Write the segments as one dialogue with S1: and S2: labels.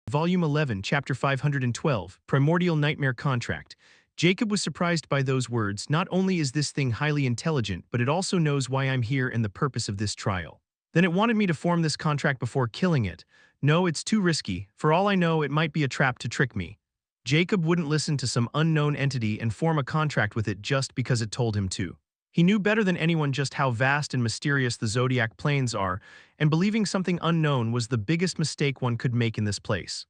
S1: Volume 11, Chapter 512, Primordial Nightmare Contract. Jacob was surprised by those words. Not only is this thing highly intelligent, but it also knows why I'm here and the purpose of this trial. Then it wanted me to form this contract before killing it. No, it's too risky. For all I know, it might be a trap to trick me. Jacob wouldn't listen to some unknown entity and form a contract with it just because it told him to. He knew better than anyone just how vast and mysterious the Zodiac Plains are, and believing something unknown was the biggest mistake one could make in this place.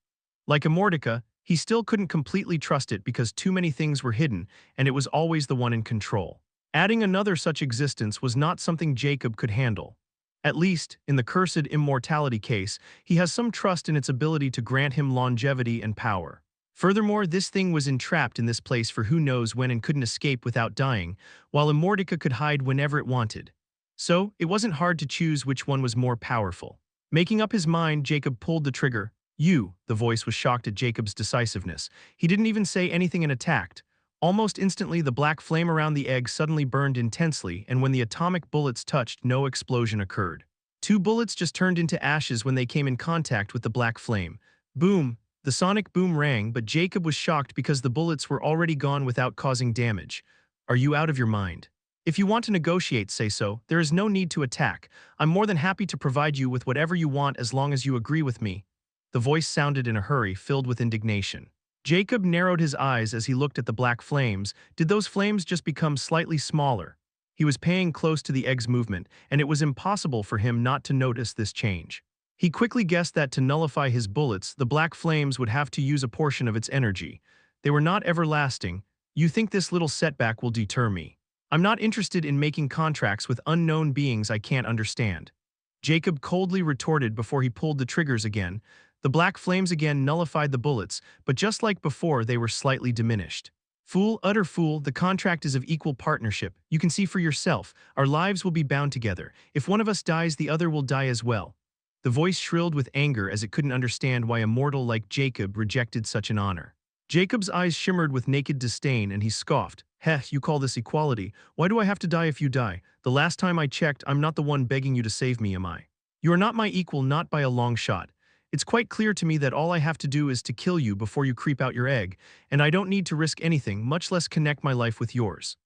S1: Like Immortality, he still couldn't completely trust it because too many things were hidden, and it was always the one in control. Adding another such existence was not something Jacob could handle. At least, in the cursed immortality case, he has some trust in its ability to grant him longevity and power. Furthermore, this thing was entrapped in this place for who knows when and couldn't escape without dying, while Immortality could hide whenever it wanted. So, it wasn't hard to choose which one was more powerful. Making up his mind, Jacob pulled the trigger. The voice was shocked at Jacob's decisiveness. He didn't even say anything and attacked. Almost instantly, the black flame around the egg suddenly burned intensely, and when the atomic bullets touched, no explosion occurred. Two bullets just turned into ashes when they came in contact with the black flame. Boom! The sonic boom rang, but Jacob was shocked because the bullets were already gone without causing damage. Are you out of your mind? If you want to negotiate, say so. There is no need to attack. I'm more than happy to provide you with whatever you want as long as you agree with me. The voice sounded in a hurry, filled with indignation. Jacob narrowed his eyes as he looked at the black flames. Did those flames just become slightly smaller? He was paying close to the egg's movement, and it was impossible for him not to notice this change. He quickly guessed that to nullify his bullets, the black flames would have to use a portion of its energy. They were not everlasting. You think this little setback will deter me? I'm not interested in making contracts with unknown beings I can't understand. Jacob coldly retorted before he pulled the triggers again. The black flames again nullified the bullets, but just like before, they were slightly diminished. Fool, utter fool, the contract is of equal partnership. You can see for yourself. Our lives will be bound together. If one of us dies, the other will die as well. The voice shrilled with anger as it couldn't understand why a mortal like Jacob rejected such an honor. Jacob's eyes shimmered with naked disdain and he scoffed. Heh, you call this equality? Why do I have to die if you die? The last time I checked, I'm not the one begging you to save me, am I? You are not my equal, not by a long shot. It's quite clear to me that all I have to do is to kill you before you creep out your egg, and I don't need to risk anything, much less connect my life with yours.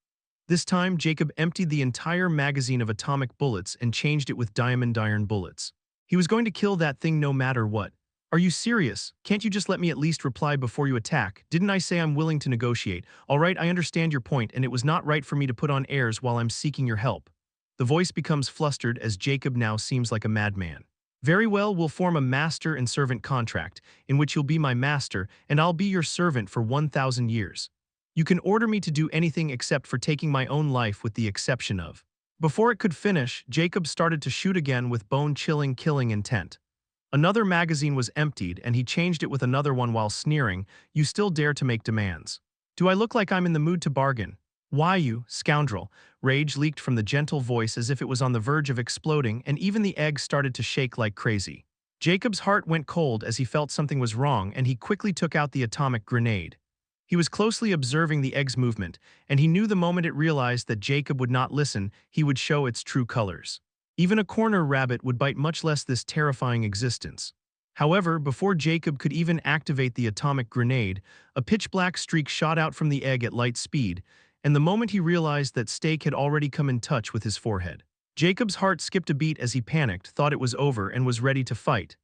S1: This time, Jacob emptied the entire magazine of atomic bullets and changed it with diamond iron bullets. He was going to kill that thing no matter what. Are you serious? Can't you just let me at least reply before you attack? Didn't I say I'm willing to negotiate? All right, I understand your point, and it was not right for me to put on airs while I'm seeking your help. The voice becomes flustered as Jacob now seems like a madman. Very well, we'll form a master and servant contract, in which you'll be my master, and I'll be your servant for 1,000 years. You can order me to do anything except for taking my own life with the exception of. Before it could finish, Jacob started to shoot again with bone-chilling killing intent. Another magazine was emptied, and he changed it with another one while sneering, "You still dare to make demands? Do I look like I'm in the mood to bargain? Why, you scoundrel?" Rage leaked from the gentle voice as if it was on the verge of exploding, and even the egg started to shake like crazy. Jacob's heart went cold as he felt something was wrong, and he quickly took out the atomic grenade. He was closely observing the egg's movement, and he knew the moment it realized that Jacob would not listen, he would show its true colors. Even a corner rabbit would bite, much less this terrifying existence. However, before Jacob could even activate the atomic grenade, a pitch-black streak shot out from the egg at light speed, and the moment he realized that stake had already come in touch with his forehead. Jacob's heart skipped a beat as he panicked, thought it was over, and was ready to fight.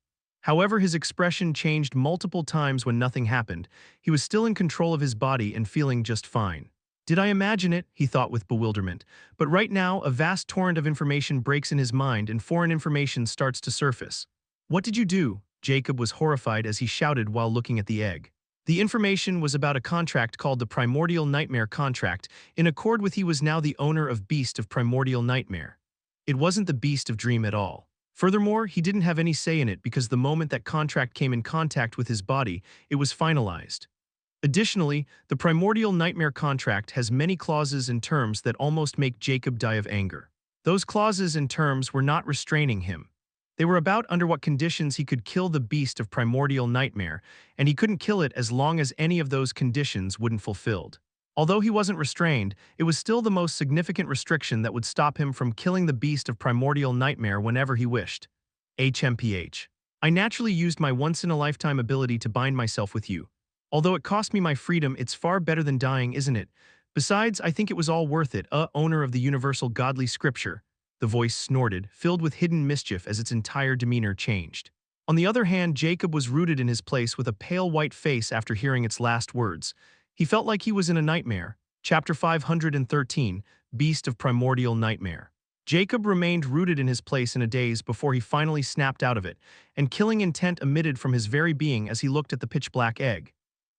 S1: However, his expression changed multiple times when nothing happened. He was still in control of his body and feeling just fine. Did I imagine it? He thought with bewilderment. But right now, a vast torrent of information breaks in his mind and foreign information starts to surface. What did you do? Jacob was horrified as he shouted while looking at the egg. The information was about a contract called the Primordial Nightmare Contract, in accord with he was now the owner of Beast of Primordial Nightmare. It wasn't the Beast of Dream at all. Furthermore, he didn't have any say in it because the moment that contract came in contact with his body, it was finalized. Additionally, the Primordial Nightmare Contract has many clauses and terms that almost make Jacob die of anger. Those clauses and terms were not restraining him. They were about under what conditions he could kill the Beast of Primordial Nightmare, and he couldn't kill it as long as any of those conditions wouldn't fulfilled. Although he wasn't restrained, it was still the most significant restriction that would stop him from killing the Beast of Primordial Nightmare whenever he wished. HMPH. I naturally used my once-in-a-lifetime ability to bind myself with you. Although it cost me my freedom, it's far better than dying, isn't it? Besides, I think it was all worth it, owner of the universal godly scripture. The voice snorted, filled with hidden mischief as its entire demeanor changed. On the other hand, Jacob was rooted in his place with a pale white face after hearing its last words. He felt like he was in a nightmare. Chapter 513, Beast of Primordial Nightmare. Jacob remained rooted in his place in a daze before he finally snapped out of it, and killing intent emitted from his very being as he looked at the pitch-black egg.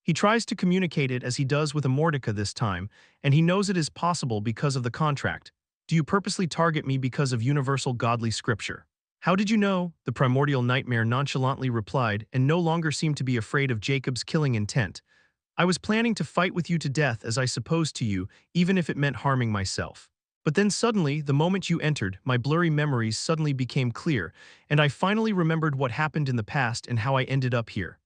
S1: He tries to communicate it as he does with Immortality this time, and he knows it is possible because of the contract. Do you purposely target me because of universal godly scripture? How did you know? The primordial nightmare nonchalantly replied, and no longer seemed to be afraid of Jacob's killing intent. I was planning to fight with you to death as I supposed to you, even if it meant harming myself. But then suddenly, the moment you entered, my blurry memories suddenly became clear, and I finally remembered what happened in the past and how I ended up here.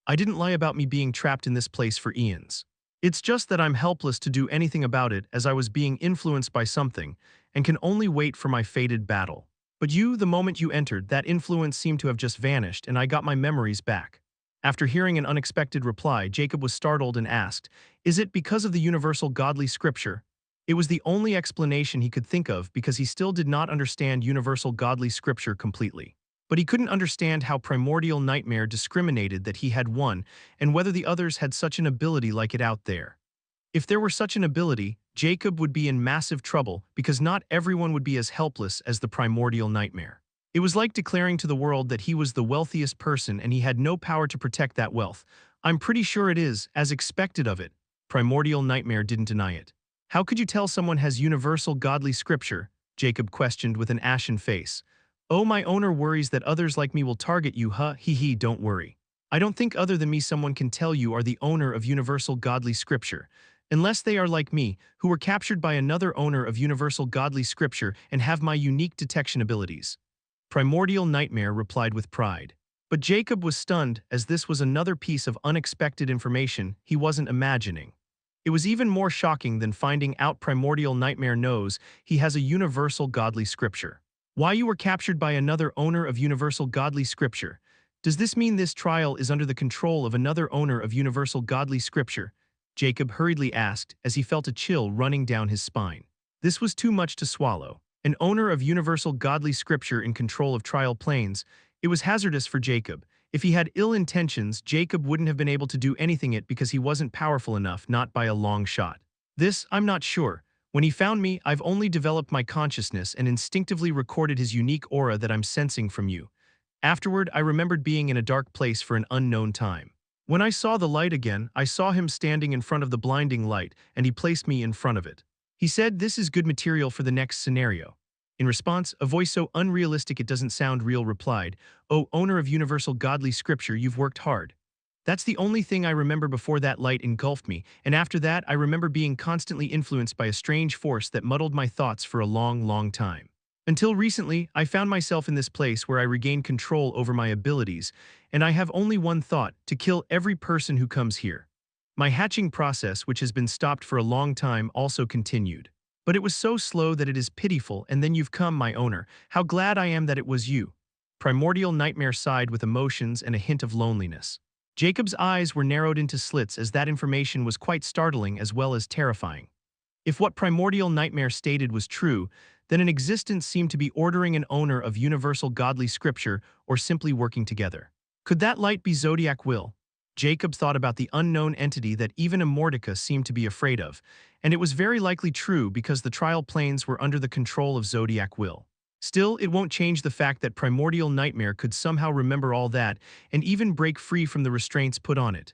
S1: I didn't lie about me being trapped in this place for eons. It's just that I'm helpless to do anything about it as I was being influenced by something, and can only wait for my fated battle. But you, the moment you entered, that influence seemed to have just vanished and I got my memories back. After hearing an unexpected reply, Jacob was startled and asked, "Is it because of the universal godly scripture?" It was the only explanation he could think of because he still did not understand universal godly scripture completely. But he couldn't understand how primordial nightmare discriminated that he had one and whether the others had such an ability like it out there. If there were such an ability, Jacob would be in massive trouble because not everyone would be as helpless as the primordial nightmare. It was like declaring to the world that he was the wealthiest person and he had no power to protect that wealth. I'm pretty sure it is, as expected of it. Primordial nightmare didn't deny it. How could you tell someone has universal godly scripture? Jacob questioned with an ashen face. Oh, my owner worries that others like me will target you, don't worry. I don't think other than me someone can tell you are the owner of universal godly scripture. Unless they are like me, who were captured by another owner of universal godly scripture and have my unique detection abilities. Primordial nightmare replied with pride. But Jacob was stunned as this was another piece of unexpected information he wasn't imagining. It was even more shocking than finding out primordial nightmare knows he has a universal godly scripture. Why you were captured by another owner of universal godly scripture? Does this mean this trial is under the control of another owner of universal godly scripture? Jacob hurriedly asked as he felt a chill running down his spine. This was too much to swallow. An owner of universal godly scripture in control of Trial Plains. It was hazardous for Jacob. If he had ill intentions, Jacob wouldn't have been able to do anything it because he wasn't powerful enough, not by a long shot. This, I'm not sure. When he found me, I've only developed my consciousness and instinctively recorded his unique aura that I'm sensing from you. Afterward, I remembered being in a dark place for an unknown time. When I saw the light again, I saw him standing in front of the blinding light, and he placed me in front of it. He said, "This is good material for the next scenario." In response, a voice so unrealistic it doesn't sound real replied, "Oh, owner of universal godly scripture, you've worked hard." That's the only thing I remember before that light engulfed me, and after that I remember being constantly influenced by a strange force that muddled my thoughts for a long, long time. Until recently, I found myself in this place where I regained control over my abilities, and I have only one thought, to kill every person who comes here. My hatching process, which has been stopped for a long time, also continued. But it was so slow that it is pitiful, and then you've come, my owner. How glad I am that it was you. Primordial nightmare sighed with emotions and a hint of loneliness. Jacob's eyes were narrowed into slits as that information was quite startling as well as terrifying. If what primordial nightmare stated was true, then an existence seemed to be ordering an owner of universal godly scripture or simply working together. Could that light be Zodiac Will? Jacob thought about the unknown entity that even Immortality seemed to be afraid of, and it was very likely true because the Trial Plains were under the control of Zodiac Will. Still, it won't change the fact that primordial nightmare could somehow remember all that and even break free from the restraints put on it.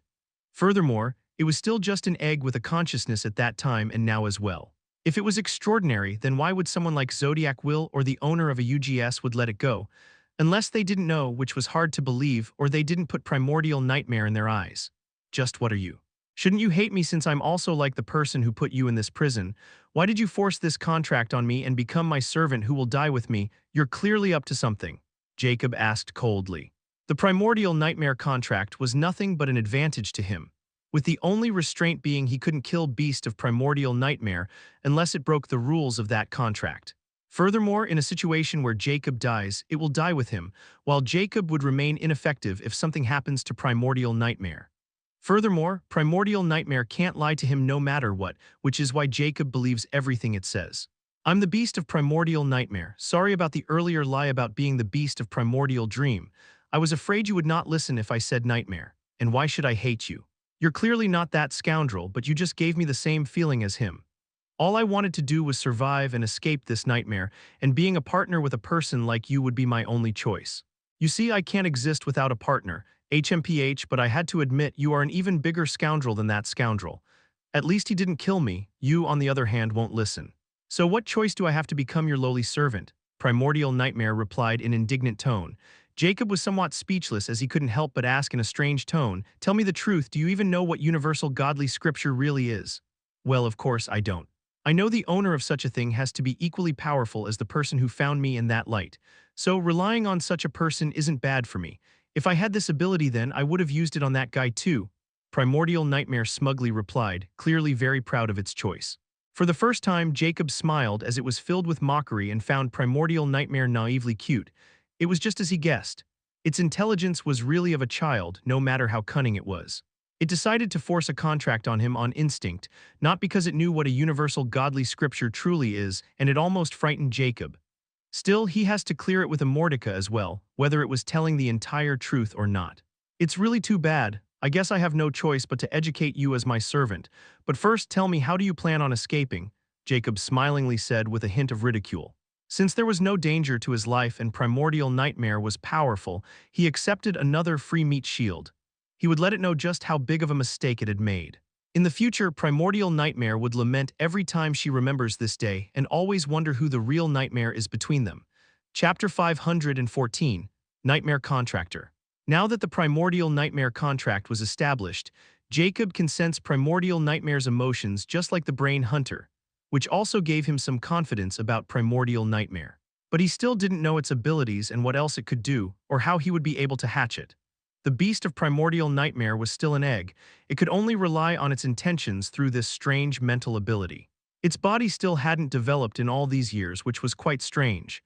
S1: Furthermore, it was still just an egg with a consciousness at that time and now as well. If it was extraordinary, then why would someone like Zodiac Will or the owner of a UGS would let it go? Unless they didn't know, which was hard to believe, or they didn't put primordial nightmare in their eyes. Just what are you? Shouldn't you hate me since I'm also like the person who put you in this prison? Why did you force this contract on me and become my servant who will die with me? You're clearly up to something. Jacob asked coldly. The primordial nightmare contract was nothing but an advantage to him, with the only restraint being he couldn't kill Beast of Primordial Nightmare unless it broke the rules of that contract. Furthermore, in a situation where Jacob dies, it will die with him, while Jacob would remain ineffective if something happens to Primordial Nightmare. Furthermore, Primordial Nightmare can't lie to him no matter what, which is why Jacob believes everything it says. I'm the beast of Primordial Nightmare. Sorry about the earlier lie about being the beast of Primordial Dream. I was afraid you would not listen if I said Nightmare. And why should I hate you? You're clearly not that scoundrel, but you just gave me the same feeling as him. All I wanted to do was survive and escape this nightmare, and being a partner with a person like you would be my only choice. You see, I can't exist without a partner, HMPH, but I had to admit you are an even bigger scoundrel than that scoundrel. At least he didn't kill me. You, on the other hand, won't listen. So what choice do I have to become your lowly servant? Primordial Nightmare replied in indignant tone. Jacob was somewhat speechless as he couldn't help but ask in a strange tone, "Tell me the truth, do you even know what universal godly scripture really is?" Well, of course I don't. I know the owner of such a thing has to be equally powerful as the person who found me in that light. So relying on such a person isn't bad for me. If I had this ability then, I would have used it on that guy too. Primordial Nightmare smugly replied, clearly very proud of its choice. For the first time, Jacob smiled as it was filled with mockery and found Primordial Nightmare naively cute. It was just as he guessed. Its intelligence was really of a child, no matter how cunning it was. It decided to force a contract on him on instinct, not because it knew what a universal godly scripture truly is, and it almost frightened Jacob. Still, he has to clear it with a Mordecai as well, whether it was telling the entire truth or not. It's really too bad. I guess I have no choice but to educate you as my servant. But first tell me, how do you plan on escaping? Jacob smilingly said with a hint of ridicule. Since there was no danger to his life and Primordial Nightmare was powerful, he accepted another free meat shield. He would let it know just how big of a mistake it had made. In the future, Primordial Nightmare would lament every time she remembers this day and always wonder who the real nightmare is between them. Chapter 514, Nightmare Contractor. Now that the Primordial Nightmare contract was established, Jacob can sense Primordial Nightmare's emotions just like the Brain Hunter, which also gave him some confidence about Primordial Nightmare. But he still didn't know its abilities and what else it could do, or how he would be able to hatch it. The beast of Primordial Nightmare was still an egg. It could only rely on its intentions through this strange mental ability. Its body still hadn't developed in all these years, which was quite strange.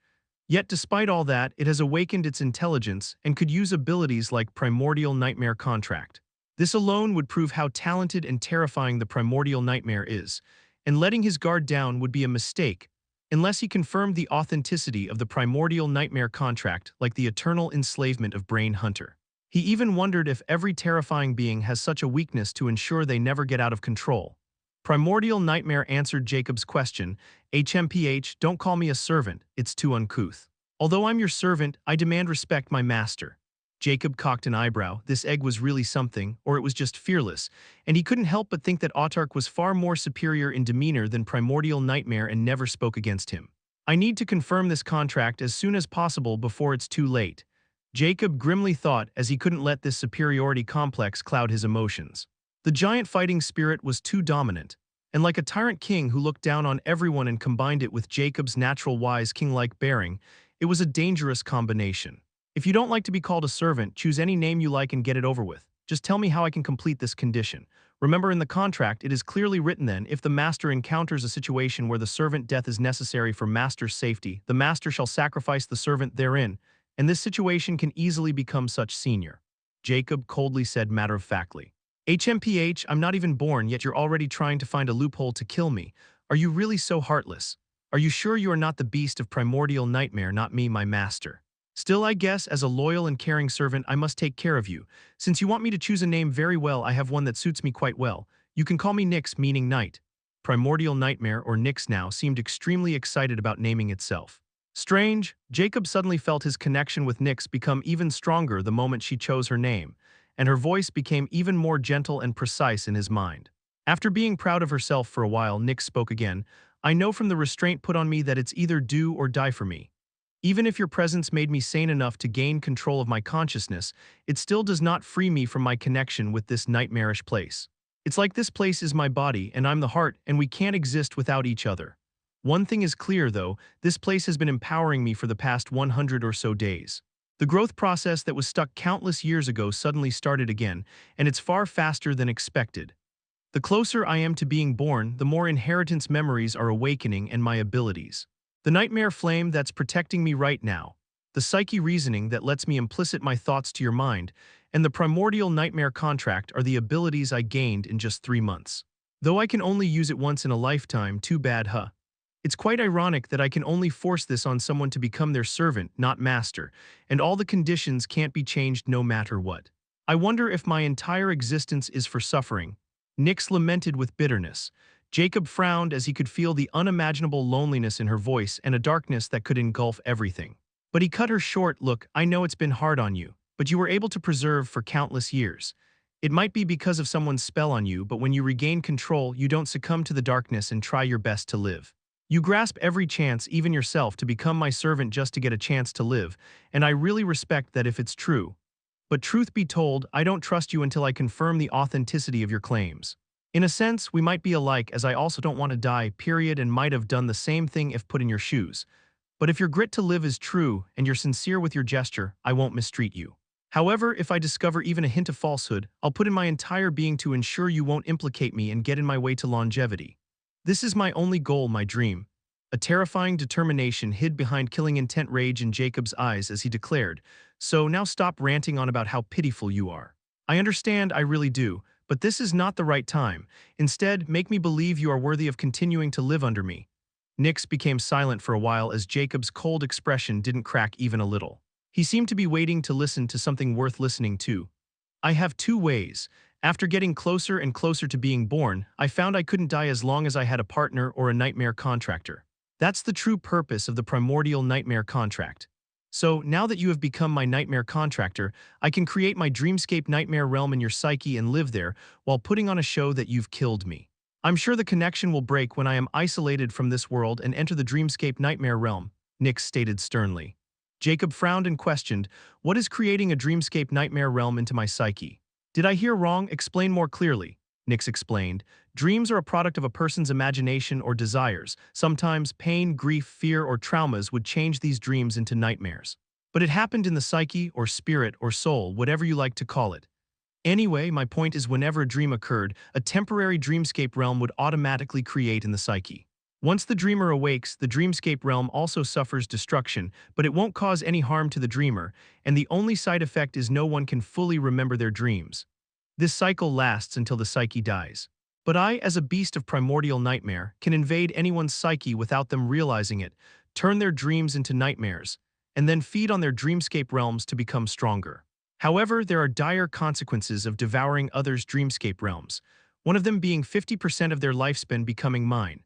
S1: Yet despite all that, it has awakened its intelligence and could use abilities like Primordial Nightmare Contract. This alone would prove how talented and terrifying the Primordial Nightmare is, and letting his guard down would be a mistake, unless he confirmed the authenticity of the Primordial Nightmare Contract like the eternal enslavement of Brain Hunter. He even wondered if every terrifying being has such a weakness to ensure they never get out of control. Primordial Nightmare answered Jacob's question, HMPH, don't call me a servant, it's too uncouth. Although I'm your servant, I demand respect, my master. Jacob cocked an eyebrow. This egg was really something, or it was just fearless, and he couldn't help but think that Autark was far more superior in demeanor than Primordial Nightmare and never spoke against him. I need to confirm this contract as soon as possible before it's too late. Jacob grimly thought as he couldn't let this superiority complex cloud his emotions. The giant fighting spirit was too dominant, and like a tyrant king who looked down on everyone and combined it with Jacob's natural wise king-like bearing, it was a dangerous combination. If you don't like to be called a servant, choose any name you like and get it over with. Just tell me how I can complete this condition. Remember, in the contract, it is clearly written then, if the master encounters a situation where the servant death is necessary for master's safety, the master shall sacrifice the servant therein, and this situation can easily become such senior. Jacob coldly said matter-of-factly. HMPH, I'm not even born, yet you're already trying to find a loophole to kill me. Are you really so heartless? Are you sure you are not the beast of Primordial Nightmare, not me, my master? Still, I guess, as a loyal and caring servant, I must take care of you. Since you want me to choose a name very well, I have one that suits me quite well. You can call me Nyx, meaning night. Primordial Nightmare, or Nyx now, seemed extremely excited about naming itself. Strange, Jacob suddenly felt his connection with Nyx become even stronger the moment she chose her name, and her voice became even more gentle and precise in his mind. After being proud of herself for a while, Nyx spoke again. I know from the restraint put on me that it's either do or die for me. Even if your presence made me sane enough to gain control of my consciousness, it still does not free me from my connection with this nightmarish place. It's like this place is my body and I'm the heart, and we can't exist without each other. One thing is clear though, this place has been empowering me for the past 100 or so days. The growth process that was stuck countless years ago suddenly started again, and it's far faster than expected. The closer I am to being born, the more inheritance memories are awakening and my abilities. The nightmare flame that's protecting me right now, the psyche reasoning that lets me implicit my thoughts to your mind, and the primordial nightmare contract are the abilities I gained in just 3 months. Though I can only use it once in a lifetime, too bad, huh? It's quite ironic that I can only force this on someone to become their servant, not master, and all the conditions can't be changed no matter what. I wonder if my entire existence is for suffering. Nyx lamented with bitterness. Jacob frowned as he could feel the unimaginable loneliness in her voice and a darkness that could engulf everything. But he cut her short. Look, I know it's been hard on you, but you were able to preserve for countless years. It might be because of someone's spell on you, but when you regain control, you don't succumb to the darkness and try your best to live. You grasp every chance, even yourself, to become my servant just to get a chance to live, and I really respect that if it's true. But truth be told, I don't trust you until I confirm the authenticity of your claims. In a sense, we might be alike, as I also don't want to die, period, and might have done the same thing if put in your shoes. But if your grit to live is true, and you're sincere with your gesture, I won't mistreat you. However, if I discover even a hint of falsehood, I'll put in my entire being to ensure you won't implicate me and get in my way to longevity. This is my only goal, my dream. A terrifying determination hid behind killing intent rage in Jacob's eyes as he declared, so now stop ranting on about how pitiful you are. I understand, I really do, but this is not the right time. Instead, make me believe you are worthy of continuing to live under me. Nyx became silent for a while as Jacob's cold expression didn't crack even a little. He seemed to be waiting to listen to something worth listening to. I have two ways. After getting closer and closer to being born, I found I couldn't die as long as I had a partner or a nightmare contractor. That's the true purpose of the primordial nightmare contract. So, now that you have become my nightmare contractor, I can create my dreamscape nightmare realm in your psyche and live there while putting on a show that you've killed me. I'm sure the connection will break when I am isolated from this world and enter the dreamscape nightmare realm, Nyx stated sternly. Jacob frowned and questioned, what is creating a dreamscape nightmare realm into my psyche? Did I hear wrong? Explain more clearly. Nyx explained, dreams are a product of a person's imagination or desires. Sometimes pain, grief, fear, or traumas would change these dreams into nightmares. But it happened in the psyche or spirit or soul, whatever you like to call it. Anyway, my point is whenever a dream occurred, a temporary dreamscape realm would automatically create in the psyche. Once the dreamer awakes, the dreamscape realm also suffers destruction, but it won't cause any harm to the dreamer, and the only side effect is no one can fully remember their dreams. This cycle lasts until the psyche dies. But I, as a beast of primordial nightmare, can invade anyone's psyche without them realizing it, turn their dreams into nightmares, and then feed on their dreamscape realms to become stronger. However, there are dire consequences of devouring others' dreamscape realms, one of them being 50% of their lifespan becoming mine.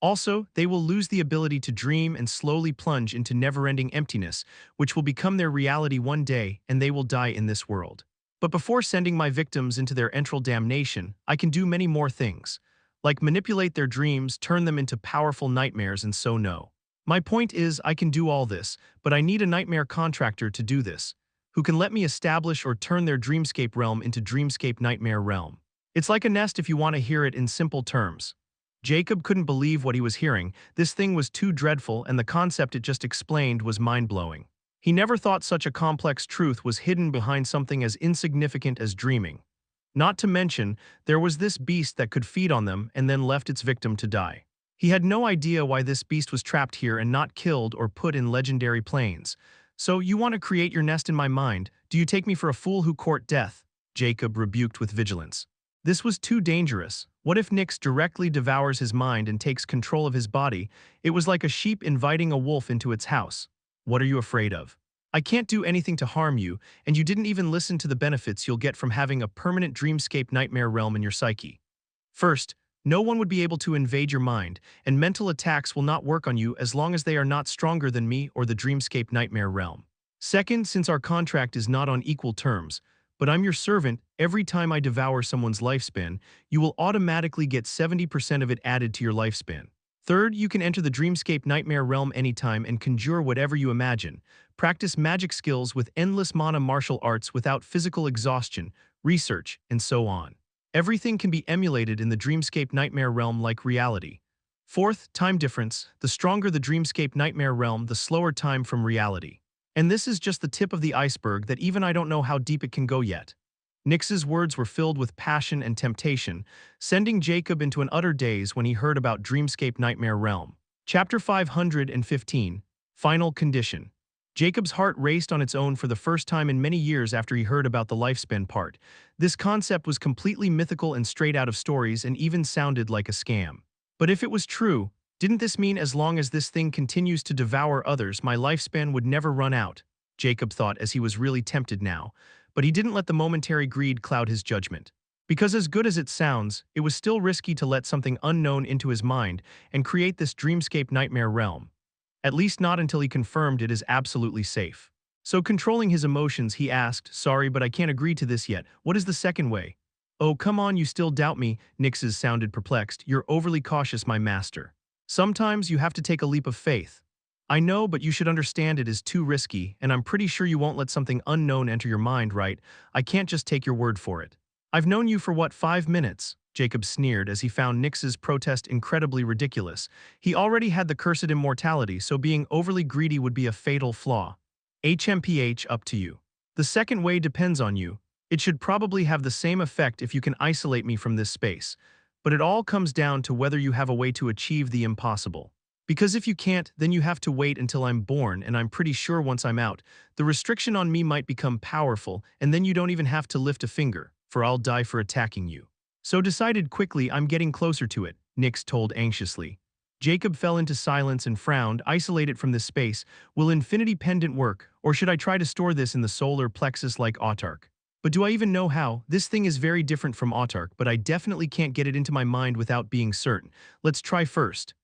S1: Also, they will lose the ability to dream and slowly plunge into never-ending emptiness, which will become their reality one day, and they will die in this world. But before sending my victims into their entral damnation, I can do many more things, like manipulate their dreams, turn them into powerful nightmares, and so no. My point is, I can do all this, but I need a nightmare contractor to do this, who can let me establish or turn their dreamscape realm into dreamscape nightmare realm. It's like a nest if you want to hear it in simple terms. Jacob couldn't believe what he was hearing. This thing was too dreadful, and the concept it just explained was mind-blowing. He never thought such a complex truth was hidden behind something as insignificant as dreaming. Not to mention, there was this beast that could feed on them and then left its victim to die. He had no idea why this beast was trapped here and not killed or put in legendary plains. So you want to create your nest in my mind? Do you take me for a fool who court death? Jacob rebuked with vigilance. This was too dangerous. What if Nyx directly devours his mind and takes control of his body? It was like a sheep inviting a wolf into its house. What are you afraid of? I can't do anything to harm you, and you didn't even listen to the benefits you'll get from having a permanent dreamscape nightmare realm in your psyche. First, no one would be able to invade your mind, and mental attacks will not work on you as long as they are not stronger than me or the dreamscape nightmare realm. Second, since our contract is not on equal terms, but I'm your servant, every time I devour someone's lifespan, you will automatically get 70% of it added to your lifespan. Third, you can enter the dreamscape nightmare realm anytime and conjure whatever you imagine. Practice magic skills with endless mana martial arts without physical exhaustion, research, and so on. Everything can be emulated in the dreamscape nightmare realm like reality. Fourth, time difference. The stronger the dreamscape nightmare realm, the slower time from reality. And this is just the tip of the iceberg that even I don't know how deep it can go yet. Nyx's words were filled with passion and temptation, sending Jacob into an utter daze when he heard about Dreamscape Nightmare Realm. Chapter 515, Final Condition. Jacob's heart raced on its own for the first time in many years after he heard about the lifespan part. This concept was completely mythical and straight out of stories and even sounded like a scam. But if it was true, didn't this mean as long as this thing continues to devour others, my lifespan would never run out? Jacob thought as he was really tempted now, but he didn't let the momentary greed cloud his judgment. Because as good as it sounds, it was still risky to let something unknown into his mind and create this dreamscape nightmare realm. At least not until he confirmed it is absolutely safe. So controlling his emotions, he asked, "Sorry, but I can't agree to this yet. What is the second way?" "Oh, come on, you still doubt me," Nix's sounded perplexed. "You're overly cautious, my master. Sometimes you have to take a leap of faith." "I know, but you should understand it is too risky, and I'm pretty sure you won't let something unknown enter your mind, right? I can't just take your word for it." "I've known you for what, 5 minutes?" Jacob sneered as he found Nix's protest incredibly ridiculous. He already had the cursed immortality, so being overly greedy would be a fatal flaw. "HMPH, up to you. The second way depends on you. It should probably have the same effect if you can isolate me from this space. But it all comes down to whether you have a way to achieve the impossible. Because if you can't, then you have to wait until I'm born, and I'm pretty sure once I'm out, the restriction on me might become powerful, and then you don't even have to lift a finger, for I'll die for attacking you." "So decided quickly, I'm getting closer to it," Nix told anxiously. Jacob fell into silence and frowned, isolated from this space. "Will Infinity Pendant work, or should I try to store this in the solar plexus like Autark? But do I even know how? This thing is very different from Autark, but I definitely can't get it into my mind without being certain. Let's try first."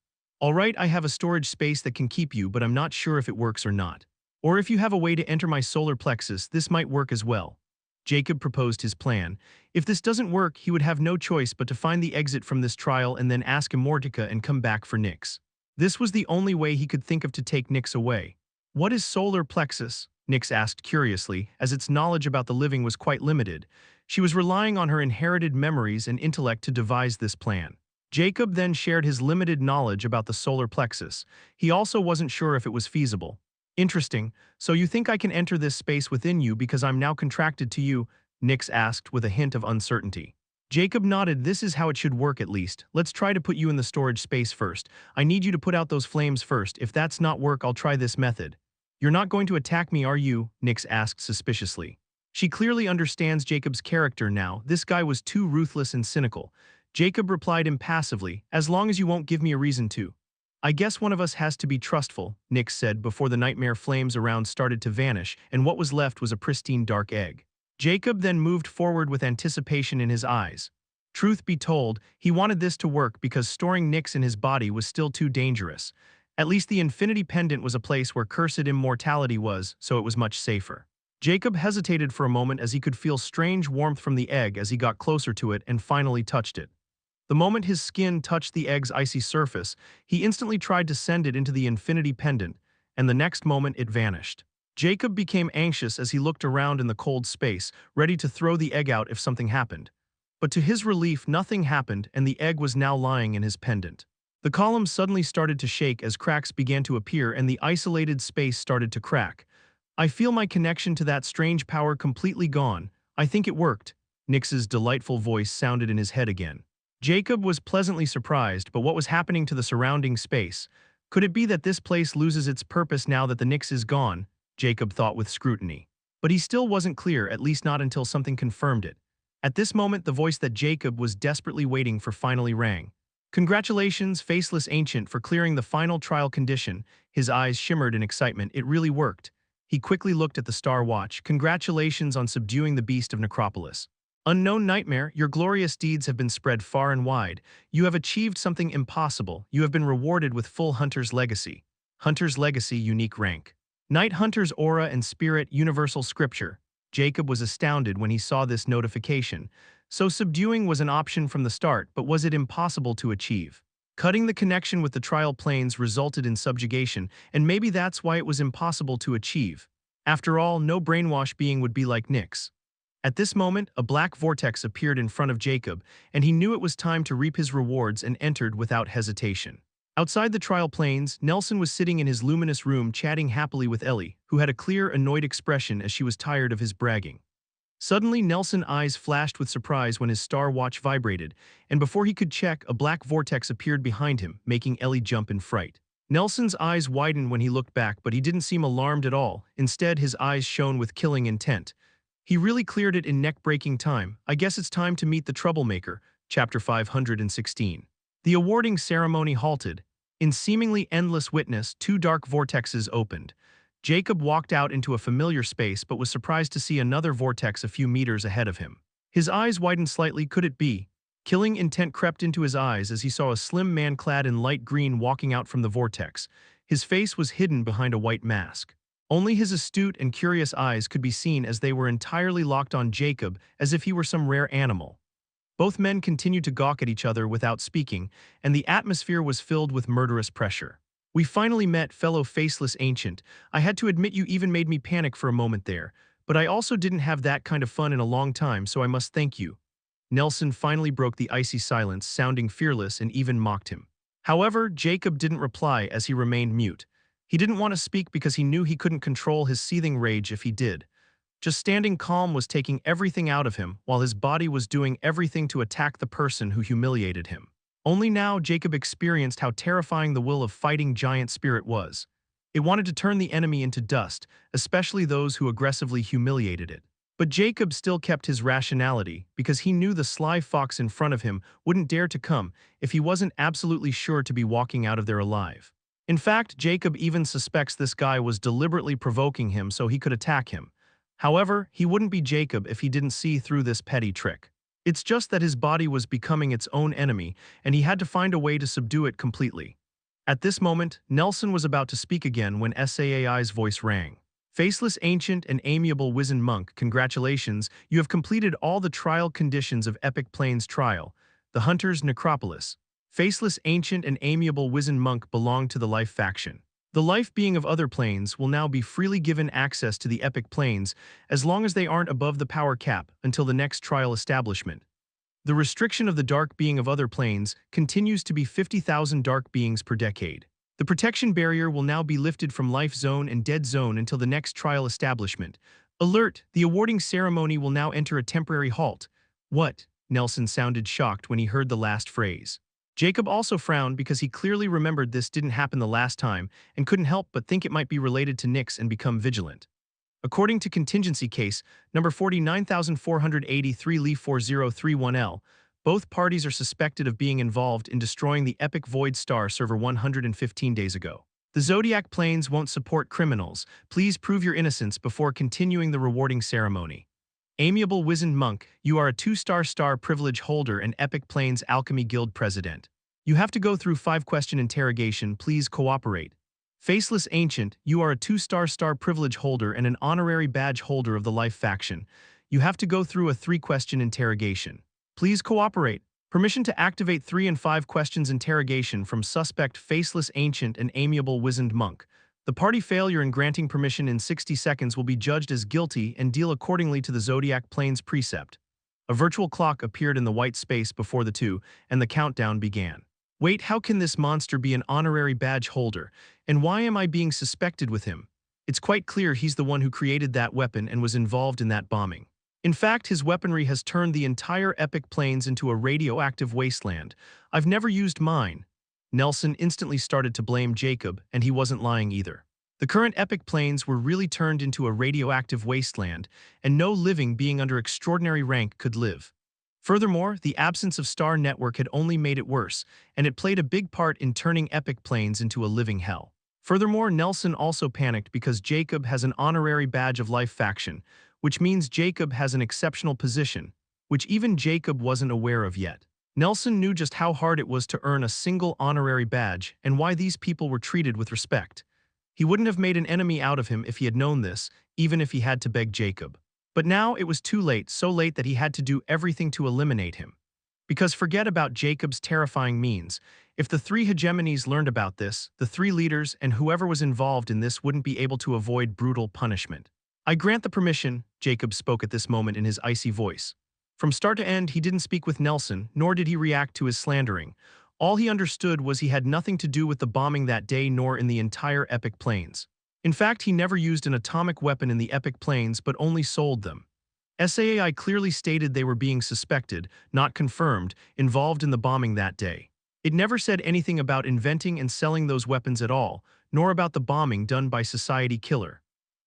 S1: "Alright, I have a storage space that can keep you, but I'm not sure if it works or not. Or if you have a way to enter my solar plexus, this might work as well." Jacob proposed his plan. If this doesn't work, he would have no choice but to find the exit from this trial and then ask Immortica and come back for Nix. This was the only way he could think of to take Nix away. "What is solar plexus?" Nix asked curiously, as its knowledge about the living was quite limited. She was relying on her inherited memories and intellect to devise this plan. Jacob then shared his limited knowledge about the solar plexus. He also wasn't sure if it was feasible. "Interesting. So you think I can enter this space within you because I'm now contracted to you?" Nix asked with a hint of uncertainty. Jacob nodded. "This is how it should work at least. Let's try to put you in the storage space first. I need you to put out those flames first. If that's not work, I'll try this method." "You're not going to attack me, are you?" Nix asked suspiciously. She clearly understands Jacob's character now. This guy was too ruthless and cynical. Jacob replied impassively, "As long as you won't give me a reason to." "I guess one of us has to be trustful," Nix said before the nightmare flames around started to vanish and what was left was a pristine dark egg. Jacob then moved forward with anticipation in his eyes. Truth be told, he wanted this to work because storing Nix in his body was still too dangerous. At least the Infinity Pendant was a place where cursed immortality was, so it was much safer. Jacob hesitated for a moment as he could feel strange warmth from the egg as he got closer to it and finally touched it. The moment his skin touched the egg's icy surface, he instantly tried to send it into the Infinity Pendant, and the next moment it vanished. Jacob became anxious as he looked around in the cold space, ready to throw the egg out if something happened. But to his relief, nothing happened, and the egg was now lying in his pendant. The column suddenly started to shake as cracks began to appear and the isolated space started to crack. "I feel my connection to that strange power completely gone. I think it worked." Nix's delightful voice sounded in his head again. Jacob was pleasantly surprised, but what was happening to the surrounding space? Could it be that this place loses its purpose now that the Nix is gone? Jacob thought with scrutiny. But he still wasn't clear, at least not until something confirmed it. At this moment, the voice that Jacob was desperately waiting for finally rang. "Congratulations, faceless ancient, for clearing the final trial condition." His eyes shimmered in excitement. It really worked. He quickly looked at the star watch. "Congratulations on subduing the beast of Necropolis. Unknown nightmare, your glorious deeds have been spread far and wide. You have achieved something impossible. You have been rewarded with full Hunter's Legacy. Hunter's Legacy unique rank. Night Hunter's Aura and Spirit Universal Scripture." Jacob was astounded when he saw this notification. So subduing was an option from the start, but was it impossible to achieve? Cutting the connection with the trial planes resulted in subjugation, and maybe that's why it was impossible to achieve. After all, no brainwash being would be like Nix. At this moment, a black vortex appeared in front of Jacob, and he knew it was time to reap his rewards and entered without hesitation. Outside the trial planes, Nelson was sitting in his luminous room chatting happily with Ellie, who had a clear, annoyed expression as she was tired of his bragging. Suddenly, Nelson's eyes flashed with surprise when his star watch vibrated, and before he could check, a black vortex appeared behind him, making Ellie jump in fright. Nelson's eyes widened when he looked back, but he didn't seem alarmed at all. Instead, his eyes shone with killing intent. He really cleared it in neck-breaking time. I guess it's time to meet the troublemaker. Chapter 516. The awarding ceremony halted. In seemingly endless witness, two dark vortexes opened. Jacob walked out into a familiar space but was surprised to see another vortex a few meters ahead of him. His eyes widened slightly. Could it be? Killing intent crept into his eyes as he saw a slim man clad in light green walking out from the vortex. His face was hidden behind a white mask. Only his astute and curious eyes could be seen as they were entirely locked on Jacob, as if he were some rare animal. Both men continued to gawk at each other without speaking, and the atmosphere was filled with murderous pressure. "We finally met, fellow faceless ancient. I had to admit you even made me panic for a moment there, but I also didn't have that kind of fun in a long time, so I must thank you." Nelson finally broke the icy silence, sounding fearless, and even mocked him. However, Jacob didn't reply as he remained mute. He didn't want to speak because he knew he couldn't control his seething rage if he did. Just standing calm was taking everything out of him, while his body was doing everything to attack the person who humiliated him. Only now Jacob experienced how terrifying the will of fighting giant spirit was. It wanted to turn the enemy into dust, especially those who aggressively humiliated it. But Jacob still kept his rationality, because he knew the sly fox in front of him wouldn't dare to come if he wasn't absolutely sure to be walking out of there alive. In fact, Jacob even suspects this guy was deliberately provoking him so he could attack him. However, he wouldn't be Jacob if he didn't see through this petty trick. It's just that his body was becoming its own enemy, and he had to find a way to subdue it completely. At this moment, Nelson was about to speak again when Saai's voice rang. "Faceless ancient and amiable wizened monk, congratulations, you have completed all the trial conditions of Epic Plains trial, the Hunter's Necropolis. Faceless ancient and amiable wizened monk belong to the Life faction. The life being of other planes will now be freely given access to the Epic Plains as long as they aren't above the power cap until the next trial establishment. The restriction of the dark being of other planes continues to be 50,000 dark beings per decade. The protection barrier will now be lifted from Life Zone and Dead Zone until the next trial establishment. Alert! The awarding ceremony will now enter a temporary halt." "What?" Nelson sounded shocked when he heard the last phrase. Jacob also frowned because he clearly remembered this didn't happen the last time and couldn't help but think it might be related to Nyx and become vigilant. According to contingency case number 49483 Lee 4031L, both parties are suspected of being involved in destroying the Epic Void Star server 115 days ago. The Zodiac Plains won't support criminals. Please prove your innocence before continuing the rewarding ceremony. Amiable wizened monk, you are a 2-star privilege holder and Epic Plains Alchemy Guild president. You have to go through 5-question interrogation. Please cooperate. Faceless ancient, you are a 2-star privilege holder and an honorary badge holder of the Life faction. You have to go through a 3-question interrogation. Please cooperate. Permission to activate 3 and 5 questions interrogation from suspect Faceless ancient and amiable wizened monk. The party failure in granting permission in 60 seconds will be judged as guilty and deal accordingly to the Zodiac Plains precept. A virtual clock appeared in the white space before the two, and the countdown began. Wait, how can this monster be an honorary badge holder? And why am I being suspected with him? It's quite clear he's the one who created that weapon and was involved in that bombing. In fact, his weaponry has turned the entire Epic Plains into a radioactive wasteland. I've never used mine. Nelson instantly started to blame Jacob, and he wasn't lying either. The current Epic Plains were really turned into a radioactive wasteland, and no living being under extraordinary rank could live. Furthermore, the absence of Star Network had only made it worse, and it played a big part in turning Epic Plains into a living hell. Furthermore, Nelson also panicked because Jacob has an honorary badge of Life faction, which means Jacob has an exceptional position, which even Jacob wasn't aware of yet. Nelson knew just how hard it was to earn a single honorary badge and why these people were treated with respect. He wouldn't have made an enemy out of him if he had known this, even if he had to beg Jacob. But now it was too late, so late that he had to do everything to eliminate him. Because forget about Jacob's terrifying means. If the 3 hegemonies learned about this, the 3 leaders and whoever was involved in this wouldn't be able to avoid brutal punishment. "I grant the permission," Jacob spoke at this moment in his icy voice. From start to end, he didn't speak with Nelson, nor did he react to his slandering. All he understood was he had nothing to do with the bombing that day nor in the entire Epic Plains. In fact, he never used an atomic weapon in the Epic Plains but only sold them. Saai clearly stated they were being suspected, not confirmed, involved in the bombing that day. It never said anything about inventing and selling those weapons at all, nor about the bombing done by Society Killer.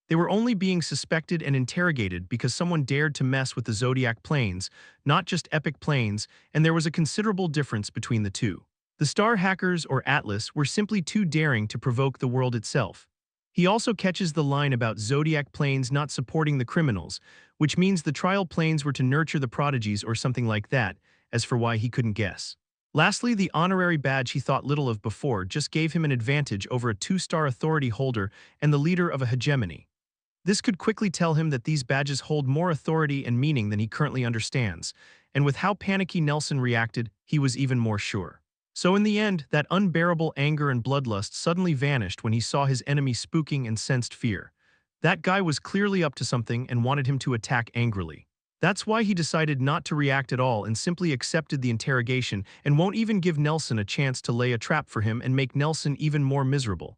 S1: They were only being suspected and interrogated because someone dared to mess with the Zodiac Plains, not just Epic Plains, and there was a considerable difference between the two. The Star Hackers, or Atlas, were simply too daring to provoke the world itself. He also catches the line about Zodiac Plains not supporting the criminals, which means the trial planes were to nurture the prodigies or something like that, as for why he couldn't guess. Lastly, the honorary badge he thought little of before just gave him an advantage over a 2-star authority holder and the leader of a hegemony. This could quickly tell him that these badges hold more authority and meaning than he currently understands, and with how panicky Nelson reacted, he was even more sure. So in the end, that unbearable anger and bloodlust suddenly vanished when he saw his enemy spooking and sensed fear. That guy was clearly up to something and wanted him to attack angrily. That's why he decided not to react at all and simply accepted the interrogation and won't even give Nelson a chance to lay a trap for him and make Nelson even more miserable.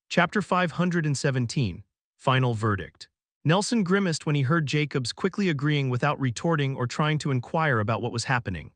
S1: Chapter 517. Final Verdict. Nelson grimaced when he heard Jacobs quickly agreeing without retorting or trying to inquire about what was happening.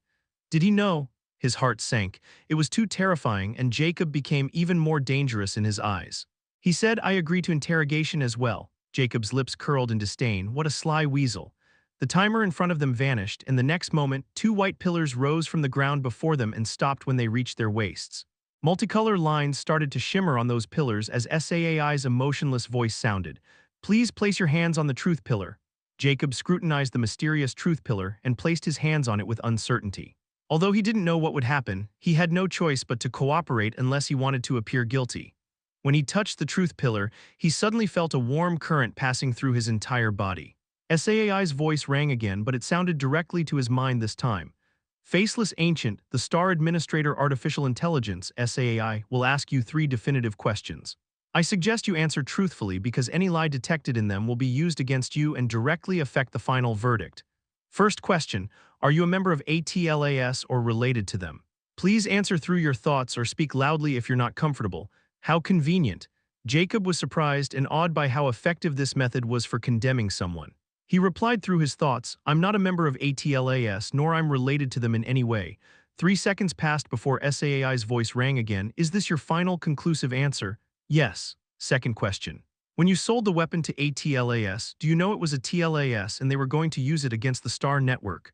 S1: Did he know? His heart sank. It was too terrifying, and Jacob became even more dangerous in his eyes. He said, "I agree to interrogation as well." Jacob's lips curled in disdain. What a sly weasel. The timer in front of them vanished, and the next moment, 2 white pillars rose from the ground before them and stopped when they reached their waists. Multicolor lines started to shimmer on those pillars as SAAI's emotionless voice sounded. "Please place your hands on the truth pillar." Jacob scrutinized the mysterious truth pillar and placed his hands on it with uncertainty. Although he didn't know what would happen, he had no choice but to cooperate unless he wanted to appear guilty. When he touched the truth pillar, he suddenly felt a warm current passing through his entire body. SAAI's voice rang again, but it sounded directly to his mind this time. "Faceless Ancient, the Star Administrator Artificial Intelligence, SAAI, will ask you 3 definitive questions. I suggest you answer truthfully because any lie detected in them will be used against you and directly affect the final verdict. First question, are you a member of ATLAS or related to them? Please answer through your thoughts or speak loudly if you're not comfortable." How convenient. Jacob was surprised and awed by how effective this method was for condemning someone. He replied through his thoughts, "I'm not a member of ATLAS, nor I'm related to them in any way." 3 seconds passed before SAAI's voice rang again. "Is this your final conclusive answer?" "Yes." Second question. "When you sold the weapon to ATLAS, do you know it was a TLAS and they were going to use it against the Star Network?"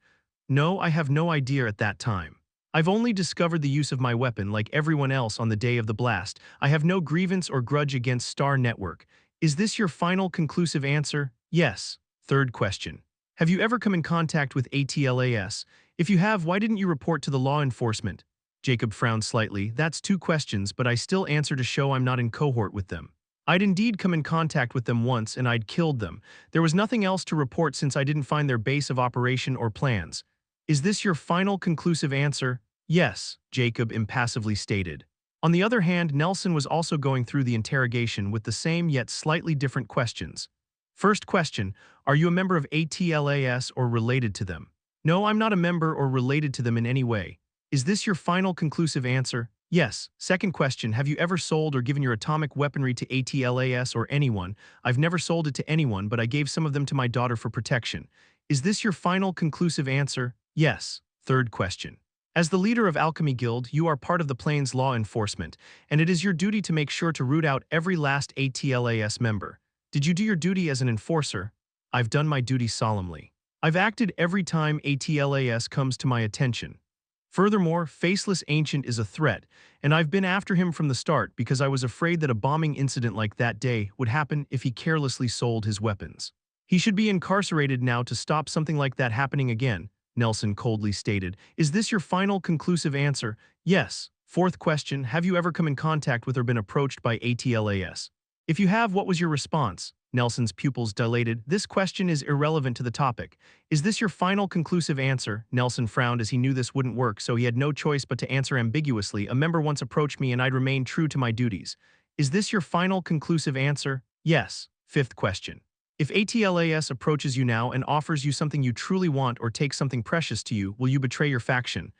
S1: "No, I have no idea at that time. I've only discovered the use of my weapon like everyone else on the day of the blast. I have no grievance or grudge against Star Network." "Is this your final conclusive answer?" "Yes." Third question. "Have you ever come in contact with ATLAS? If you have, why didn't you report to the law enforcement?" Jacob frowned slightly. "That's 2 questions, but I still answer to show I'm not in cohort with them. I'd indeed come in contact with them once and I'd killed them. There was nothing else to report since I didn't find their base of operation or plans." "Is this your final conclusive answer?" "Yes," Jacob impassively stated. On the other hand, Nelson was also going through the interrogation with the same yet slightly different questions. First question, are you a member of ATLAS or related to them? "No, I'm not a member or related to them in any way." "Is this your final conclusive answer?" "Yes." Second question, have you ever sold or given your atomic weaponry to ATLAS or anyone? "I've never sold it to anyone, but I gave some of them to my daughter for protection." "Is this your final conclusive answer?" "Yes." Third question. As the leader of Alchemy Guild, you are part of the Plains law enforcement, and it is your duty to make sure to root out every last ATLAS member. Did you do your duty as an enforcer? "I've done my duty solemnly. I've acted every time ATLAS comes to my attention. Furthermore, Faceless Ancient is a threat, and I've been after him from the start because I was afraid that a bombing incident like that day would happen if he carelessly sold his weapons. He should be incarcerated now to stop something like that happening again," Nelson coldly stated. "Is this your final conclusive answer?" "Yes." Fourth question, have you ever come in contact with or been approached by ATLAS? "If you have, what was your response?" Nelson's pupils dilated. "This question is irrelevant to the topic." "Is this your final conclusive answer?" Nelson frowned as he knew this wouldn't work, so he had no choice but to answer ambiguously. "A member once approached me and I'd remain true to my duties." "Is this your final conclusive answer?" "Yes." Fifth question. If ATLAS approaches you now and offers you something you truly want or takes something precious to you, will you betray your faction?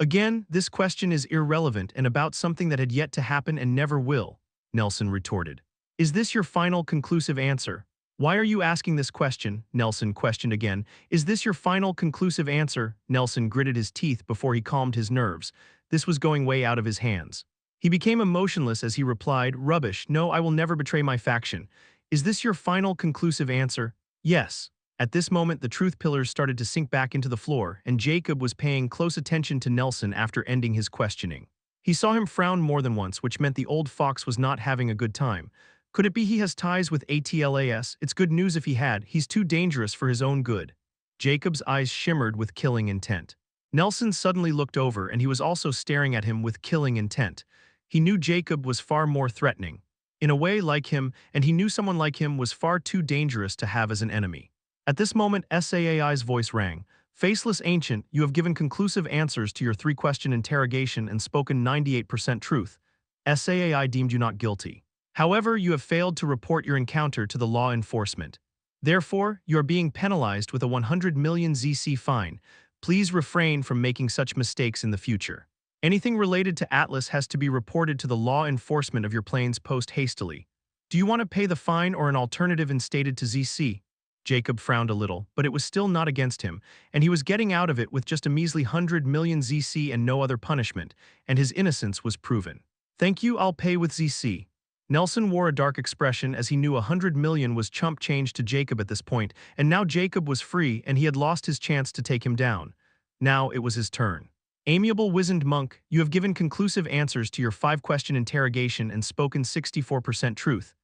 S1: Again, this question is irrelevant and about something that had yet to happen and never will, Nelson retorted. "Is this your final conclusive answer?" Why are you asking this question? Nelson questioned again. Is this your final conclusive answer? Nelson gritted his teeth before he calmed his nerves. This was going way out of his hands. He became emotionless as he replied, rubbish, no, I will never betray my faction. Is this your final conclusive answer? Yes. At this moment, the truth pillars started to sink back into the floor, and Jacob was paying close attention to Nelson after ending his questioning. He saw him frown more than once, which meant the old fox was not having a good time. Could it be he has ties with ATLAS? It's good news if he had. He's too dangerous for his own good. Jacob's eyes shimmered with killing intent. Nelson suddenly looked over, and he was also staring at him with killing intent. He knew Jacob was far more threatening. In a way, like him, and he knew someone like him was far too dangerous to have as an enemy. At this moment, SAAI's voice rang. Faceless Ancient, you have given conclusive answers to your three-question interrogation and spoken 98% truth. SAAI deemed you not guilty. However, you have failed to report your encounter to the law enforcement. Therefore, you are being penalized with a 100 million ZC fine. Please refrain from making such mistakes in the future. Anything related to Atlas has to be reported to the law enforcement of your planes post hastily. Do you want to pay the fine or an alternative instated to ZC? Jacob frowned a little, but it was still not against him, and he was getting out of it with just a measly 100 million ZC and no other punishment, and his innocence was proven. Thank you, I'll pay with ZC. Nelson wore a dark expression as he knew 100 million was chump change to Jacob at this point, and now Jacob was free and he had lost his chance to take him down. Now it was his turn. Amiable wizened monk, you have given conclusive answers to your 5-question interrogation and spoken 64% truth.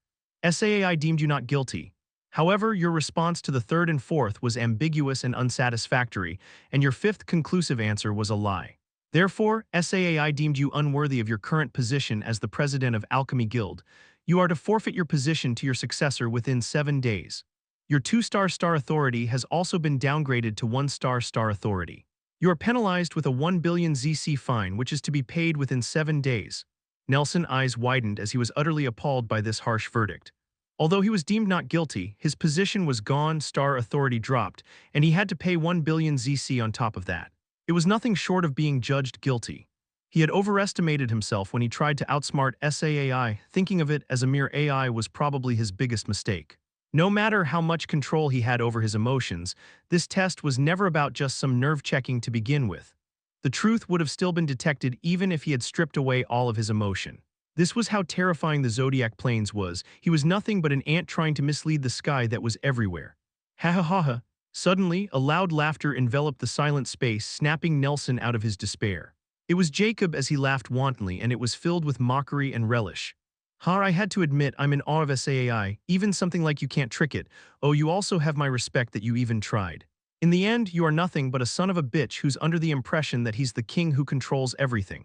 S1: SAAI deemed you not guilty. However, your response to the third and fourth was ambiguous and unsatisfactory, and your 5th conclusive answer was a lie. Therefore, SAAI deemed you unworthy of your current position as the president of Alchemy Guild. You are to forfeit your position to your successor within 7 days. Your 2-star authority has also been downgraded to 1-star authority. You are penalized with a 1 billion ZC fine, which is to be paid within 7 days. Nelson's eyes widened as he was utterly appalled by this harsh verdict. Although he was deemed not guilty, his position was gone, star authority dropped, and he had to pay 1 billion ZC on top of that. It was nothing short of being judged guilty. He had overestimated himself when he tried to outsmart SAAI, thinking of it as a mere AI was probably his biggest mistake. No matter how much control he had over his emotions, this test was never about just some nerve-checking to begin with. The truth would have still been detected even if he had stripped away all of his emotion. This was how terrifying the Zodiac Plains was. He was nothing but an ant trying to mislead the sky that was everywhere. Ha ha ha ha. Suddenly, a loud laughter enveloped the silent space, snapping Nelson out of his despair. It was Jacob as he laughed wantonly, and it was filled with mockery and relish. I had to admit I'm in awe of SAAI, even something like you can't trick it. Oh, you also have my respect that you even tried. In the end, you are nothing but a son of a bitch who's under the impression that he's the king who controls everything.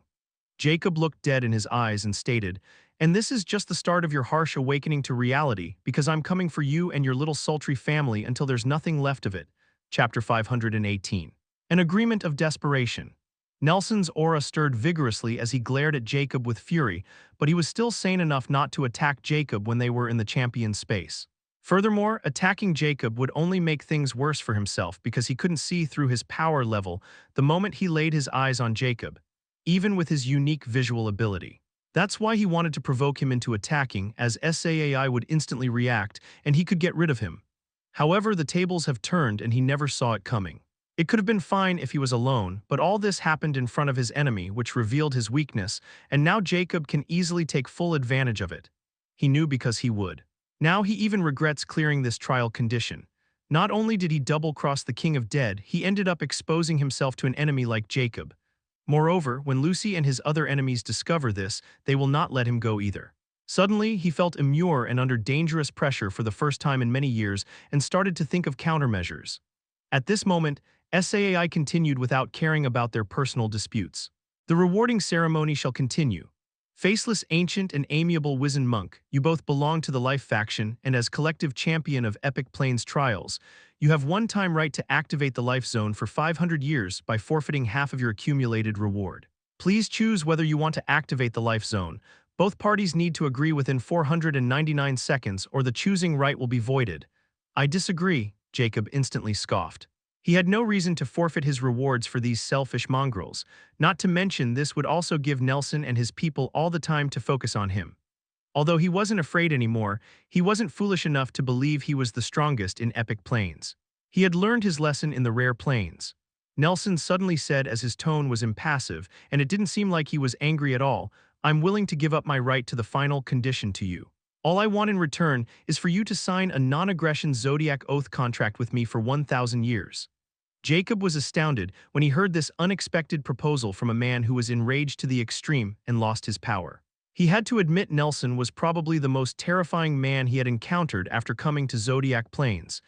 S1: Jacob looked dead in his eyes and stated, and this is just the start of your harsh awakening to reality, because I'm coming for you and your little sultry family until there's nothing left of it. Chapter 518. An agreement of desperation. Nelson's aura stirred vigorously as he glared at Jacob with fury, but he was still sane enough not to attack Jacob when they were in the champion's space. Furthermore, attacking Jacob would only make things worse for himself because he couldn't see through his power level the moment he laid his eyes on Jacob, even with his unique visual ability. That's why he wanted to provoke him into attacking, as SAAI would instantly react and he could get rid of him. However, the tables have turned and he never saw it coming. It could have been fine if he was alone, but all this happened in front of his enemy, which revealed his weakness, and now Jacob can easily take full advantage of it. He knew because he would. Now he even regrets clearing this trial condition. Not only did he double-cross the King of Dead, he ended up exposing himself to an enemy like Jacob. Moreover, when Lucy and his other enemies discover this, they will not let him go either. Suddenly, he felt immune and under dangerous pressure for the first time in many years and started to think of countermeasures. At this moment, SAAI continued without caring about their personal disputes. The rewarding ceremony shall continue. Faceless Ancient and amiable wizened monk, you both belong to the Life faction, and as collective champion of Epic Plains trials, you have one-time right to activate the Life Zone for 500 years by forfeiting half of your accumulated reward. Please choose whether you want to activate the Life Zone. Both parties need to agree within 499 seconds or the choosing right will be voided. I disagree, Jacob instantly scoffed. He had no reason to forfeit his rewards for these selfish mongrels, not to mention this would also give Nelson and his people all the time to focus on him. Although he wasn't afraid anymore, he wasn't foolish enough to believe he was the strongest in epic plains. He had learned his lesson in the rare plains. Nelson suddenly said as his tone was impassive, and it didn't seem like he was angry at all, "I'm willing to give up my right to the final condition to you. All I want in return is for you to sign a non-aggression Zodiac Oath contract with me for 1,000 years." Jacob was astounded when he heard this unexpected proposal from a man who was enraged to the extreme and lost his power. He had to admit Nelson was probably the most terrifying man he had encountered after coming to Zodiac Plains.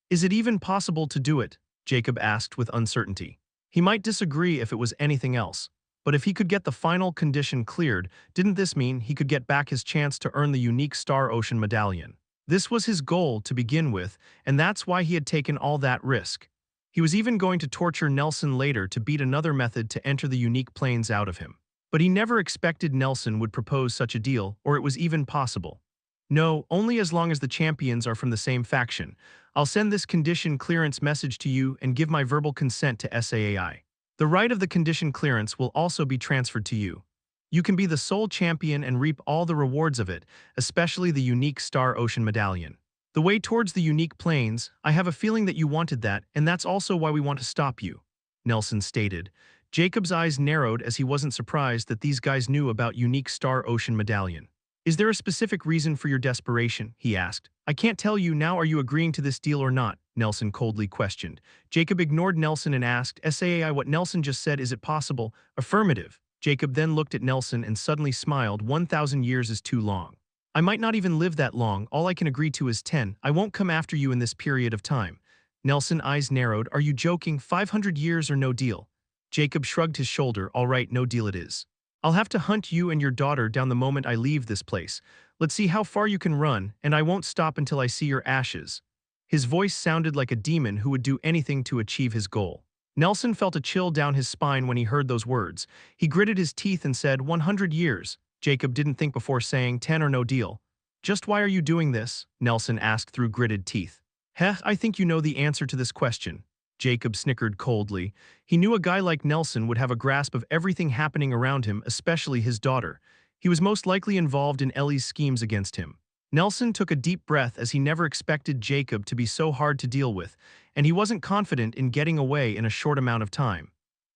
S1: "Is it even possible to do it?" Jacob asked with uncertainty. He might disagree if it was anything else, but if he could get the final condition cleared, didn't this mean he could get back his chance to earn the unique Star Ocean medallion? This was his goal to begin with, and that's why he had taken all that risk. He was even going to torture Nelson later to beat another method to enter the unique plains out of him. But he never expected Nelson would propose such a deal, or it was even possible. "No, only as long as the champions are from the same faction. I'll send this condition clearance message to you and give my verbal consent to SAAI. The right of the condition clearance will also be transferred to you. You can be the sole champion and reap all the rewards of it, especially the unique Star Ocean medallion. The way towards the unique plains, I have a feeling that you wanted that, and that's also why we want to stop you," Nelson stated. Jacob's eyes narrowed as he wasn't surprised that these guys knew about unique Star Ocean medallion. "Is there a specific reason for your desperation?" he asked. "I can't tell you now. Are you agreeing to this deal or not?" Nelson coldly questioned. Jacob ignored Nelson and asked, "SAAI, what Nelson just said, is it possible?" "Affirmative." Jacob then looked at Nelson and suddenly smiled. 1,000 years is too long. "I might not even live that long. All I can agree to is 10. I won't come after you in this period of time." Nelson's eyes narrowed. "Are you joking? 500 years or no deal?" Jacob shrugged his shoulder. "All right, no deal it is. I'll have to hunt you and your daughter down the moment I leave this place. Let's see how far you can run, and I won't stop until I see your ashes." His voice sounded like a demon who would do anything to achieve his goal. Nelson felt a chill down his spine when he heard those words. He gritted his teeth and said, 100 years. Jacob didn't think before saying, 10 or no deal. "Just why are you doing this?" Nelson asked through gritted teeth. "Heh, I think you know the answer to this question." Jacob snickered coldly. He knew a guy like Nelson would have a grasp of everything happening around him, especially his daughter. He was most likely involved in Ellie's schemes against him. Nelson took a deep breath as he never expected Jacob to be so hard to deal with, and he wasn't confident in getting away in a short amount of time.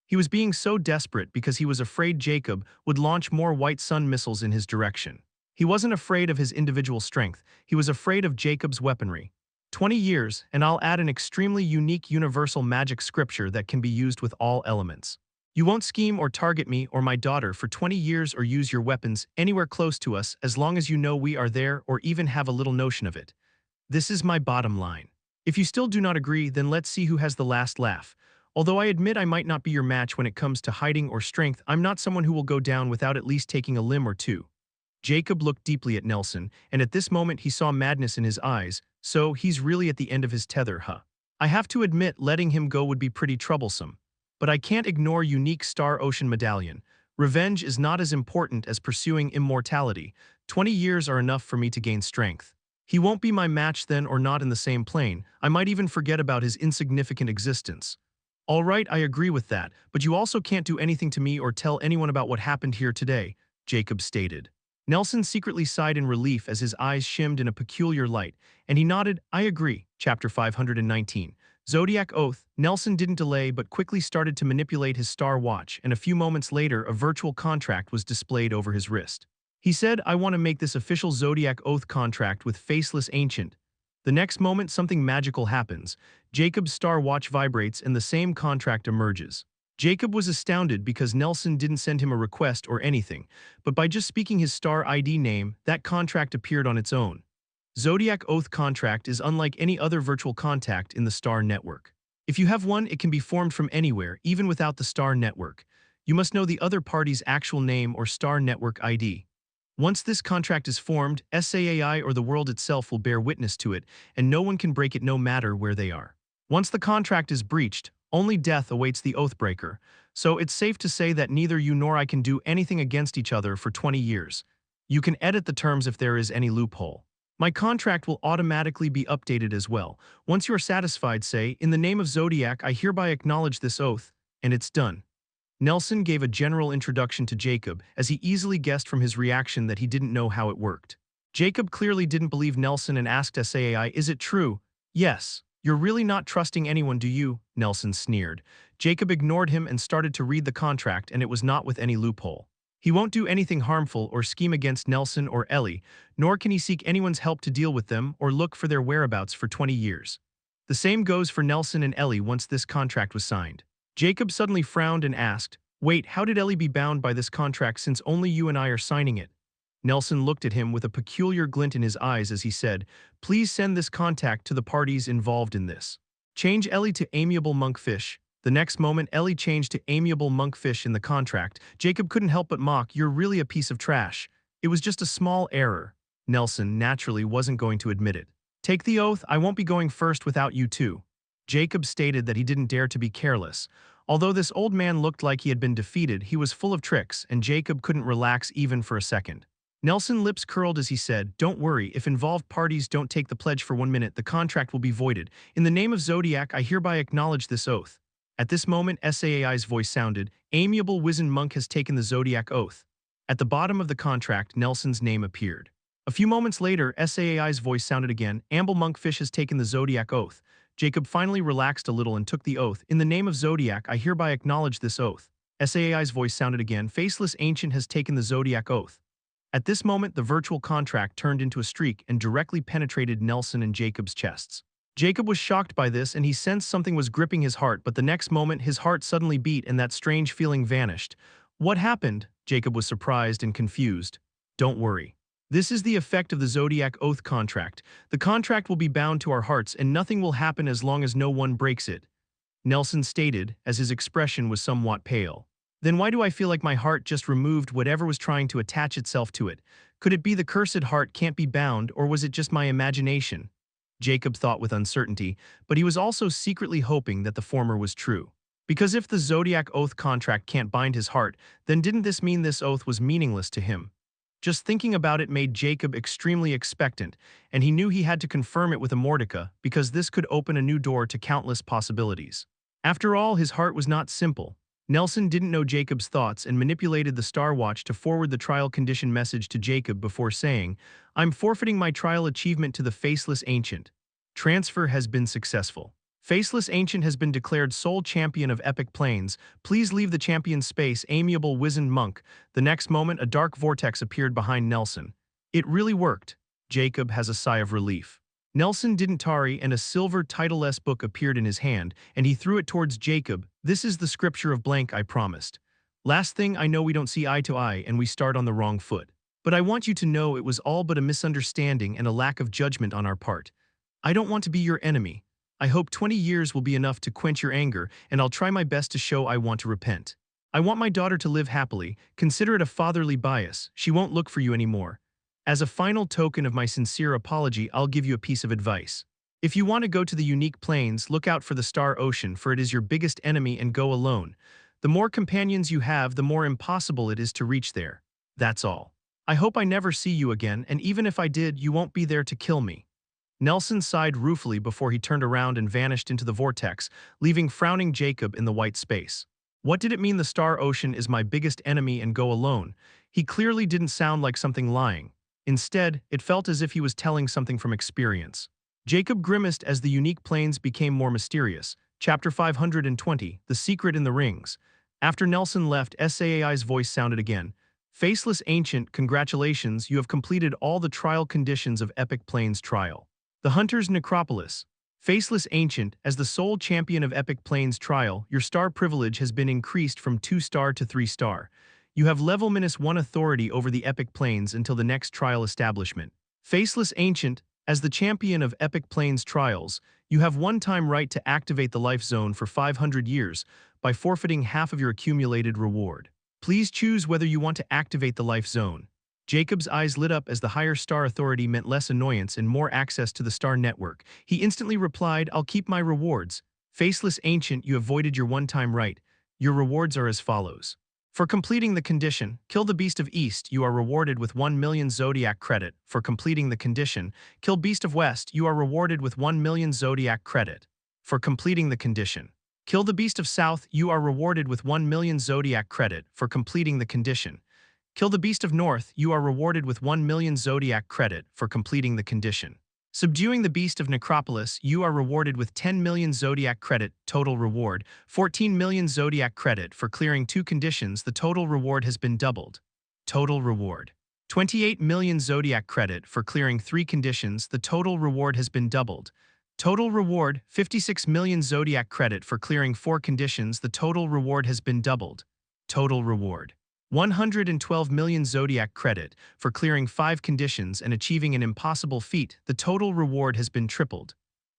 S1: He was being so desperate because he was afraid Jacob would launch more White Sun missiles in his direction. He wasn't afraid of his individual strength, he was afraid of Jacob's weaponry. 20 years, and I'll add an extremely unique universal magic scripture that can be used with all elements. You won't scheme or target me or my daughter for 20 years or use your weapons anywhere close to us as long as you know we are there or even have a little notion of it. This is my bottom line. If you still do not agree, then let's see who has the last laugh. Although I admit I might not be your match when it comes to hiding or strength, I'm not someone who will go down without at least taking a limb or two. Jacob looked deeply at Nelson, and at this moment he saw madness in his eyes. So he's really at the end of his tether, huh? I have to admit letting him go would be pretty troublesome. But I can't ignore unique Star Ocean medallion. Revenge is not as important as pursuing immortality. 20 years are enough for me to gain strength. He won't be my match then or not in the same plane. I might even forget about his insignificant existence. All right, I agree with that, but you also can't do anything to me or tell anyone about what happened here today, Jacob stated. Nelson secretly sighed in relief as his eyes shimmed in a peculiar light, and he nodded. "I agree." Chapter 519. Zodiac Oath. Nelson didn't delay but quickly started to manipulate his star watch, and a few moments later a virtual contract was displayed over his wrist. He said, "I want to make this official Zodiac Oath contract with Faceless Ancient." The next moment something magical happens. Jacob's star watch vibrates and the same contract emerges. Jacob was astounded because Nelson didn't send him a request or anything, but by just speaking his star ID name, that contract appeared on its own. Zodiac Oath contract is unlike any other virtual contact in the star network. If you have one, it can be formed from anywhere, even without the star network. You must know the other party's actual name or star network ID. Once this contract is formed, SAAI or the world itself will bear witness to it, and no one can break it no matter where they are. Once the contract is breached, only death awaits the Oathbreaker, so it's safe to say that neither you nor I can do anything against each other for 20 years. You can edit the terms if there is any loophole. My contract will automatically be updated as well. Once you are satisfied, say, "In the name of Zodiac, I hereby acknowledge this oath," and it's done. Nelson gave a general introduction to Jacob, as he easily guessed from his reaction that he didn't know how it worked. Jacob clearly didn't believe Nelson and asked SAI, "Is it true?" "Yes. You're really not trusting anyone, do you?" Nelson sneered. Jacob ignored him and started to read the contract, and it was not with any loophole. He won't do anything harmful or scheme against Nelson or Ellie, nor can he seek anyone's help to deal with them or look for their whereabouts for 20 years. The same goes for Nelson and Ellie once this contract was signed. Jacob suddenly frowned and asked, "Wait, how did Ellie be bound by this contract since only you and I are signing it?" Nelson looked at him with a peculiar glint in his eyes as he said, "Please send this contact to the parties involved in this. Change Ellie to amiable monkfish." The next moment, Ellie changed to amiable monkfish in the contract. Jacob couldn't help but mock, "You're really a piece of trash. It was just a small error." Nelson naturally wasn't going to admit it. "Take the oath, I won't be going first without you too." Jacob stated that he didn't dare to be careless. Although this old man looked like he had been defeated, he was full of tricks, and Jacob couldn't relax even for a second. Nelson's lips curled as he said, "Don't worry, if involved parties don't take the pledge for 1 minute, the contract will be voided. In the name of Zodiac, I hereby acknowledge this oath." At this moment, SAI's voice sounded, "Amiable Wizened Monk has taken the Zodiac oath." At the bottom of the contract, Nelson's name appeared. A few moments later, SAI's voice sounded again, "Amble Monkfish has taken the Zodiac oath." Jacob finally relaxed a little and took the oath. "In the name of Zodiac, I hereby acknowledge this oath." SAI's voice sounded again, "Faceless Ancient has taken the Zodiac oath." At this moment, the virtual contract turned into a streak and directly penetrated Nelson and Jacob's chests. Jacob was shocked by this and he sensed something was gripping his heart, but the next moment his heart suddenly beat and that strange feeling vanished. "What happened?" Jacob was surprised and confused. "Don't worry. This is the effect of the Zodiac Oath contract. The contract will be bound to our hearts and nothing will happen as long as no one breaks it," Nelson stated, as his expression was somewhat pale. "Then why do I feel like my heart just removed whatever was trying to attach itself to it? Could it be the cursed heart can't be bound, or was it just my imagination?" Jacob thought with uncertainty, but he was also secretly hoping that the former was true. Because if the Zodiac Oath contract can't bind his heart, then didn't this mean this oath was meaningless to him? Just thinking about it made Jacob extremely expectant, and he knew he had to confirm it with Immortality because this could open a new door to countless possibilities. After all, his heart was not simple. Nelson didn't know Jacob's thoughts and manipulated the Star Watch to forward the trial condition message to Jacob before saying, "I'm forfeiting my trial achievement to the Faceless Ancient. Transfer has been successful. Faceless Ancient has been declared sole champion of Epic Plains. Please leave the champion's space, amiable wizened monk." The next moment, a dark vortex appeared behind Nelson. It really worked. Jacob has a sigh of relief. Nelson didn't tarry, and a silver titleless book appeared in his hand, and he threw it towards Jacob. "This is the scripture of blank I promised. Last thing, I know we don't see eye to eye and we start on the wrong foot. But I want you to know it was all but a misunderstanding and a lack of judgment on our part. I don't want to be your enemy. I hope 20 years will be enough to quench your anger, and I'll try my best to show I want to repent. I want my daughter to live happily. Consider it a fatherly bias. She won't look for you anymore. As a final token of my sincere apology, I'll give you a piece of advice. If you want to go to the unique plains, look out for the Star Ocean, for it is your biggest enemy, and go alone. The more companions you have, the more impossible it is to reach there. That's all. I hope I never see you again, and even if I did, you won't be there to kill me." Nelson sighed ruefully before he turned around and vanished into the vortex, leaving frowning Jacob in the white space. What did it mean, the Star Ocean is my biggest enemy and go alone? He clearly didn't sound like something lying. Instead, it felt as if he was telling something from experience. Jacob grimaced as the unique plains became more mysterious. Chapter 520, The Secret in the Rings. After Nelson left, SAI's voice sounded again. "Faceless Ancient, congratulations, you have completed all the trial conditions of Epic Plains trial. The Hunter's Necropolis. Faceless Ancient, as the sole champion of Epic Plains trial, your star privilege has been increased from 2-star to 3-star. You have level -1 authority over the Epic Plains until the next trial establishment. Faceless Ancient, as the champion of Epic Plains trials, you have one-time right to activate the life zone for 500 years by forfeiting half of your accumulated reward. Please choose whether you want to activate the life zone." Jacob's eyes lit up as the higher star authority meant less annoyance and more access to the star network. He instantly replied, "I'll keep my rewards." "Faceless Ancient, you have voided your one-time right. Your rewards are as follows. For completing the condition, kill the Beast of East, you are rewarded with 1 million Zodiac credit. For completing the condition, kill Beast of West, you are rewarded with 1 million Zodiac credit. For completing the condition, kill the Beast of South, you are rewarded with 1 million Zodiac credit. For completing the condition, Kill the Beast of North, you are rewarded with 1 million Zodiac credit for completing the condition. Subduing the Beast of Necropolis, you are rewarded with 10 million Zodiac credit, total reward, 14 million Zodiac credit for clearing 2 conditions, the total reward has been doubled. Total reward. 28 million Zodiac credit for clearing 3 conditions, the total reward has been doubled. Total reward, 56 million Zodiac credit for clearing 4 conditions, the total reward has been doubled. Total reward. 112 million Zodiac credit for clearing 5 conditions and achieving an impossible feat, the total reward has been tripled.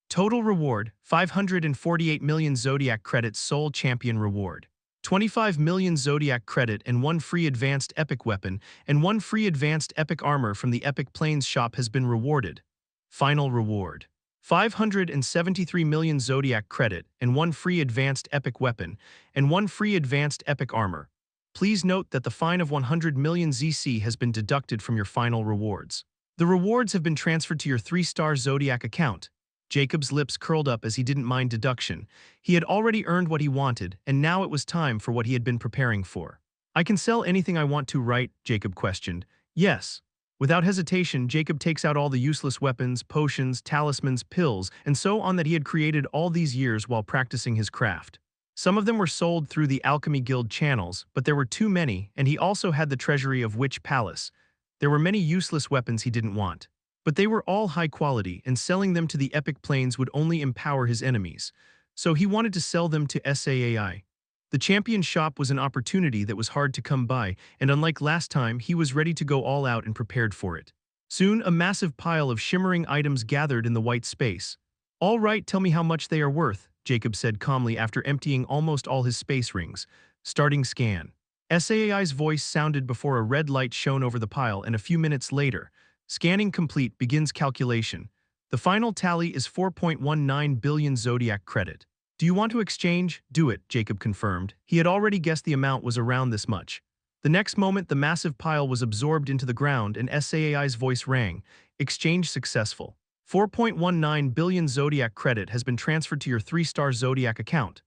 S1: Total reward, 548 million Zodiac credit Soul Champion reward. 25 million Zodiac credit and 1 free advanced epic weapon and 1 free advanced epic armor from the Epic Plains shop has been rewarded. Final reward. 573 million Zodiac credit and 1 free advanced epic weapon and 1 free advanced epic armor. Please note that the fine of 100 million ZC has been deducted from your final rewards. The rewards have been transferred to your 3-star Zodiac account. Jacob's lips curled up as he didn't mind deduction. He had already earned what he wanted, and now it was time for what he had been preparing for. I can sell anything I want to, right? Jacob questioned. Yes. Without hesitation, Jacob takes out all the useless weapons, potions, talismans, pills, and so on that he had created all these years while practicing his craft. Some of them were sold through the Alchemy Guild channels, but there were too many, and he also had the treasury of Witch Palace. There were many useless weapons he didn't want. But they were all high quality, and selling them to the Epic Plains would only empower his enemies. So he wanted to sell them to SAAI. The champion shop was an opportunity that was hard to come by, and unlike last time, he was ready to go all out and prepared for it. Soon, a massive pile of shimmering items gathered in the white space. All right, tell me how much they are worth, Jacob said calmly after emptying almost all his space rings. Starting scan. SAAI's voice sounded before a red light shone over the pile, and a few minutes later, scanning complete, begins calculation. The final tally is 4.19 billion Zodiac credit. Do you want to exchange? Do it, Jacob confirmed. He had already guessed the amount was around this much. The next moment, the massive pile was absorbed into the ground and SAAI's voice rang. Exchange successful. 4.19 billion Zodiac credit has been transferred to your 3-star Zodiac account.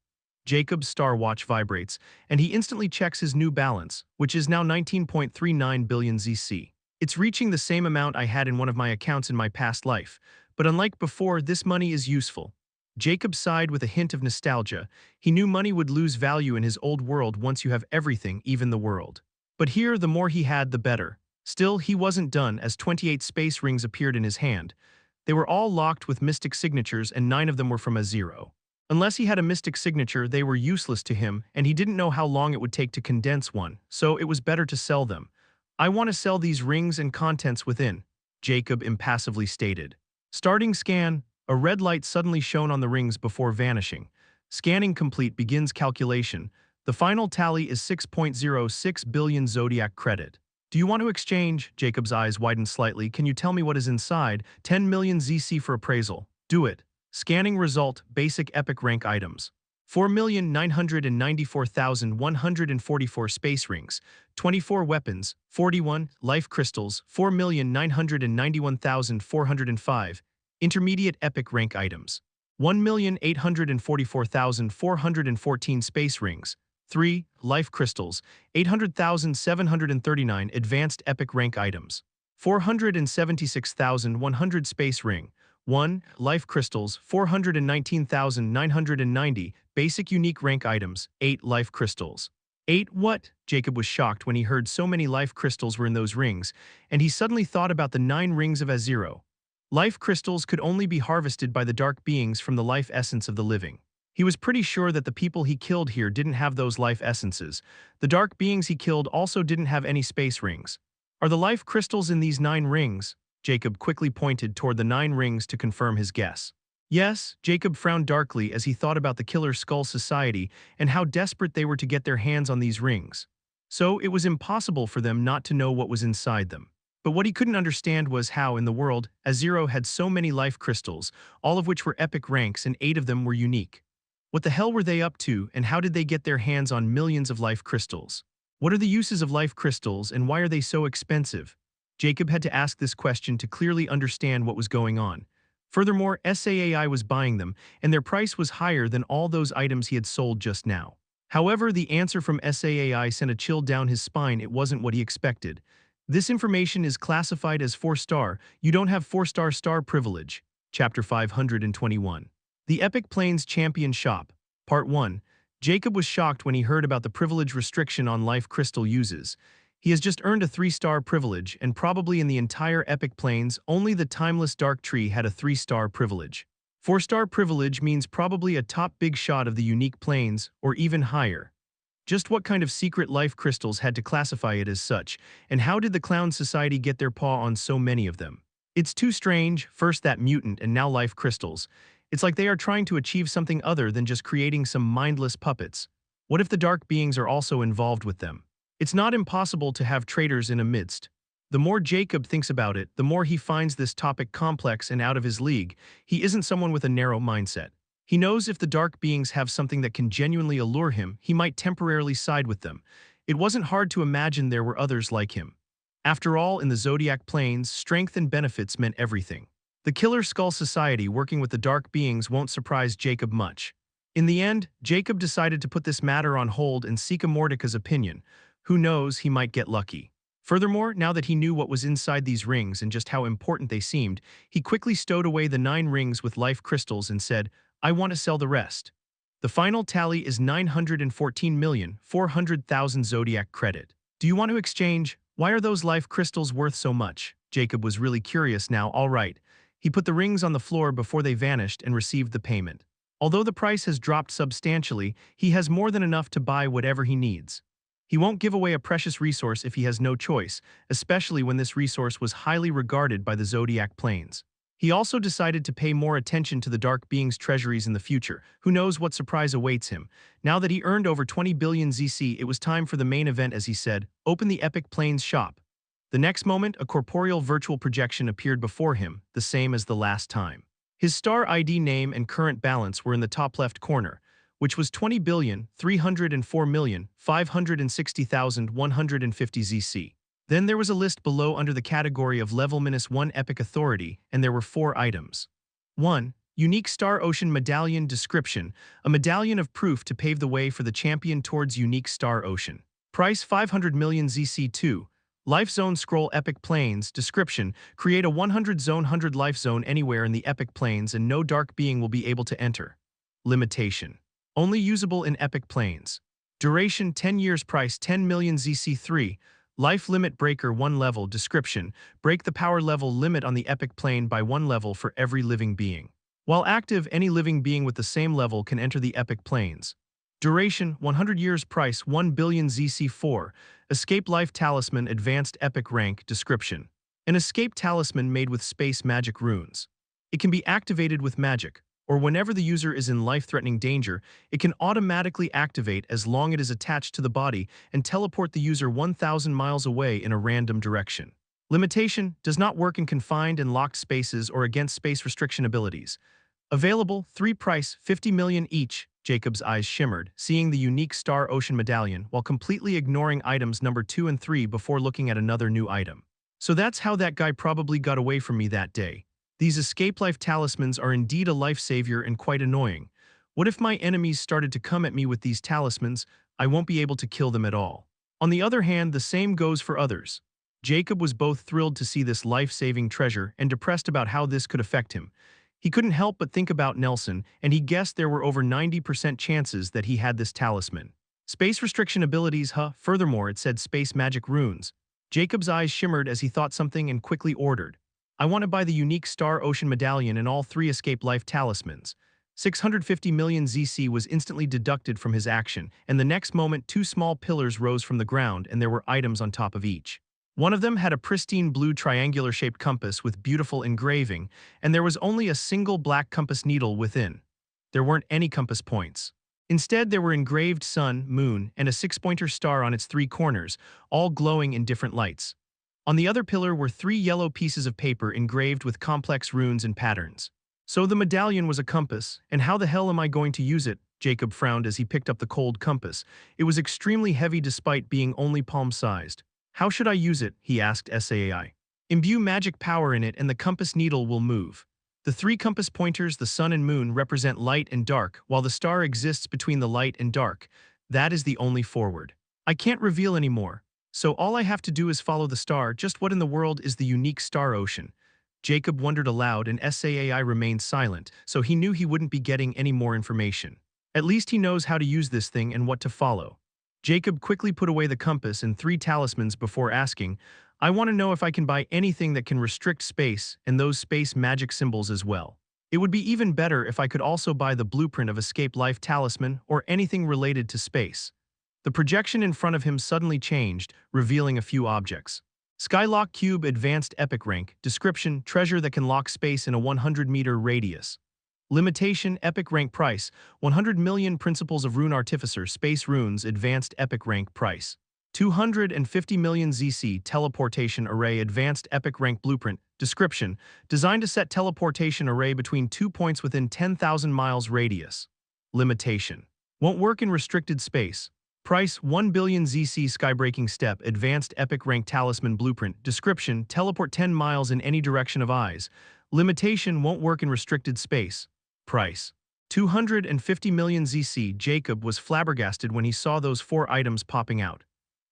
S1: Jacob's star watch vibrates, and he instantly checks his new balance, which is now 19.39 billion ZC. It's reaching the same amount I had in one of my accounts in my past life, but unlike before, this money is useful. Jacob sighed with a hint of nostalgia. He knew money would lose value in his old world once you have everything, even the world. But here, the more he had, the better. Still, he wasn't done as 28 space rings appeared in his hand. They were all locked with mystic signatures, and 9 of them were from a 0. Unless he had a mystic signature, they were useless to him, and he didn't know how long it would take to condense one, so it was better to sell them. I want to sell these rings and contents within, Jacob impassively stated. Starting scan, a red light suddenly shone on the rings before vanishing. Scanning complete, begins calculation. The final tally is 6.06 billion Zodiac credit. Do you want to exchange? Jacob's eyes widened slightly. Can you tell me what is inside? 10 million ZC for appraisal. Do it. Scanning result, basic epic rank items. 4,994,144 space rings, 24 weapons, 41 life crystals, 4,991,405 intermediate epic rank items, 1,844,414 space rings, 3 life crystals, 800,739 advanced epic rank items, 476,100 space ring, 1 life crystals, 419,990 basic unique rank items, 8 life crystals. 8 what? Jacob was shocked when he heard so many life crystals were in those rings, and he suddenly thought about the 9 rings of Azero. Life crystals could only be harvested by the dark beings from the life essence of the living. He was pretty sure that the people he killed here didn't have those life essences. The dark beings he killed also didn't have any space rings. Are the life crystals in these 9 rings? Jacob quickly pointed toward the 9 rings to confirm his guess. Yes, Jacob frowned darkly as he thought about the Killer Skull Society and how desperate they were to get their hands on these rings. So it was impossible for them not to know what was inside them. But what he couldn't understand was how, in the world, Azero had so many life crystals, all of which were epic ranks and 8 of them were unique. What the hell were they up to, and how did they get their hands on millions of life crystals? What are the uses of life crystals, and why are they so expensive? Jacob had to ask this question to clearly understand what was going on. Furthermore, SAAI was buying them, and their price was higher than all those items he had sold just now. However, the answer from SAAI sent a chill down his spine. It wasn't what he expected. This information is classified as 4-star. You don't have 4-star privilege. Chapter 521. The Epic Plains Champion Shop. Part 1. Jacob was shocked when he heard about the privilege restriction on life crystal uses. He has just earned a 3-star privilege, and probably in the entire Epic Plains, only the Timeless Dark Tree had a 3-star privilege. 4-star privilege means probably a top big shot of the unique plains, or even higher. Just what kind of secret life crystals had to classify it as such, and how did the Clown Society get their paw on so many of them? It's too strange, first that mutant and now life crystals. It's like they are trying to achieve something other than just creating some mindless puppets. What if the dark beings are also involved with them? It's not impossible to have traitors in a midst. The more Jacob thinks about it, the more he finds this topic complex and out of his league. He isn't someone with a narrow mindset. He knows if the dark beings have something that can genuinely allure him, he might temporarily side with them. It wasn't hard to imagine there were others like him. After all, in the Zodiac Plains, strength and benefits meant everything. The Killer Skull Society working with the dark beings won't surprise Jacob much. In the end, Jacob decided to put this matter on hold and seek Immortality's opinion. Who knows, he might get lucky. Furthermore, now that he knew what was inside these rings and just how important they seemed, he quickly stowed away the 9 rings with life crystals and said, "I want to sell the rest." The final tally is 914,400,000 Zodiac credit. Do you want to exchange? Why are those life crystals worth so much? Jacob was really curious now. All right. He put the rings on the floor before they vanished and received the payment. Although the price has dropped substantially, he has more than enough to buy whatever he needs. He won't give away a precious resource if he has no choice, especially when this resource was highly regarded by the Zodiac Plains. He also decided to pay more attention to the dark beings' treasuries in the future. Who knows what surprise awaits him? Now that he earned over 20 billion ZC, it was time for the main event, as he said, "Open the Epic Plains shop." The next moment, a corporeal virtual projection appeared before him, the same as the last time. His star ID name and current balance were in the top left corner, which was 20,304,560,150 ZC. Then there was a list below under the category of level -1 epic authority, and there were 4 items. 1. Unique Star Ocean Medallion Description, a medallion of proof to pave the way for the champion towards unique Star Ocean. Price 500 million ZC. 2. Life Zone Scroll Epic Plains Description, create a 100-zone 100 life zone anywhere in the Epic Plains and no dark being will be able to enter. Limitation. Only usable in Epic Plains. Duration 10 years. Price 10 million ZC. 3. Life Limit Breaker 1 level. Description, break the power level limit on the Epic Plane by 1 level for every living being. While active, any living being with the same level can enter the Epic Plains. Duration 100 years. Price 1 billion ZC. 4. Escape Life Talisman Advanced Epic Rank. Description, an escape talisman made with space magic runes. It can be activated with magic, or whenever the user is in life-threatening danger, it can automatically activate as long as it is attached to the body and teleport the user 1,000 miles away in a random direction. Limitation, does not work in confined and locked spaces or against space restriction abilities. Available, 3. Price, 50 million each. Jacob's eyes shimmered, seeing the unique Star Ocean Medallion while completely ignoring items number 2 and 3 before looking at another new item. So that's how that guy probably got away from me that day. These escape life talismans are indeed a life savior and quite annoying. What if my enemies started to come at me with these talismans? I won't be able to kill them at all. On the other hand, the same goes for others. Jacob was both thrilled to see this life-saving treasure and depressed about how this could affect him. He couldn't help but think about Nelson, and he guessed there were over 90% chances that he had this talisman. Space restriction abilities, huh? Furthermore, it said space magic runes. Jacob's eyes shimmered as he thought something and quickly ordered, "I want to buy the unique Star Ocean Medallion and all 3 escape life talismans." 650 million ZC was instantly deducted from his action, and the next moment 2 small pillars rose from the ground and there were items on top of each. One of them had a pristine blue triangular-shaped compass with beautiful engraving, and there was only a single black compass needle within. There weren't any compass points. Instead, there were engraved sun, moon, and a 6-pointer star on its 3 corners, all glowing in different lights. On the other pillar were 3 yellow pieces of paper engraved with complex runes and patterns. So the medallion was a compass, and how the hell am I going to use it? Jacob frowned as he picked up the cold compass. It was extremely heavy despite being only palm-sized. How should I use it? He asked SAAI. Imbue magic power in it and the compass needle will move. The 3 compass pointers, the sun and moon, represent light and dark, while the star exists between the light and dark. That is the only forward. I can't reveal anymore. So all I have to do is follow the star. Just what in the world is the unique star ocean? Jacob wondered aloud, and SAAI remained silent, so he knew he wouldn't be getting any more information. At least he knows how to use this thing and what to follow. Jacob quickly put away the compass and 3 talismans before asking, I want to know if I can buy anything that can restrict space and those space magic symbols as well. It would be even better if I could also buy the blueprint of Escape Life Talisman or anything related to space. The projection in front of him suddenly changed, revealing a few objects. Skylock Cube Advanced Epic Rank. Description: treasure that can lock space in a 100-meter radius. Limitation: Epic Rank Price: 100 million Principles of Rune Artificer Space Runes Advanced Epic Rank Price: 250 million ZC Teleportation Array Advanced Epic Rank Blueprint. Description: designed to set teleportation array between 2 points within 10,000 miles radius. Limitation: won't work in restricted space. Price: 1 billion ZC Skybreaking Step Advanced Epic Rank Talisman Blueprint. Description: teleport 10 miles in any direction of eyes. Limitation: won't work in restricted space. Price: 250 million ZC. Jacob was flabbergasted when he saw those 4 items popping out.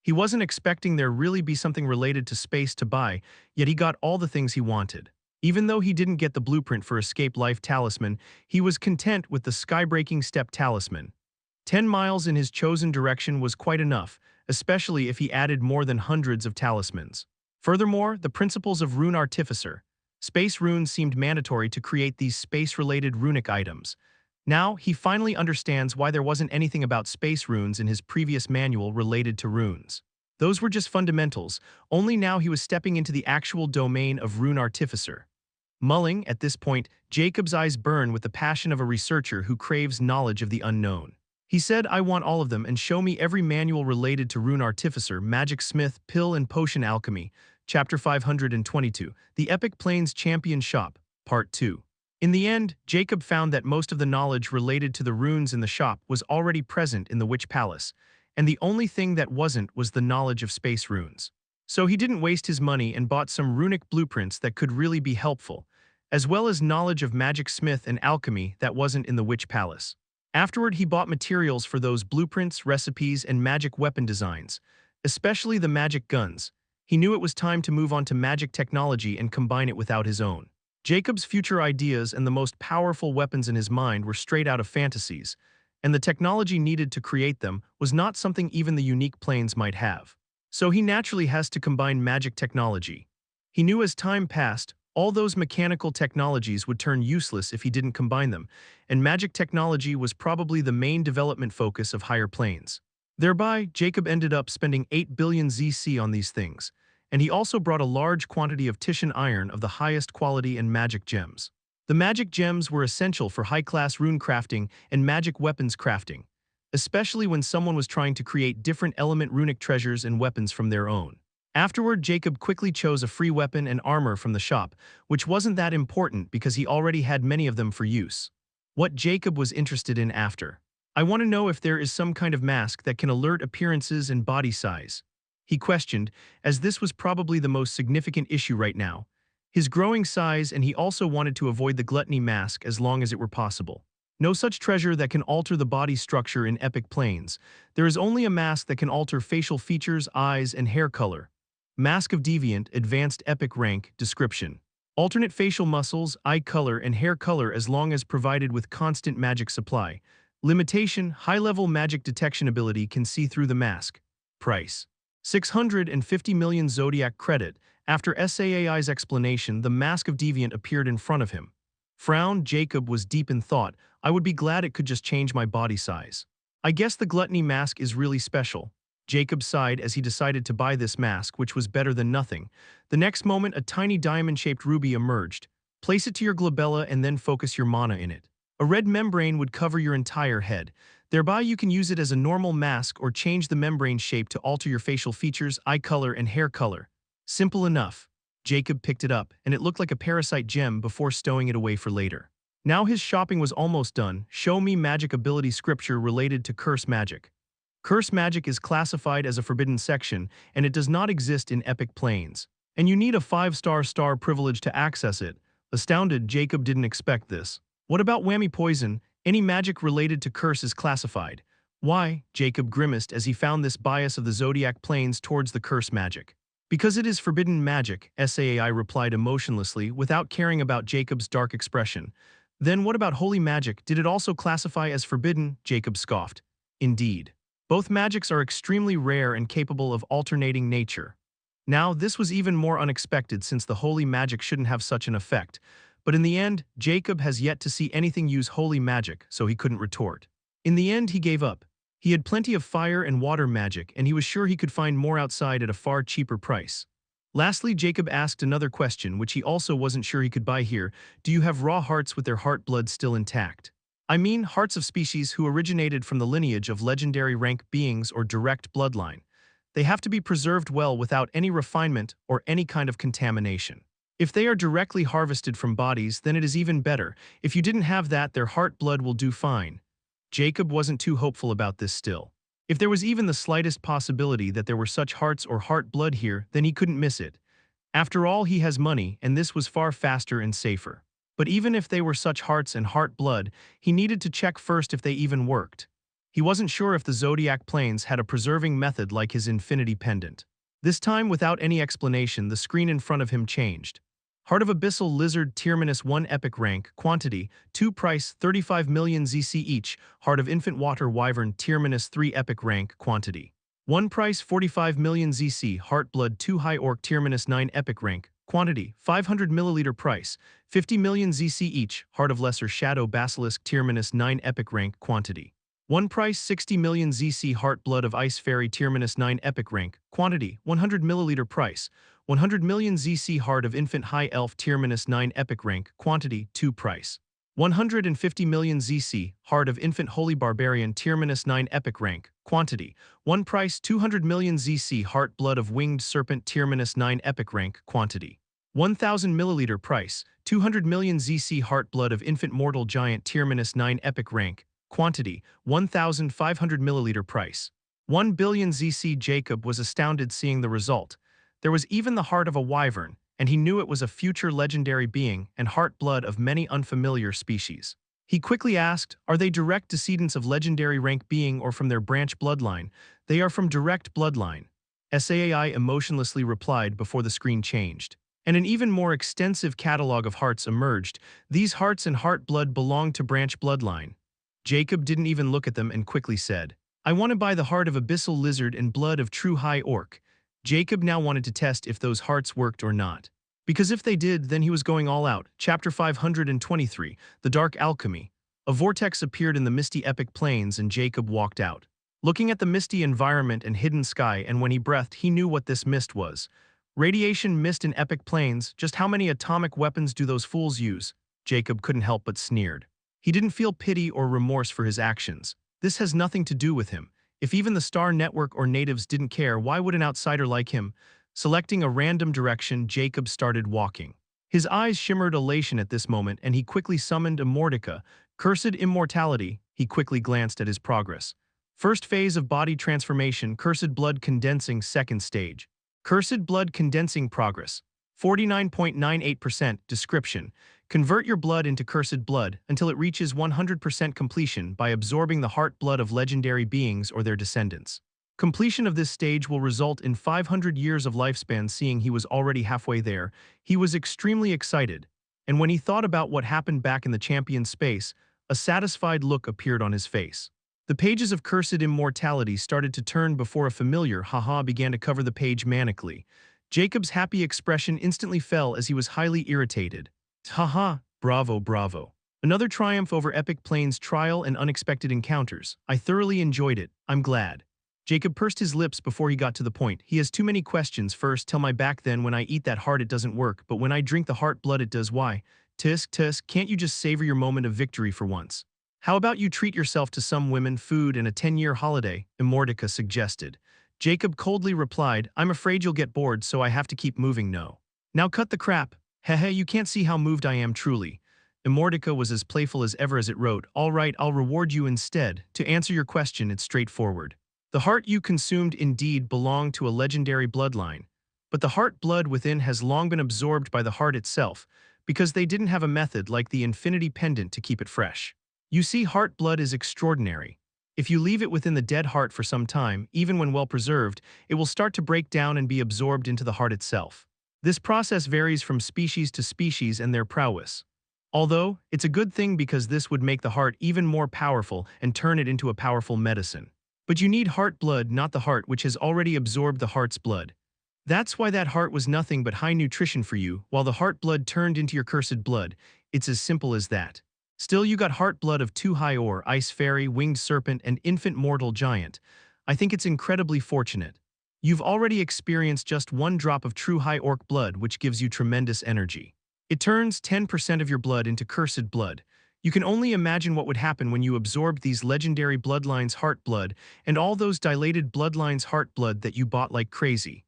S1: He wasn't expecting there really be something related to space to buy, yet he got all the things he wanted. Even though he didn't get the blueprint for Escape Life Talisman, he was content with the Skybreaking Step Talisman. 10 miles in his chosen direction was quite enough, especially if he added more than hundreds of talismans. Furthermore, the principles of Rune Artificer. Space runes seemed mandatory to create these space-related runic items. Now, he finally understands why there wasn't anything about space runes in his previous manual related to runes. Those were just fundamentals, only now he was stepping into the actual domain of Rune Artificer. Mulling, at this point, Jacob's eyes burn with the passion of a researcher who craves knowledge of the unknown. He said, I want all of them and show me every manual related to Rune Artificer, Magic Smith, Pill and Potion Alchemy. Chapter 522, The Epic Plains Champion Shop, Part 2. In the end, Jacob found that most of the knowledge related to the runes in the shop was already present in the Witch Palace, and the only thing that wasn't was the knowledge of space runes. So he didn't waste his money and bought some runic blueprints that could really be helpful, as well as knowledge of Magic Smith and alchemy that wasn't in the Witch Palace. Afterward, he bought materials for those blueprints, recipes, and magic weapon designs, especially the magic guns. He knew it was time to move on to magic technology and combine it without his own. Jacob's future ideas and the most powerful weapons in his mind were straight out of fantasies, and the technology needed to create them was not something even the unique planes might have. So he naturally has to combine magic technology. He knew as time passed, all those mechanical technologies would turn useless if he didn't combine them, and magic technology was probably the main development focus of higher planes. Thereby, Jacob ended up spending 8 billion ZC on these things, and he also brought a large quantity of Titian iron of the highest quality and magic gems. The magic gems were essential for high-class rune crafting and magic weapons crafting, especially when someone was trying to create different element runic treasures and weapons from their own. Afterward, Jacob quickly chose a free weapon and armor from the shop, which wasn't that important because he already had many of them for use. What Jacob was interested in after. I want to know if there is some kind of mask that can alert appearances and body size. He questioned, as this was probably the most significant issue right now. His growing size, and he also wanted to avoid the gluttony mask as long as it were possible. No such treasure that can alter the body structure in Epic Plains. There is only a mask that can alter facial features, eyes, and hair color. Mask of Deviant, Advanced Epic Rank. Description: alternate facial muscles, eye color, and hair color as long as provided with constant magic supply. Limitation: high-level magic detection ability can see through the mask. Price: 650 million Zodiac credit. After SAAI's explanation, the Mask of Deviant appeared in front of him. Frown. Jacob was deep in thought. I would be glad it could just change my body size. I guess the gluttony mask is really special. Jacob sighed as he decided to buy this mask, which was better than nothing. The next moment, a tiny diamond-shaped ruby emerged. Place it to your glabella and then focus your mana in it. A red membrane would cover your entire head. Thereby, you can use it as a normal mask or change the membrane shape to alter your facial features, eye color, and hair color. Simple enough. Jacob picked it up, and it looked like a parasite gem before stowing it away for later. Now his shopping was almost done. Show me magic ability scripture related to curse magic. Curse magic is classified as a forbidden section, and it does not exist in Epic Plains. And you need a 5-star privilege to access it. Astounded, Jacob didn't expect this. What about whammy poison? Any magic related to curse is classified. Why? Jacob grimaced as he found this bias of the Zodiac Plains towards the curse magic. Because it is forbidden magic, Saai replied emotionlessly without caring about Jacob's dark expression. Then what about holy magic? Did it also classify as forbidden? Jacob scoffed. Indeed. Both magics are extremely rare and capable of alternating nature. Now, this was even more unexpected since the holy magic shouldn't have such an effect. But in the end, Jacob has yet to see anything use holy magic, so he couldn't retort. In the end, he gave up. He had plenty of fire and water magic, and he was sure he could find more outside at a far cheaper price. Lastly, Jacob asked another question, which he also wasn't sure he could buy here. Do you have raw hearts with their heart blood still intact? I mean, hearts of species who originated from the lineage of legendary rank beings or direct bloodline. They have to be preserved well without any refinement or any kind of contamination. If they are directly harvested from bodies, then it is even better. If you didn't have that, their heart blood will do fine. Jacob wasn't too hopeful about this still. If there was even the slightest possibility that there were such hearts or heart blood here, then he couldn't miss it. After all, he has money, and this was far faster and safer. But even if they were such hearts and heart blood, he needed to check first if they even worked. He wasn't sure if the Zodiac Plains had a preserving method like his infinity pendant. This time, without any explanation, the screen in front of him changed. Heart of Abyssal Lizard Tier-1 Epic Rank, Quantity, 2 Price, 35 million ZC each. Heart of Infant Water Wyvern Tier-3 Epic Rank, Quantity, 1 Price, 45 million ZC. Heart Blood 2 High Orc Tier-9 Epic Rank, Quantity, 500 milliliter Price, 50 million ZC each. Heart of Lesser Shadow Basilisk Tier-9 Epic Rank, Quantity, 1 Price, 60 million ZC. Heart Blood of Ice Fairy Tier-9 Epic Rank, Quantity, 100 milliliter Price, 100 million ZC. Heart of Infant High Elf Tier-9 Epic Rank, Quantity, 2 Price, 150 million ZC. Heart of Infant Holy Barbarian Tier-9 Epic Rank, Quantity, 1 Price, 200 million ZC. Heart Blood of Winged Serpent Tier-9 Epic Rank, Quantity, 1000 milliliter Price, 200 million ZC. Heart Blood of Infant Mortal Giant Tier-9 Epic Rank, Quantity, 1500 milliliter Price, 1 billion ZC. Jacob was astounded seeing the result. There was even the heart of a wyvern, and he knew it was a future legendary being and heart blood of many unfamiliar species. He quickly asked, are they direct descendants of legendary rank being or from their branch bloodline? They are from direct bloodline. Saai emotionlessly replied before the screen changed. And an even more extensive catalog of hearts emerged. These hearts and heart blood belong to branch bloodline. Jacob didn't even look at them and quickly said, I want to buy the heart of Abyssal Lizard and blood of True High Orc. Jacob now wanted to test if those hearts worked or not. Because if they did, then he was going all out. Chapter 523, The Dark Alchemy. A vortex appeared in the misty epic plains and Jacob walked out. Looking at the misty environment and hidden sky, and when he breathed, he knew what this mist was. Radiation mist in epic plains, just how many atomic weapons do those fools use? Jacob couldn't help but sneered. He didn't feel pity or remorse for his actions. This has nothing to do with him. If even the Star Network or natives didn't care, why would an outsider like him? Selecting a random direction, Jacob started walking. His eyes shimmered elation at this moment, and he quickly summoned Immortality. Cursed Immortality, he quickly glanced at his progress. First phase of body transformation, Cursed Blood Condensing, second stage. Cursed Blood Condensing progress. 49.98%. Description. Convert your blood into cursed blood until it reaches 100% completion by absorbing the heart blood of legendary beings or their descendants. Completion of this stage will result in 500 years of lifespan. Seeing he was already halfway there, he was extremely excited. And when he thought about what happened back in the champion space, a satisfied look appeared on his face. The pages of Cursed Immortality started to turn before a familiar haha began to cover the page manically. Jacob's happy expression instantly fell as he was highly irritated. Haha, bravo, bravo. Another triumph over Epic Plains trial and unexpected encounters. I thoroughly enjoyed it. I'm glad. Jacob pursed his lips before he got to the point. He has too many questions. First, tell my back, then when I eat that heart it doesn't work, but when I drink the heart blood it does. Why? Tisk, tisk, can't you just savor your moment of victory for once? How about you treat yourself to some women, food, and a 10-year holiday? Immortality suggested. Jacob coldly replied, I'm afraid you'll get bored, so I have to keep moving. No. Now cut the crap. Hehe, you can't see how moved I am truly. Immortality was as playful as ever as it wrote, all right, I'll reward you instead. To answer your question, it's straightforward. The heart you consumed indeed belonged to a legendary bloodline, but the heart blood within has long been absorbed by the heart itself, because they didn't have a method like the infinity pendant to keep it fresh. You see, heart blood is extraordinary. If you leave it within the dead heart for some time, even when well preserved, it will start to break down and be absorbed into the heart itself. This process varies from species to species and their prowess. Although, it's a good thing because this would make the heart even more powerful and turn it into a powerful medicine. But you need heart blood, not the heart which has already absorbed the heart's blood. That's why that heart was nothing but high nutrition for you, while the heart blood turned into your cursed blood. It's as simple as that. Still, you got heart blood of 2 high ore, ice fairy, winged serpent, and infant mortal giant. I think it's incredibly fortunate. You've already experienced just 1 drop of true high orc blood, which gives you tremendous energy. It turns 10% of your blood into cursed blood. You can only imagine what would happen when you absorbed these legendary bloodlines' heart blood and all those dilated bloodlines' heart blood that you bought like crazy.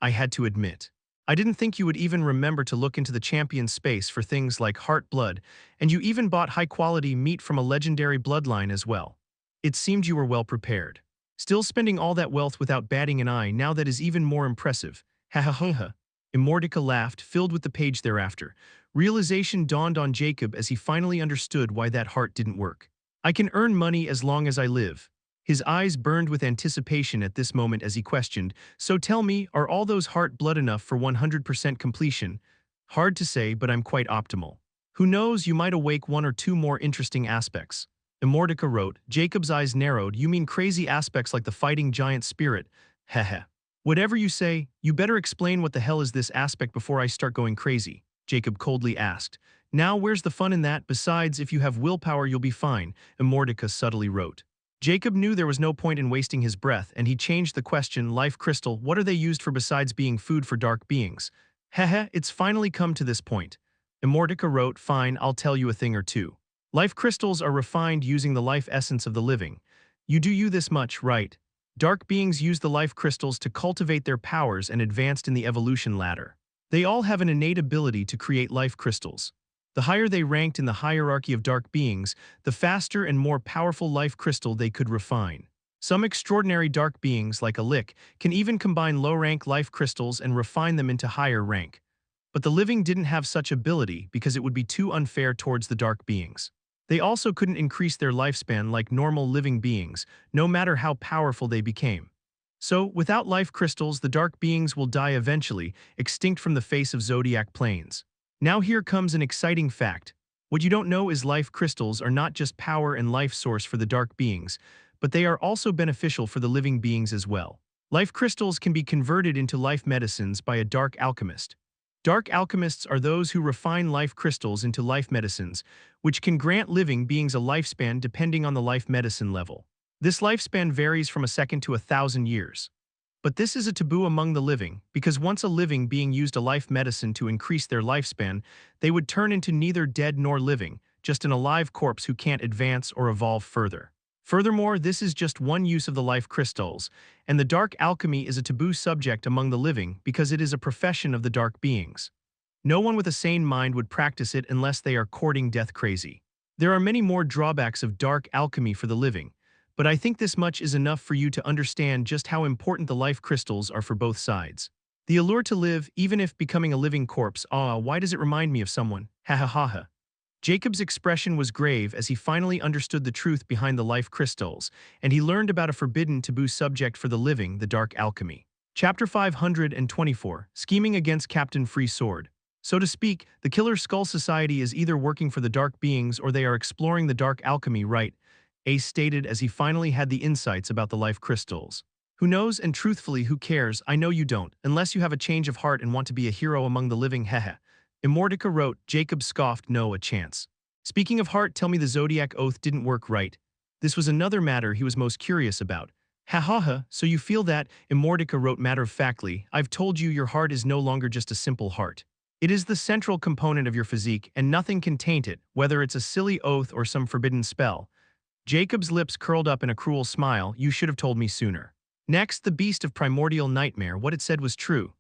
S1: I had to admit. I didn't think you would even remember to look into the champion space for things like heart blood, and you even bought high-quality meat from a legendary bloodline as well. It seemed you were well prepared. Still spending all that wealth without batting an eye, now that is even more impressive. Ha ha ha ha. Immortality laughed, filled with the page thereafter. Realization dawned on Jacob as he finally understood why that heart didn't work. I can earn money as long as I live. His eyes burned with anticipation at this moment as he questioned, so tell me, are all those heart blood enough for 100% completion? Hard to say, but I'm quite optimal. Who knows, you might awake 1 or 2 more interesting aspects. Immortality wrote. Jacob's eyes narrowed. You mean crazy aspects like the fighting giant spirit? Heh. Whatever you say, you better explain what the hell is this aspect before I start going crazy, Jacob coldly asked. Now where's the fun in that? Besides, if you have willpower you'll be fine, Immortality subtly wrote. Jacob knew there was no point in wasting his breath, and he changed the question. Life crystal, what are they used for besides being food for dark beings? Heh, it's finally come to this point. Immortality wrote. Fine, I'll tell you a thing or two. Life crystals are refined using the life essence of the living. You do this much, right? Dark beings use the life crystals to cultivate their powers and advanced in the evolution ladder. They all have an innate ability to create life crystals. The higher they ranked in the hierarchy of dark beings, the faster and more powerful life crystal they could refine. Some extraordinary dark beings, like a lick, can even combine low-rank life crystals and refine them into higher rank. But the living didn't have such ability because it would be too unfair towards the dark beings. They also couldn't increase their lifespan like normal living beings, no matter how powerful they became. So, without life crystals, the dark beings will die eventually, extinct from the face of Zodiac Plains. Now here comes an exciting fact. What you don't know is life crystals are not just power and life source for the dark beings, but they are also beneficial for the living beings as well. Life crystals can be converted into life medicines by a dark alchemist. Dark alchemists are those who refine life crystals into life medicines, which can grant living beings a lifespan depending on the life medicine level. This lifespan varies from a second to 1,000 years. But this is a taboo among the living, because once a living being used a life medicine to increase their lifespan, they would turn into neither dead nor living, just an alive corpse who can't advance or evolve further. Furthermore, this is just one use of the life crystals, and the dark alchemy is a taboo subject among the living because it is a profession of the dark beings. No one with a sane mind would practice it unless they are courting death crazy. There are many more drawbacks of dark alchemy for the living, but I think this much is enough for you to understand just how important the life crystals are for both sides. The allure to live, even if becoming a living corpse. Why does it remind me of someone? Ha ha ha ha. Jacob's expression was grave as he finally understood the truth behind the life crystals, and he learned about a forbidden taboo subject for the living, the dark alchemy. Chapter 524, Scheming Against Captain Free Sword. So to speak, the Killer Skull Society is either working for the dark beings or they are exploring the dark alchemy, right? Ace stated as he finally had the insights about the life crystals. Who knows, and truthfully, who cares? I know you don't, unless you have a change of heart and want to be a hero among the living. Hehe. Immortality wrote. Jacob scoffed. No, a chance. Speaking of heart, tell me the Zodiac oath didn't work right. This was another matter he was most curious about. Ha ha ha, so you feel that? Immortality wrote matter-of-factly. I've told you your heart is no longer just a simple heart. It is the central component of your physique, and nothing can taint it, whether it's a silly oath or some forbidden spell. Jacob's lips curled up in a cruel smile. You should have told me sooner. Next, the beast of primordial nightmare. What it said was true.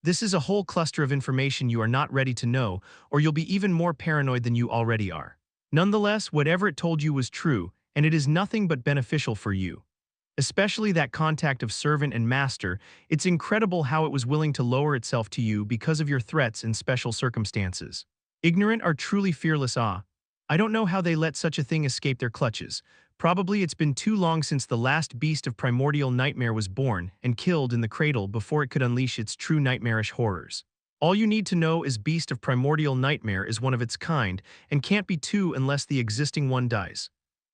S1: This is a whole cluster of information you are not ready to know, or you'll be even more paranoid than you already are. Nonetheless, whatever it told you was true, and it is nothing but beneficial for you. Especially that contact of servant and master, it's incredible how it was willing to lower itself to you because of your threats in special circumstances. Ignorant are truly fearless. I don't know how they let such a thing escape their clutches, Probably it's been too long since the last beast of primordial nightmare was born and killed in the cradle before it could unleash its true nightmarish horrors. All you need to know is beast of primordial nightmare is one of its kind and can't be two unless the existing one dies.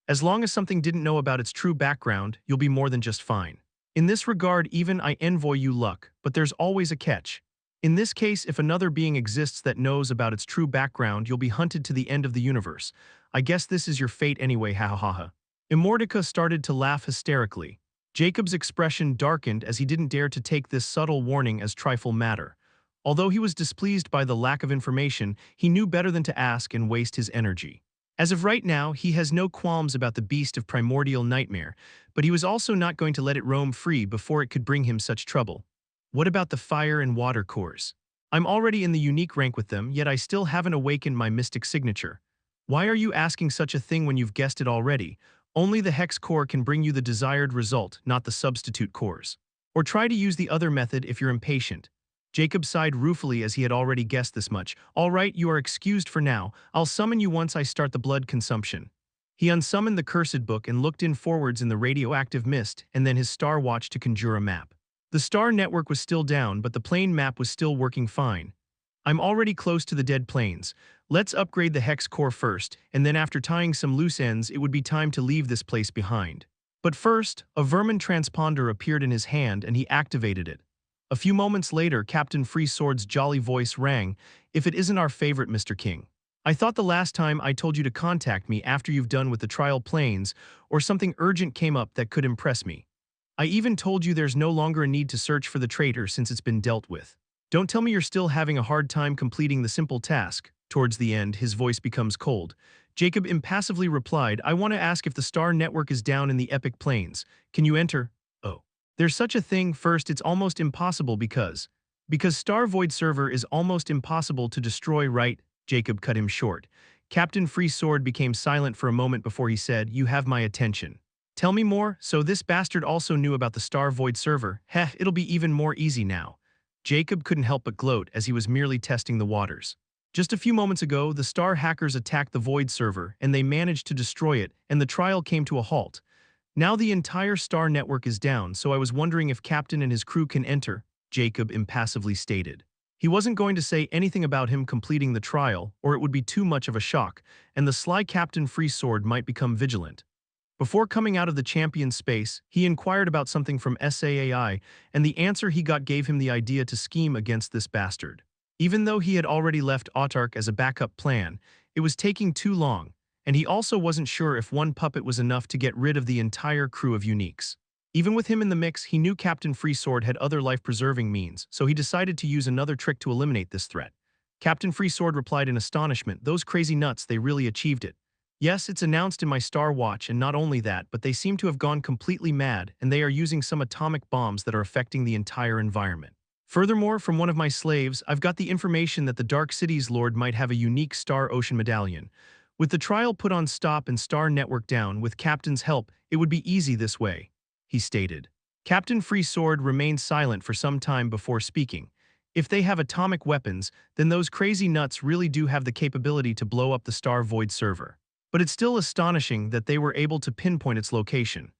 S1: As long as something didn't know about its true background, you'll be more than just fine. In this regard, even I envoy you luck, but there's always a catch. In this case, if another being exists that knows about its true background, you'll be hunted to the end of the universe. I guess this is your fate anyway, ha ha ha ha. Immortality started to laugh hysterically. Jacob's expression darkened as he didn't dare to take this subtle warning as trifle matter. Although he was displeased by the lack of information, he knew better than to ask and waste his energy. As of right now, he has no qualms about the beast of primordial nightmare, but he was also not going to let it roam free before it could bring him such trouble. What about the fire and water cores? I'm already in the unique rank with them, yet I still haven't awakened my mystic signature. Why are you asking such a thing when you've guessed it already? Only the hex core can bring you the desired result, not the substitute cores. Or try to use the other method if you're impatient. Jacob sighed ruefully as he had already guessed this much. All right, you are excused for now. I'll summon you once I start the blood consumption. He unsummoned the cursed book and looked in forwards in the radioactive mist and then his star watch to conjure a map. The star network was still down, but the plane map was still working fine. I'm already close to the dead plains. Let's upgrade the hex core first, and then after tying some loose ends, it would be time to leave this place behind. But first, a vermin transponder appeared in his hand and he activated it. A few moments later, Captain Freesword's jolly voice rang, "If it isn't our favorite Mr. King. I thought the last time I told you to contact me after you've done with the trial planes, or something urgent came up that could impress me. I even told you there's no longer a need to search for the traitor since it's been dealt with. Don't tell me you're still having a hard time completing the simple task." Towards the end, his voice becomes cold. Jacob impassively replied, "I want to ask if the star network is down in the epic plains. Can you enter?" "Oh. There's such a thing. First, it's almost impossible because Star Void server is almost impossible to destroy, right?" Jacob cut him short. Captain Freesword became silent for a moment before he said, "You have my attention. Tell me more." "So this bastard also knew about the Star Void server. Heh, it'll be even more easy now." Jacob couldn't help but gloat as he was merely testing the waters. Just a few moments ago, the Star hackers attacked the Void server and they managed to destroy it, and the trial came to a halt. Now the entire Star network is down, so I was wondering if Captain and his crew can enter, Jacob impassively stated. He wasn't going to say anything about him completing the trial, or it would be too much of a shock, and the sly Captain Freesword might become vigilant. Before coming out of the champion space, he inquired about something from SAAI, and the answer he got gave him the idea to scheme against this bastard. Even though he had already left Autark as a backup plan, it was taking too long, and he also wasn't sure if one puppet was enough to get rid of the entire crew of Uniques. Even with him in the mix, he knew Captain Freesword had other life-preserving means, so he decided to use another trick to eliminate this threat. Captain Freesword replied in astonishment, "Those crazy nuts, they really achieved it. Yes, it's announced in my Star Watch, and not only that, but they seem to have gone completely mad, and they are using some atomic bombs that are affecting the entire environment. Furthermore, from one of my slaves, I've got the information that the Dark City's Lord might have a unique Star Ocean medallion. With the trial put on stop and Star Network down, with Captain's help, it would be easy this way," he stated. Captain Freesword remained silent for some time before speaking. If they have atomic weapons, then those crazy nuts really do have the capability to blow up the Star Void server. But it's still astonishing that they were able to pinpoint its location.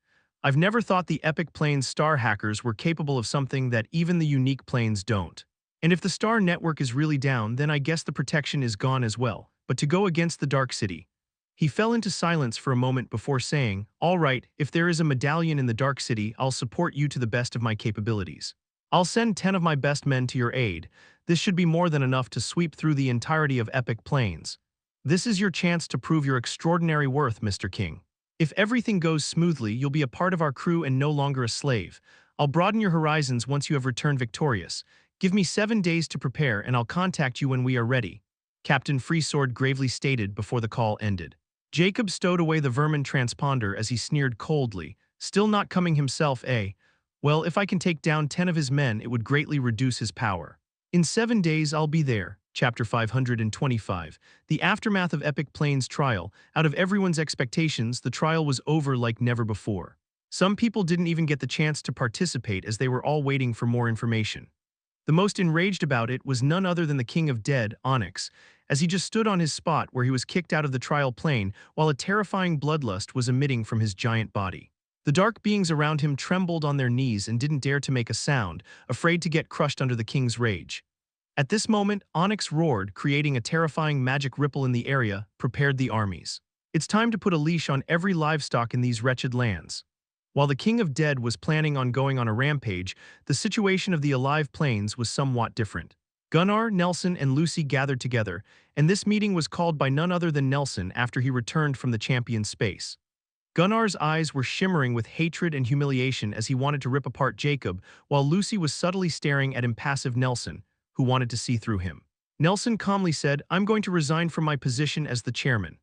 S1: I've never thought the Epic Plains Star hackers were capable of something that even the unique planes don't. And if the Star Network is really down, then I guess the protection is gone as well. But to go against the Dark City. He fell into silence for a moment before saying, "All right, if there is a medallion in the Dark City, I'll support you to the best of my capabilities. I'll send 10 of my best men to your aid. This should be more than enough to sweep through the entirety of Epic Plains. This is your chance to prove your extraordinary worth, Mr. King. If everything goes smoothly, you'll be a part of our crew and no longer a slave. I'll broaden your horizons once you have returned victorious. Give me 7 days to prepare and I'll contact you when we are ready," Captain Freesword gravely stated before the call ended. Jacob stowed away the vermin transponder as he sneered coldly, still not coming himself, eh? Well, if I can take down 10 of his men, it would greatly reduce his power. In 7 days, I'll be there. Chapter 525. The aftermath of Epic Plains trial. Out of everyone's expectations, the trial was over like never before. Some people didn't even get the chance to participate as they were all waiting for more information. The most enraged about it was none other than the King of Dead, Onyx, as he just stood on his spot where he was kicked out of the trial plane while a terrifying bloodlust was emitting from his giant body. The dark beings around him trembled on their knees and didn't dare to make a sound, afraid to get crushed under the king's rage. At this moment, Onyx roared, creating a terrifying magic ripple in the area, prepared the armies. It's time to put a leash on every livestock in these wretched lands. While the King of Dead was planning on going on a rampage, the situation of the alive plains was somewhat different. Gunnar, Nelson, and Lucy gathered together, and this meeting was called by none other than Nelson after he returned from the champion's space. Gunnar's eyes were shimmering with hatred and humiliation as he wanted to rip apart Jacob, while Lucy was subtly staring at impassive Nelson, who wanted to see through him. Nelson calmly said, "I'm going to resign from my position as the chairman."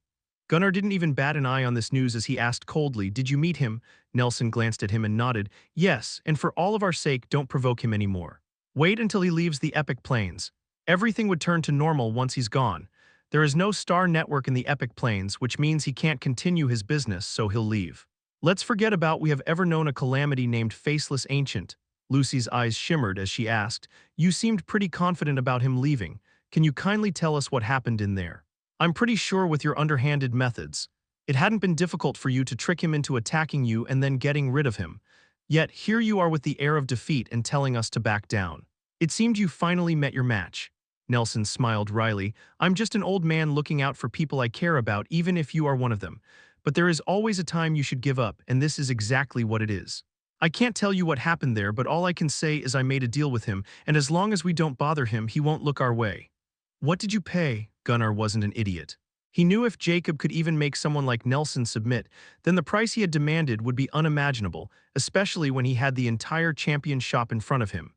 S1: Gunnar didn't even bat an eye on this news as he asked coldly, "Did you meet him?" Nelson glanced at him and nodded, "Yes, and for all of our sake, don't provoke him anymore. Wait until he leaves the Epic Plains. Everything would turn to normal once he's gone. There is no star network in the Epic Plains, which means he can't continue his business, so he'll leave. Let's forget about we have ever known a calamity named Faceless Ancient." Lucy's eyes shimmered as she asked, "You seemed pretty confident about him leaving. Can you kindly tell us what happened in there? I'm pretty sure with your underhanded methods, it hadn't been difficult for you to trick him into attacking you and then getting rid of him. Yet here you are with the air of defeat and telling us to back down. It seemed you finally met your match." Nelson smiled wryly. "I'm just an old man looking out for people I care about, even if you are one of them. But there is always a time you should give up, and this is exactly what it is. I can't tell you what happened there, but all I can say is I made a deal with him, and as long as we don't bother him, he won't look our way." "What did you pay?" Gunnar wasn't an idiot. He knew if Jacob could even make someone like Nelson submit, then the price he had demanded would be unimaginable, especially when he had the entire champion shop in front of him.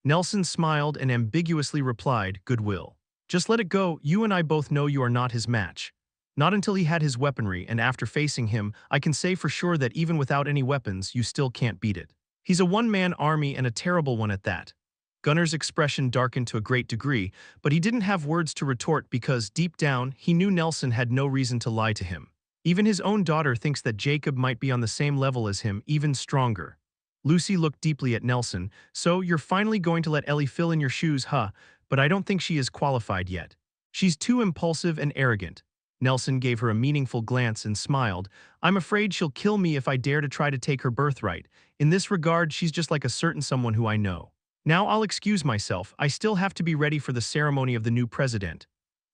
S1: Nelson smiled and ambiguously replied, "Goodwill. Just let it go, you and I both know you are not his match. Not until he had his weaponry, and after facing him, I can say for sure that even without any weapons, you still can't beat it. He's a one-man army and a terrible one at that." Gunnar's expression darkened to a great degree, but he didn't have words to retort because, deep down, he knew Nelson had no reason to lie to him. Even his own daughter thinks that Jacob might be on the same level as him, even stronger. Lucy looked deeply at Nelson. "So, you're finally going to let Ellie fill in your shoes, huh? But I don't think she is qualified yet. She's too impulsive and arrogant." Nelson gave her a meaningful glance and smiled. "I'm afraid she'll kill me if I dare to try to take her birthright. In this regard, she's just like a certain someone who I know. Now I'll excuse myself, I still have to be ready for the ceremony of the new president."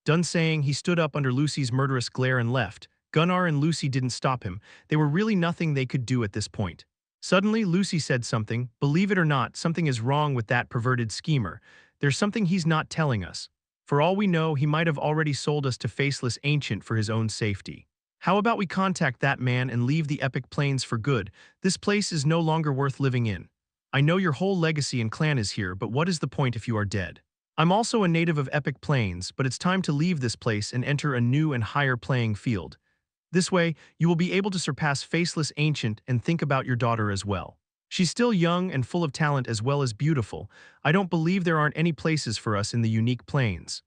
S1: Done saying, he stood up under Lucy's murderous glare and left. Gunnar and Lucy didn't stop him. There were really nothing they could do at this point. Suddenly, Lucy said something. "Believe it or not, something is wrong with that perverted schemer. There's something he's not telling us. For all we know, he might have already sold us to Faceless Ancient for his own safety. How about we contact that man and leave the Epic Plains for good? This place is no longer worth living in. I know your whole legacy and clan is here, but what is the point if you are dead? I'm also a native of Epic Plains, but it's time to leave this place and enter a new and higher playing field. This way, you will be able to surpass Faceless Ancient and think about your daughter as well. She's still young and full of talent as well as beautiful. I don't believe there aren't any places for us in the unique plains.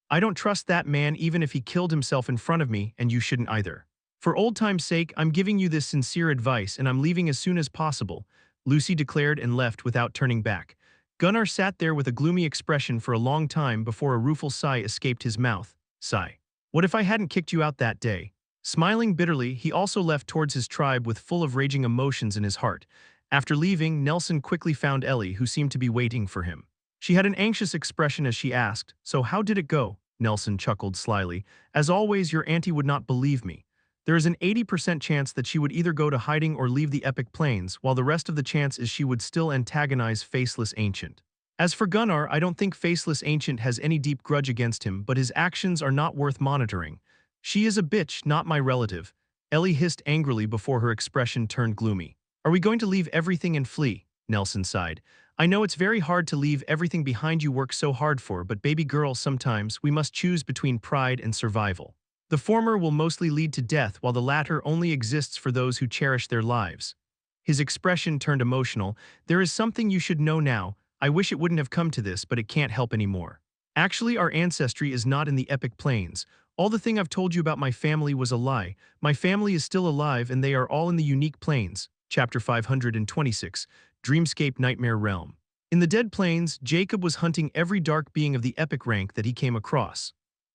S1: I don't trust that man even if he killed himself in front of me, and you shouldn't either. For old time's sake, I'm giving you this sincere advice and I'm leaving as soon as possible," Lucy declared and left without turning back. Gunnar sat there with a gloomy expression for a long time before a rueful sigh escaped his mouth. Sigh. "What if I hadn't kicked you out that day?" Smiling bitterly, he also left towards his tribe with full of raging emotions in his heart. After leaving, Nelson quickly found Ellie, who seemed to be waiting for him. She had an anxious expression as she asked, "So how did it go?" Nelson chuckled slyly. "As always, your auntie would not believe me. There is an 80% chance that she would either go to hiding or leave the Epic Plains, while the rest of the chance is she would still antagonize Faceless Ancient. As for Gunnar, I don't think Faceless Ancient has any deep grudge against him, but his actions are not worth monitoring. She is a bitch, not my relative." Ellie hissed angrily before her expression turned gloomy. "Are we going to leave everything and flee?" Nelson sighed. "I know it's very hard to leave everything behind you work so hard for, but baby girl, sometimes we must choose between pride and survival. The former will mostly lead to death, while the latter only exists for those who cherish their lives." His expression turned emotional. "There is something you should know now. I wish it wouldn't have come to this, but it can't help anymore. Actually, our ancestry is not in the Epic Plains. All the thing I've told you about my family was a lie. My family is still alive and they are all in the unique plains." Chapter 526, Dreamscape Nightmare Realm. In the Dead Plains, Jacob was hunting every dark being of the epic rank that he came across.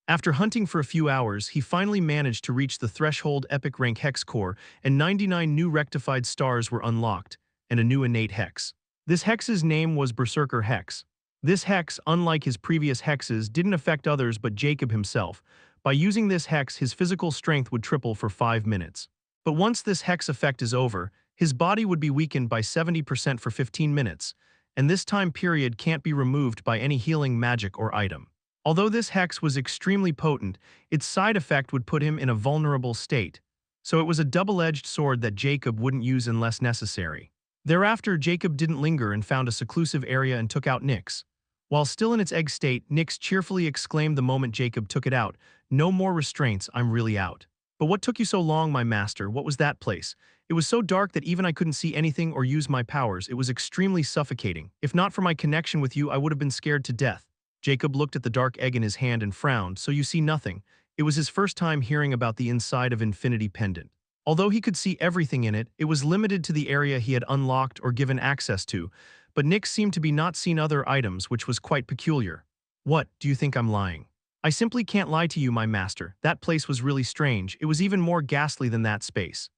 S1: After hunting for a few hours, he finally managed to reach the threshold epic rank hex core, and 99 new rectified stars were unlocked, and a new innate hex. This hex's name was Berserker Hex. This hex, unlike his previous hexes, didn't affect others but Jacob himself. By using this hex, his physical strength would triple for 5 minutes. But once this hex effect is over, his body would be weakened by 70% for 15 minutes, and this time period can't be removed by any healing magic or item. Although this hex was extremely potent, its side effect would put him in a vulnerable state, so it was a double-edged sword that Jacob wouldn't use unless necessary. Thereafter, Jacob didn't linger and found a seclusive area and took out Nyx. While still in its egg state, Nyx cheerfully exclaimed the moment Jacob took it out, "No more restraints, I'm really out." "But what took you so long, my master? What was that place?" "It was so dark that even I couldn't see anything or use my powers. It was extremely suffocating. If not for my connection with you, I would have been scared to death." Jacob looked at the dark egg in his hand and frowned. "So you see nothing." It was his first time hearing about the inside of Infinity Pendant. Although he could see everything in it, it was limited to the area he had unlocked or given access to, but Nyx seemed to be not seen other items, which was quite peculiar. "What, do you think I'm lying?" "I simply can't lie to you, my master. That place was really strange. It was even more ghastly than that space."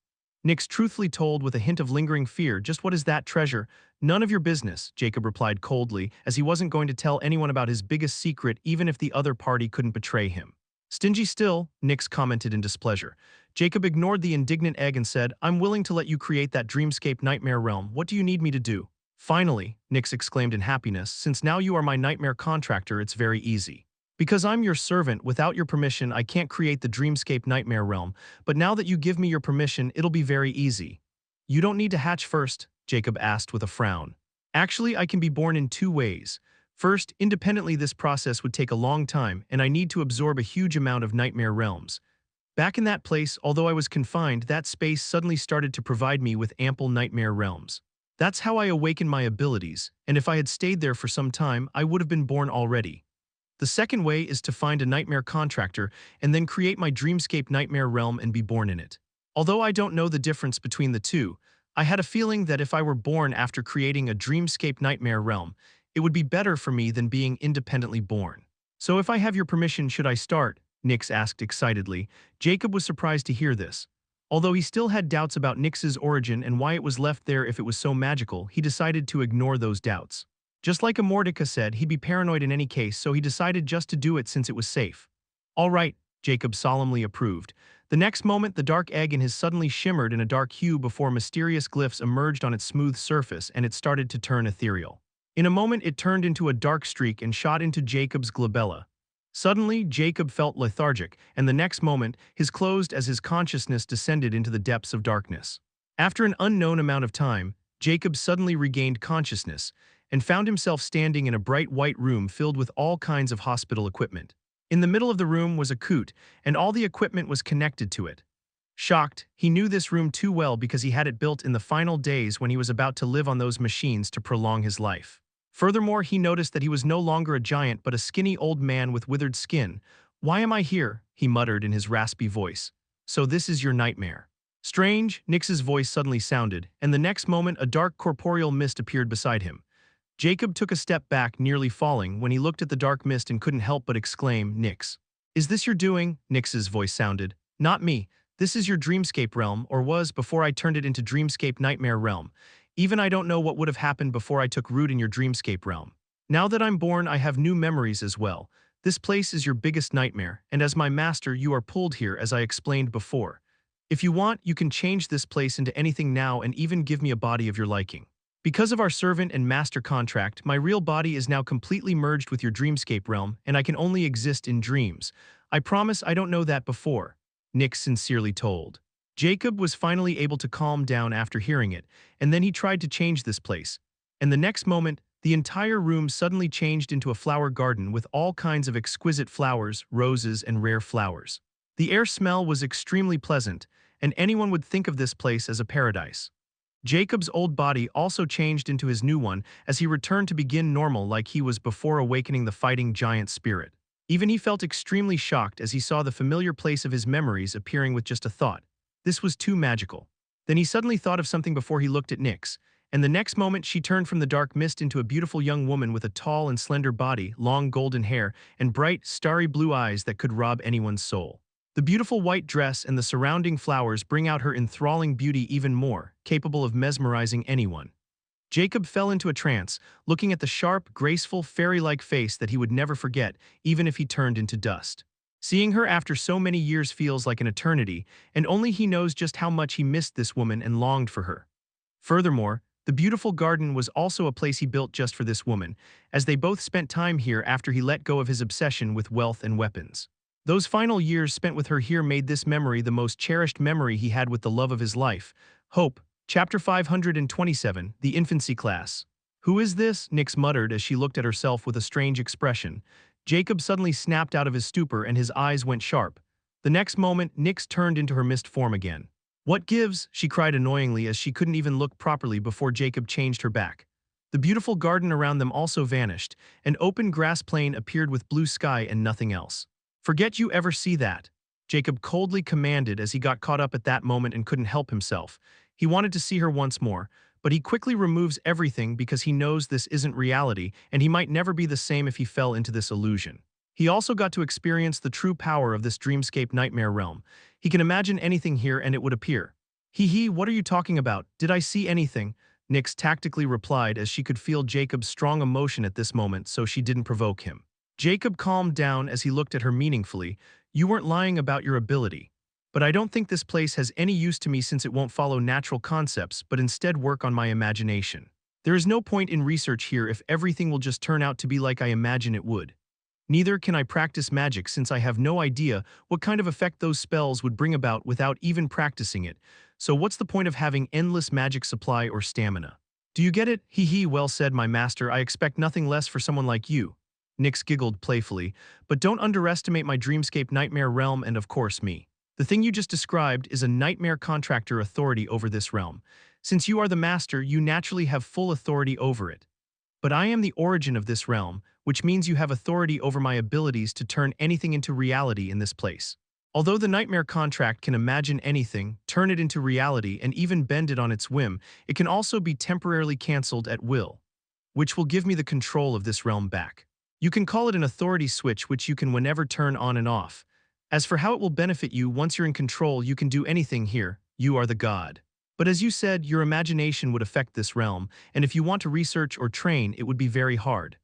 S1: Nyx truthfully told with a hint of lingering fear. "Just what is that treasure?" "None of your business," Jacob replied coldly, as he wasn't going to tell anyone about his biggest secret even if the other party couldn't betray him. "Stingy still," Nyx commented in displeasure. Jacob ignored the indignant egg and said, "I'm willing to let you create that dreamscape nightmare realm. What do you need me to do?" "Finally," Nyx exclaimed in happiness, "since now you are my nightmare contractor, it's very easy. Because I'm your servant, without your permission I can't create the dreamscape nightmare realm, but now that you give me your permission, it'll be very easy." "You don't need to hatch first?" Jacob asked with a frown. "Actually, I can be born in 2 ways. First, independently this process would take a long time, and I need to absorb a huge amount of nightmare realms. Back in that place, although I was confined, that space suddenly started to provide me with ample nightmare realms. That's how I awakened my abilities, and if I had stayed there for some time, I would have been born already. The second way is to find a nightmare contractor and then create my dreamscape nightmare realm and be born in it. Although I don't know the difference between the two, I had a feeling that if I were born after creating a dreamscape nightmare realm, it would be better for me than being independently born. So if I have your permission, should I start?" Nyx asked excitedly. Jacob was surprised to hear this. Although he still had doubts about Nyx's origin and why it was left there if it was so magical, he decided to ignore those doubts. Just like Immortality said, he'd be paranoid in any case, so he decided just to do it since it was safe. "All right," Jacob solemnly approved. The next moment, the dark egg in his suddenly shimmered in a dark hue before mysterious glyphs emerged on its smooth surface and it started to turn ethereal. In a moment, it turned into a dark streak and shot into Jacob's glabella. Suddenly, Jacob felt lethargic, and the next moment, his closed as his consciousness descended into the depths of darkness. After an unknown amount of time, Jacob suddenly regained consciousness and found himself standing in a bright white room filled with all kinds of hospital equipment. In the middle of the room was a coot, and all the equipment was connected to it. Shocked, he knew this room too well because he had it built in the final days when he was about to live on those machines to prolong his life. Furthermore, he noticed that he was no longer a giant but a skinny old man with withered skin. "Why am I here?" he muttered in his raspy voice. "So this is your nightmare." "Strange," Nyx's voice suddenly sounded, and the next moment a dark corporeal mist appeared beside him. Jacob took a step back, nearly falling, when he looked at the dark mist and couldn't help but exclaim, "Nyx. Is this your doing?" Nyx's voice sounded. "Not me. This is your dreamscape realm, or was before I turned it into dreamscape nightmare realm. Even I don't know what would have happened before I took root in your dreamscape realm. Now that I'm born, I have new memories as well. This place is your biggest nightmare, and as my master, you are pulled here as I explained before. If you want, you can change this place into anything now and even give me a body of your liking. Because of our servant and master contract, my real body is now completely merged with your dreamscape realm, and I can only exist in dreams. I promise I don't know that before," Nyx sincerely told. Jacob was finally able to calm down after hearing it, and then he tried to change this place. And the next moment, the entire room suddenly changed into a flower garden with all kinds of exquisite flowers, roses, and rare flowers. The air smell was extremely pleasant, and anyone would think of this place as a paradise. Jacob's old body also changed into his new one as he returned to begin normal like he was before awakening the fighting giant spirit. Even he felt extremely shocked as he saw the familiar place of his memories appearing with just a thought. This was too magical. Then he suddenly thought of something before he looked at Nyx, and the next moment she turned from the dark mist into a beautiful young woman with a tall and slender body, long golden hair, and bright, starry blue eyes that could rob anyone's soul. The beautiful white dress and the surrounding flowers bring out her enthralling beauty even more, capable of mesmerizing anyone. Jacob fell into a trance, looking at the sharp, graceful, fairy-like face that he would never forget, even if he turned into dust. Seeing her after so many years feels like an eternity, and only he knows just how much he missed this woman and longed for her. Furthermore, the beautiful garden was also a place he built just for this woman, as they both spent time here after he let go of his obsession with wealth and weapons. Those final years spent with her here made this memory the most cherished memory he had with the love of his life. Hope. Chapter 527, The Infancy Class. "Who is this?" Nyx muttered as she looked at herself with a strange expression. Jacob suddenly snapped out of his stupor and his eyes went sharp. The next moment, Nyx turned into her mist form again. "What gives?" she cried annoyingly as she couldn't even look properly before Jacob changed her back. The beautiful garden around them also vanished. An open grass plain appeared with blue sky and nothing else. "Forget you ever see that," Jacob coldly commanded as he got caught up at that moment and couldn't help himself. He wanted to see her once more, but he quickly removes everything because he knows this isn't reality and he might never be the same if he fell into this illusion. He also got to experience the true power of this dreamscape nightmare realm. He can imagine anything here and it would appear. "Hee, what are you talking about? Did I see anything?" Nyx tactically replied as she could feel Jacob's strong emotion at this moment, so she didn't provoke him. Jacob calmed down as he looked at her meaningfully. "You weren't lying about your ability. But I don't think this place has any use to me since it won't follow natural concepts but instead work on my imagination. There is no point in research here if everything will just turn out to be like I imagine it would. Neither can I practice magic since I have no idea what kind of effect those spells would bring about without even practicing it, so what's the point of having endless magic supply or stamina? Do you get it? Hee, well said, my master. I expect nothing less for someone like you." Nyx giggled playfully. "But don't underestimate my dreamscape nightmare realm and of course me. The thing you just described is a nightmare contractor authority over this realm. Since you are the master, you naturally have full authority over it. But I am the origin of this realm, which means you have authority over my abilities to turn anything into reality in this place. Although the nightmare contract can imagine anything, turn it into reality, and even bend it on its whim, it can also be temporarily cancelled at will, which will give me the control of this realm back. You can call it an authority switch which you can whenever turn on and off. As for how it will benefit you, once you're in control, you can do anything here. You are the god. But as you said, your imagination would affect this realm, and if you want to research or train, it would be very hard.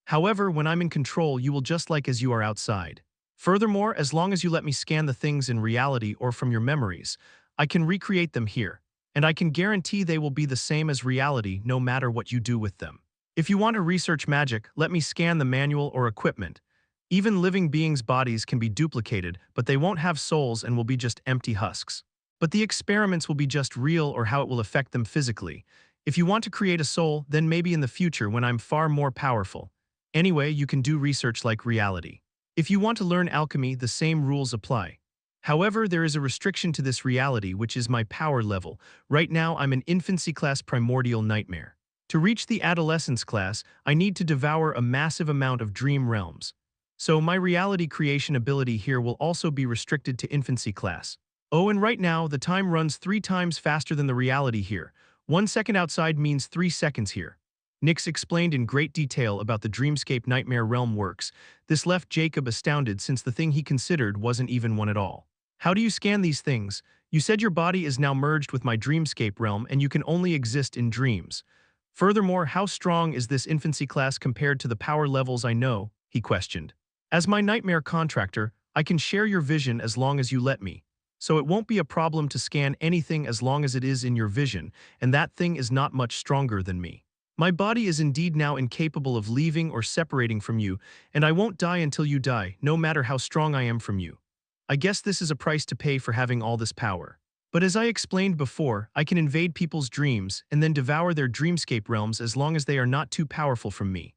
S1: However, when I'm in control, you will just like as you are outside. Furthermore, as long as you let me scan the things in reality or from your memories, I can recreate them here, and I can guarantee they will be the same as reality no matter what you do with them. If you want to research magic, let me scan the manual or equipment. Even living beings' bodies can be duplicated, but they won't have souls and will be just empty husks. But the experiments will be just real or how it will affect them physically. If you want to create a soul, then maybe in the future when I'm far more powerful. Anyway, you can do research like reality. If you want to learn alchemy, the same rules apply. However, there is a restriction to this reality, which is my power level. Right now, I'm an infancy class primordial nightmare. To reach the adolescence class, I need to devour a massive amount of dream realms. So my reality creation ability here will also be restricted to infancy class. Oh, and right now, the time runs 3 times faster than the reality here. 1 second outside means 3 seconds here. Nyx explained in great detail about the dreamscape nightmare realm works. This left Jacob astounded since the thing he considered wasn't even one at all. "How do you scan these things? You said your body is now merged with my dreamscape realm and you can only exist in dreams. Furthermore, how strong is this infancy class compared to the power levels I know?" he questioned. "As my nightmare contractor, I can share your vision as long as you let me. So it won't be a problem to scan anything as long as it is in your vision, and that thing is not much stronger than me. My body is indeed now incapable of leaving or separating from you, and I won't die until you die, no matter how strong I am from you. I guess this is a price to pay for having all this power. But as I explained before, I can invade people's dreams and then devour their dreamscape realms as long as they are not too powerful from me.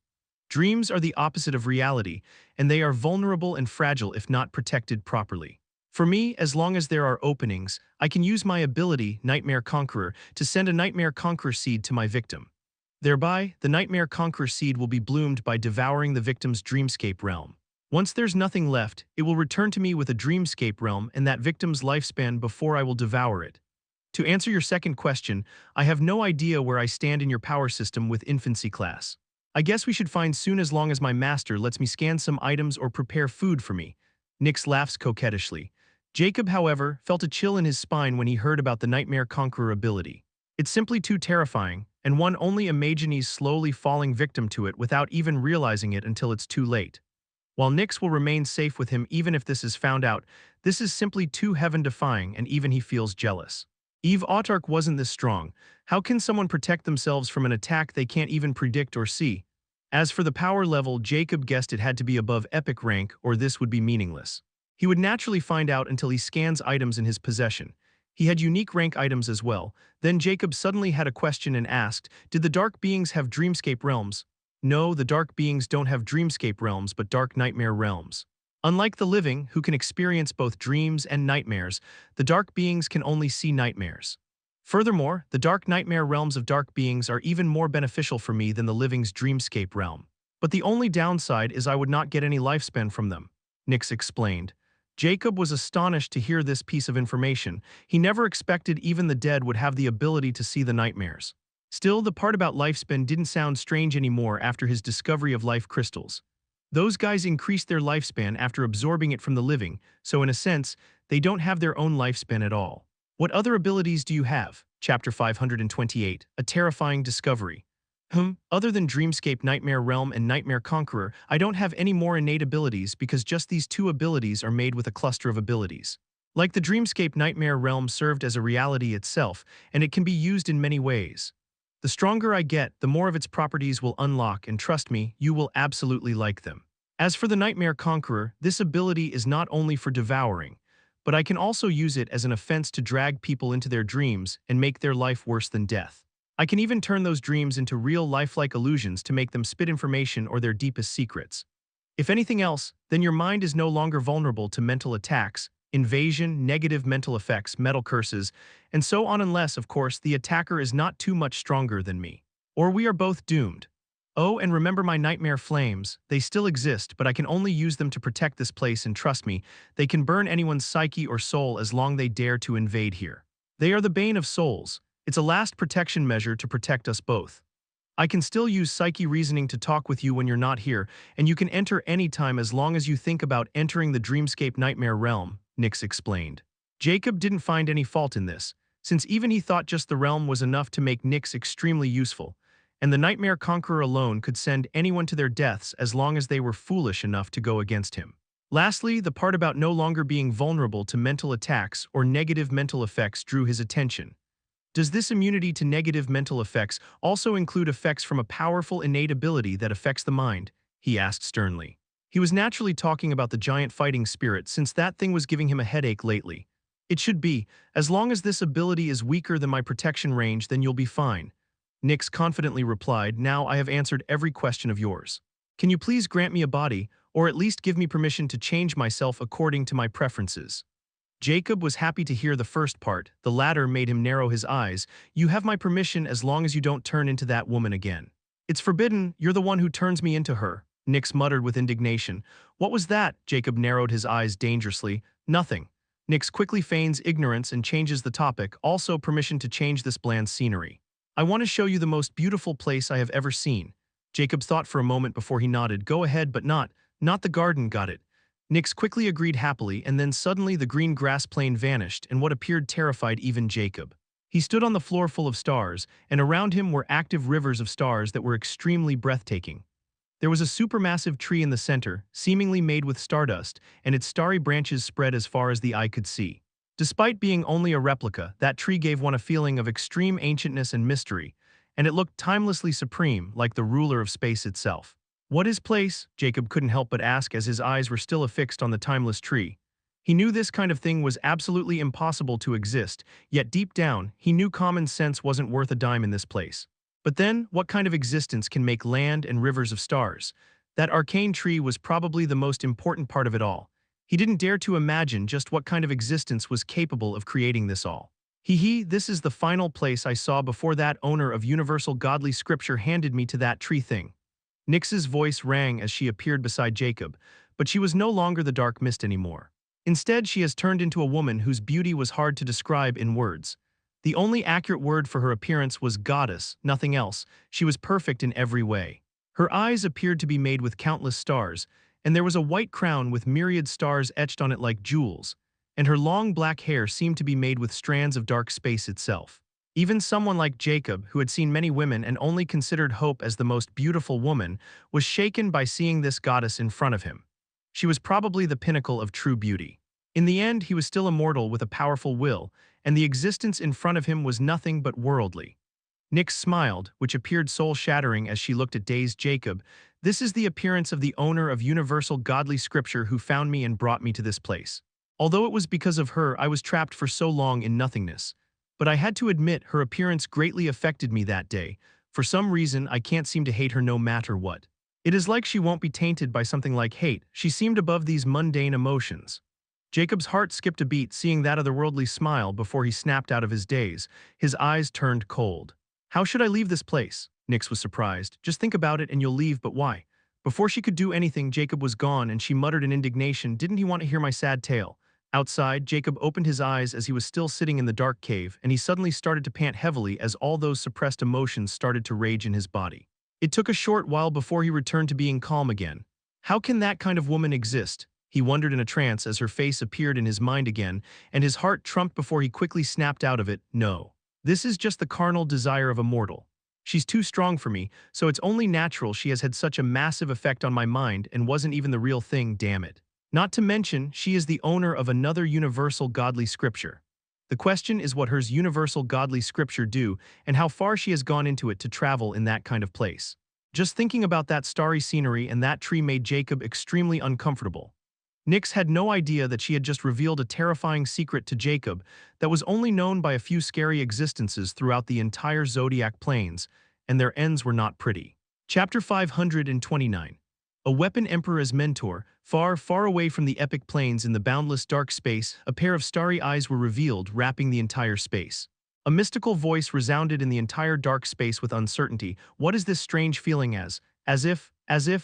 S1: Dreams are the opposite of reality, and they are vulnerable and fragile if not protected properly. For me, as long as there are openings, I can use my ability, Nightmare Conqueror, to send a Nightmare Conqueror seed to my victim. Thereby, the Nightmare Conqueror seed will be bloomed by devouring the victim's dreamscape realm. Once there's nothing left, it will return to me with a dreamscape realm and that victim's lifespan before I will devour it. To answer your second question, I have no idea where I stand in your power system with infancy class. I guess we should find soon as long as my master lets me scan some items or prepare food for me. Nyx laughs coquettishly. Jacob, however, felt a chill in his spine when he heard about the Nightmare Conqueror ability. It's simply too terrifying, and one only imagines slowly falling victim to it without even realizing it until it's too late. While Nyx will remain safe with him even if this is found out, this is simply too heaven-defying and even he feels jealous. Eve Autarch wasn't this strong. How can someone protect themselves from an attack they can't even predict or see? As for the power level, Jacob guessed it had to be above epic rank or this would be meaningless. He would naturally find out until he scans items in his possession. He had unique rank items as well. Then Jacob suddenly had a question and asked, did the dark beings have dreamscape realms? No, the dark beings don't have dreamscape realms but dark nightmare realms. Unlike the living, who can experience both dreams and nightmares, the dark beings can only see nightmares. Furthermore, the dark nightmare realms of dark beings are even more beneficial for me than the living's dreamscape realm. But the only downside is I would not get any lifespan from them, Nyx explained. Jacob was astonished to hear this piece of information. He never expected even the dead would have the ability to see the nightmares. Still, the part about lifespan didn't sound strange anymore after his discovery of life crystals. Those guys increased their lifespan after absorbing it from the living, so in a sense, they don't have their own lifespan at all. What other abilities do you have? Chapter 528, A Terrifying Discovery. Other than Dreamscape Nightmare Realm and Nightmare Conqueror, I don't have any more innate abilities because just these two abilities are made with a cluster of abilities. Like the Dreamscape Nightmare Realm served as a reality itself, and it can be used in many ways. The stronger I get, the more of its properties will unlock, and trust me, you will absolutely like them. As for the Nightmare Conqueror, this ability is not only for devouring, but I can also use it as an offense to drag people into their dreams and make their life worse than death. I can even turn those dreams into real lifelike illusions to make them spit information or their deepest secrets. If anything else, then your mind is no longer vulnerable to mental attacks, invasion, negative mental effects, mental curses, and so on unless, of course, the attacker is not too much stronger than me. Or we are both doomed. Oh, and remember my nightmare flames, they still exist, but I can only use them to protect this place and trust me, they can burn anyone's psyche or soul as long they dare to invade here. They are the bane of souls. It's a last protection measure to protect us both. I can still use psyche reasoning to talk with you when you're not here, and you can enter anytime as long as you think about entering the Dreamscape Nightmare Realm, Nyx explained. Jacob didn't find any fault in this, since even he thought just the realm was enough to make Nyx extremely useful, and the Nightmare Conqueror alone could send anyone to their deaths as long as they were foolish enough to go against him. Lastly, the part about no longer being vulnerable to mental attacks or negative mental effects drew his attention. Does this immunity to negative mental effects also include effects from a powerful innate ability that affects the mind? He asked sternly. He was naturally talking about the giant fighting spirit since that thing was giving him a headache lately. It should be, as long as this ability is weaker than my protection range, then you'll be fine. Nyx confidently replied, now I have answered every question of yours. Can you please grant me a body, or at least give me permission to change myself according to my preferences? Jacob was happy to hear the first part, the latter made him narrow his eyes. You have my permission as long as you don't turn into that woman again. It's forbidden, you're the one who turns me into her, Nyx muttered with indignation. What was that? Jacob narrowed his eyes dangerously. Nothing. Nyx quickly feigns ignorance and changes the topic, also permission to change this bland scenery. I want to show you the most beautiful place I have ever seen. Jacob thought for a moment before he nodded. Go ahead, but not the garden, got it. Nyx quickly agreed happily, and then suddenly the green grass plain vanished and what appeared terrified even Jacob. He stood on the floor full of stars, and around him were active rivers of stars that were extremely breathtaking. There was a supermassive tree in the center, seemingly made with stardust, and its starry branches spread as far as the eye could see. Despite being only a replica, that tree gave one a feeling of extreme ancientness and mystery, and it looked timelessly supreme, like the ruler of space itself. What is place? Jacob couldn't help but ask as his eyes were still affixed on the timeless tree. He knew this kind of thing was absolutely impossible to exist, yet deep down, he knew common sense wasn't worth a dime in this place. But then, what kind of existence can make land and rivers of stars? That arcane tree was probably the most important part of it all. He didn't dare to imagine just what kind of existence was capable of creating this all. This is the final place I saw before that owner of universal godly scripture handed me to that tree thing. Nyx's voice rang as she appeared beside Jacob, but she was no longer the dark mist anymore. Instead, she has turned into a woman whose beauty was hard to describe in words. The only accurate word for her appearance was goddess, nothing else. She was perfect in every way. Her eyes appeared to be made with countless stars, and there was a white crown with myriad stars etched on it like jewels, and her long black hair seemed to be made with strands of dark space itself. Even someone like Jacob, who had seen many women and only considered Hope as the most beautiful woman, was shaken by seeing this goddess in front of him. She was probably the pinnacle of true beauty. In the end, he was still immortal with a powerful will, and the existence in front of him was nothing but worldly. Nyx smiled, which appeared soul-shattering as she looked at dazed Jacob. This is the appearance of the owner of universal godly scripture who found me and brought me to this place. Although it was because of her I was trapped for so long in nothingness. But I had to admit her appearance greatly affected me that day. For some reason, I can't seem to hate her no matter what. It is like she won't be tainted by something like hate. She seemed above these mundane emotions. Jacob's heart skipped a beat seeing that otherworldly smile before he snapped out of his daze. His eyes turned cold. How should I leave this place? Nyx was surprised. Just think about it and you'll leave, but why? Before she could do anything, Jacob was gone and she muttered in indignation, didn't he want to hear my sad tale? Outside, Jacob opened his eyes as he was still sitting in the dark cave, and he suddenly started to pant heavily as all those suppressed emotions started to rage in his body. It took a short while before he returned to being calm again. How can that kind of woman exist? He wondered in a trance as her face appeared in his mind again, and his heart trumped before he quickly snapped out of it, no. This is just the carnal desire of a mortal. She's too strong for me, so it's only natural she has had such a massive effect on my mind and wasn't even the real thing, damn it. Not to mention, she is the owner of another universal godly scripture. The question is what her universal godly scripture do and how far she has gone into it to travel in that kind of place. Just thinking about that starry scenery and that tree made Jacob extremely uncomfortable. Nyx had no idea that she had just revealed a terrifying secret to Jacob that was only known by a few scary existences throughout the entire Zodiac Plains, and their ends were not pretty. Chapter 529. A weapon emperor as mentor, far, far away from the epic plains in the boundless dark space, a pair of starry eyes were revealed, wrapping the entire space. A mystical voice resounded in the entire dark space with uncertainty. What is this strange feeling as if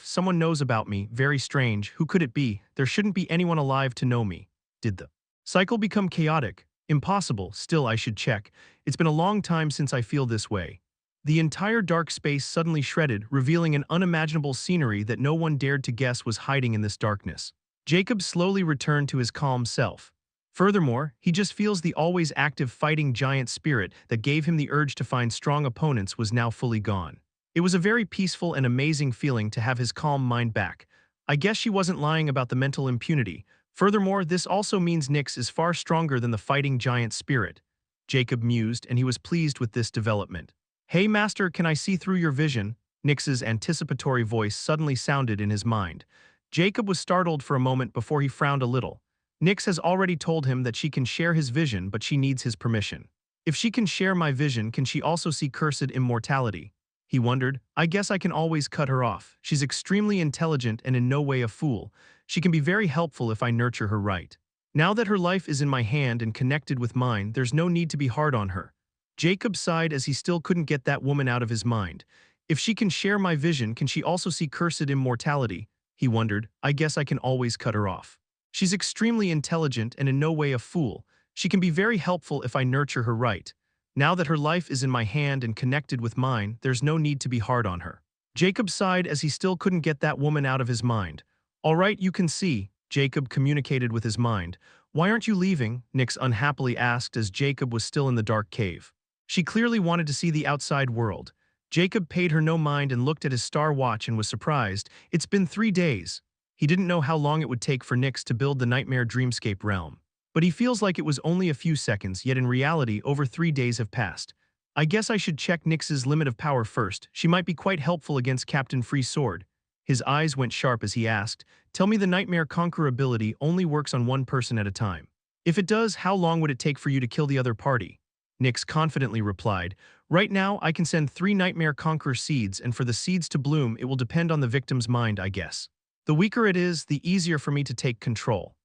S1: someone knows about me, very strange, who could it be? There shouldn't be anyone alive to know me. Did the cycle become chaotic? Impossible, still I should check. It's been a long time since I feel this way. The entire dark space suddenly shredded, revealing an unimaginable scenery that no one dared to guess was hiding in this darkness. Jacob slowly returned to his calm self. Furthermore, he just feels the always active fighting giant spirit that gave him the urge to find strong opponents was now fully gone. It was a very peaceful and amazing feeling to have his calm mind back. I guess she wasn't lying about the mental impunity. Furthermore, this also means Nyx is far stronger than the fighting giant spirit. Jacob mused, and he was pleased with this development. Hey master, can I see through your vision? Nyx's anticipatory voice suddenly sounded in his mind. Jacob was startled for a moment before he frowned a little. Nyx has already told him that she can share his vision, but she needs his permission. If she can share my vision, can she also see cursed immortality? He wondered. I guess I can always cut her off. She's extremely intelligent and in no way a fool. She can be very helpful if I nurture her right. Now that her life is in my hand and connected with mine, there's no need to be hard on her. Jacob sighed as he still couldn't get that woman out of his mind. If she can share my vision, can she also see cursed immortality? He wondered. I guess I can always cut her off. She's extremely intelligent and in no way a fool. She can be very helpful if I nurture her right. Now that her life is in my hand and connected with mine, there's no need to be hard on her. Jacob sighed as he still couldn't get that woman out of his mind. All right, you can see, Jacob communicated with his mind. Why aren't you leaving? Nyx unhappily asked as Jacob was still in the dark cave. She clearly wanted to see the outside world. Jacob paid her no mind and looked at his star watch and was surprised. It's been 3 days. He didn't know how long it would take for Nyx to build the nightmare dreamscape realm. But he feels like it was only a few seconds, yet in reality, over 3 days have passed. I guess I should check Nyx's limit of power first. She might be quite helpful against Captain Free's sword. His eyes went sharp as he asked, tell me the Nightmare Conqueror ability only works on one person at a time. If it does, how long would it take for you to kill the other party? Nyx confidently replied, right now I can send 3 Nightmare Conqueror seeds, and for the seeds to bloom it will depend on the victim's mind, I guess. The weaker it is, the easier for me to take control.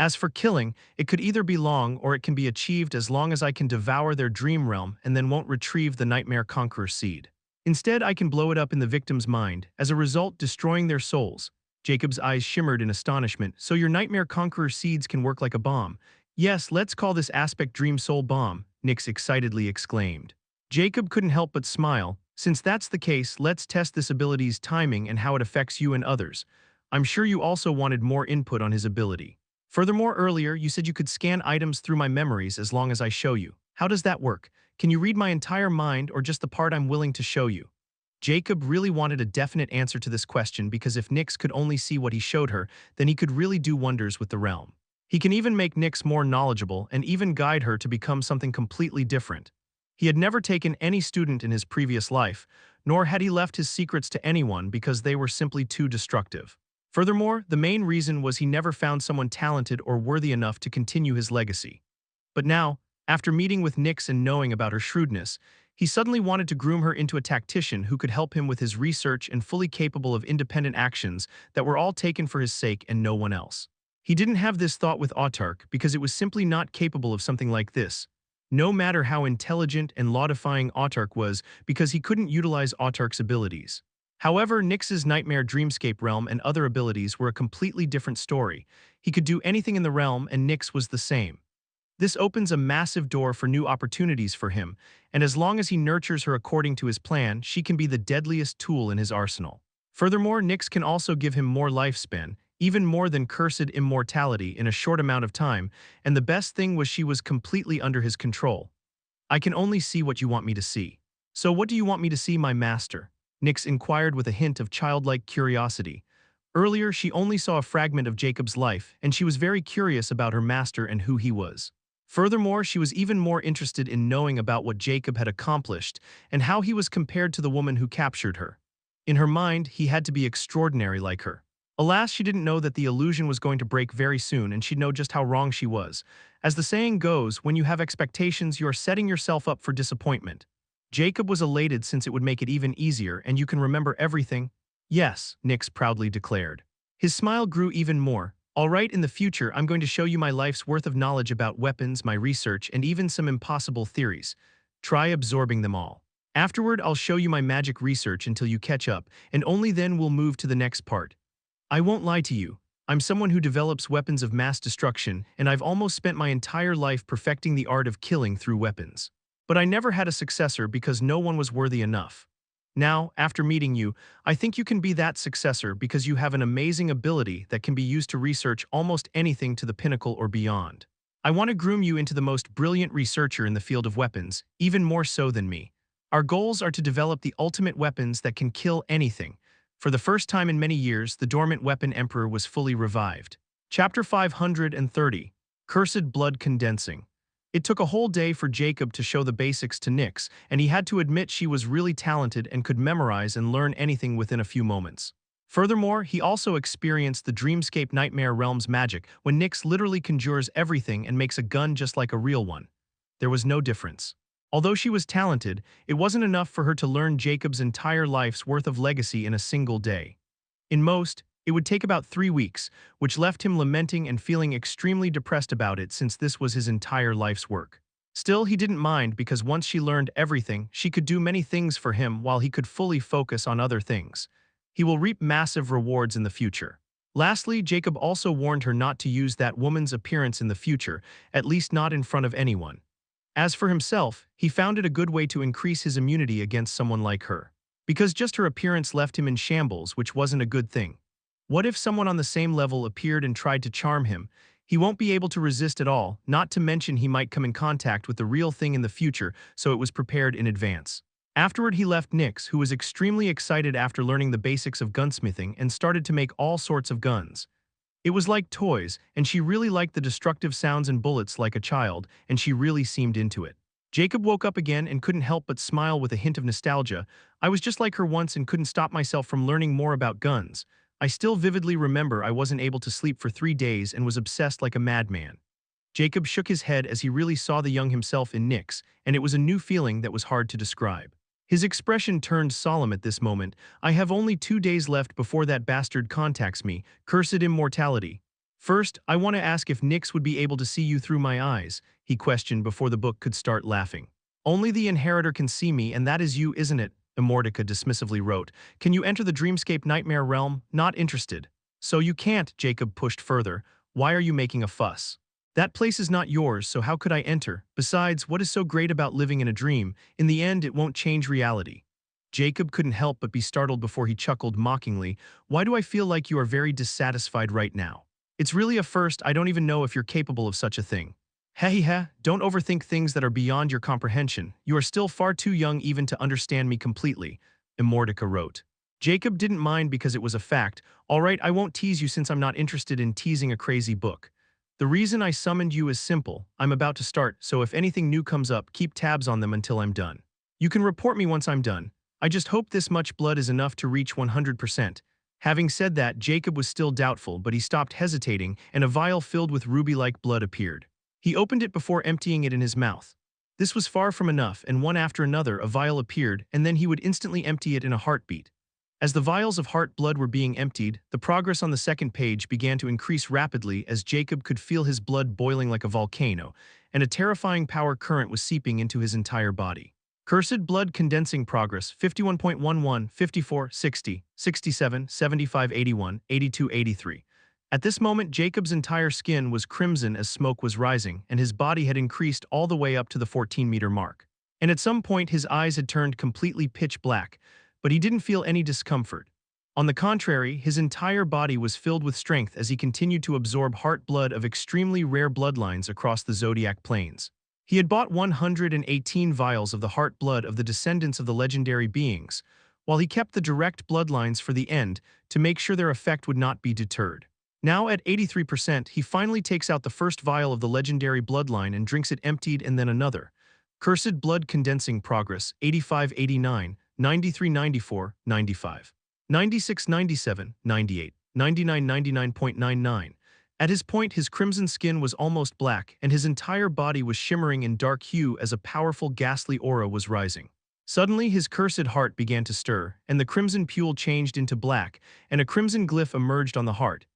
S1: As for killing, it could either be long or it can be achieved as long as I can devour their dream realm and then won't retrieve the Nightmare Conqueror seed. Instead, I can blow it up in the victim's mind, as a result destroying their souls. Jacob's eyes shimmered in astonishment. So your Nightmare Conqueror seeds can work like a bomb. Yes, let's call this aspect Dream Soul Bomb. Nix excitedly exclaimed. Jacob couldn't help but smile. Since that's the case, let's test this ability's timing and how it affects you and others. I'm sure you also wanted more input on his ability. Furthermore, earlier you said you could scan items through my memories as long as I show you. How does that work? Can you read my entire mind or just the part I'm willing to show you? Jacob really wanted a definite answer to this question because if Nix could only see what he showed her, then he could really do wonders with the realm. He can even make Nix more knowledgeable and even guide her to become something completely different. He had never taken any student in his previous life, nor had he left his secrets to anyone because they were simply too destructive. Furthermore, the main reason was he never found someone talented or worthy enough to continue his legacy. But now, after meeting with Nix and knowing about her shrewdness, he suddenly wanted to groom her into a tactician who could help him with his research and fully capable of independent actions that were all taken for his sake and no one else. He didn't have this thought with Autark because it was simply not capable of something like this. No matter how intelligent and law-defying Autark was, because he couldn't utilize Autark's abilities. However, Nix's Nightmare Dreamscape realm and other abilities were a completely different story. He could do anything in the realm and Nix was the same. This opens a massive door for new opportunities for him, and as long as he nurtures her according to his plan, she can be the deadliest tool in his arsenal. Furthermore, Nix can also give him more lifespan, even more than cursed immortality in a short amount of time, and the best thing was she was completely under his control. I can only see what you want me to see. So what do you want me to see, my master? Nix inquired with a hint of childlike curiosity. Earlier, she only saw a fragment of Jacob's life, and she was very curious about her master and who he was. Furthermore, she was even more interested in knowing about what Jacob had accomplished and how he was compared to the woman who captured her. In her mind, he had to be extraordinary like her. Alas, she didn't know that the illusion was going to break very soon and she'd know just how wrong she was. As the saying goes, when you have expectations, you are setting yourself up for disappointment. Jacob was elated since it would make it even easier and you can remember everything. Yes, Nix proudly declared. His smile grew even more. All right, in the future, I'm going to show you my life's worth of knowledge about weapons, my research, and even some impossible theories. Try absorbing them all. Afterward, I'll show you my magic research until you catch up, and only then we'll move to the next part. I won't lie to you. I'm someone who develops weapons of mass destruction, and I've almost spent my entire life perfecting the art of killing through weapons. But I never had a successor because no one was worthy enough. Now, after meeting you, I think you can be that successor because you have an amazing ability that can be used to research almost anything to the pinnacle or beyond. I want to groom you into the most brilliant researcher in the field of weapons, even more so than me. Our goals are to develop the ultimate weapons that can kill anything. For the first time in many years, the dormant weapon emperor was fully revived. Chapter 530. Cursed Blood Condensing. It took a whole day for Jacob to show the basics to Nix, and he had to admit she was really talented and could memorize and learn anything within a few moments. Furthermore, he also experienced the Dreamscape Nightmare Realm's magic when Nix literally conjures everything and makes a gun just like a real one. There was no difference. Although she was talented, it wasn't enough for her to learn Jacob's entire life's worth of legacy in a single day. In most, it would take about 3 weeks, which left him lamenting and feeling extremely depressed about it since this was his entire life's work. Still, he didn't mind because once she learned everything, she could do many things for him while he could fully focus on other things. He will reap massive rewards in the future. Lastly, Jacob also warned her not to use that woman's appearance in the future, at least not in front of anyone. As for himself, he found it a good way to increase his immunity against someone like her. Because just her appearance left him in shambles, which wasn't a good thing. What if someone on the same level appeared and tried to charm him? He won't be able to resist at all, not to mention he might come in contact with the real thing in the future, so it was prepared in advance. Afterward, he left Nix, who was extremely excited after learning the basics of gunsmithing and started to make all sorts of guns. It was like toys, and she really liked the destructive sounds and bullets like a child, and she really seemed into it. Jacob woke up again and couldn't help but smile with a hint of nostalgia. I was just like her once and couldn't stop myself from learning more about guns. I still vividly remember I wasn't able to sleep for 3 days and was obsessed like a madman. Jacob shook his head as he really saw the young himself in Nix, and it was a new feeling that was hard to describe. His expression turned solemn at this moment. I have only 2 days left before that bastard contacts me, cursed immortality. First, I want to ask if Nix would be able to see you through my eyes, he questioned before the book could start laughing. Only the inheritor can see me, and that is you, isn't it? Immortality dismissively wrote. Can you enter the Dreamscape Nightmare realm? Not interested. So you can't, Jacob pushed further. Why are you making a fuss? That place is not yours, so how could I enter? Besides, what is so great about living in a dream? In the end, it won't change reality. Jacob couldn't help but be startled before he chuckled mockingly. Why do I feel like you are very dissatisfied right now? It's really a first. I don't even know if you're capable of such a thing. Heh heh, don't overthink things that are beyond your comprehension. You are still far too young even to understand me completely, Immortality wrote. Jacob didn't mind because it was a fact. All right, I won't tease you since I'm not interested in teasing a crazy book. The reason I summoned you is simple. I'm about to start, so if anything new comes up, keep tabs on them until I'm done. You can report me once I'm done. I just hope this much blood is enough to reach 100%. Having said that, Jacob was still doubtful, but he stopped hesitating, and a vial filled with ruby-like blood appeared. He opened it before emptying it in his mouth. This was far from enough, and one after another a vial appeared, and then he would instantly empty it in a heartbeat. As the vials of heart blood were being emptied, the progress on the second page began to increase rapidly as Jacob could feel his blood boiling like a volcano, and a terrifying power current was seeping into his entire body. Cursed blood condensing progress 51.11, 54, 60, 67, 75, 81, 82, 83. At this moment, Jacob's entire skin was crimson as smoke was rising, and his body had increased all the way up to the 14-meter mark. And at some point, his eyes had turned completely pitch black, but he didn't feel any discomfort. On the contrary, his entire body was filled with strength as he continued to absorb heart blood of extremely rare bloodlines across the Zodiac Plains. He had bought 118 vials of the heart blood of the descendants of the legendary beings, while he kept the direct bloodlines for the end to make sure their effect would not be deterred. Now at 83%, he finally takes out the first vial of the legendary bloodline and drinks it emptied and then another. Cursed blood condensing progress 85-89, 93-94, 95. 96-97, 98, 99-99.99. At his point, his crimson skin was almost black, and his entire body was shimmering in dark hue as a powerful ghastly aura was rising. Suddenly, his cursed heart began to stir, and the crimson pule changed into black, and a crimson glyph emerged on the heart.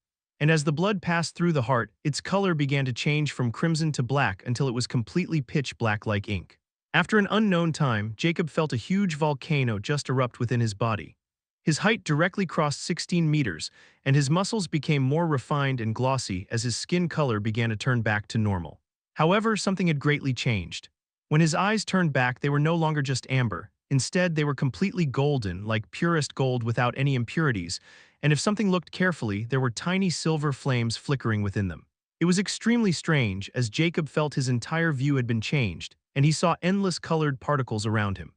S1: And as the blood passed through the heart, its color began to change from crimson to black until it was completely pitch black like ink. After an unknown time, Jacob felt a huge volcano just erupt within his body. His height directly crossed 16 meters, and his muscles became more refined and glossy as his skin color began to turn back to normal. However, something had greatly changed. When his eyes turned back, they were no longer just amber. Instead, they were completely golden, like purest gold without any impurities, and if something looked carefully, there were tiny silver flames flickering within them. It was extremely strange, as Jacob felt his entire view had been changed, and he saw endless colored particles around him.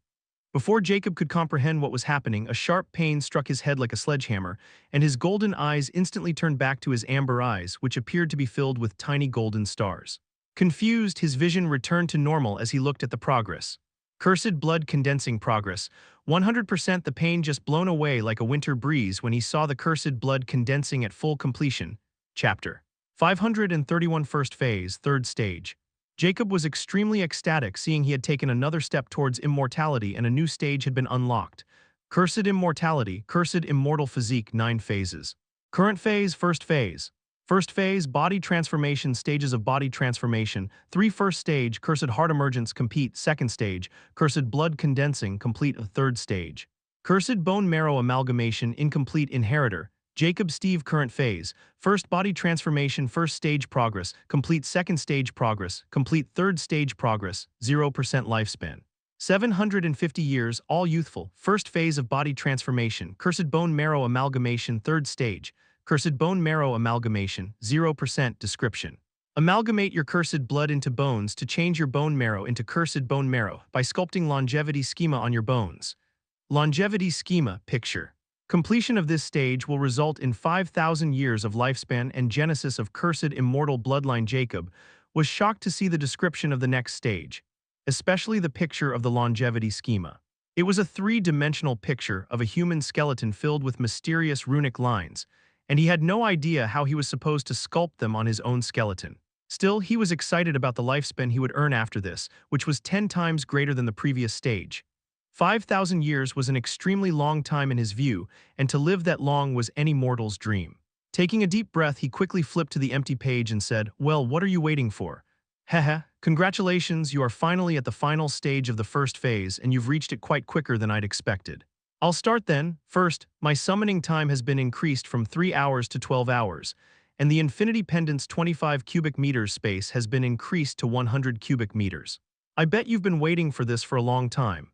S1: Before Jacob could comprehend what was happening, a sharp pain struck his head like a sledgehammer, and his golden eyes instantly turned back to his amber eyes, which appeared to be filled with tiny golden stars. Confused, his vision returned to normal as he looked at the progress. Cursed blood condensing progress, 100%. The pain just blown away like a winter breeze when he saw the cursed blood condensing at full completion. Chapter 531 First Phase, Third Stage. Jacob was extremely ecstatic seeing he had taken another step towards immortality and a new stage had been unlocked. Cursed Immortality, Cursed Immortal Physique 9 phases. Current phase, First Phase. First phase, Body Transformation, Stages of Body Transformation, 3 First Stage, Cursed Heart Emergence, Complete, Second Stage, Cursed Blood Condensing, Complete, Third Stage. Cursed Bone Marrow Amalgamation, Incomplete, Inheritor, Jacob Steve. Current phase, First Body Transformation, First Stage Progress, Complete, Second Stage Progress, Complete, Third Stage Progress, 0% Lifespan. 750 years, all youthful, First Phase of Body Transformation, Cursed Bone Marrow Amalgamation, Third Stage, Cursed Bone Marrow Amalgamation, 0% Description. Amalgamate your cursed blood into bones to change your bone marrow into cursed bone marrow by sculpting longevity schema on your bones. Longevity schema picture. Completion of this stage will result in 5,000 years of lifespan and genesis of cursed immortal bloodline. Jacob was shocked to see the description of the next stage, especially the picture of the longevity schema. It was a three-dimensional picture of a human skeleton filled with mysterious runic lines, and he had no idea how he was supposed to sculpt them on his own skeleton. Still, he was excited about the lifespan he would earn after this, which was 10 times greater than the previous stage. 5,000 years was an extremely long time in his view, and to live that long was any mortal's dream. Taking a deep breath, he quickly flipped to the empty page and said, "Well, what are you waiting for? Haha, congratulations, you are finally at the final stage of the first phase, and you've reached it quite quicker than I'd expected. I'll start then. First, my summoning time has been increased from 3 hours to 12 hours, and the Infinity Pendant's 25 cubic meters space has been increased to 100 cubic meters. I bet you've been waiting for this for a long time.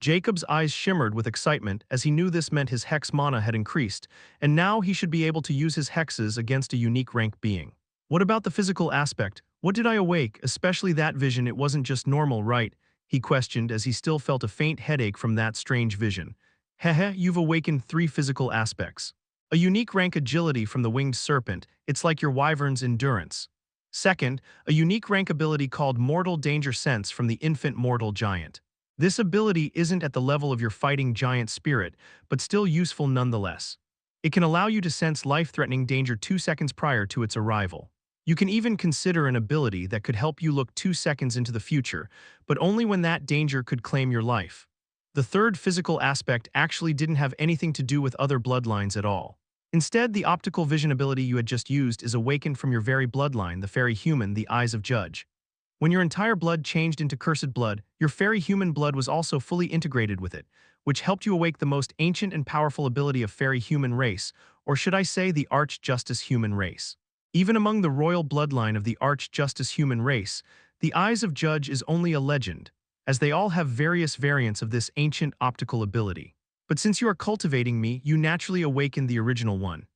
S1: Jacob's eyes shimmered with excitement as he knew this meant his hex mana had increased, and now he should be able to use his hexes against a unique rank being. What about the physical aspect? What did I awake, especially that vision? It wasn't just normal, right? He questioned as he still felt a faint headache from that strange vision. Heh, you've awakened 3 physical aspects. A unique rank agility from the winged serpent, it's like your wyvern's endurance. Second, a unique rank ability called mortal danger sense from the infant mortal giant. This ability isn't at the level of your fighting giant spirit, but still useful nonetheless. It can allow you to sense life-threatening danger 2 seconds prior to its arrival. You can even consider an ability that could help you look 2 seconds into the future, but only when that danger could claim your life. The third physical aspect actually didn't have anything to do with other bloodlines at all. Instead, the optical vision ability you had just used is awakened from your very bloodline, the fairy human, the Eyes of Judge. When your entire blood changed into cursed blood, your fairy human blood was also fully integrated with it, which helped you awake the most ancient and powerful ability of fairy human race, or should I say the Arch-Justice human race. Even among the royal bloodline of the Arch-Justice human race, the Eyes of Judge is only a legend, as they all have various variants of this ancient optical ability. But since you are cultivating me, you naturally awakened the original one.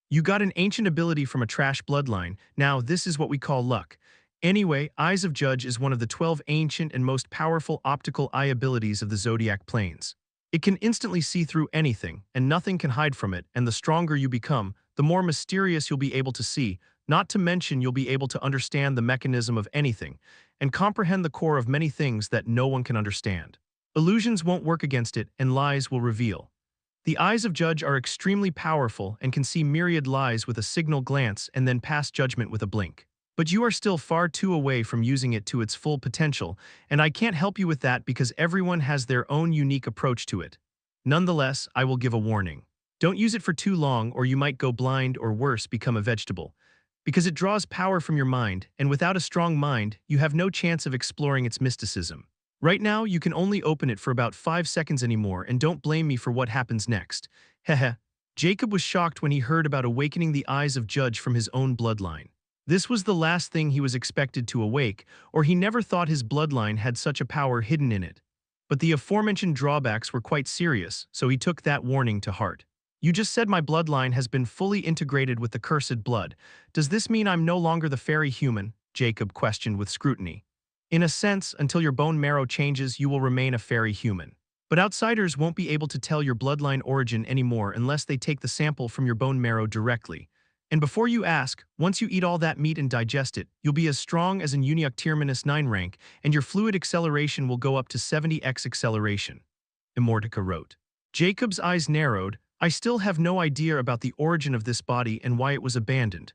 S1: You got an ancient ability from a trash bloodline. Now this is what we call luck. Anyway, Eyes of Judge is one of the 12 ancient and most powerful optical eye abilities of the Zodiac Plains. It can instantly see through anything, and nothing can hide from it, and the stronger you become, the more mysterious you'll be able to see, not to mention you'll be able to understand the mechanism of anything, and comprehend the core of many things that no one can understand. Illusions won't work against it, and lies will reveal. The Eyes of Judge are extremely powerful and can see myriad lies with a signal glance and then pass judgment with a blink. But you are still far too away from using it to its full potential, and I can't help you with that because everyone has their own unique approach to it. Nonetheless, I will give a warning. Don't use it for too long or you might go blind or worse, become a vegetable. Because it draws power from your mind, and without a strong mind, you have no chance of exploring its mysticism. Right now, you can only open it for about 5 seconds anymore, and don't blame me for what happens next. Heh. Jacob was shocked when he heard about awakening the Eyes of Judge from his own bloodline. This was the last thing he was expected to awake, or he never thought his bloodline had such a power hidden in it. But the aforementioned drawbacks were quite serious, so he took that warning to heart. You just said my bloodline has been fully integrated with the cursed blood. Does this mean I'm no longer the fairy human? Jacob questioned with scrutiny. In a sense, until your bone marrow changes, you will remain a fairy human. But outsiders won't be able to tell your bloodline origin anymore unless they take the sample from your bone marrow directly. And before you ask, once you eat all that meat and digest it, you'll be as strong as an Uniac Tier -9 rank, and your fluid acceleration will go up to 70x acceleration. Immortality wrote. Jacob's eyes narrowed. I still have no idea about the origin of this body and why it was abandoned.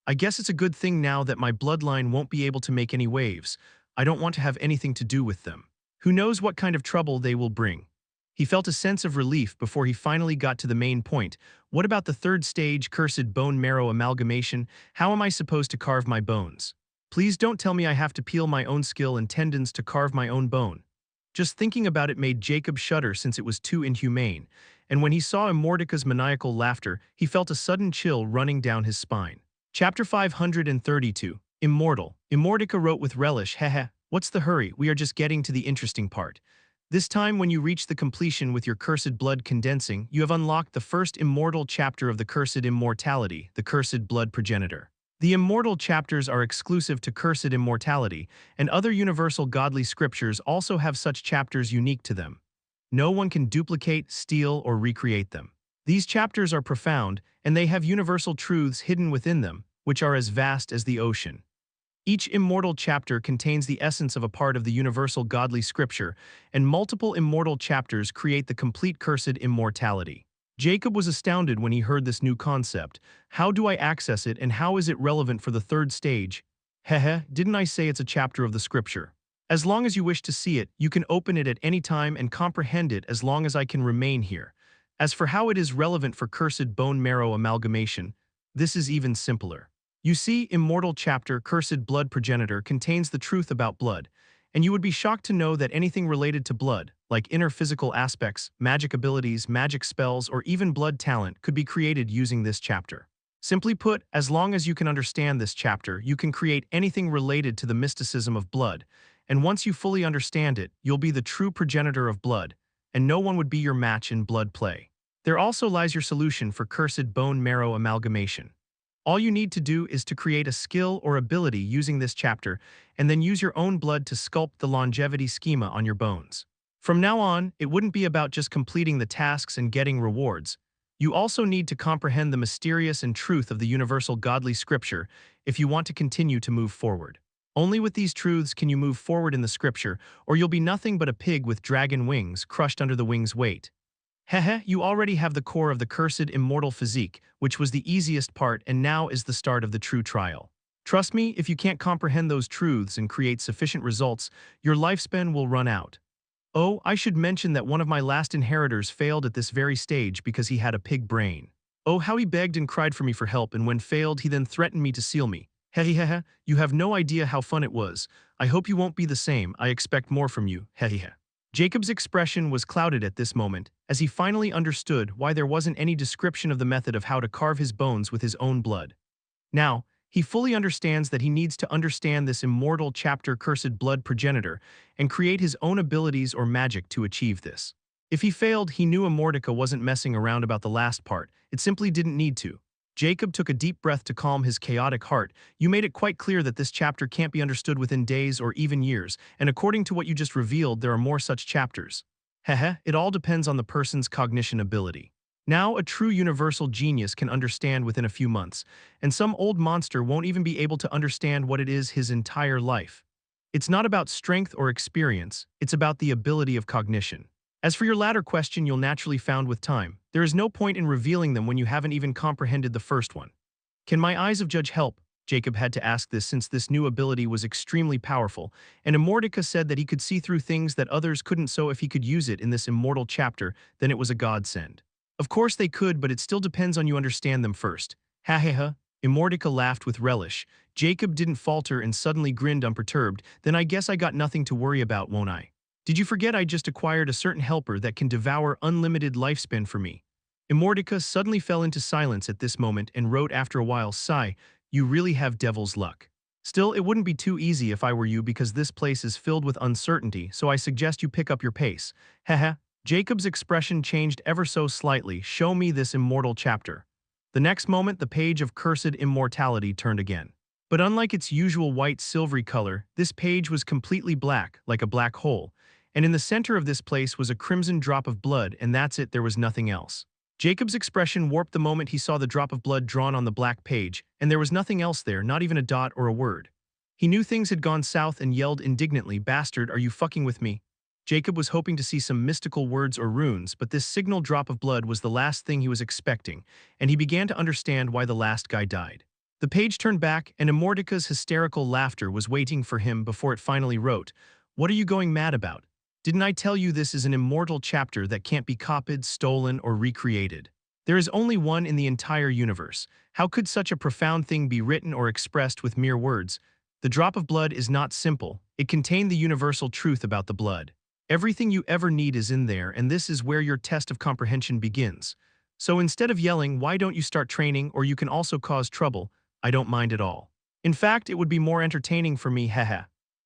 S1: I guess it's a good thing now that my bloodline won't be able to make any waves. I don't want to have anything to do with them. Who knows what kind of trouble they will bring. He felt a sense of relief before he finally got to the main point. What about the third stage, cursed bone marrow amalgamation? How am I supposed to carve my bones? Please don't tell me I have to peel my own skill and tendons to carve my own bone. Just thinking about it made Jacob shudder since it was too inhumane, and when he saw Immortaka's maniacal laughter, he felt a sudden chill running down his spine. Chapter 532. Immortal. Immortaka wrote with relish, Heh, what's the hurry, we are just getting to the interesting part. This time when you reach the completion with your cursed blood condensing, you have unlocked the first immortal chapter of the cursed Immortality, the cursed blood progenitor. The immortal chapters are exclusive to cursed Immortality, and other universal godly scriptures also have such chapters unique to them. No one can duplicate, steal, or recreate them. These chapters are profound, and they have universal truths hidden within them, which are as vast as the ocean. Each immortal chapter contains the essence of a part of the universal godly scripture, and multiple immortal chapters create the complete cursed immortality. Jacob was astounded when he heard this new concept. How do I access it and how is it relevant for the third stage? Didn't I say it's a chapter of the scripture? As long as you wish to see it, you can open it at any time and comprehend it as long as I can remain here. As for how it is relevant for cursed bone marrow amalgamation, this is even simpler. You see, immortal chapter, cursed blood progenitor, contains the truth about blood, and you would be shocked to know that anything related to blood, like inner physical aspects, magic abilities, magic spells, or even blood talent, could be created using this chapter. Simply put, as long as you can understand this chapter, you can create anything related to the mysticism of blood, and once you fully understand it, you'll be the true progenitor of blood, and no one would be your match in blood play. There also lies your solution for cursed bone marrow amalgamation. All you need to do is to create a skill or ability using this chapter, and then use your own blood to sculpt the longevity schema on your bones. From now on, it wouldn't be about just completing the tasks and getting rewards. You also need to comprehend the mysterious and truth of the universal godly scripture if you want to continue to move forward. Only with these truths can you move forward in the scripture, or you'll be nothing but a pig with dragon wings crushed under the wing's weight. Heh, you already have the core of the cursed immortal physique, which was the easiest part and now is the start of the true trial. Trust me, if you can't comprehend those truths and create sufficient results, your lifespan will run out. Oh, I should mention that one of my last inheritors failed at this very stage because he had a pig brain. Oh, how he begged and cried for me for help, and when failed, he then threatened me to seal me. Hehehe, you have no idea how fun it was. I hope you won't be the same. I expect more from you. Hehehe. Jacob's expression was clouded at this moment, as he finally understood why there wasn't any description of the method of how to carve his bones with his own blood. Now, he fully understands that he needs to understand this immortal chapter cursed blood progenitor and create his own abilities or magic to achieve this. If he failed, he knew Immortality wasn't messing around about the last part. It simply didn't need to. Jacob took a deep breath to calm his chaotic heart. You made it quite clear that this chapter can't be understood within days or even years, and according to what you just revealed, there are more such chapters. Hehe, it all depends on the person's cognition ability. Now, a true universal genius can understand within a few months, and some old monster won't even be able to understand what it is his entire life. It's not about strength or experience, it's about the ability of cognition. As for your latter question, you'll naturally found with time. There is no point in revealing them when you haven't even comprehended the first one. Can my eyes of judge help? Jacob had to ask this since this new ability was extremely powerful, and Immortality said that he could see through things that others couldn't, so if he could use it in this immortal chapter, then it was a godsend. Of course they could, but it still depends on you understand them first. Ha ha ha. Immortality laughed with relish. Jacob didn't falter and suddenly grinned unperturbed. Then I guess I got nothing to worry about, won't I? Did you forget I just acquired a certain helper that can devour unlimited lifespan for me? Immortality suddenly fell into silence at this moment and wrote after a while, sigh, you really have devil's luck. Still, it wouldn't be too easy if I were you because this place is filled with uncertainty, so I suggest you pick up your pace. Haha. Jacob's expression changed ever so slightly. Show me this immortal chapter. The next moment, the page of cursed immortality turned again. But unlike its usual white silvery color, this page was completely black, like a black hole, and in the center of this place was a crimson drop of blood, and that's it, there was nothing else. Jacob's expression warped the moment he saw the drop of blood drawn on the black page, and there was nothing else there, not even a dot or a word. He knew things had gone south and yelled indignantly, "Bastard, are you fucking with me?" Jacob was hoping to see some mystical words or runes, but this signal drop of blood was the last thing he was expecting, and he began to understand why the last guy died. The page turned back, and Immortality's hysterical laughter was waiting for him before it finally wrote, "What are you going mad about? Didn't I tell you this is an immortal chapter that can't be copied, stolen, or recreated? There is only one in the entire universe. How could such a profound thing be written or expressed with mere words? The drop of blood is not simple. It contained the universal truth about the blood. Everything you ever need is in there, and this is where your test of comprehension begins. So instead of yelling, why don't you start training, or you can also cause trouble, I don't mind at all. In fact, it would be more entertaining for me, haha."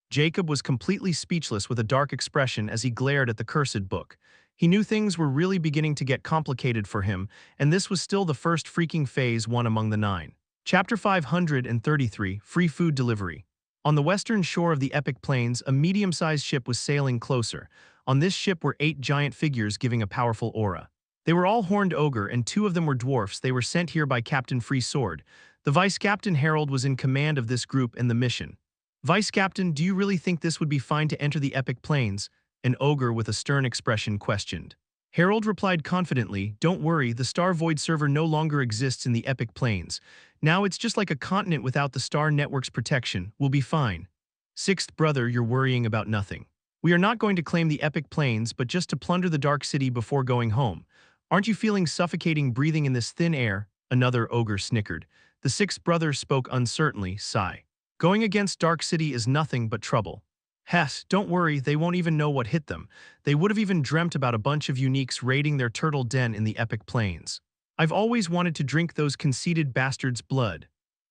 S1: Jacob was completely speechless with a dark expression as he glared at the cursed book. He knew things were really beginning to get complicated for him, and this was still the first freaking phase, one among the 9. Chapter 533, Free Food Delivery. On the western shore of the epic plains, a medium-sized ship was sailing closer. On this ship were 8 giant figures giving a powerful aura. They were all horned ogre, and 2 of them were dwarfs. They were sent here by Captain Free Sword. The Vice Captain Harold was in command of this group and the mission. "Vice Captain, do you really think this would be fine to enter the epic plains?" An ogre with a stern expression questioned. Harold replied confidently, "Don't worry, the Star Void server no longer exists in the epic plains. Now it's just like a continent without the Star Network's protection. We'll be fine." "Sixth brother, you're worrying about nothing. We are not going to claim the epic plains, but just to plunder the Dark City before going home. Aren't you feeling suffocating breathing in this thin air?" Another ogre snickered. The sixth brother spoke uncertainly, sigh. "Going against Dark City is nothing but trouble." "Hess, don't worry, they won't even know what hit them. They would have even dreamt about a bunch of uniques raiding their turtle den in the epic plains." I've always wanted to drink those conceited bastards' blood.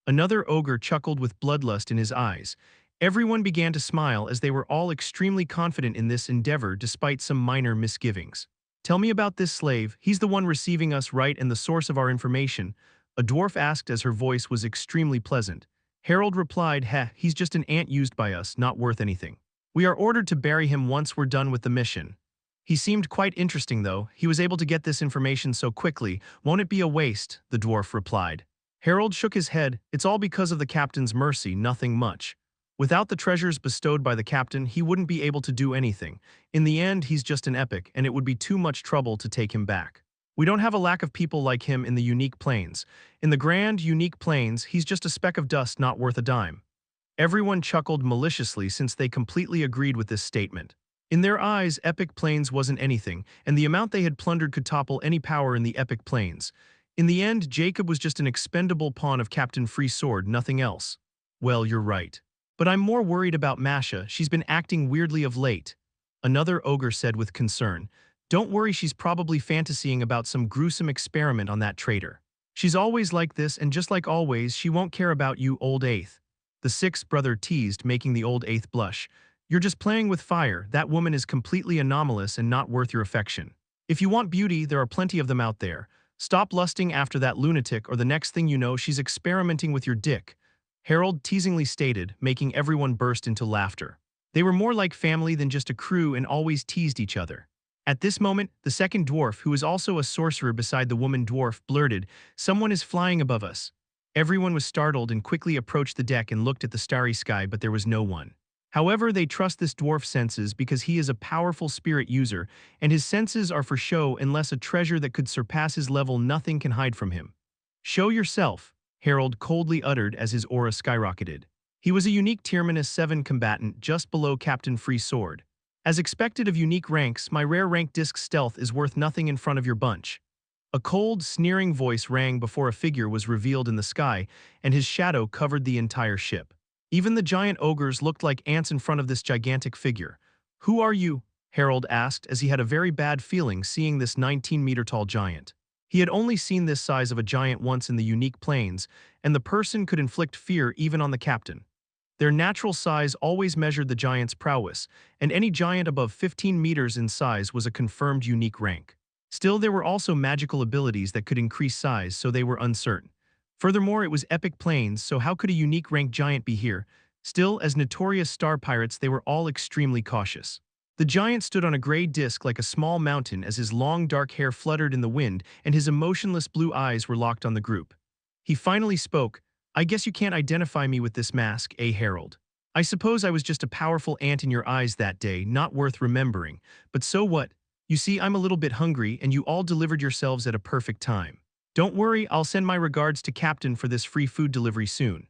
S1: Another ogre chuckled with bloodlust in his eyes. Everyone began to smile as they were all extremely confident in this endeavor despite some minor misgivings. Tell me about this slave, he's the one receiving us right and the source of our information, a dwarf asked as her voice was extremely pleasant. Harold replied, heh, he's just an ant used by us, not worth anything. We are ordered to bury him once we're done with the mission. He seemed quite interesting though, he was able to get this information so quickly, won't it be a waste, the dwarf replied. Harold shook his head, it's all because of the captain's mercy, nothing much. Without the treasures bestowed by the captain, he wouldn't be able to do anything. In the end, he's just an epic, and it would be too much trouble to take him back. We don't have a lack of people like him in the unique plains. In the grand, unique plains, he's just a speck of dust not worth a dime. Everyone chuckled maliciously since they completely agreed with this statement. In their eyes, epic plains wasn't anything, and the amount they had plundered could topple any power in the epic plains. In the end, Jacob was just an expendable pawn of Captain Free Sword, nothing else. Well, you're right. But I'm more worried about Masha, she's been acting weirdly of late. Another ogre said with concern. Don't worry, she's probably fantasying about some gruesome experiment on that traitor. She's always like this, and just like always, she won't care about you, old eighth. The sixth brother teased, making the old eighth blush. You're just playing with fire, that woman is completely anomalous and not worth your affection. If you want beauty, there are plenty of them out there. Stop lusting after that lunatic or the next thing you know she's experimenting with your dick. Harold teasingly stated, making everyone burst into laughter. They were more like family than just a crew and always teased each other. At this moment, the second dwarf, who was also a sorcerer beside the woman dwarf, blurted, "Someone is flying above us." Everyone was startled and quickly approached the deck and looked at the starry sky, but there was no one. However, they trust this dwarf's senses because he is a powerful spirit user, and his senses are for show unless a treasure that could surpass his level nothing can hide from him. Show yourself, Harold coldly uttered as his aura skyrocketed. He was a unique Tier 7 combatant just below Captain Free Sword. As expected of unique ranks, my rare rank disc stealth is worth nothing in front of your bunch. A cold, sneering voice rang before a figure was revealed in the sky, and his shadow covered the entire ship. Even the giant ogres looked like ants in front of this gigantic figure. Who are you? Harold asked as he had a very bad feeling seeing this 19-meter-tall giant. He had only seen this size of a giant once in the unique plains, and the person could inflict fear even on the captain. Their natural size always measured the giant's prowess, and any giant above 15 meters in size was a confirmed unique rank. Still, there were also magical abilities that could increase size, so they were uncertain. Furthermore, it was epic plains, so how could a unique rank giant be here? Still, as notorious star pirates, they were all extremely cautious. The giant stood on a gray disc like a small mountain as his long dark hair fluttered in the wind and his emotionless blue eyes were locked on the group. He finally spoke, "I guess you can't identify me with this mask, eh, Harold? I suppose I was just a powerful ant in your eyes that day, not worth remembering. But so what? You see, I'm a little bit hungry and you all delivered yourselves at a perfect time. Don't worry, I'll send my regards to Captain for this free food delivery soon."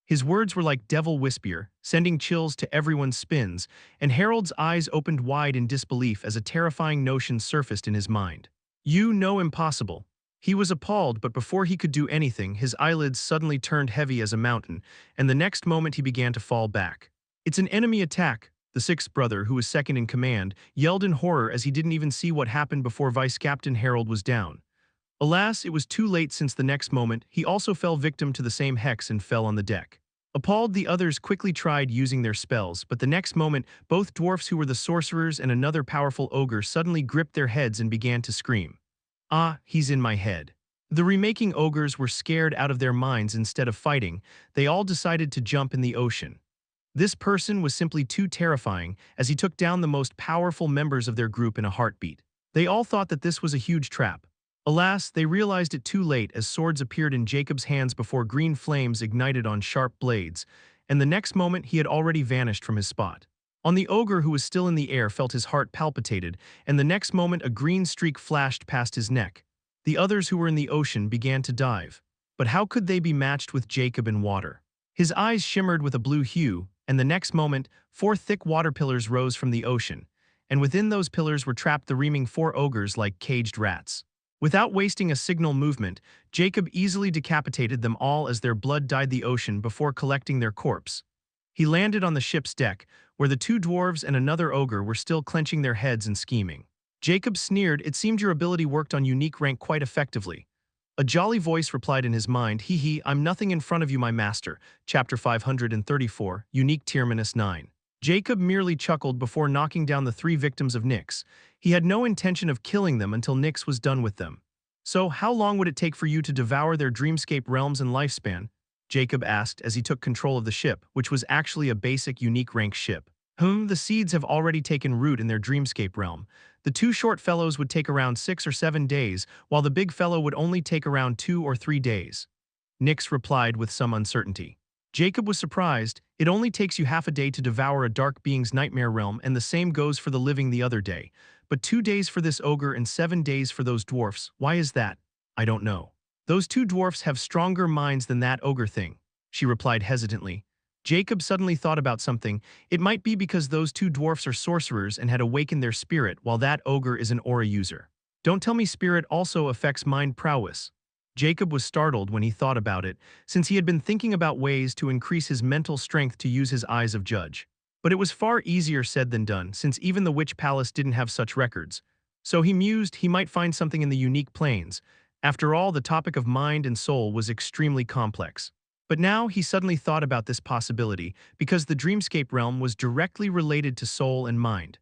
S1: His words were like devil whisper, sending chills to everyone's spins, and Harold's eyes opened wide in disbelief as a terrifying notion surfaced in his mind. You know, impossible. He was appalled, but before he could do anything, his eyelids suddenly turned heavy as a mountain, and the next moment he began to fall back. It's an enemy attack, the sixth brother, who was second in command, yelled in horror as he didn't even see what happened before Vice Captain Harold was down. Alas, it was too late since the next moment, he also fell victim to the same hex and fell on the deck. Appalled, the others quickly tried using their spells, but the next moment, both dwarfs who were the sorcerers and another powerful ogre suddenly gripped their heads and began to scream. Ah, he's in my head. The remaking ogres were scared out of their minds. Instead of fighting, they all decided to jump in the ocean. This person was simply too terrifying as he took down the most powerful members of their group in a heartbeat. They all thought that this was a huge trap. Alas, they realized it too late as swords appeared in Jacob's hands before green flames ignited on sharp blades, and the next moment he had already vanished from his spot. On the ogre who was still in the air felt his heart palpitated, and the next moment a green streak flashed past his neck. The others who were in the ocean began to dive. But how could they be matched with Jacob in water? His eyes shimmered with a blue hue, and the next moment, 4 thick water pillars rose from the ocean, and within those pillars were trapped the reaming 4 ogres like caged rats. Without wasting a signal movement, Jacob easily decapitated them all as their blood dyed the ocean before collecting their corpse. He landed on the ship's deck, where the 2 dwarves and another ogre were still clenching their heads and scheming. Jacob sneered, "It seemed your ability worked on unique rank quite effectively. A jolly voice replied in his mind, "Hee hee, I'm nothing in front of you, my master." Chapter 534, Unique Terminus 9. Jacob merely chuckled before knocking down the three victims of Nyx. He had no intention of killing them until Nyx was done with them. "So, how long would it take for you to devour their dreamscape realms and lifespan?" Jacob asked as he took control of the ship, which was actually a basic unique rank ship. The seeds have already taken root in their dreamscape realm. The two short fellows would take around 6 or 7 days, while the big fellow would only take around 2 or 3 days. Nyx replied with some uncertainty. Jacob was surprised. It only takes you half a day to devour a dark being's nightmare realm, and the same goes for the living the other day. But 2 days for this ogre and 7 days for those dwarfs. Why is that? I don't know. Those two dwarfs have stronger minds than that ogre thing, she replied hesitantly. Jacob suddenly thought about something. It might be because those two dwarfs are sorcerers and had awakened their spirit, while that ogre is an aura user. Don't tell me spirit also affects mind prowess. Jacob was startled when he thought about it, since he had been thinking about ways to increase his mental strength to use his eyes of judge. But it was far easier said than done, since even the Witch Palace didn't have such records. So he mused he might find something in the unique plains. After all, the topic of mind and soul was extremely complex. But now he suddenly thought about this possibility because the dreamscape realm was directly related to soul and mind.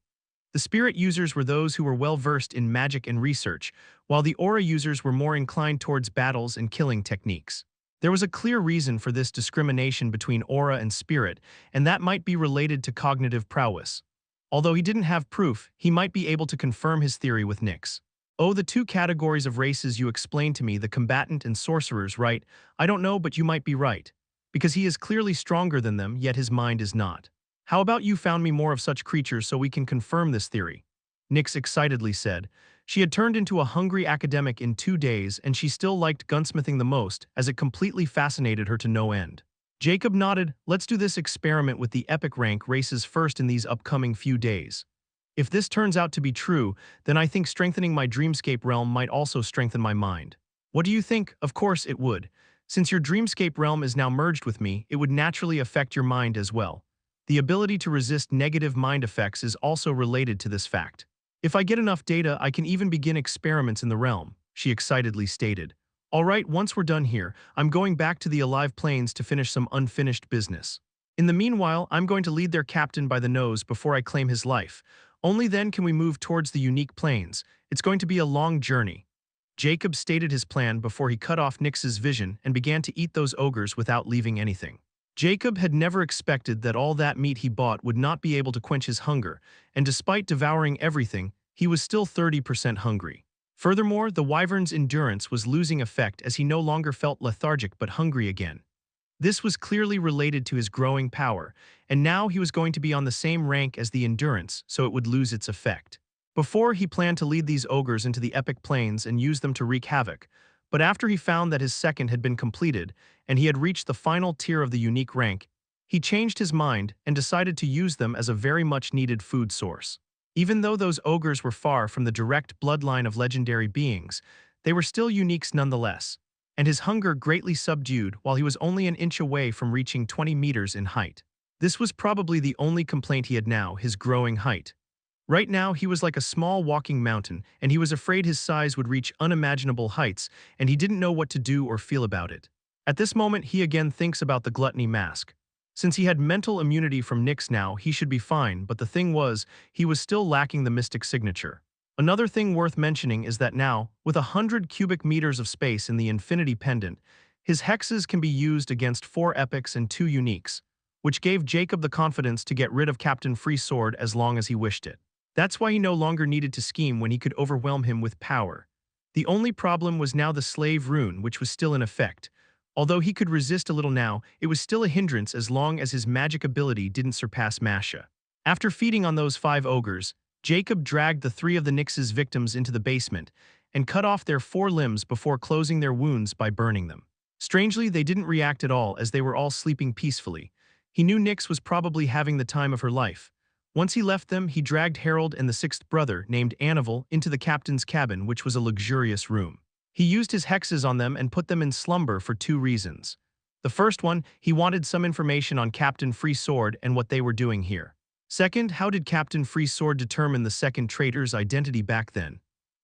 S1: The spirit users were those who were well versed in magic and research, while the aura users were more inclined towards battles and killing techniques. There was a clear reason for this discrimination between aura and spirit, and that might be related to cognitive prowess. Although he didn't have proof, he might be able to confirm his theory with Nyx. "Oh, the two categories of races you explained to me, the combatant and sorcerers, right? I don't know, but you might be right. Because he is clearly stronger than them, yet his mind is not. How about you found me more of such creatures so we can confirm this theory?" Nyx excitedly said. She had turned into a hungry academic in 2 days, and she still liked gunsmithing the most, as it completely fascinated her to no end. Jacob nodded. "Let's do this experiment with the epic rank races first in these upcoming few days. If this turns out to be true, then I think strengthening my dreamscape realm might also strengthen my mind." "What do you think?" "Of course it would. Since your dreamscape realm is now merged with me, it would naturally affect your mind as well. The ability to resist negative mind effects is also related to this fact. If I get enough data, I can even begin experiments in the realm," she excitedly stated. "All right, once we're done here, I'm going back to the Alive Plains to finish some unfinished business. In the meanwhile, I'm going to lead their captain by the nose before I claim his life. Only then can we move towards the unique plains. It's going to be a long journey." Jacob stated his plan before he cut off Nyx's vision and began to eat those ogres without leaving anything. Jacob had never expected that all that meat he bought would not be able to quench his hunger, and despite devouring everything, he was still 30% hungry. Furthermore, the wyvern's endurance was losing effect as he no longer felt lethargic but hungry again. This was clearly related to his growing power, and now he was going to be on the same rank as the endurance, so it would lose its effect. Before, he planned to lead these ogres into the epic plains and use them to wreak havoc, but after he found that his second had been completed and he had reached the final tier of the unique rank, he changed his mind and decided to use them as a very much needed food source. Even though those ogres were far from the direct bloodline of legendary beings, they were still uniques nonetheless, and his hunger greatly subdued while he was only an inch away from reaching 20 meters in height. This was probably the only complaint he had now, his growing height. Right now, he was like a small walking mountain, and he was afraid his size would reach unimaginable heights, and he didn't know what to do or feel about it. At this moment, he again thinks about the gluttony mask. Since he had mental immunity from Nyx now, he should be fine, but the thing was, he was still lacking the mystic signature. Another thing worth mentioning is that now, with 100 cubic meters of space in the infinity pendant, his hexes can be used against 4 epics and 2 uniques, which gave Jacob the confidence to get rid of Captain Free Sword as long as he wished it. That's why he no longer needed to scheme when he could overwhelm him with power. The only problem was now the slave rune, which was still in effect. Although he could resist a little now, it was still a hindrance as long as his magic ability didn't surpass Masha. After feeding on those 5 ogres, Jacob dragged the 3 of the Nyx's victims into the basement and cut off their 4 limbs before closing their wounds by burning them. Strangely, they didn't react at all as they were all sleeping peacefully. He knew Nyx was probably having the time of her life. Once he left them, he dragged Harold and the 6th brother, named Anival, into the captain's cabin, which was a luxurious room. He used his hexes on them and put them in slumber for 2 reasons. The first one, he wanted some information on Captain Free Sword and what they were doing here. Second, how did Captain Free Sword determine the second traitor's identity back then?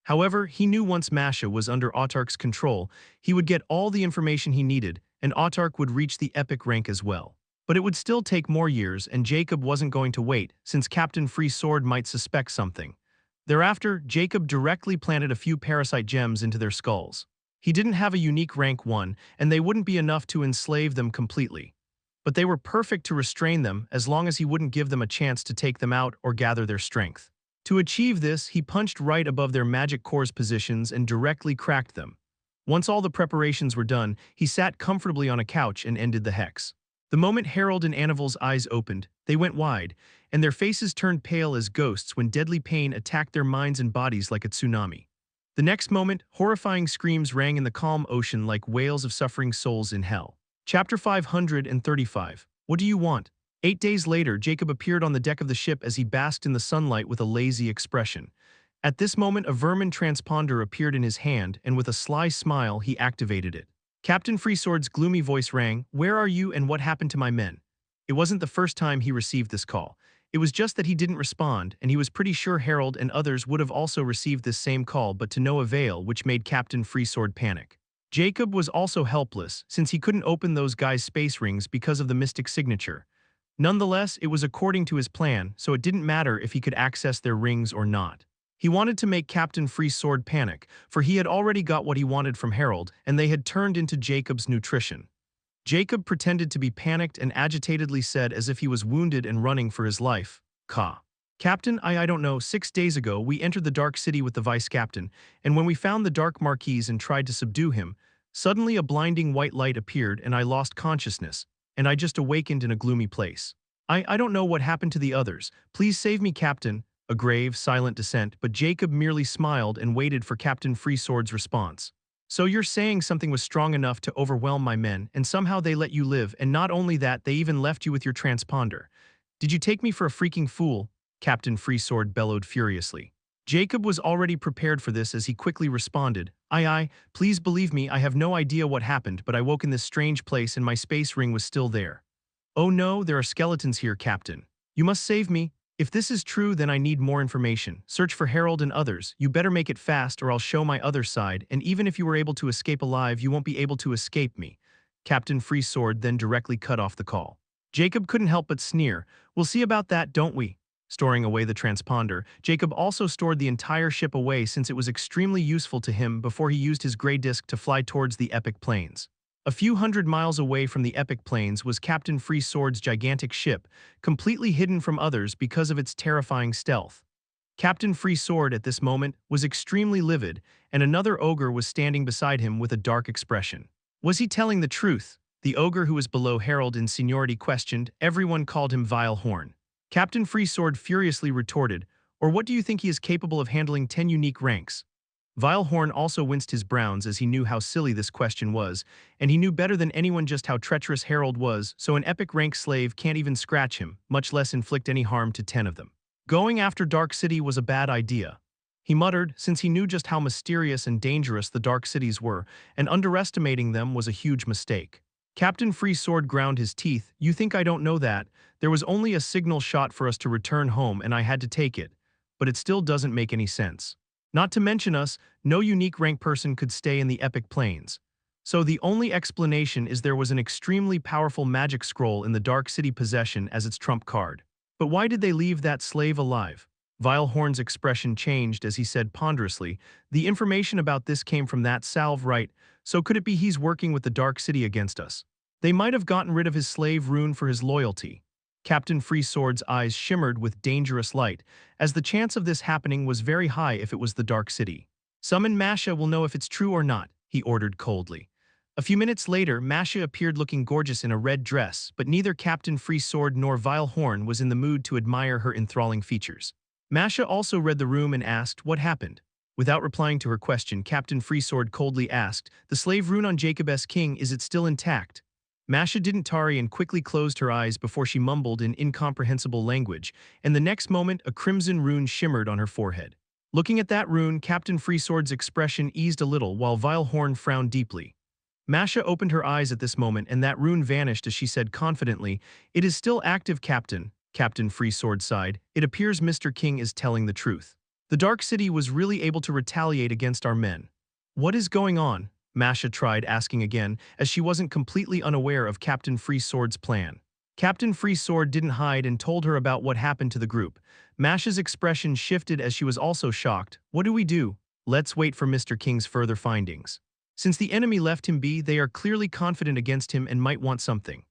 S1: However, he knew once Masha was under Autark's control, he would get all the information he needed, and Autark would reach the epic rank as well. But it would still take more years, and Jacob wasn't going to wait, since Captain Free Sword might suspect something. Thereafter, Jacob directly planted a few parasite gems into their skulls. He didn't have a unique rank 1, and they wouldn't be enough to enslave them completely. But they were perfect to restrain them as long as he wouldn't give them a chance to take them out or gather their strength. To achieve this, he punched right above their magic core's positions and directly cracked them. Once all the preparations were done, he sat comfortably on a couch and ended the hex. The moment Harold and Annival's eyes opened, they went wide, and their faces turned pale as ghosts when deadly pain attacked their minds and bodies like a tsunami. The next moment, horrifying screams rang in the calm ocean like wails of suffering souls in hell. Chapter 535. What do you want? 8 days later, Jacob appeared on the deck of the ship as he basked in the sunlight with a lazy expression. At this moment, a vermin transponder appeared in his hand, and with a sly smile, he activated it. Captain Freesword's gloomy voice rang, "Where are you and what happened to my men?" It wasn't the first time he received this call. It was just that he didn't respond, and he was pretty sure Harold and others would have also received this same call, but to no avail, which made Captain Freesword panic. Jacob was also helpless, since he couldn't open those guys' space rings because of the mystic signature. Nonetheless, it was according to his plan, so it didn't matter if he could access their rings or not. He wanted to make Captain Free Sword panic, for he had already got what he wanted from Harold, and they had turned into Jacob's nutrition. Jacob pretended to be panicked and agitatedly said as if he was wounded and running for his life, Captain, I don't know, 6 days ago we entered the Dark City with the vice-captain, and when we found the Dark Marquis and tried to subdue him, suddenly a blinding white light appeared and I lost consciousness, and I just awakened in a gloomy place. I don't know what happened to the others. Please save me, Captain." A grave, silent dissent, but Jacob merely smiled and waited for Captain Freesword's response. "So you're saying something was strong enough to overwhelm my men, and somehow they let you live, and not only that, they even left you with your transponder. Did you take me for a freaking fool?" Captain Freesword bellowed furiously. Jacob was already prepared for this as he quickly responded, Aye, please believe me, I have no idea what happened, but I woke in this strange place and my space ring was still there." "Oh no, there are skeletons here, Captain. You must save me. If this is true, then I need more information. Search for Harold and others. You better make it fast or I'll show my other side, and even if you were able to escape alive, you won't be able to escape me." Captain Freesword then directly cut off the call. Jacob couldn't help but sneer. "We'll see about that, don't we?" Storing away the transponder, Jacob also stored the entire ship away since it was extremely useful to him before he used his gray disk to fly towards the Epic Plains. A few hundred miles away from the Epic Plains was Captain Freesword's gigantic ship, completely hidden from others because of its terrifying stealth. Captain Freesword at this moment was extremely livid, and another ogre was standing beside him with a dark expression. Was he telling the truth? The ogre who was below Harold in seniority questioned. Everyone called him Vile Horn. Captain Freesword furiously retorted, "Or what do you think he is capable of handling 10 unique ranks?" Vile Horn also winced his browns as he knew how silly this question was, and he knew better than anyone just how treacherous Harold was, so an epic rank slave can't even scratch him, much less inflict any harm to 10 of them. Going after Dark City was a bad idea, he muttered, since he knew just how mysterious and dangerous the Dark Cities were, and underestimating them was a huge mistake. Captain Freesword ground his teeth. "You think I don't know that? There was only a signal shot for us to return home and I had to take it. But it still doesn't make any sense. Not to mention us, no unique rank person could stay in the Epic Plains. So the only explanation is there was an extremely powerful magic scroll in the Dark City possession as its trump card. But why did they leave that slave alive?" Vile Horn's expression changed as he said ponderously, "The information about this came from that salve, right? So could it be he's working with the Dark City against us? They might have gotten rid of his slave rune for his loyalty." Captain Freesword's eyes shimmered with dangerous light, as the chance of this happening was very high if it was the Dark City. "Summon Masha, will know if it's true or not," he ordered coldly. A few minutes later, Masha appeared looking gorgeous in a red dress, but neither Captain Freesword nor Vile Horn was in the mood to admire her enthralling features. Masha also read the room and asked, "What happened?" Without replying to her question, Captain Freesword coldly asked, "The slave rune on Jacob S. King, is it still intact?" Masha didn't tarry and quickly closed her eyes before she mumbled in incomprehensible language, and the next moment a crimson rune shimmered on her forehead. Looking at that rune, Captain Freesword's expression eased a little while Vile Horn frowned deeply. Masha opened her eyes at this moment and that rune vanished as she said confidently, "It is still active, Captain." Captain Freesword sighed. "It appears Mr. King is telling the truth." The Dark City was really able to retaliate against our men. What is going on? Masha tried asking again, as she wasn't completely unaware of Captain Freesword's plan. Captain Freesword didn't hide and told her about what happened to the group. Masha's expression shifted as she was also shocked. What do we do? Let's wait for Mr. King's further findings. Since the enemy left him be, they are clearly confident against him and might want something.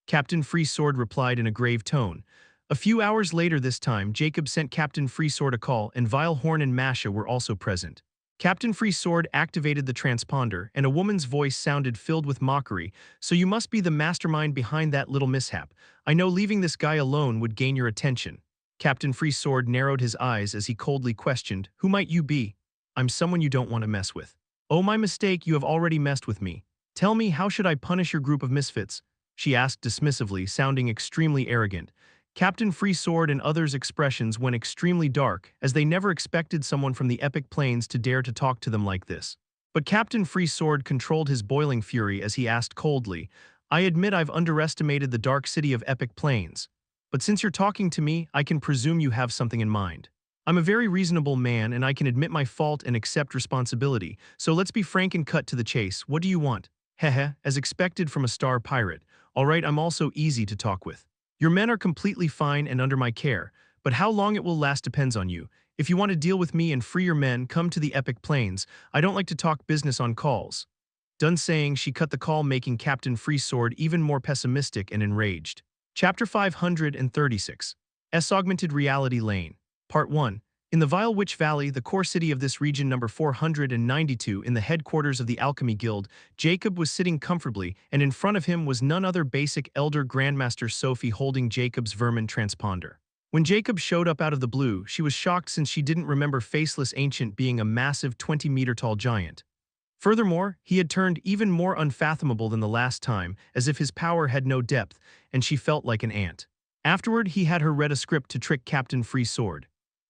S1: Captain Freesword replied in a grave tone. A few hours later this time, Jacob sent Captain Freesword a call, and Vilehorn and Masha were also present. Captain Freesword activated the transponder, and a woman's voice sounded filled with mockery. So you must be the mastermind behind that little mishap. I know leaving this guy alone would gain your attention. Captain Freesword narrowed his eyes as he coldly questioned, Who might you be? I'm someone you don't want to mess with. Oh, my mistake, you have already messed with me. Tell me, how should I punish your group of misfits? She asked dismissively, sounding extremely arrogant. Captain Freesword and others' expressions went extremely dark, as they never expected someone from the Epic Plains to dare to talk to them like this. But Captain Freesword controlled his boiling fury as he asked coldly, I admit I've underestimated the dark city of Epic Plains. But since you're talking to me, I can presume you have something in mind. I'm a very reasonable man and I can admit my fault and accept responsibility, so let's be frank and cut to the chase. What do you want? Heh, as expected from a star pirate. Alright, I'm also easy to talk with. Your men are completely fine and under my care, but how long it will last depends on you. If you want to deal with me and free your men, come to the Epic Plains. I don't like to talk business on calls. Done saying, she cut the call, making Captain Freesword even more pessimistic and enraged. Chapter 536. Augmented Reality Lane. Part 1. In the Vile Witch Valley, the core city of this region number 492 in the headquarters of the Alchemy Guild, Jacob was sitting comfortably, and in front of him was none other basic Elder Grandmaster Sophie holding Jacob's vermin transponder. When Jacob showed up out of the blue, she was shocked since she didn't remember Faceless Ancient being a massive 20-meter-tall giant. Furthermore, he had turned even more unfathomable than the last time, as if his power had no depth, and she felt like an ant. Afterward, he had her read a script to trick Captain Freesword.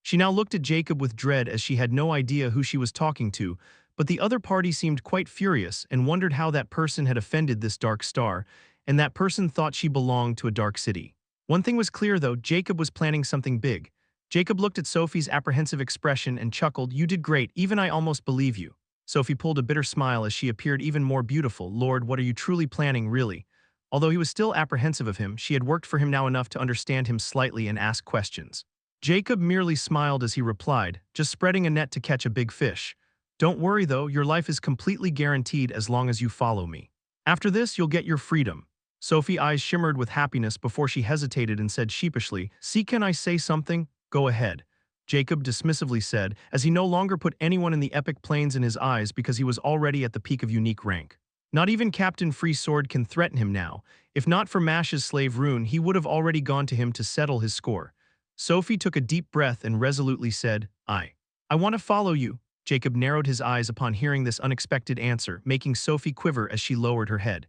S1: She now looked at Jacob with dread as she had no idea who she was talking to, but the other party seemed quite furious and wondered how that person had offended this dark star, and that person thought she belonged to a dark city. One thing was clear though, Jacob was planning something big. Jacob looked at Sophie's apprehensive expression and chuckled, You did great, even I almost believe you. Sophie pulled a bitter smile as she appeared even more beautiful. Lord, what are you truly planning, really? Although he was still apprehensive of him, she had worked for him now enough to understand him slightly and ask questions. Jacob merely smiled as he replied, Just spreading a net to catch a big fish. Don't worry though, your life is completely guaranteed as long as you follow me. After this, you'll get your freedom. Sophie's eyes shimmered with happiness before she hesitated and said sheepishly, See, can I say something? Go ahead. Jacob dismissively said, as he no longer put anyone in the Epic Plains in his eyes because he was already at the peak of unique rank. Not even Captain Freesword can threaten him now. If not for Masha's slave rune, he would have already gone to him to settle his score. Sophie took a deep breath and resolutely said, I want to follow you. Jacob narrowed his eyes upon hearing this unexpected answer, making Sophie quiver as she lowered her head.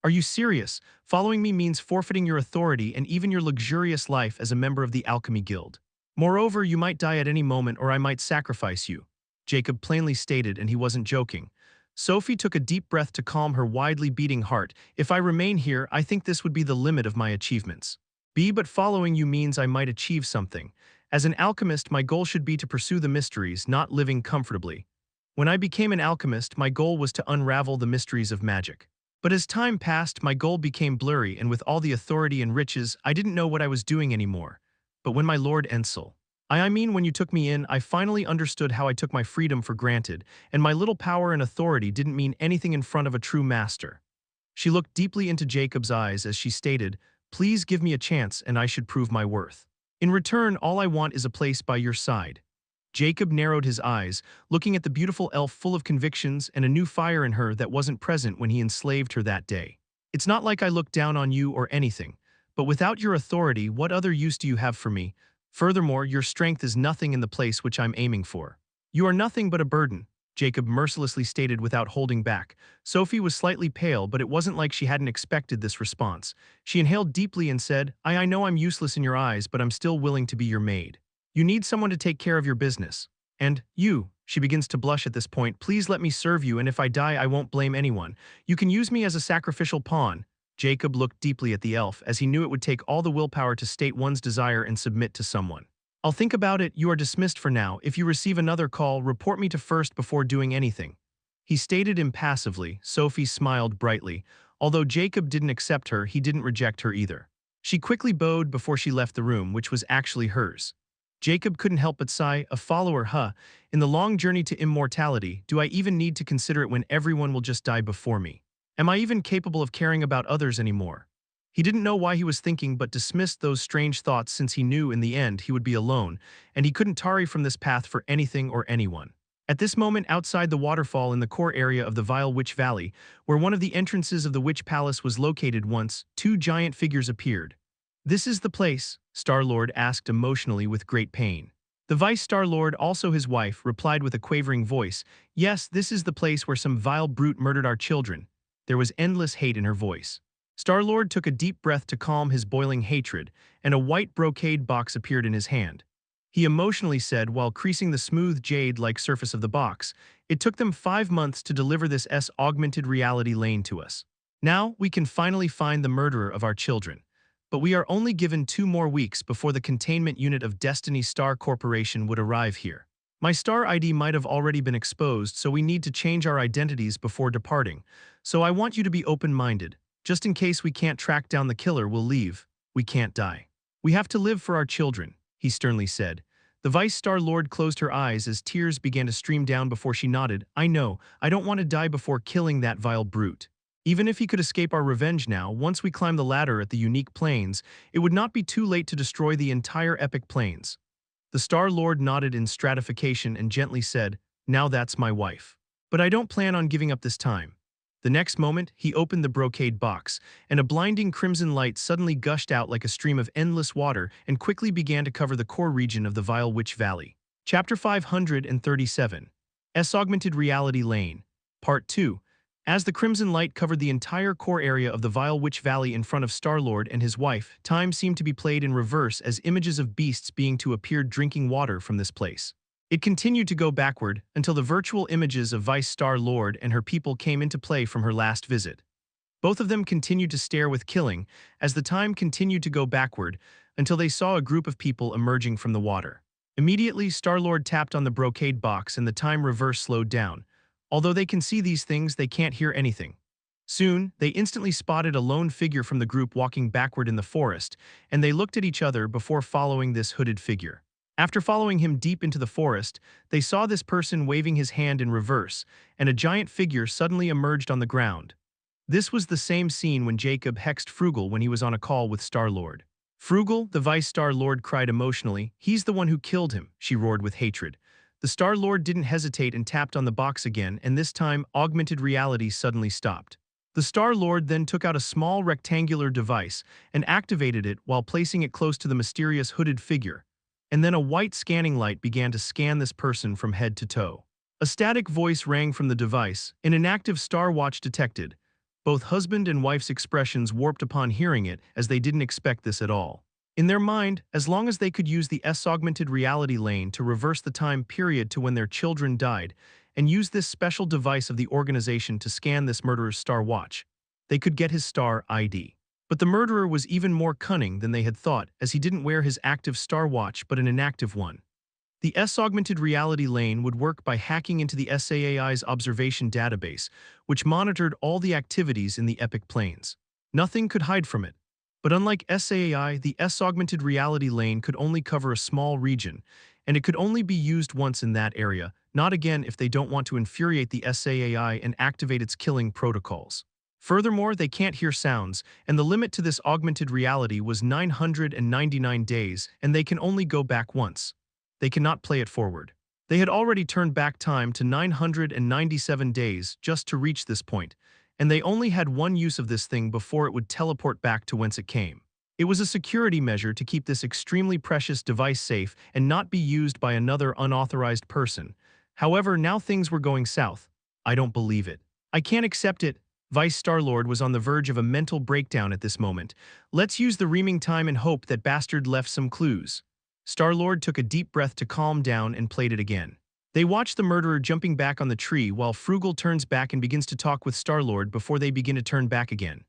S1: Are you serious? Following me means forfeiting your authority and even your luxurious life as a member of the Alchemy Guild. Moreover, you might die at any moment or I might sacrifice you. Jacob plainly stated, and he wasn't joking. Sophie took a deep breath to calm her widely beating heart. If I remain here, I think this would be the limit of my achievements. But following you means I might achieve something. As an alchemist, my goal should be to pursue the mysteries, not living comfortably. When I became an alchemist, my goal was to unravel the mysteries of magic. But as time passed, my goal became blurry, and with all the authority and riches, I didn't know what I was doing anymore. But when my Lord Ensel, when you took me in, I finally understood how I took my freedom for granted, and my little power and authority didn't mean anything in front of a true master. She looked deeply into Jacob's eyes as she stated, Please give me a chance and I should prove my worth. In return, all I want is a place by your side. Jacob narrowed his eyes, looking at the beautiful elf full of convictions and a new fire in her that wasn't present when he enslaved her that day. It's not like I look down on you or anything, but without your authority, what other use do you have for me? Furthermore, your strength is nothing in the place which I'm aiming for. You are nothing but a burden, Jacob mercilessly stated without holding back. Sophie was slightly pale, but it wasn't like she hadn't expected this response. She inhaled deeply and said, I know I'm useless in your eyes, but I'm still willing to be your maid. You need someone to take care of your business. And you, she begins to blush at this point, please let me serve you, and if I die, I won't blame anyone. You can use me as a sacrificial pawn. Jacob looked deeply at the elf, as he knew it would take all the willpower to state one's desire and submit to someone. I'll think about it. You are dismissed for now. If you receive another call, report me to first before doing anything." He stated impassively. Sophie smiled brightly. Although Jacob didn't accept her, he didn't reject her either. She quickly bowed before she left the room, which was actually hers. Jacob couldn't help but sigh, a follower, huh? In the long journey to immortality, do I even need to consider it when everyone will just die before me? Am I even capable of caring about others anymore? He didn't know why he was thinking but dismissed those strange thoughts since he knew in the end he would be alone, and he couldn't tarry from this path for anything or anyone. At this moment outside the waterfall in the core area of the Vile Witch Valley, where one of the entrances of the Witch Palace was located once, two giant figures appeared. "This is the place?" Star-Lord asked emotionally with great pain. The Vice Star-Lord, also his wife, replied with a quavering voice, "Yes, this is the place where some vile brute murdered our children." There was endless hate in her voice. Star-Lord took a deep breath to calm his boiling hatred, and a white brocade box appeared in his hand. He emotionally said while creasing the smooth jade-like surface of the box, "It took them 5 months to deliver this augmented reality lane to us. Now we can finally find the murderer of our children. But we are only given 2 more weeks before the containment unit of Destiny Star Corporation would arrive here. My star ID might have already been exposed, so we need to change our identities before departing. So I want you to be open-minded. Just in case we can't track down the killer, we'll leave. We can't die. We have to live for our children," he sternly said. The Vice Star-Lord closed her eyes as tears began to stream down before she nodded. "I know, I don't want to die before killing that vile brute. Even if he could escape our revenge now, once we climb the ladder at the unique plains, it would not be too late to destroy the entire epic plains." The Star-Lord nodded in stratification and gently said, "Now that's my wife. But I don't plan on giving up this time." The next moment, he opened the brocade box, and a blinding crimson light suddenly gushed out like a stream of endless water and quickly began to cover the core region of the Vile Witch Valley. Chapter 537. Augmented Reality Lane. Part 2. As the crimson light covered the entire core area of the Vile Witch Valley in front of Star-Lord and his wife, time seemed to be played in reverse as images of beasts being to appeared drinking water from this place. It continued to go backward until the virtual images of Vice Star-Lord and her people came into play from her last visit. Both of them continued to stare with killing as the time continued to go backward until they saw a group of people emerging from the water. Immediately, Star-Lord tapped on the brocade box and the time reverse slowed down. Although they can see these things, they can't hear anything. Soon, they instantly spotted a lone figure from the group walking backward in the forest, and they looked at each other before following this hooded figure. After following him deep into the forest, they saw this person waving his hand in reverse, and a giant figure suddenly emerged on the ground. This was the same scene when Jacob hexed Frugal when he was on a call with Star-Lord. "Frugal," the Vice Star-Lord cried emotionally, "he's the one who killed him," she roared with hatred. The Star-Lord didn't hesitate and tapped on the box again, and this time, augmented reality suddenly stopped. The Star-Lord then took out a small rectangular device and activated it while placing it close to the mysterious hooded figure. And then a white scanning light began to scan this person from head to toe. A static voice rang from the device, an inactive star watch detected. Both husband and wife's expressions warped upon hearing it, as they didn't expect this at all. In their mind, as long as they could use the augmented reality lane to reverse the time period to when their children died, and use this special device of the organization to scan this murderer's star watch, they could get his star ID. But the murderer was even more cunning than they had thought, as he didn't wear his active star watch but an inactive one. The augmented reality lane would work by hacking into the SAAI's observation database, which monitored all the activities in the epic plains. Nothing could hide from it. But unlike SAAI, the augmented reality lane could only cover a small region, and it could only be used once in that area, not again if they don't want to infuriate the SAAI and activate its killing protocols. Furthermore, they can't hear sounds, and the limit to this augmented reality was 999 days, and they can only go back once. They cannot play it forward. They had already turned back time to 997 days just to reach this point, and they only had one use of this thing before it would teleport back to whence it came. It was a security measure to keep this extremely precious device safe and not be used by another unauthorized person. However, now things were going south. I don't believe it. I can't accept it. Vice Star-Lord was on the verge of a mental breakdown at this moment. Let's use the reaming time and hope that bastard left some clues. Star-Lord took a deep breath to calm down and played it again. They watched the murderer jumping back on the tree while Frugal turns back and begins to talk with Star-Lord before they begin to turn back again.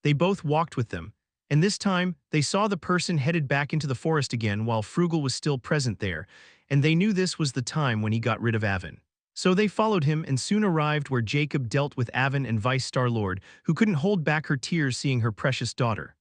S1: They both walked with them, And this time, they saw the person headed back into the forest again while Frugal was still present there, and they knew this was the time when he got rid of Avon. So they followed him and soon arrived where Jacob dealt with Avon and Vice Star-Lord, who couldn't hold back her tears seeing her precious daughter.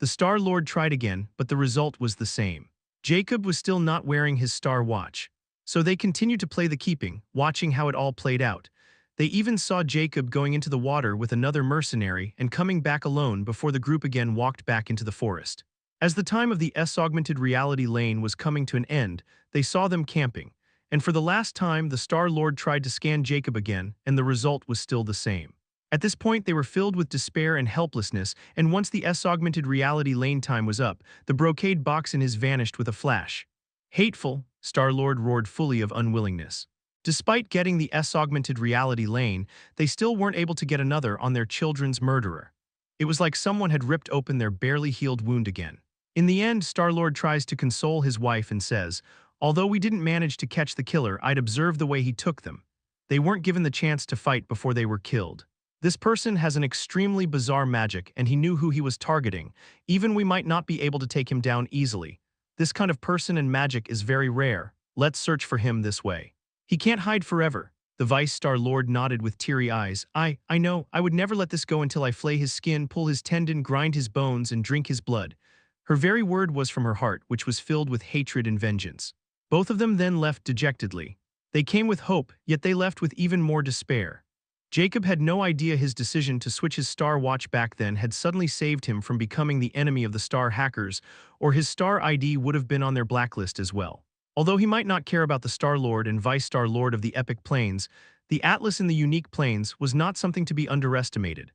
S1: The Star-Lord tried again, but the result was the same. Jacob was still not wearing his star watch. So they continued to play the keeping, watching how it all played out. They even saw Jacob going into the water with another mercenary and coming back alone before the group again walked back into the forest. As the time of the augmented reality lane was coming to an end, they saw them camping. And for the last time, the Star-Lord tried to scan Jacob again, and the result was still the same. At this point, they were filled with despair and helplessness, and once the augmented reality lane time was up, the brocade box in his vanished with a flash. Hateful, Star-Lord roared fully of unwillingness. Despite getting the augmented reality lane, they still weren't able to get another on their children's murderer. It was like someone had ripped open their barely healed wound again. In the end, Star-Lord tries to console his wife and says, "Although we didn't manage to catch the killer, I'd observed the way he took them. They weren't given the chance to fight before they were killed. This person has an extremely bizarre magic, and he knew who he was targeting. Even we might not be able to take him down easily. This kind of person and magic is very rare. Let's search for him this way. He can't hide forever." The Vice Star-Lord nodded with teary eyes. I know, I would never let this go until I flay his skin, pull his tendon, grind his bones, and drink his blood." Her very word was from her heart, which was filled with hatred and vengeance. Both of them then left dejectedly. They came with hope, yet they left with even more despair. Jacob had no idea his decision to switch his star watch back then had suddenly saved him from becoming the enemy of the star hackers, or his star ID would have been on their blacklist as well. Although he might not care about the Star-Lord and Vice Star-Lord of the Epic Plains, the Atlas in the unique planes was not something to be underestimated.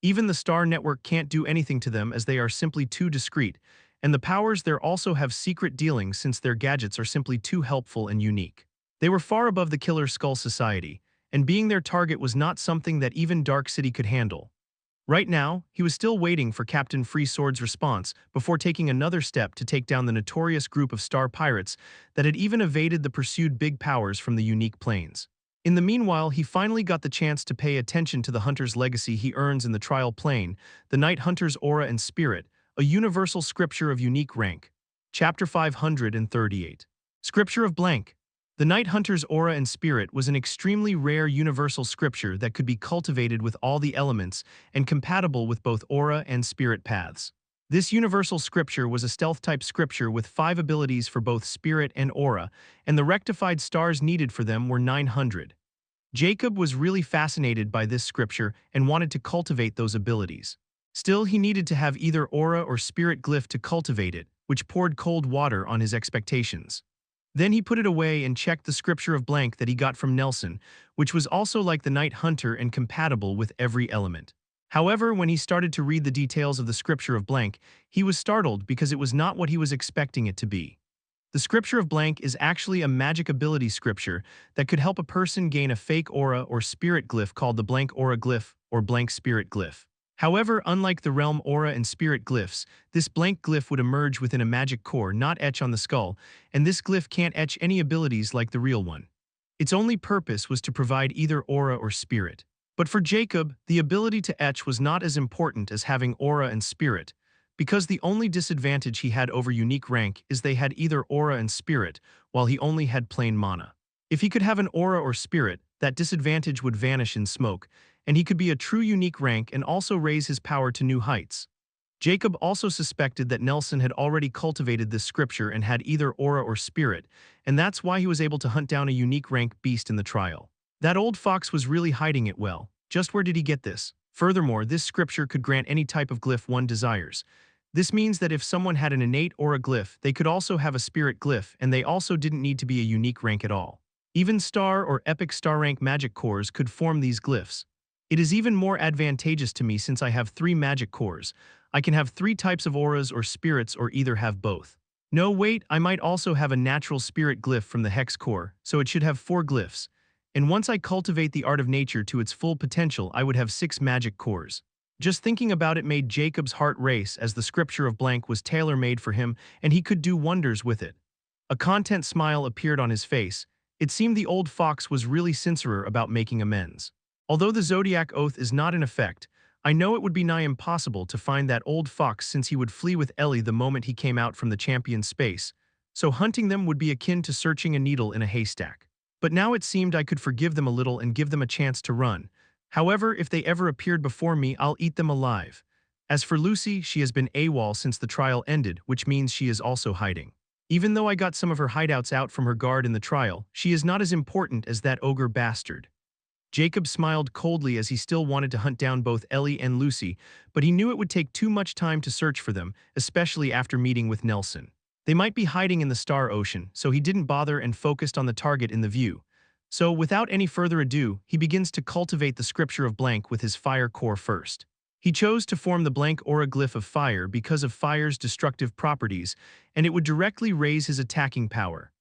S1: Even the Star Network can't do anything to them as they are simply too discreet, and the powers there also have secret dealings since their gadgets are simply too helpful and unique. They were far above the Killer Skull Society, and being their target was not something that even Dark City could handle. Right now, he was still waiting for Captain Freesword's response before taking another step to take down the notorious group of star pirates that had even evaded the pursued big powers from the unique planes. In the meanwhile, he finally got the chance to pay attention to the hunter's legacy he earns in the trial plane, the Night Hunter's aura and spirit, a universal scripture of unique rank. Chapter 538. Scripture of Blank. The Night Hunter's aura and spirit was an extremely rare universal scripture that could be cultivated with all the elements and compatible with both aura and spirit paths. This universal scripture was a stealth-type scripture with 5 abilities for both spirit and aura, and the rectified stars needed for them were 900. Jacob was really fascinated by this scripture and wanted to cultivate those abilities. Still, he needed to have either aura or spirit glyph to cultivate it, which poured cold water on his expectations. Then he put it away and checked the scripture of blank that he got from Nelson, which was also like the Night Hunter and compatible with every element. However, when he started to read the details of the scripture of blank, he was startled because it was not what he was expecting it to be. The scripture of blank is actually a magic ability scripture that could help a person gain a fake aura or spirit glyph called the blank aura glyph or blank spirit glyph. However, unlike the realm aura and spirit glyphs, this blank glyph would emerge within a magic core, not etch on the skull, and this glyph can't etch any abilities like the real one. Its only purpose was to provide either aura or spirit. But for Jacob, the ability to etch was not as important as having aura and spirit, because the only disadvantage he had over unique rank is they had either aura and spirit, while he only had plain mana. If he could have an aura or spirit, that disadvantage would vanish in smoke, and he could be a true unique rank and also raise his power to new heights. Jacob also suspected that Nelson had already cultivated this scripture and had either aura or spirit, and that's why he was able to hunt down a unique rank beast in the trial. That old fox was really hiding it well. Just where did he get this? Furthermore, this scripture could grant any type of glyph one desires. This means that if someone had an innate aura glyph, they could also have a spirit glyph, and they also didn't need to be a unique rank at all. Even star or epic star rank magic cores could form these glyphs. It is even more advantageous to me since I have 3 magic cores. I can have 3 types of auras or spirits or either have both. No, wait, I might also have a natural spirit glyph from the hex core, so it should have 4 glyphs. And once I cultivate the art of nature to its full potential, I would have 6 magic cores. Just thinking about it made Jacob's heart race as the scripture of blank was tailor-made for him and he could do wonders with it. A content smile appeared on his face. It seemed the old fox was really sincere about making amends. Although the Zodiac Oath is not in effect, I know it would be nigh impossible to find that old fox since he would flee with Ellie the moment he came out from the champion's space, so hunting them would be akin to searching a needle in a haystack. But now it seemed I could forgive them a little and give them a chance to run. However, if they ever appeared before me, I'll eat them alive. As for Lucy, she has been AWOL since the trial ended, which means she is also hiding. Even though I got some of her hideouts out from her guard in the trial, she is not as important as that ogre bastard. Jacob smiled coldly as he still wanted to hunt down both Ellie and Lucy, but he knew it would take too much time to search for them, especially after meeting with Nelson. They might be hiding in the Star Ocean, so he didn't bother and focused on the target in the view. So, without any further ado, he begins to cultivate the scripture of blank with his fire core first. He chose to form the blank auraglyph of fire because of fire's destructive properties, and it would directly raise his attacking power.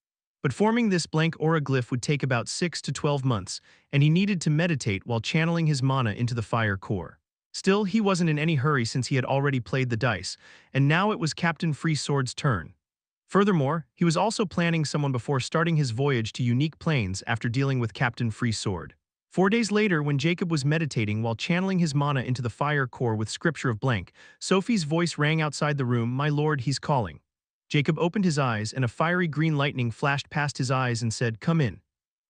S1: But forming this blank auraglyph would take about 6 to 12 months, and he needed to meditate while channeling his mana into the fire core. Still, he wasn't in any hurry since he had already played the dice, and now it was Captain Freesword's turn. Furthermore, he was also planning someone before starting his voyage to Unique Plains after dealing with Captain Freesword. 4 days later, when Jacob was meditating while channeling his mana into the fire core with scripture of blank, Sophie's voice rang outside the room, "My lord, he's calling." Jacob opened his eyes, and a fiery green lightning flashed past his eyes and said, "Come in."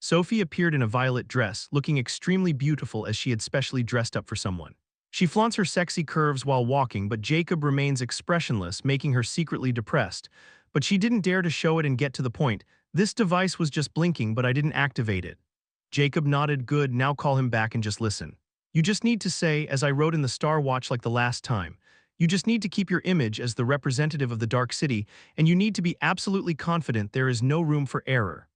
S1: Sophie appeared in a violet dress, looking extremely beautiful as she had specially dressed up for someone. She flaunts her sexy curves while walking, but Jacob remains expressionless, making her secretly depressed. But she didn't dare to show it and get to the point. "This device was just blinking, but I didn't activate it." Jacob nodded. "Good, now call him back and just listen. You just need to say, as I wrote in the Star Watch like the last time. You just need to keep your image as the representative of the Dark City, and you need to be absolutely confident there is no room for error."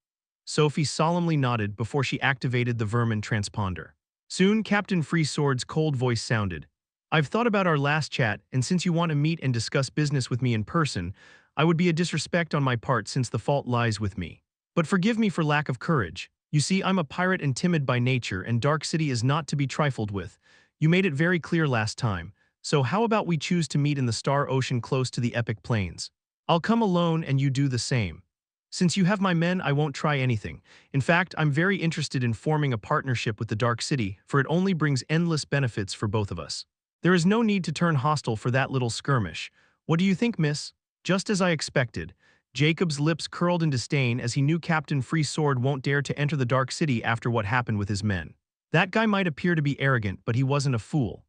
S1: Sophie solemnly nodded before she activated the vermin transponder. Soon, Captain Freesword's cold voice sounded. "I've thought about our last chat, and since you want to meet and discuss business with me in person, I would be a disrespect on my part since the fault lies with me. But forgive me for lack of courage. You see, I'm a pirate and timid by nature, and Dark City is not to be trifled with. You made it very clear last time. So how about we choose to meet in the Star Ocean close to the Epic Plains? I'll come alone and you do the same. Since you have my men, I won't try anything. In fact, I'm very interested in forming a partnership with the Dark City, for it only brings endless benefits for both of us. There is no need to turn hostile for that little skirmish. What do you think, miss?" Just as I expected, Jacob's lips curled in disdain as he knew Captain Freesword won't dare to enter the Dark City after what happened with his men. That guy might appear to be arrogant, but he wasn't a fool.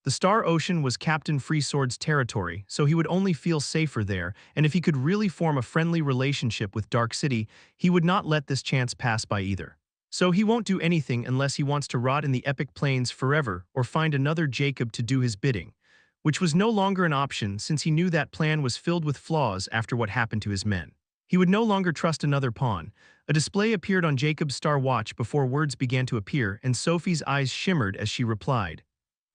S1: The Star Ocean was Captain Freesword's territory, so he would only feel safer there, and if he could really form a friendly relationship with Dark City, he would not let this chance pass by either. So he won't do anything unless he wants to rot in the Epic Plains forever or find another Jacob to do his bidding, which was no longer an option since he knew that plan was filled with flaws after what happened to his men. He would no longer trust another pawn. A display appeared on Jacob's Star Watch before words began to appear, and Sophie's eyes shimmered as she replied,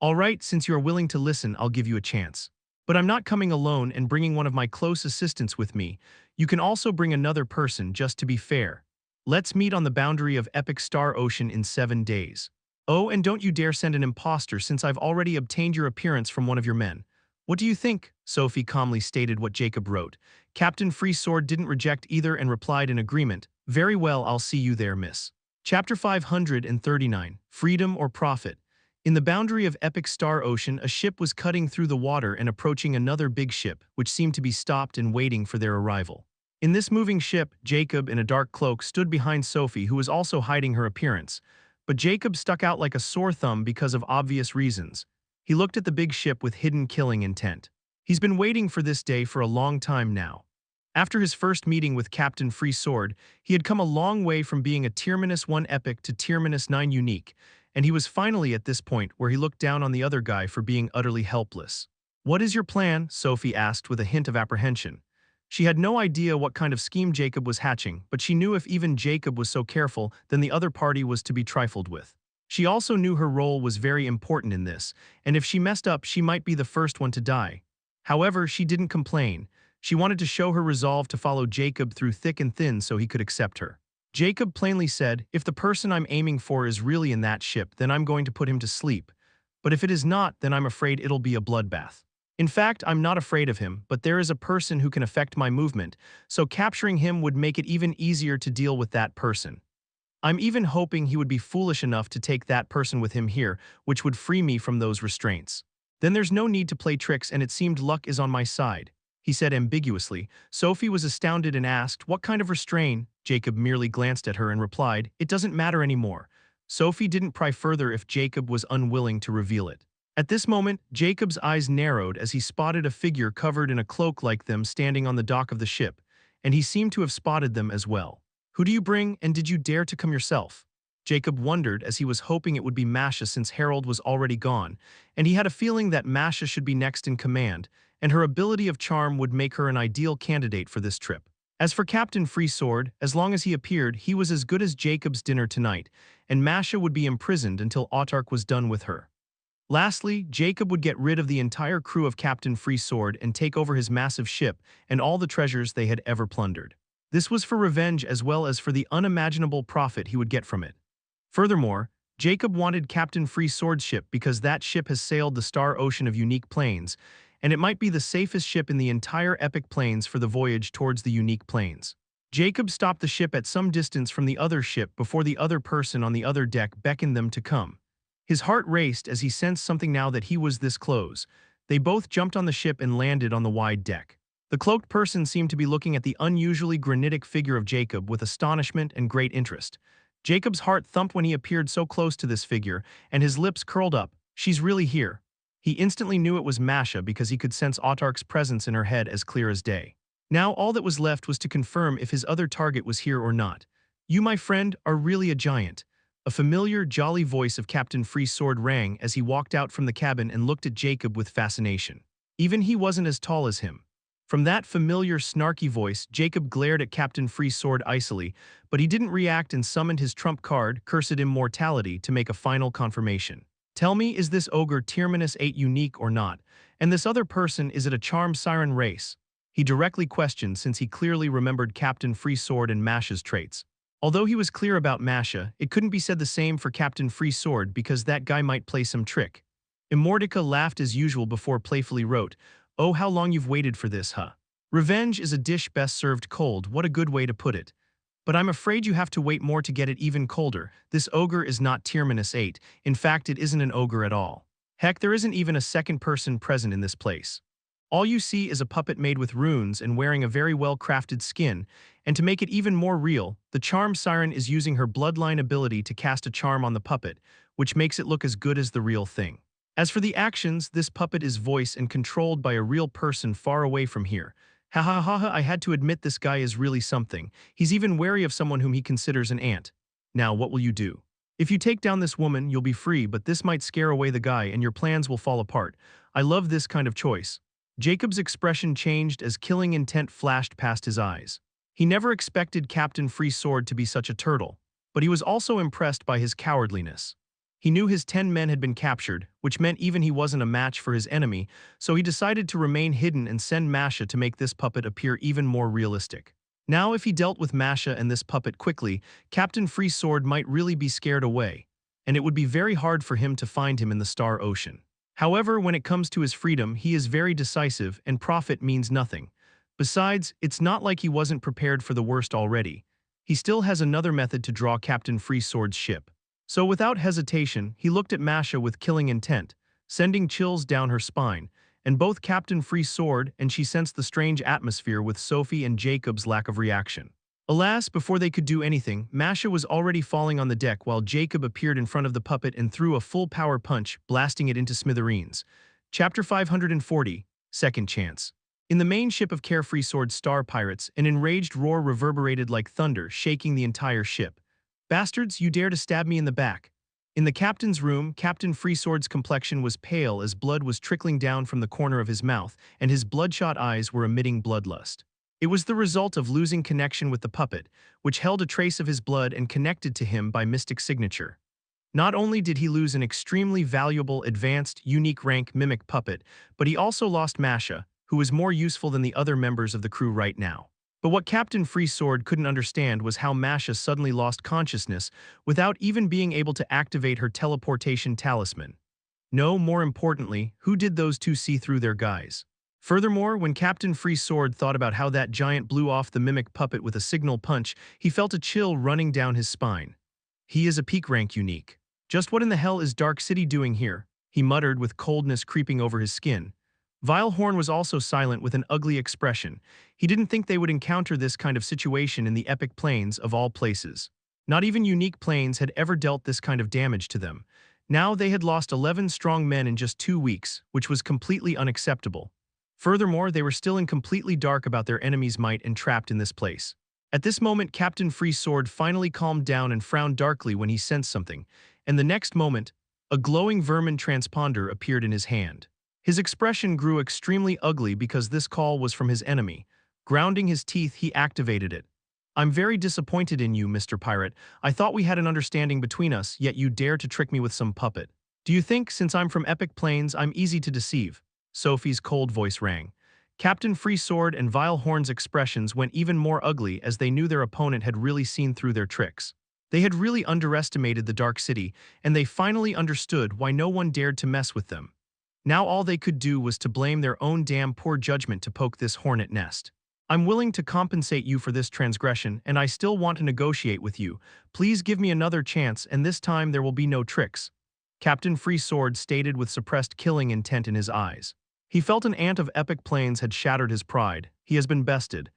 S1: "All right, since you are willing to listen, I'll give you a chance. But I'm not coming alone and bringing one of my close assistants with me. You can also bring another person, just to be fair. Let's meet on the boundary of Epic Star Ocean in 7 days. Oh, and don't you dare send an imposter since I've already obtained your appearance from one of your men. What do you think?" Sophie calmly stated what Jacob wrote. Captain Freesword didn't reject either and replied in agreement, "Very well, I'll see you there, miss." Chapter 539, Freedom or Profit. In the boundary of Epic Star Ocean, a ship was cutting through the water and approaching another big ship, which seemed to be stopped and waiting for their arrival. In this moving ship, Jacob, in a dark cloak, stood behind Sophie, who was also hiding her appearance. But Jacob stuck out like a sore thumb because of obvious reasons. He looked at the big ship with hidden killing intent. He's been waiting for this day for a long time now. After his first meeting with Captain Freesword, he had come a long way from being a Tier-1 Epic to Tier-9 Unique, and he was finally at this point where he looked down on the other guy for being utterly helpless. "What is your plan?" Sophie asked with a hint of apprehension. She had no idea what kind of scheme Jacob was hatching, but she knew if even Jacob was so careful, then the other party was to be trifled with. She also knew her role was very important in this, and if she messed up, she might be the first one to die. However, she didn't complain. She wanted to show her resolve to follow Jacob through thick and thin so he could accept her. Jacob plainly said, "If the person I'm aiming for is really in that ship, then I'm going to put him to sleep. But if it is not, then I'm afraid it'll be a bloodbath. In fact, I'm not afraid of him, but there is a person who can affect my movement, so capturing him would make it even easier to deal with that person." I'm even hoping he would be foolish enough to take that person with him here, which would free me from those restraints. Then there's no need to play tricks and it seemed luck is on my side, he said ambiguously. Sophie was astounded and asked, what kind of restraint? Jacob merely glanced at her and replied, it doesn't matter anymore. Sophie didn't pry further if Jacob was unwilling to reveal it. At this moment, Jacob's eyes narrowed as he spotted a figure covered in a cloak like them standing on the dock of the ship, and he seemed to have spotted them as well. Who do you bring, and did you dare to come yourself? Jacob wondered as he was hoping it would be Masha since Harold was already gone, and he had a feeling that Masha should be next in command, and her ability of charm would make her an ideal candidate for this trip. As for Captain Freesword, as long as he appeared, he was as good as Jacob's dinner tonight, and Masha would be imprisoned until Autark was done with her. Lastly, Jacob would get rid of the entire crew of Captain Freesword and take over his massive ship and all the treasures they had ever plundered. This was for revenge as well as for the unimaginable profit he would get from it. Furthermore, Jacob wanted Captain Freesword's ship because that ship has sailed the Star Ocean of Unique Plains, and it might be the safest ship in the entire Epic Plains for the voyage towards the Unique Plains. Jacob stopped the ship at some distance from the other ship before the other person on the other deck beckoned them to come. His heart raced as he sensed something now that he was this close. They both jumped on the ship and landed on the wide deck. The cloaked person seemed to be looking at the unusually granitic figure of Jacob with astonishment and great interest. Jacob's heart thumped when he appeared so close to this figure, and his lips curled up. She's really here. He instantly knew it was Masha because he could sense Autark's presence in her head as clear as day. Now all that was left was to confirm if his other target was here or not. You, my friend, are really a giant. A familiar, jolly voice of Captain Freesword rang as he walked out from the cabin and looked at Jacob with fascination. Even he wasn't as tall as him. From that familiar, snarky voice, Jacob glared at Captain Freesword icily, but he didn't react and summoned his trump card, cursed Immortality, to make a final confirmation. Tell me, is this ogre Terminus 8 unique or not? And this other person, is it a charm siren race? He directly questioned since he clearly remembered Captain Freesword and Masha's traits. Although he was clear about Masha, it couldn't be said the same for Captain Freesword because that guy might play some trick. Immortica laughed as usual before playfully wrote, oh, how long you've waited for this, huh? Revenge is a dish best served cold, what a good way to put it. But I'm afraid you have to wait more to get it even colder. This ogre is not Terminus 8, in fact it isn't an ogre at all. Heck, there isn't even a second person present in this place. All you see is a puppet made with runes and wearing a very well-crafted skin, and to make it even more real, the charm siren is using her bloodline ability to cast a charm on the puppet, which makes it look as good as the real thing. As for the actions, this puppet is voiced and controlled by a real person far away from here. Ha ha ha ha, I had to admit this guy is really something. He's even wary of someone whom he considers an aunt. Now, what will you do? If you take down this woman, you'll be free, but this might scare away the guy and your plans will fall apart. I love this kind of choice. Jacob's expression changed as killing intent flashed past his eyes. He never expected Captain Freesword to be such a turtle, but he was also impressed by his cowardliness. He knew his 10 men had been captured, which meant even he wasn't a match for his enemy, so he decided to remain hidden and send Masha to make this puppet appear even more realistic. Now if he dealt with Masha and this puppet quickly, Captain Freesword might really be scared away, and it would be very hard for him to find him in the Star Ocean. However, when it comes to his freedom, he is very decisive and profit means nothing. Besides, it's not like he wasn't prepared for the worst already. He still has another method to draw Captain Freesword's ship. So without hesitation, he looked at Masha with killing intent, sending chills down her spine, and both Captain Freesword and she sensed the strange atmosphere with Sophie and Jacob's lack of reaction. Alas, before they could do anything, Masha was already falling on the deck while Jacob appeared in front of the puppet and threw a full power punch, blasting it into smithereens. Chapter 540, Second Chance. In the main ship of Carefree Sword's star pirates, an enraged roar reverberated like thunder, shaking the entire ship. Bastards, you dare to stab me in the back. In the captain's room, Captain Freesword's complexion was pale as blood was trickling down from the corner of his mouth, and his bloodshot eyes were emitting bloodlust. It was the result of losing connection with the puppet, which held a trace of his blood and connected to him by mystic signature. Not only did he lose an extremely valuable, advanced, unique rank mimic puppet, but he also lost Masha, who was more useful than the other members of the crew right now. But what Captain Freesword couldn't understand was how Masha suddenly lost consciousness without even being able to activate her teleportation talisman. No, more importantly, who did those two see through their guise? Furthermore, when Captain Freesword thought about how that giant blew off the mimic puppet with a signal punch, he felt a chill running down his spine. He is a peak rank unique. Just what in the hell is Dark City doing here? He muttered with coldness creeping over his skin. Vilehorn was also silent with an ugly expression. He didn't think they would encounter this kind of situation in the epic plains of all places. Not even unique plains had ever dealt this kind of damage to them. Now they had lost 11 strong men in just 2 weeks, which was completely unacceptable. Furthermore, they were still in completely dark about their enemy's might and trapped in this place. At this moment, Captain Freesword finally calmed down and frowned darkly when he sensed something, and the next moment, a glowing vermin transponder appeared in his hand. His expression grew extremely ugly because this call was from his enemy. Grounding his teeth, he activated it. I'm very disappointed in you, Mr. Pirate. I thought we had an understanding between us, yet you dare to trick me with some puppet. Do you think, since I'm from Epic Plains, I'm easy to deceive? Sophie's cold voice rang. Captain Freesword and Vilehorn's expressions went even more ugly as they knew their opponent had really seen through their tricks. They had really underestimated the Dark City, and they finally understood why no one dared to mess with them. Now all they could do was to blame their own damn poor judgment to poke this hornet nest. I'm willing to compensate you for this transgression, and I still want to negotiate with you. Please give me another chance, and this time there will be no tricks. Captain Freesword stated with suppressed killing intent in his eyes. He felt an ant of Epic Plains had shattered his pride. He has been bested.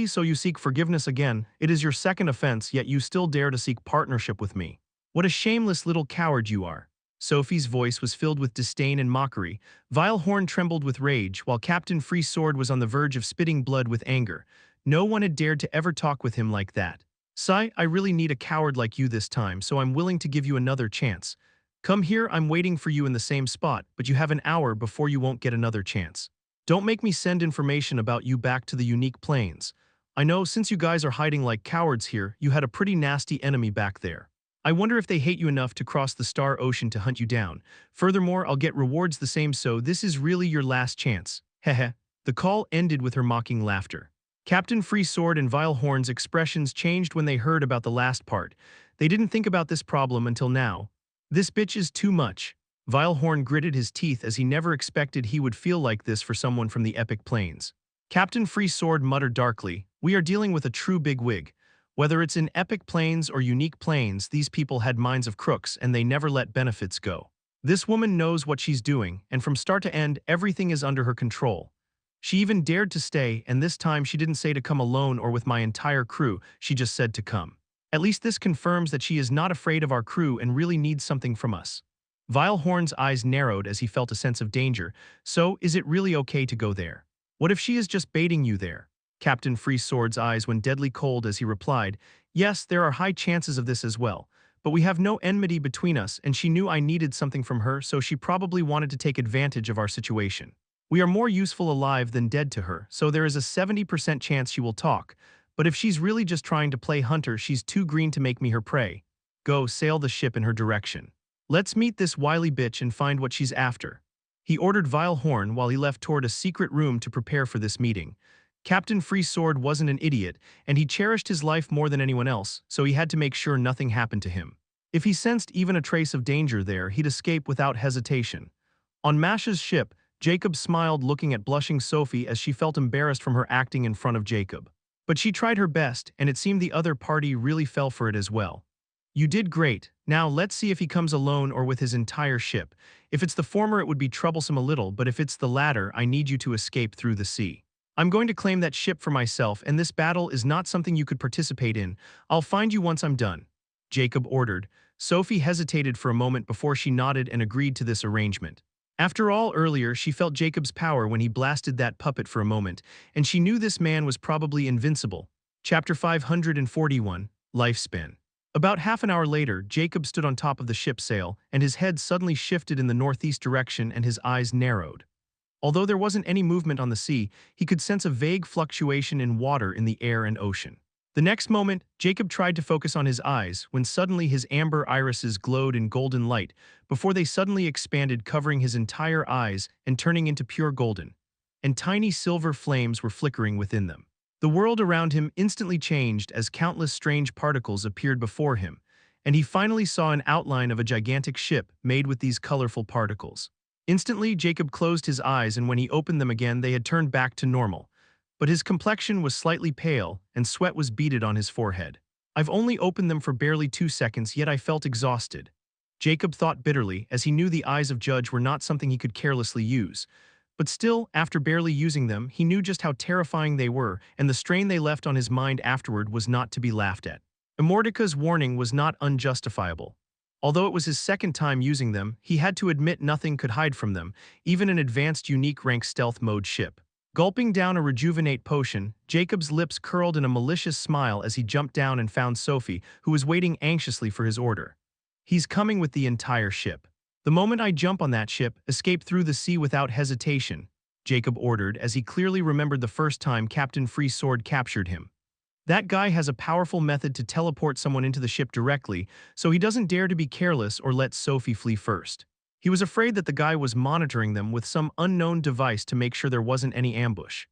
S1: So you seek forgiveness again. It is your second offense, yet you still dare to seek partnership with me. What a shameless little coward you are. Sophie's voice was filled with disdain and mockery. Vilehorn trembled with rage, while Captain Freesword was on the verge of spitting blood with anger. No one had dared to ever talk with him like that. Sigh, I really need a coward like you this time, so I'm willing to give you another chance. Come here, I'm waiting for you in the same spot, but you have an hour before you won't get another chance. Don't make me send information about you back to the unique plains. I know, since you guys are hiding like cowards here, you had a pretty nasty enemy back there. I wonder if they hate you enough to cross the Star Ocean to hunt you down. Furthermore, I'll get rewards the same, so this is really your last chance. Heh. The call ended with her mocking laughter. Captain Freesword and Vilehorn's expressions changed when they heard about the last part. They didn't think about this problem until now. This bitch is too much. Vilehorn gritted his teeth as he never expected he would feel like this for someone from the Epic Plains. Captain Freesword muttered darkly, we are dealing with a true bigwig. Whether it's in Epic Plains or unique plains, these people had minds of crooks and they never let benefits go. This woman knows what she's doing, and from start to end, everything is under her control. She even dared to stay, and this time she didn't say to come alone or with my entire crew, she just said to come. At least this confirms that she is not afraid of our crew and really needs something from us. Vilehorn's eyes narrowed as he felt a sense of danger. So, is it really okay to go there? What if she is just baiting you there? Captain Freesword's eyes went deadly cold as he replied, yes, there are high chances of this as well. But we have no enmity between us, and she knew I needed something from her, so she probably wanted to take advantage of our situation. We are more useful alive than dead to her, so there is a 70% chance she will talk. But if she's really just trying to play hunter, she's too green to make me her prey. Go, sail the ship in her direction. Let's meet this wily bitch and find what she's after. He ordered Vilehorn while he left toward a secret room to prepare for this meeting. Captain Freesword wasn't an idiot, and he cherished his life more than anyone else, so he had to make sure nothing happened to him. If he sensed even a trace of danger there, he'd escape without hesitation. On Masha's ship, Jacob smiled, looking at blushing Sophie as she felt embarrassed from her acting in front of Jacob. But she tried her best, and it seemed the other party really fell for it as well. You did great. Now let's see if he comes alone or with his entire ship. If it's the former, it would be troublesome a little, but if it's the latter, I need you to escape through the sea. I'm going to claim that ship for myself, and this battle is not something you could participate in. I'll find you once I'm done. Jacob ordered. Sophie hesitated for a moment before she nodded and agreed to this arrangement. After all, earlier, she felt Jacob's power when he blasted that puppet for a moment, and she knew this man was probably invincible. Chapter 541, Lifespan. About half an hour later, Jacob stood on top of the ship's sail, and his head suddenly shifted in the northeast direction and his eyes narrowed. Although there wasn't any movement on the sea, he could sense a vague fluctuation in water in the air and ocean. The next moment, Jacob tried to focus on his eyes when suddenly his amber irises glowed in golden light before they suddenly expanded, covering his entire eyes and turning into pure golden. And tiny silver flames were flickering within them. The world around him instantly changed as countless strange particles appeared before him, and he finally saw an outline of a gigantic ship made with these colorful particles. Instantly, Jacob closed his eyes, and when he opened them again, they had turned back to normal. But his complexion was slightly pale, and sweat was beaded on his forehead. I've only opened them for barely 2 seconds, yet I felt exhausted. Jacob thought bitterly, as he knew the eyes of Judge were not something he could carelessly use. But still, after barely using them, he knew just how terrifying they were, and the strain they left on his mind afterward was not to be laughed at. Immortica's warning was not unjustifiable. Although it was his second time using them, he had to admit nothing could hide from them, even an advanced unique rank stealth mode ship. Gulping down a rejuvenate potion, Jacob's lips curled in a malicious smile as he jumped down and found Sophie, who was waiting anxiously for his order. He's coming with the entire ship. The moment I jump on that ship, escape through the sea without hesitation, Jacob ordered as he clearly remembered the first time Captain Freesword captured him. That guy has a powerful method to teleport someone into the ship directly, so he doesn't dare to be careless or let Sophie flee first. He was afraid that the guy was monitoring them with some unknown device to make sure there wasn't any ambush.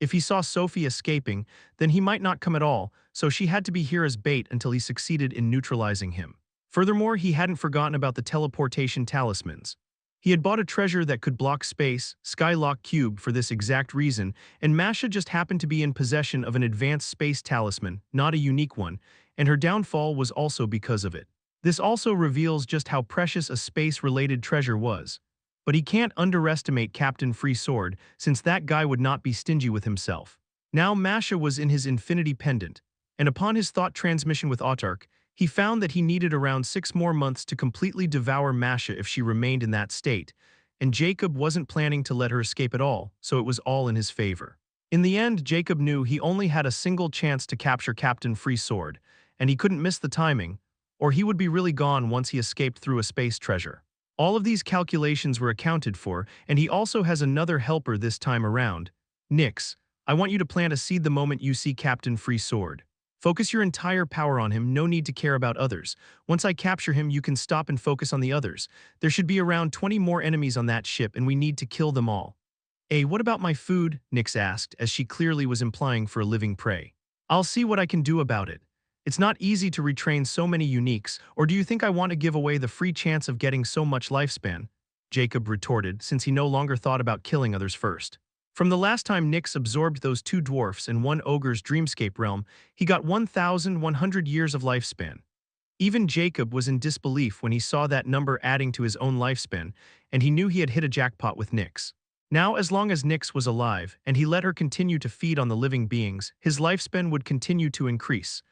S1: If he saw Sophie escaping, then he might not come at all, so she had to be here as bait until he succeeded in neutralizing him. Furthermore, he hadn't forgotten about the teleportation talismans. He had bought a treasure that could block space, Skylock Cube, for this exact reason, and Masha just happened to be in possession of an advanced space talisman, not a unique one, and her downfall was also because of it. This also reveals just how precious a space-related treasure was. But he can't underestimate Captain Freesword, since that guy would not be stingy with himself. Now Masha was in his infinity pendant, and upon his thought transmission with Autark, he found that he needed around 6 more months to completely devour Masha if she remained in that state, and Jacob wasn't planning to let her escape at all, so it was all in his favor. In the end, Jacob knew he only had a single chance to capture Captain Freesword, and he couldn't miss the timing, or he would be really gone once he escaped through a space treasure. All of these calculations were accounted for, and he also has another helper this time around. Nyx, I want you to plant a seed the moment you see Captain Freesword. Focus your entire power on him, no need to care about others. Once I capture him, you can stop and focus on the others. There should be around 20 more enemies on that ship, and we need to kill them all. What about my food? Nyx asked, as she clearly was implying for a living prey. I'll see what I can do about it. It's not easy to retrain so many uniques, or do you think I want to give away the free chance of getting so much lifespan? Jacob retorted, since he no longer thought about killing others first. From the last time Nyx absorbed those 2 dwarfs and 1 ogre's dreamscape realm, he got 1,100 years of lifespan. Even Jacob was in disbelief when he saw that number adding to his own lifespan, and he knew he had hit a jackpot with Nyx. Now, as long as Nyx was alive, and he let her continue to feed on the living beings, his lifespan would continue to increase.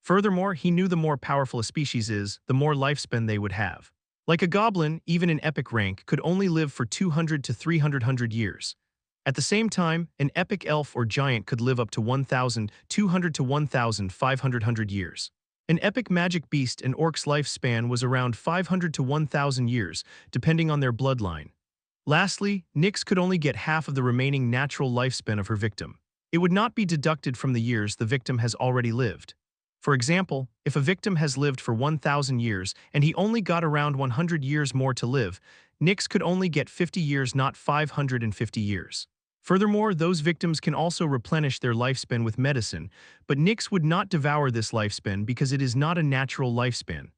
S1: Furthermore, he knew the more powerful a species is, the more lifespan they would have. Like a goblin, even in epic rank, could only live for 200 to 300 years. At the same time, an epic elf or giant could live up to 1,200 to 1,500 years. An epic magic beast and orc's lifespan was around 500 to 1,000 years, depending on their bloodline. Lastly, Nyx could only get half of the remaining natural lifespan of her victim. It would not be deducted from the years the victim has already lived. For example, if a victim has lived for 1,000 years and he only got around 100 years more to live, Nyx could only get 50 years, not 550 years. Furthermore, those victims can also replenish their lifespan with medicine, but Nyx would not devour this lifespan because it is not a natural lifespan.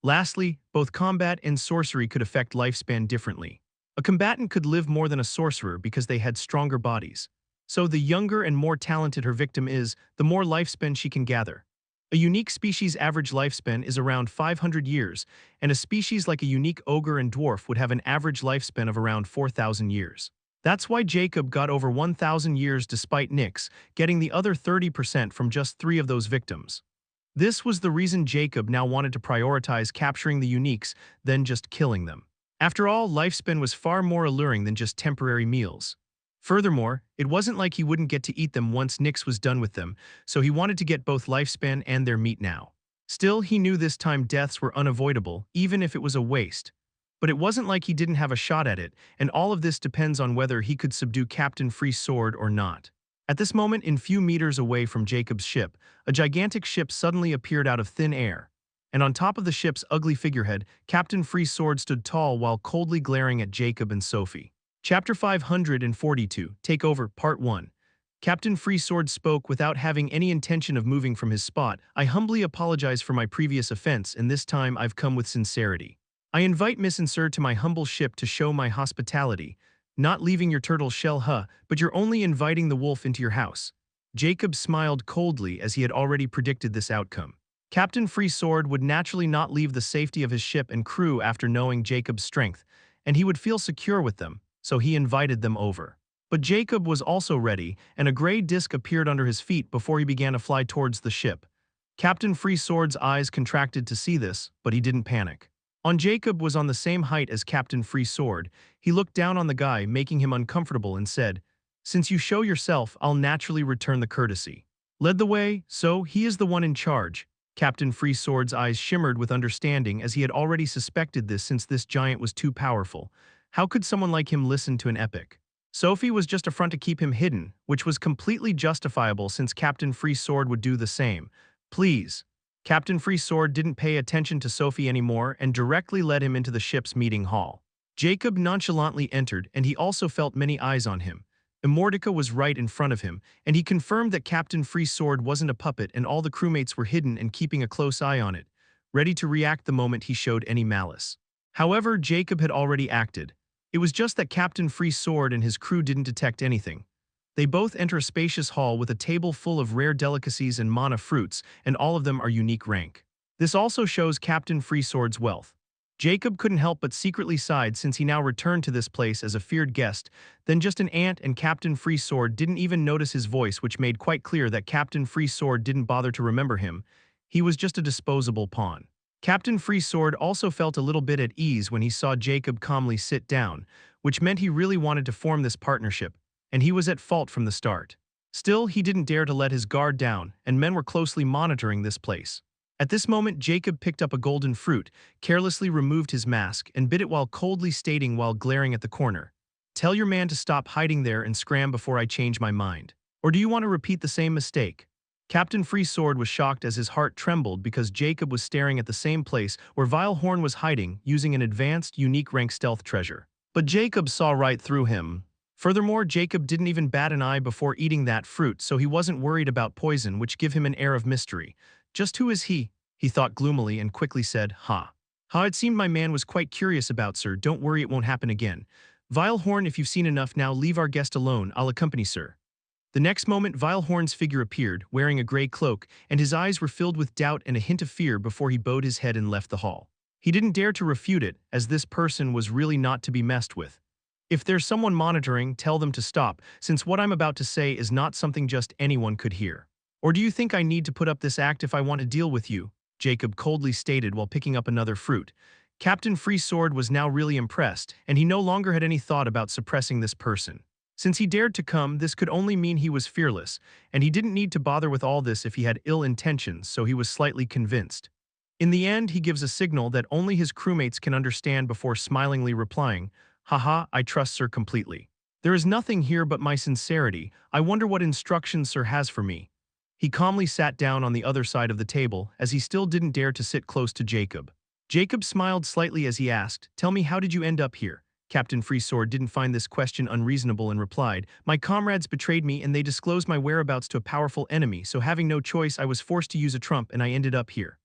S1: Lastly, both combat and sorcery could affect lifespan differently. A combatant could live more than a sorcerer because they had stronger bodies. So the younger and more talented her victim is, the more lifespan she can gather. A unique species' average lifespan is around 500 years, and a species like a unique ogre and dwarf would have an average lifespan of around 4,000 years. That's why Jacob got over 1,000 years despite Nyx getting the other 30% from just 3 of those victims. This was the reason Jacob now wanted to prioritize capturing the uniques than just killing them. After all, lifespan was far more alluring than just temporary meals. Furthermore, it wasn't like he wouldn't get to eat them once Nyx was done with them, so he wanted to get both lifespan and their meat now. Still, he knew this time deaths were unavoidable, even if it was a waste. But it wasn't like he didn't have a shot at it, and all of this depends on whether he could subdue Captain Freesword or not. At this moment, in few meters away from Jacob's ship, a gigantic ship suddenly appeared out of thin air. And on top of the ship's ugly figurehead, Captain Freesword stood tall while coldly glaring at Jacob and Sophie. Chapter 542, Take Over, Part 1. Captain Freesword spoke without having any intention of moving from his spot. I humbly apologize for my previous offense, and this time I've come with sincerity. I invite Miss and Sir to my humble ship to show my hospitality, not leaving your turtle shell, but you're only inviting the wolf into your house. Jacob smiled coldly as he had already predicted this outcome. Captain Free Sword would naturally not leave the safety of his ship and crew after knowing Jacob's strength, and he would feel secure with them, so he invited them over. But Jacob was also ready, and a gray disc appeared under his feet before he began to fly towards the ship. Captain Free Sword's eyes contracted to see this, but he didn't panic. Jacob was on the same height as Captain Free Sword. He looked down on the guy, making him uncomfortable, and said, "Since you show yourself, I'll naturally return the courtesy." Led the way, so he is the one in charge. Captain Free Sword's eyes shimmered with understanding, as he had already suspected this since this giant was too powerful. How could someone like him listen to an epic? Sophie was just a front to keep him hidden, which was completely justifiable since Captain Free Sword would do the same. Please. Captain Free Sword didn't pay attention to Sophie anymore and directly led him into the ship's meeting hall. Jacob nonchalantly entered, and he also felt many eyes on him. Immortality was right in front of him, and he confirmed that Captain Free Sword wasn't a puppet and all the crewmates were hidden and keeping a close eye on it, ready to react the moment he showed any malice. However, Jacob had already acted. It was just that Captain Free Sword and his crew didn't detect anything. They both enter a spacious hall with a table full of rare delicacies and mana fruits, and all of them are unique rank. This also shows Captain Free Sword's wealth. Jacob couldn't help but secretly sighed since he now returned to this place as a feared guest. Then just an ant and Captain Free Sword didn't even notice his voice, which made quite clear that Captain Free Sword didn't bother to remember him. He was just a disposable pawn. Captain Free Sword also felt a little bit at ease when he saw Jacob calmly sit down, which meant he really wanted to form this partnership, and he was at fault from the start. Still, he didn't dare to let his guard down, and men were closely monitoring this place. At this moment, Jacob picked up a golden fruit, carelessly removed his mask, and bit it while coldly stating while glaring at the corner, "Tell your man to stop hiding there and scram before I change my mind. Or do you want to repeat the same mistake?" Captain Free Sword was shocked as his heart trembled because Jacob was staring at the same place where Vile Horn was hiding, using an advanced, unique rank stealth treasure. But Jacob saw right through him. Furthermore, Jacob didn't even bat an eye before eating that fruit, so he wasn't worried about poison, which gave him an air of mystery. Just who is he? He thought gloomily and quickly said, "Ha. It seemed my man was quite curious about, sir. Don't worry, it won't happen again. Vile Horn, if you've seen enough now, leave our guest alone. I'll accompany, sir." The next moment, Vile Horn's figure appeared, wearing a gray cloak, and his eyes were filled with doubt and a hint of fear before he bowed his head and left the hall. He didn't dare to refute it, as this person was really not to be messed with. If there's someone monitoring, tell them to stop, since what I'm about to say is not something just anyone could hear. Or do you think I need to put up this act if I want to deal with you? Jacob coldly stated while picking up another fruit. Captain Free Sword was now really impressed, and he no longer had any thought about suppressing this person. Since he dared to come, this could only mean he was fearless, and he didn't need to bother with all this if he had ill intentions, so he was slightly convinced. In the end, he gives a signal that only his crewmates can understand before smilingly replying, "Haha, I trust sir completely. There is nothing here but my sincerity. I wonder what instructions sir has for me." He calmly sat down on the other side of the table, as he still didn't dare to sit close to Jacob. Jacob smiled slightly as he asked, "Tell me, how did you end up here?" Captain Free Sword didn't find this question unreasonable and replied, "My comrades betrayed me and they disclosed my whereabouts to a powerful enemy, so having no choice I was forced to use a trump and I ended up here."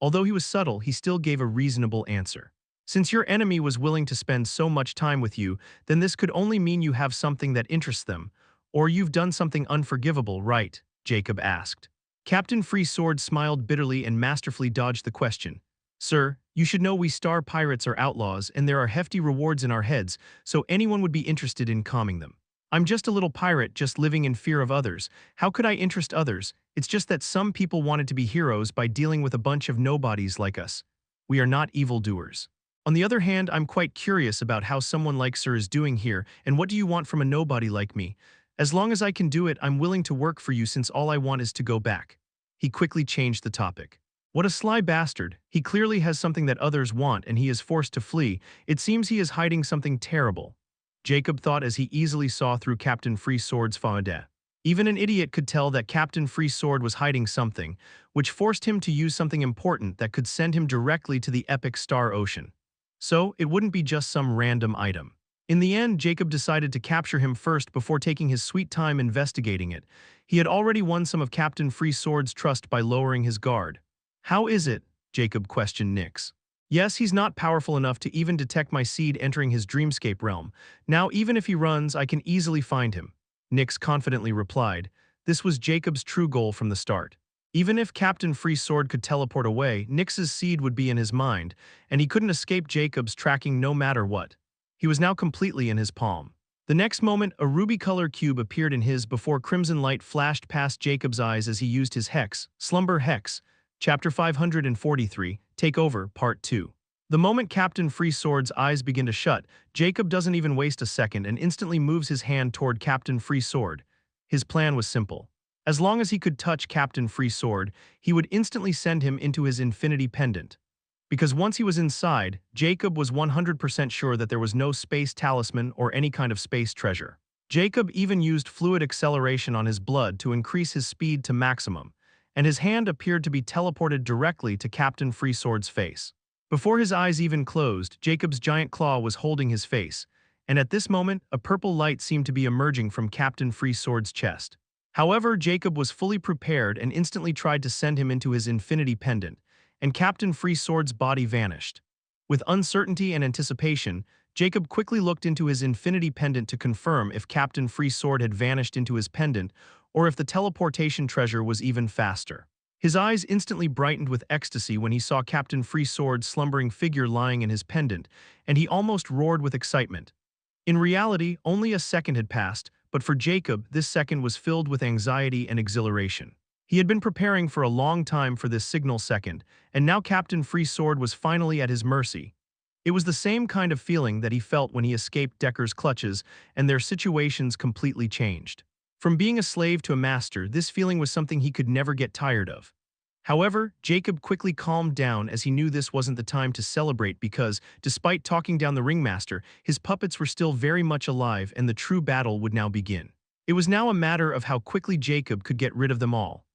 S1: Although he was subtle, he still gave a reasonable answer. "Since your enemy was willing to spend so much time with you, then this could only mean you have something that interests them, or you've done something unforgivable, right?" Jacob asked. Captain Free Sword smiled bitterly and masterfully dodged the question. "Sir, you should know we star pirates are outlaws and there are hefty rewards in our heads, so anyone would be interested in calming them. I'm just a little pirate just living in fear of others. How could I interest others? It's just that some people wanted to be heroes by dealing with a bunch of nobodies like us. We are not evildoers. On the other hand, I'm quite curious about how someone like sir is doing here, and what do you want from a nobody like me? As long as I can do it, I'm willing to work for you since all I want is to go back." He quickly changed the topic. "What a sly bastard. He clearly has something that others want and he is forced to flee. It seems he is hiding something terrible." Jacob thought as he easily saw through Captain Free Sword's fauda. Even an idiot could tell that Captain Free Sword was hiding something, which forced him to use something important that could send him directly to the epic Star Ocean. So, it wouldn't be just some random item. In the end, Jacob decided to capture him first before taking his sweet time investigating it. He had already won some of Captain Free Sword's trust by lowering his guard. "How is it?" Jacob questioned Nyx. "Yes, he's not powerful enough to even detect my seed entering his dreamscape realm. Now, even if he runs, I can easily find him," Nyx confidently replied. This was Jacob's true goal from the start. Even if Captain Freesword could teleport away, Nyx's seed would be in his mind, and he couldn't escape Jacob's tracking no matter what. He was now completely in his palm. The next moment, a ruby-colored cube appeared in his before crimson light flashed past Jacob's eyes as he used his hex, Slumber Hex. Chapter 543, Take Over, Part 2. The moment Captain Freesword's eyes begin to shut, Jacob doesn't even waste a second and instantly moves his hand toward Captain Freesword. His plan was simple. As long as he could touch Captain Freesword, he would instantly send him into his infinity pendant. Because once he was inside, Jacob was 100% sure that there was no space talisman or any kind of space treasure. Jacob even used fluid acceleration on his blood to increase his speed to maximum, and his hand appeared to be teleported directly to Captain Freesword's face. Before his eyes even closed, Jacob's giant claw was holding his face, and at this moment, a purple light seemed to be emerging from Captain Freesword's chest. However, Jacob was fully prepared and instantly tried to send him into his infinity pendant, and Captain Freesword's body vanished. With uncertainty and anticipation, Jacob quickly looked into his infinity pendant to confirm if Captain Freesword had vanished into his pendant or if the teleportation treasure was even faster. His eyes instantly brightened with ecstasy when he saw Captain Freesword's slumbering figure lying in his pendant, and he almost roared with excitement. In reality, only a second had passed, but for Jacob, this second was filled with anxiety and exhilaration. He had been preparing for a long time for this signal second, and now Captain Freesword was finally at his mercy. It was the same kind of feeling that he felt when he escaped Decker's clutches, and their situations completely changed. From being a slave to a master, this feeling was something he could never get tired of. However, Jacob quickly calmed down as he knew this wasn't the time to celebrate because, despite talking down the ringmaster, his puppets were still very much alive and the true battle would now begin. It was now a matter of how quickly Jacob could get rid of them all.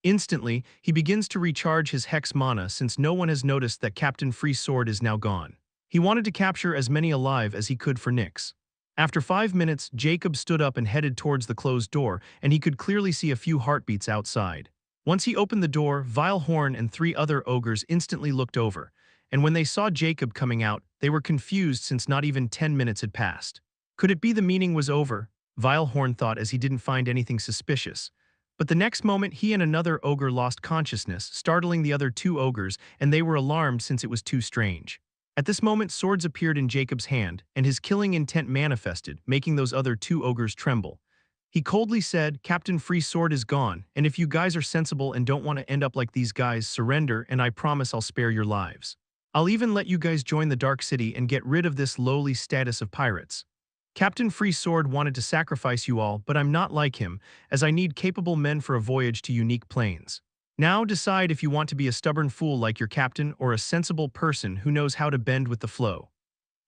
S1: Instantly, he begins to recharge his hex mana since no one has noticed that Captain Freesword is now gone. He wanted to capture as many alive as he could for Nyx. After 5 minutes, Jacob stood up and headed towards the closed door, and he could clearly see a few heartbeats outside. Once he opened the door, Vilehorn and 3 other ogres instantly looked over, and when they saw Jacob coming out, they were confused since not even 10 minutes had passed. Could it be the meeting was over? Vilehorn thought as he didn't find anything suspicious. But the next moment he and another ogre lost consciousness, startling the other 2 ogres, and they were alarmed since it was too strange. At this moment swords appeared in Jacob's hand, and his killing intent manifested, making those other 2 ogres tremble. He coldly said, "Captain Freesword is gone, and if you guys are sensible and don't want to end up like these guys, surrender and I promise I'll spare your lives. I'll even let you guys join the Dark City and get rid of this lowly status of pirates. Captain Freesword wanted to sacrifice you all, but I'm not like him, as I need capable men for a voyage to unique plains. Now decide if you want to be a stubborn fool like your captain or a sensible person who knows how to bend with the flow."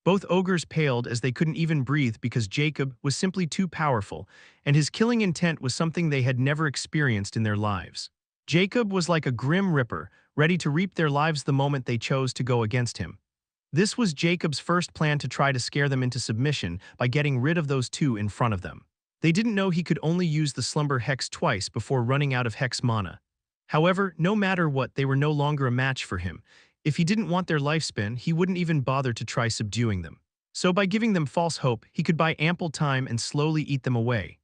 S1: Both ogres paled as they couldn't even breathe because Jacob was simply too powerful, and his killing intent was something they had never experienced in their lives. Jacob was like a grim reaper, ready to reap their lives the moment they chose to go against him. This was Jacob's first plan to try to scare them into submission by getting rid of those 2 in front of them. They didn't know he could only use the Slumber Hex twice before running out of Hex mana. However, no matter what, they were no longer a match for him. If he didn't want their lifespan, he wouldn't even bother to try subduing them. So by giving them false hope, he could buy ample time and slowly eat them away.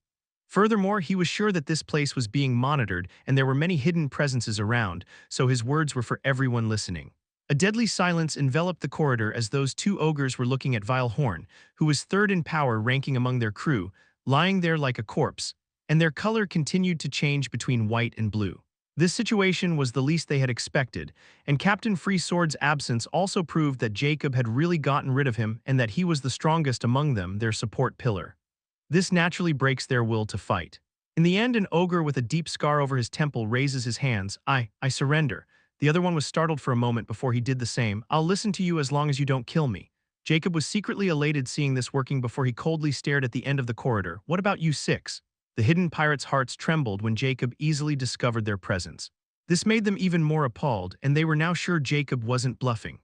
S1: Furthermore, he was sure that this place was being monitored and there were many hidden presences around, so his words were for everyone listening. A deadly silence enveloped the corridor as those 2 ogres were looking at Vilehorn, who was 3rd in power ranking among their crew, lying there like a corpse, and their color continued to change between white and blue. This situation was the least they had expected, and Captain Freesword's absence also proved that Jacob had really gotten rid of him and that he was the strongest among them, their support pillar. This naturally breaks their will to fight. In the end, an ogre with a deep scar over his temple raises his hands. I surrender." The other one was startled for a moment before he did the same. "I'll listen to you as long as you don't kill me." Jacob was secretly elated seeing this working before he coldly stared at the end of the corridor. "What about you 6? The hidden pirates' hearts trembled when Jacob easily discovered their presence. This made them even more appalled, and they were now sure Jacob wasn't bluffing.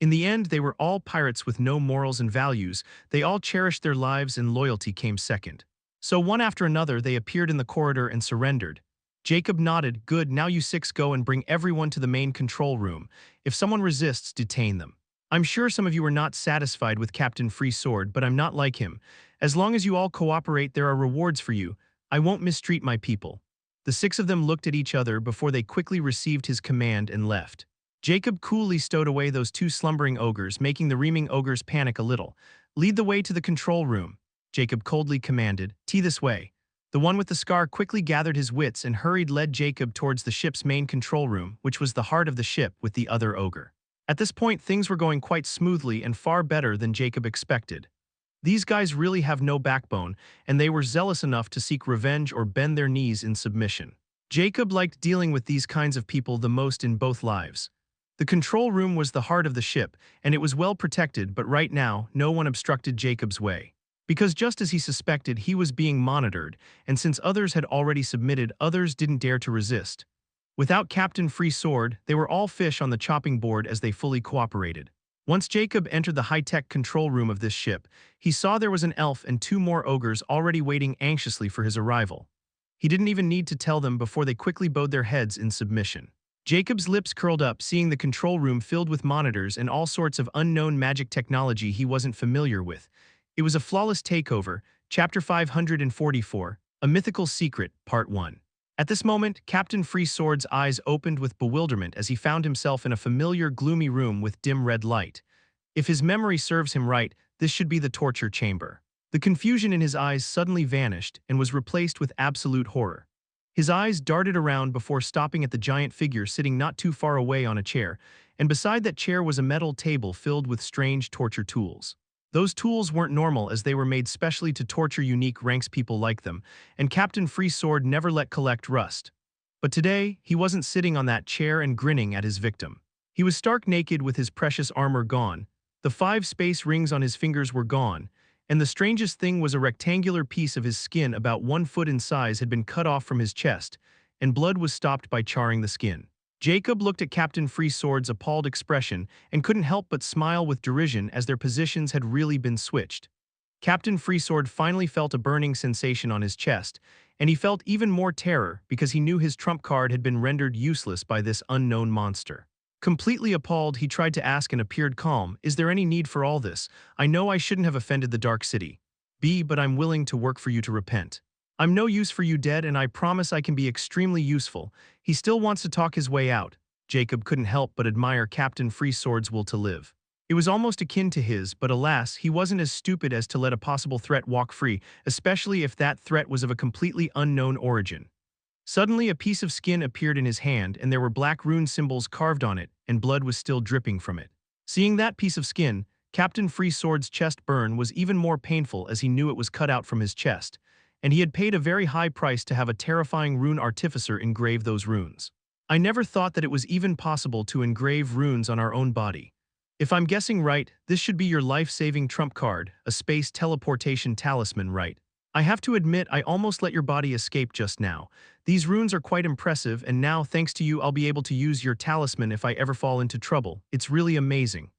S1: In the end, they were all pirates with no morals and values. They all cherished their lives and loyalty came second. So one after another, they appeared in the corridor and surrendered. Jacob nodded. "Good, now you 6 go and bring everyone to the main control room. If someone resists, detain them. I'm sure some of you are not satisfied with Captain Freesword, but I'm not like him. As long as you all cooperate, there are rewards for you. I won't mistreat my people." The six of them looked at each other before they quickly received his command and left. Jacob coolly stowed away those two slumbering ogres, making the reaming ogres panic a little. "Lead the way to the control room," Jacob coldly commanded. "This way." The one with the scar quickly gathered his wits and led Jacob towards the ship's main control room, which was the heart of the ship with the other ogre. At this point, things were going quite smoothly and far better than Jacob expected. These guys really have no backbone, and they were zealous enough to seek revenge or bend their knees in submission. Jacob liked dealing with these kinds of people the most in both lives. The control room was the heart of the ship, and it was well protected, but right now, no one obstructed Jacob's way. Because just as he suspected, he was being monitored, and since others had already submitted, others didn't dare to resist. Without Captain Free Sword, they were all fish on the chopping board as they fully cooperated. Once Jacob entered the high-tech control room of this ship, he saw there was an elf and two more ogres already waiting anxiously for his arrival. He didn't even need to tell them before they quickly bowed their heads in submission. Jacob's lips curled up, seeing the control room filled with monitors and all sorts of unknown magic technology he wasn't familiar with. It was a flawless takeover. Chapter 544, A Mythical Secret, Part 1. At this moment, Captain Free Sword's eyes opened with bewilderment as he found himself in a familiar, gloomy room with dim red light. If his memory serves him right, this should be the torture chamber. The confusion in his eyes suddenly vanished and was replaced with absolute horror. His eyes darted around before stopping at the giant figure sitting not too far away on a chair, and beside that chair was a metal table filled with strange torture tools. Those tools weren't normal, as they were made specially to torture unique ranks people like them, and Captain Free Sword never let collect rust. But today, he wasn't sitting on that chair and grinning at his victim. He was stark naked with his precious armor gone, the 5 space rings on his fingers were gone, and the strangest thing was a rectangular piece of his skin about 1 foot in size had been cut off from his chest, and blood was stopped by charring the skin. Jacob looked at Captain Free Sword's appalled expression and couldn't help but smile with derision, as their positions had really been switched. Captain Free Sword finally felt a burning sensation on his chest, and he felt even more terror because he knew his trump card had been rendered useless by this unknown monster. Completely appalled, he tried to ask and appeared calm. "Is there any need for all this? I know I shouldn't have offended the Dark City. But I'm willing to work for you to repent. I'm no use for you dead, and I promise I can be extremely useful." He still wants to talk his way out. Jacob couldn't help but admire Captain Free Sword's will to live. It was almost akin to his, but alas, he wasn't as stupid as to let a possible threat walk free, especially if that threat was of a completely unknown origin. Suddenly, a piece of skin appeared in his hand, and there were black rune symbols carved on it, and blood was still dripping from it. Seeing that piece of skin, Captain Free Sword's chest burn was even more painful, as he knew it was cut out from his chest, and he had paid a very high price to have a terrifying rune artificer engrave those runes. "I never thought that it was even possible to engrave runes on our own body. If I'm guessing right, this should be your life-saving trump card, a space teleportation talisman, right? I have to admit, I almost let your body escape just now. These runes are quite impressive, and now, thanks to you, I'll be able to use your talisman if I ever fall into trouble. It's really amazing."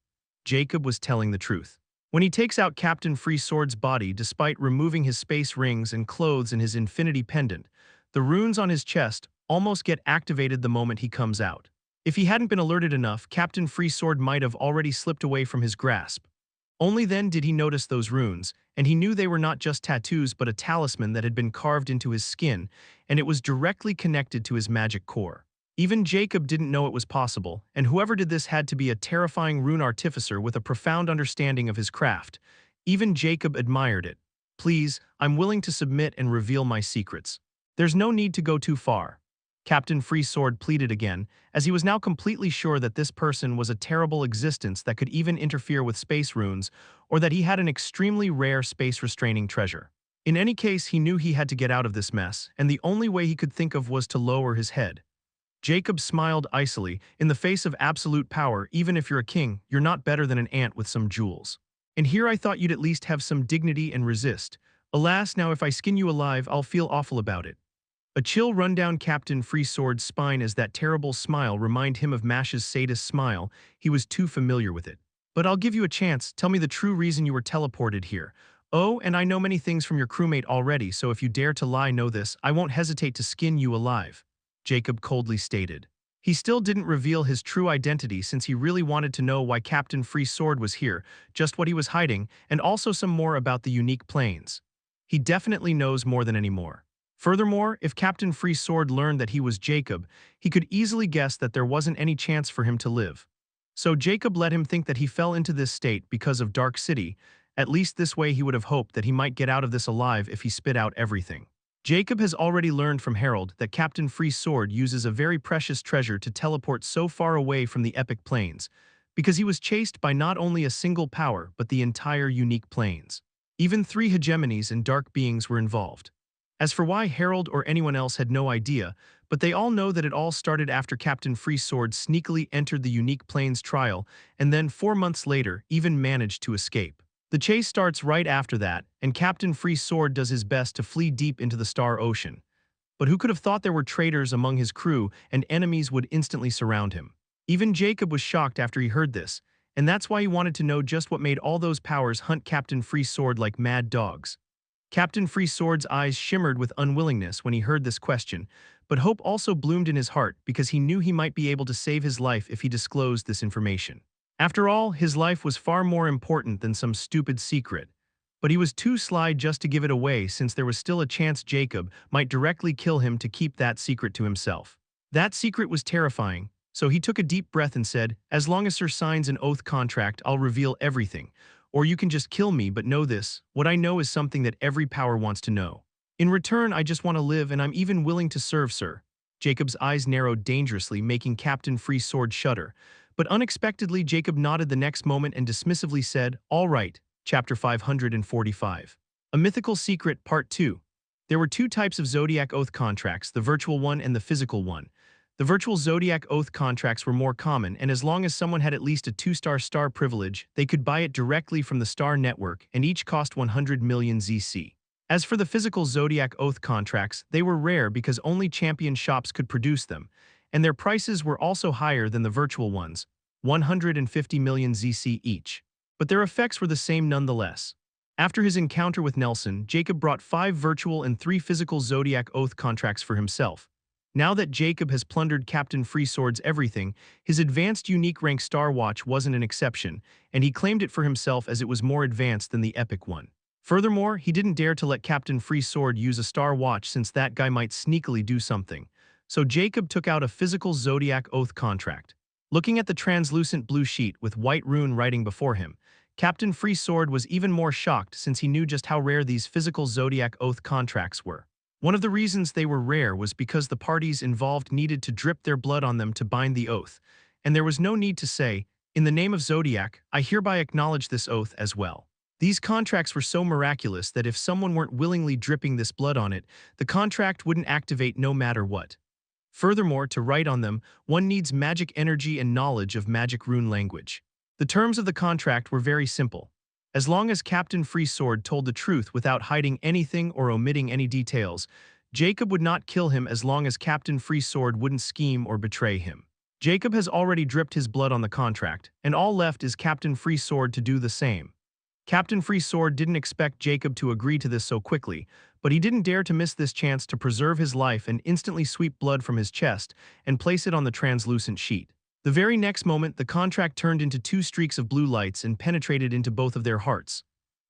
S1: Jacob was telling the truth. When he takes out Captain Free Sword's body, despite removing his space rings and clothes and his infinity pendant, the runes on his chest almost get activated the moment he comes out. If he hadn't been alerted enough, Captain Free Sword might have already slipped away from his grasp. Only then did he notice those runes, and he knew they were not just tattoos but a talisman that had been carved into his skin, and it was directly connected to his magic core. Even Jacob didn't know it was possible, and whoever did this had to be a terrifying rune artificer with a profound understanding of his craft. Even Jacob admired it. "Please, I'm willing to submit and reveal my secrets. There's no need to go too far," Captain Free Sword pleaded again, as he was now completely sure that this person was a terrible existence that could even interfere with space runes, or that he had an extremely rare space-restraining treasure. In any case, he knew he had to get out of this mess, and the only way he could think of was to lower his head. Jacob smiled icily. "In the face of absolute power, even if you're a king, you're not better than an ant with some jewels. And here I thought you'd at least have some dignity and resist. Alas, now if I skin you alive, I'll feel awful about it." A chill run down Captain Free Sword's spine as that terrible smile reminded him of Mash's sadist smile. He was too familiar with it. "But I'll give you a chance. Tell me the true reason you were teleported here. Oh, and I know many things from your crewmate already, so if you dare to lie, know this, I won't hesitate to skin you alive," Jacob coldly stated. He still didn't reveal his true identity, since he really wanted to know why Captain Free Sword was here, just what he was hiding, and also some more about the unique plains. He definitely knows more than any more. Furthermore, if Captain Free Sword learned that he was Jacob, he could easily guess that there wasn't any chance for him to live. So Jacob let him think that he fell into this state because of Dark City. At least this way he would have hoped that he might get out of this alive if he spit out everything. Jacob has already learned from Harold that Captain Free Sword uses a very precious treasure to teleport so far away from the epic plains, because he was chased by not only a single power but the entire unique plains. Even 3 hegemonies and dark beings were involved. As for why Harold or anyone else had no idea, but they all know that it all started after Captain Free Sword sneakily entered the unique plains trial and then 4 months later even managed to escape. The chase starts right after that, and Captain Free Sword does his best to flee deep into the Star Ocean. But who could have thought there were traitors among his crew and enemies would instantly surround him? Even Jacob was shocked after he heard this, and that's why he wanted to know just what made all those powers hunt Captain Free Sword like mad dogs. Captain Free Sword's eyes shimmered with unwillingness when he heard this question, but hope also bloomed in his heart because he knew he might be able to save his life if he disclosed this information. After all, his life was far more important than some stupid secret. But he was too sly just to give it away since there was still a chance Jacob might directly kill him to keep that secret to himself. That secret was terrifying, so he took a deep breath and said, "As long as Sir signs an oath contract, I'll reveal everything. Or you can just kill me, but know this, what I know is something that every power wants to know. In return, I just want to live and I'm even willing to serve, sir." Jacob's eyes narrowed dangerously, making Captain Free Sword shudder. But unexpectedly, Jacob nodded the next moment and dismissively said, "All right." Chapter 545. A Mythical Secret, Part 2. There were 2 types of Zodiac Oath contracts, the virtual one and the physical one. The virtual Zodiac Oath contracts were more common, and as long as someone had at least a 2-star star privilege, they could buy it directly from the star network, and each cost 100 million ZC. As for the physical Zodiac Oath contracts, they were rare because only champion shops could produce them, and their prices were also higher than the virtual ones, 150 million ZC each. But their effects were the same nonetheless. After his encounter with Nelson, Jacob brought 5 virtual and 3 physical Zodiac Oath contracts for himself. Now that Jacob has plundered Captain Free Sword's everything, his advanced unique rank Star Watch wasn't an exception, and he claimed it for himself as it was more advanced than the epic one. Furthermore, he didn't dare to let Captain Free Sword use a Star Watch since that guy might sneakily do something. So Jacob took out a physical Zodiac Oath contract. Looking at the translucent blue sheet with white rune writing before him, Captain Free Sword was even more shocked since he knew just how rare these physical Zodiac Oath contracts were. One of the reasons they were rare was because the parties involved needed to drip their blood on them to bind the oath, and there was no need to say, "In the name of Zodiac, I hereby acknowledge this oath as well." These contracts were so miraculous that if someone weren't willingly dripping this blood on it, the contract wouldn't activate no matter what. Furthermore, to write on them, one needs magic energy and knowledge of magic rune language. The terms of the contract were very simple. As long as Captain Free Sword told the truth without hiding anything or omitting any details, Jacob would not kill him as long as Captain Free Sword wouldn't scheme or betray him. Jacob has already dripped his blood on the contract, and all left is Captain Free Sword to do the same. Captain Free Sword didn't expect Jacob to agree to this so quickly, but he didn't dare to miss this chance to preserve his life and instantly sweep blood from his chest and place it on the translucent sheet. The very next moment, the contract turned into 2 streaks of blue lights and penetrated into both of their hearts.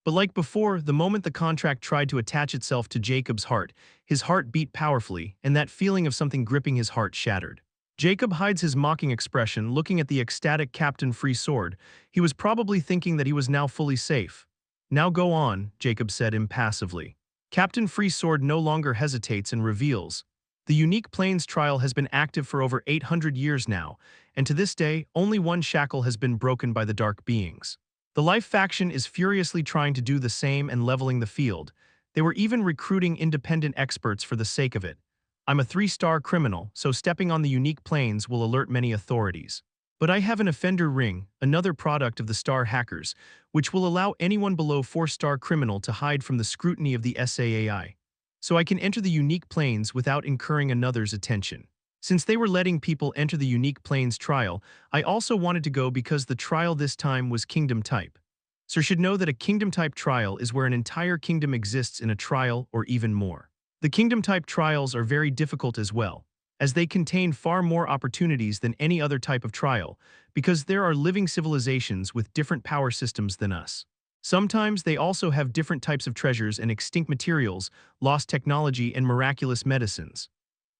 S1: But like before, the moment the contract tried to attach itself to Jacob's heart, his heart beat powerfully, and that feeling of something gripping his heart shattered. Jacob hides his mocking expression, looking at the ecstatic Captain Free Sword. He was probably thinking that he was now fully safe. "Now go on," Jacob said impassively. Captain Free Sword no longer hesitates and reveals. The unique plains trial has been active for over 800 years now, and to this day, only one shackle has been broken by the dark beings. The Life faction is furiously trying to do the same and leveling the field. They were even recruiting independent experts for the sake of it. "I'm a 3-star criminal, so stepping on the unique plains will alert many authorities. But I have an offender ring, another product of the star hackers, which will allow anyone below 4-star criminal to hide from the scrutiny of the SAAI. So I can enter the unique plains without incurring another's attention. Since they were letting people enter the unique plains trial, I also wanted to go because the trial this time was kingdom type. Sir should know that a kingdom type trial is where an entire kingdom exists in a trial or even more. The kingdom type trials are very difficult as well, as they contain far more opportunities than any other type of trial, because there are living civilizations with different power systems than us. Sometimes they also have different types of treasures and extinct materials, lost technology, and miraculous medicines.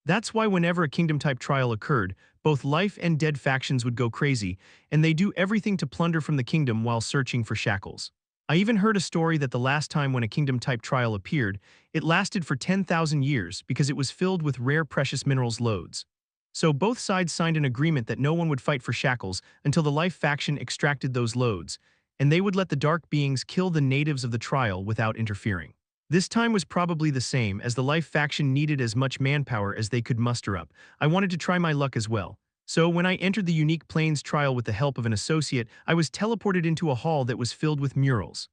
S1: That's why whenever a kingdom-type trial occurred, both life and dead factions would go crazy, and they do everything to plunder from the kingdom while searching for shackles. I even heard a story that the last time when a kingdom-type trial appeared, it lasted for 10,000 years because it was filled with rare precious minerals loads. So both sides signed an agreement that no one would fight for shackles until the life faction extracted those loads, and they would let the dark beings kill the natives of the trial without interfering. This time was probably the same, as the life faction needed as much manpower as they could muster up. I wanted to try my luck as well. So when I entered the unique Plains trial with the help of an associate, I was teleported into a hall that was filled with murals.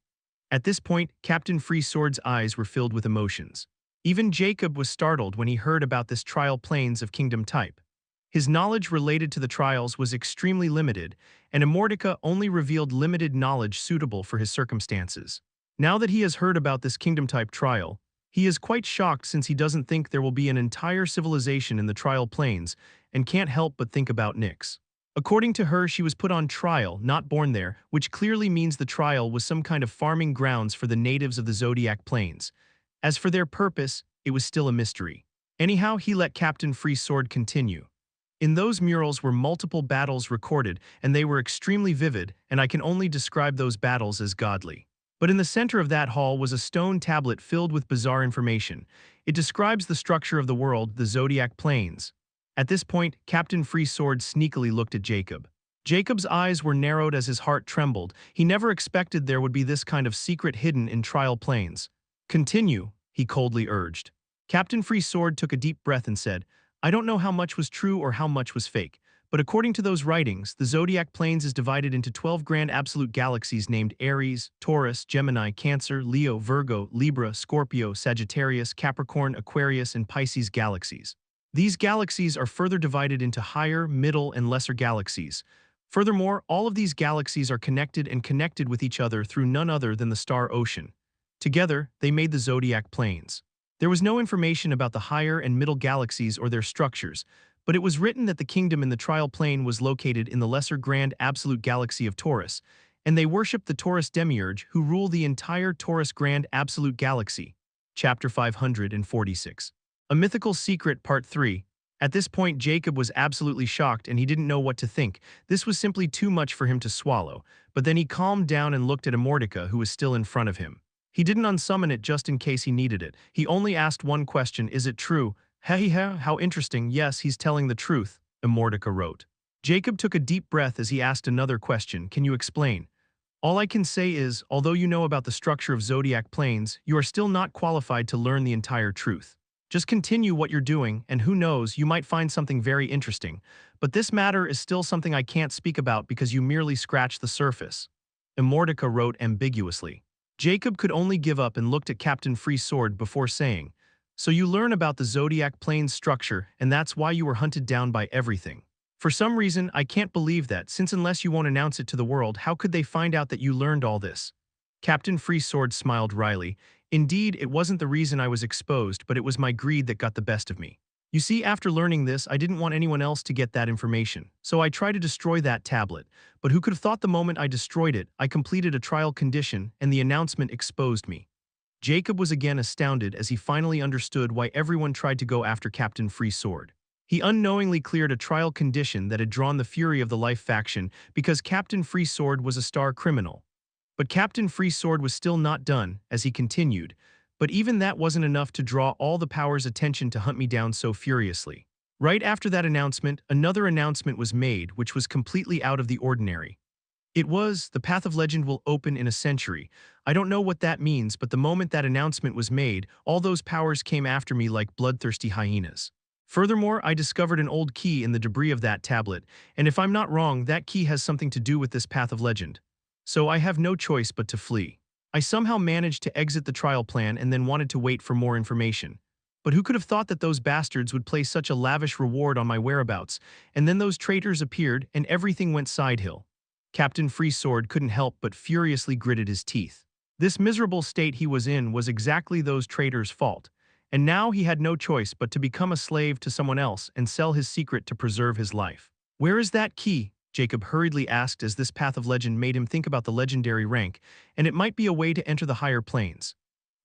S1: At this point, Captain Freesword's eyes were filled with emotions. Even Jacob was startled when he heard about this trial Plains of Kingdom type. His knowledge related to the trials was extremely limited, and Immortality only revealed limited knowledge suitable for his circumstances. Now that he has heard about this kingdom-type trial, he is quite shocked since he doesn't think there will be an entire civilization in the trial plains and can't help but think about Nyx. According to her, she was put on trial, not born there, which clearly means the trial was some kind of farming grounds for the natives of the Zodiac Plains. As for their purpose, it was still a mystery. Anyhow, he let Captain Freesword continue. In those murals were multiple battles recorded, and they were extremely vivid, and I can only describe those battles as godly. But in the center of that hall was a stone tablet filled with bizarre information. It describes the structure of the world, the Zodiac Plains. At this point, Captain Freesword sneakily looked at Jacob. Jacob's eyes were narrowed as his heart trembled. He never expected there would be this kind of secret hidden in trial plains. "Continue," he coldly urged. Captain Freesword took a deep breath and said, "I don't know how much was true or how much was fake, but according to those writings, the Zodiac Plains is divided into 12 grand absolute galaxies named Aries, Taurus, Gemini, Cancer, Leo, Virgo, Libra, Scorpio, Sagittarius, Capricorn, Aquarius, and Pisces galaxies. These galaxies are further divided into higher, middle, and lesser galaxies. Furthermore, all of these galaxies are connected with each other through none other than the star ocean. Together, they made the Zodiac Plains. There was no information about the higher and middle galaxies or their structures, but it was written that the kingdom in the trial plane was located in the lesser grand absolute galaxy of Taurus, and they worshipped the Taurus demiurge who rule the entire Taurus grand absolute galaxy. Chapter 546. A Mythical Secret Part 3. At this point, Jacob was absolutely shocked and he didn't know what to think. This was simply too much for him to swallow, but then he calmed down and looked at Immortality, who was still in front of him. He didn't unsummon it just in case he needed it. He only asked one question: "Is it true?" "Hehehe, how interesting. Yes, he's telling the truth," Immortality wrote. Jacob took a deep breath as he asked another question: "Can you explain?" "All I can say is, although you know about the structure of Zodiac Plains, you are still not qualified to learn the entire truth. Just continue what you're doing, and who knows, you might find something very interesting. But this matter is still something I can't speak about because you merely scratched the surface," Immortality wrote ambiguously. Jacob could only give up and looked at Captain Freesword before saying, "So you learn about the Zodiac Plains structure, and that's why you were hunted down by everything. For some reason, I can't believe that, since unless you won't announce it to the world, how could they find out that you learned all this?" Captain Freesword smiled wryly. "Indeed, it wasn't the reason I was exposed, but it was my greed that got the best of me. You see, after learning this, I didn't want anyone else to get that information, so I tried to destroy that tablet. But who could have thought the moment I destroyed it, I completed a trial condition, and the announcement exposed me." Jacob was again astounded as he finally understood why everyone tried to go after Captain Freesword. He unknowingly cleared a trial condition that had drawn the fury of the Life faction because Captain Freesword was a star criminal. But Captain Freesword was still not done, as he continued. "But even that wasn't enough to draw all the power's attention to hunt me down so furiously. Right after that announcement, another announcement was made which was completely out of the ordinary. It was, the Path of Legend will open in a century. I don't know what that means, but the moment that announcement was made, all those powers came after me like bloodthirsty hyenas. Furthermore, I discovered an old key in the debris of that tablet, and if I'm not wrong, that key has something to do with this Path of Legend. So I have no choice but to flee. I somehow managed to exit the trial plan and then wanted to wait for more information. But who could have thought that those bastards would place such a lavish reward on my whereabouts, and then those traitors appeared and everything went sidehill." Captain Freesword couldn't help but furiously gritted his teeth. This miserable state he was in was exactly those traitors' fault, and now he had no choice but to become a slave to someone else and sell his secret to preserve his life. "Where is that key?" Jacob hurriedly asked as this path of legend made him think about the legendary rank, and it might be a way to enter the higher planes.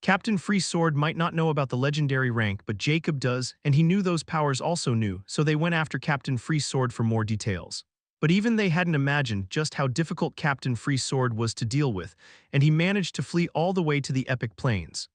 S1: Captain Free Sword might not know about the legendary rank, but Jacob does, and he knew those powers also knew, so they went after Captain Free Sword for more details. But even they hadn't imagined just how difficult Captain Free Sword was to deal with, and he managed to flee all the way to the epic plains.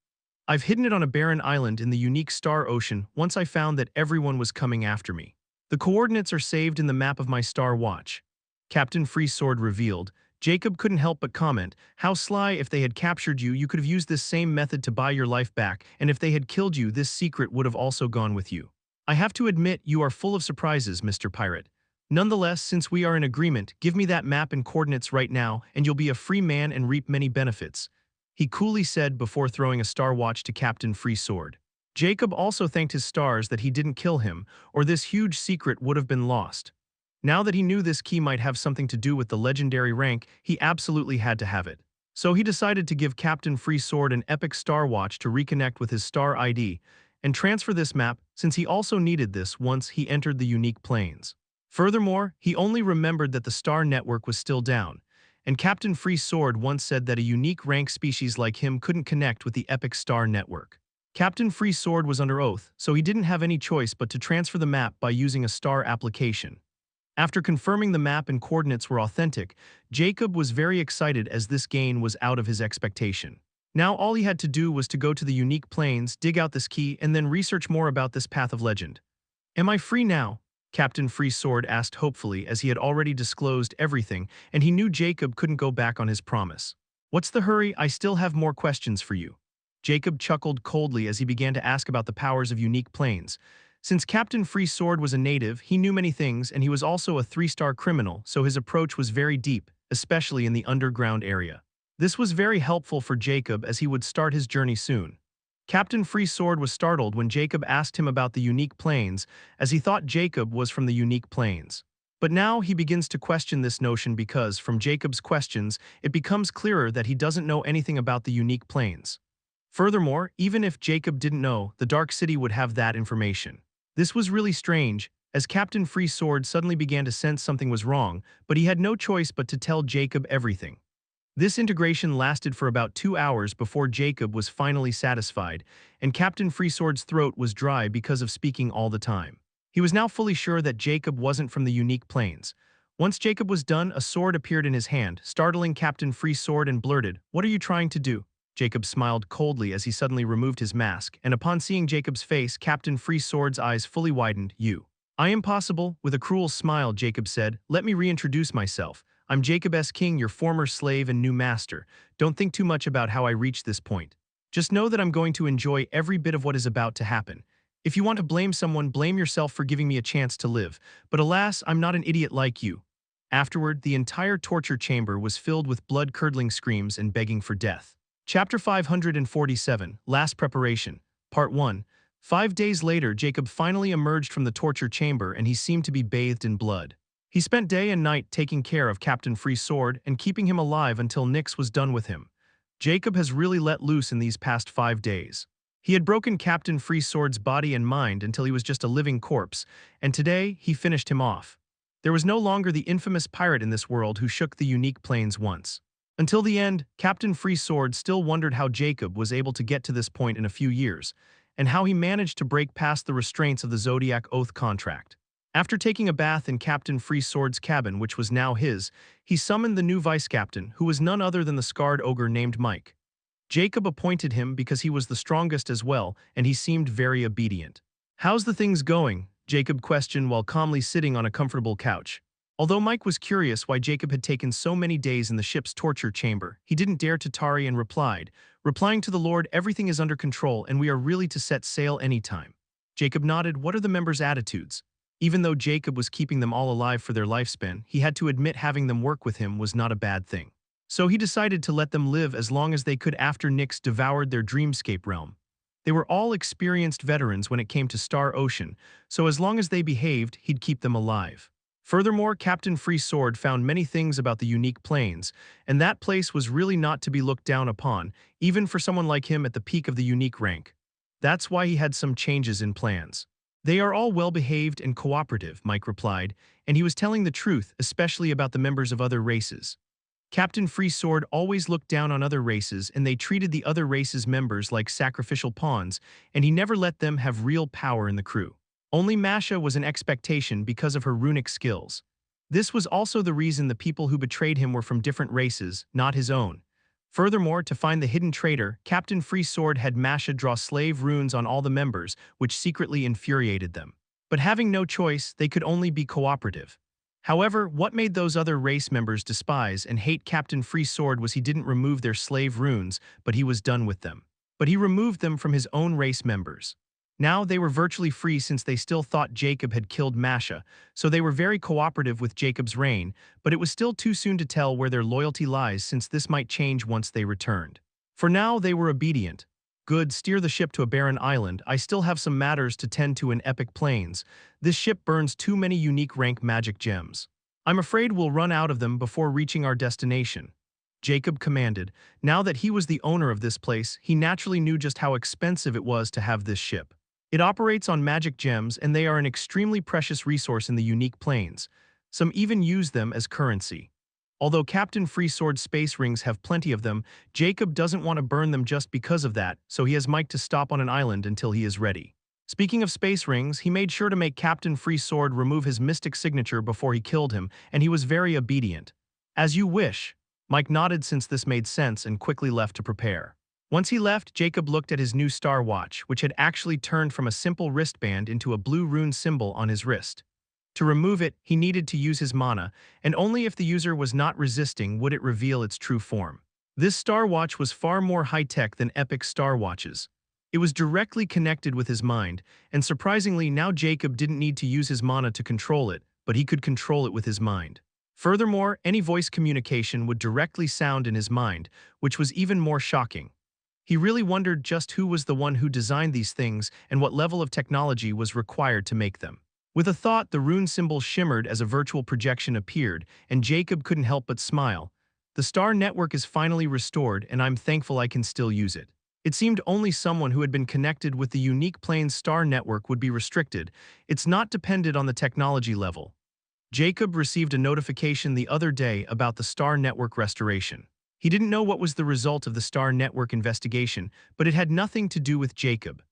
S1: I've hidden it on a barren island in the unique star ocean once I found that everyone was coming after me. The coordinates are saved in the map of my star watch. Captain Free Sword revealed. Jacob couldn't help but comment, how sly. If they had captured you, you could have used this same method to buy your life back, and if they had killed you, this secret would have also gone with you. I have to admit, you are full of surprises, Mr. Pirate. Nonetheless, since we are in agreement, give me that map and coordinates right now, and you'll be a free man and reap many benefits, he coolly said before throwing a star watch to Captain Free Sword. Jacob also thanked his stars that he didn't kill him, or this huge secret would have been lost. Now that he knew this key might have something to do with the legendary rank, he absolutely had to have it. So he decided to give Captain Free Sword an epic star watch to reconnect with his star ID and transfer this map, since he also needed this once he entered the unique planes. Furthermore, he only remembered that the star network was still down, and Captain Free Sword once said that a unique rank species like him couldn't connect with the epic star network. Captain Free Sword was under oath, so he didn't have any choice but to transfer the map by using a star application. After confirming the map and coordinates were authentic, Jacob was very excited as this gain was out of his expectation. Now all he had to do was to go to the unique plains, dig out this key, and then research more about this path of legend. Am I free now? Captain Free Sword asked hopefully, as he had already disclosed everything and he knew Jacob couldn't go back on his promise. What's the hurry? I still have more questions for you. Jacob chuckled coldly as he began to ask about the powers of unique plains. Since Captain Free Sword was a native, he knew many things, and he was also a 3-star criminal, so his approach was very deep, especially in the underground area. This was very helpful for Jacob as he would start his journey soon. Captain Free Sword was startled when Jacob asked him about the unique plains, as he thought Jacob was from the unique plains. But now he begins to question this notion because, from Jacob's questions, it becomes clearer that he doesn't know anything about the unique plains. Furthermore, even if Jacob didn't know, the Dark City would have that information. This was really strange, as Captain Free Sword suddenly began to sense something was wrong, but he had no choice but to tell Jacob everything. This integration lasted for about 2 hours before Jacob was finally satisfied, and Captain Free Sword's throat was dry because of speaking all the time. He was now fully sure that Jacob wasn't from the unique plains. Once Jacob was done, a sword appeared in his hand, startling Captain Free Sword and blurted, "What are you trying to do?" Jacob smiled coldly as he suddenly removed his mask, and upon seeing Jacob's face, Captain Free Sword's eyes fully widened. "You." "I am possible," with a cruel smile, Jacob said. "Let me reintroduce myself. I'm Jacob S. King, your former slave and new master. Don't think too much about how I reached this point. Just know that I'm going to enjoy every bit of what is about to happen. If you want to blame someone, blame yourself for giving me a chance to live. But alas, I'm not an idiot like you." Afterward, the entire torture chamber was filled with blood-curdling screams and begging for death. Chapter 547, Last Preparation, Part 1. 5 days later, Jacob finally emerged from the torture chamber and he seemed to be bathed in blood. He spent day and night taking care of Captain Free Sword and keeping him alive until Nyx was done with him. Jacob has really let loose in these past 5 days. He had broken Captain Free Sword's body and mind until he was just a living corpse, and today he finished him off. There was no longer the infamous pirate in this world who shook the unique plains once. Until the end, Captain Free Sword still wondered how Jacob was able to get to this point in a few years, and how he managed to break past the restraints of the Zodiac Oath contract. After taking a bath in Captain Free Sword's cabin, which was now his, he summoned the new vice-captain, who was none other than the scarred ogre named Mike. Jacob appointed him because he was the strongest as well, and he seemed very obedient. "How's the things going?" Jacob questioned while calmly sitting on a comfortable couch. Although Mike was curious why Jacob had taken so many days in the ship's torture chamber, he didn't dare to tarry and replying to the Lord, "Everything is under control and we are really to set sail anytime." Jacob nodded. "What are the members' attitudes?" Even though Jacob was keeping them all alive for their lifespan, he had to admit having them work with him was not a bad thing. So he decided to let them live as long as they could after Nyx devoured their dreamscape realm. They were all experienced veterans when it came to Star Ocean, so as long as they behaved, he'd keep them alive. Furthermore, Captain Free Sword found many things about the unique plains, and that place was really not to be looked down upon, even for someone like him at the peak of the unique rank. That's why he had some changes in plans. They are all well-behaved and cooperative, Mike replied, and he was telling the truth, especially about the members of other races. Captain Freesword always looked down on other races and they treated the other races' members like sacrificial pawns, and he never let them have real power in the crew. Only Masha was an expectation because of her runic skills. This was also the reason the people who betrayed him were from different races, not his own. Furthermore, to find the hidden traitor, Captain Freesword had Masha draw slave runes on all the members, which secretly infuriated them. But having no choice, they could only be cooperative. However, what made those other race members despise and hate Captain Freesword was he didn't remove their slave runes, but he was done with them. But he removed them from his own race members. Now they were virtually free since they still thought Jacob had killed Masha, so they were very cooperative with Jacob's reign, but it was still too soon to tell where their loyalty lies since this might change once they returned. For now, they were obedient. Good, steer the ship to a barren island. I still have some matters to tend to in Epic Plains. This ship burns too many unique rank magic gems. I'm afraid we'll run out of them before reaching our destination. Jacob commanded. Now that he was the owner of this place, he naturally knew just how expensive it was to have this ship. It operates on magic gems and they are an extremely precious resource in the unique plains. Some even use them as currency. Although Captain Freesword's space rings have plenty of them, Jacob doesn't want to burn them just because of that, so he has Mike to stop on an island until he is ready. Speaking of space rings, he made sure to make Captain Freesword remove his mystic signature before he killed him, and he was very obedient. As you wish. Mike nodded since this made sense and quickly left to prepare. Once he left, Jacob looked at his new star watch, which had actually turned from a simple wristband into a blue rune symbol on his wrist. To remove it, he needed to use his mana, and only if the user was not resisting would it reveal its true form. This star watch was far more high-tech than Epic star watches. It was directly connected with his mind, and surprisingly now Jacob didn't need to use his mana to control it, but he could control it with his mind. Furthermore, any voice communication would directly sound in his mind, which was even more shocking. He really wondered just who was the one who designed these things and what level of technology was required to make them. With a thought, the rune symbol shimmered as a virtual projection appeared, and Jacob couldn't help but smile. The star network is finally restored, and I'm thankful I can still use it. It seemed only someone who had been connected with the unique Plains star network would be restricted. It's not dependent on the technology level. Jacob received a notification the other day about the star network restoration. He didn't know what was the result of the star network investigation, but it had nothing to do with Jacob.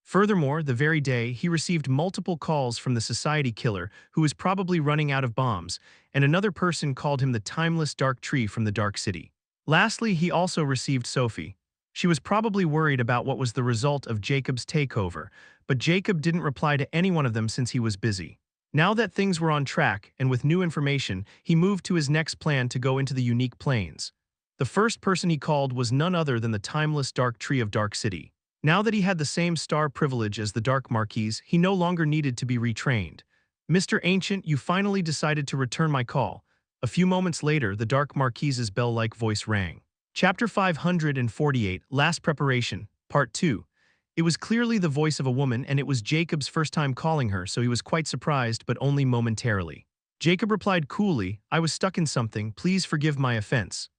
S1: Furthermore, the very day, he received multiple calls from the society killer, who was probably running out of bombs, and another person called him the timeless dark tree from the dark city. Lastly, he also received Sophie. She was probably worried about what was the result of Jacob's takeover, but Jacob didn't reply to any one of them since he was busy. Now that things were on track, and with new information, he moved to his next plan to go into the unique plains. The first person he called was none other than the timeless dark tree of Dark City. Now that he had the same star privilege as the Dark Marquise, he no longer needed to be retrained. Mr. Ancient, you finally decided to return my call. A few moments later, the Dark Marquise's bell-like voice rang. Chapter 548, Last Preparation, Part 2. It was clearly the voice of a woman, and it was Jacob's first time calling her, so he was quite surprised, but only momentarily. Jacob replied coolly, I was stuck in something, please forgive my offense.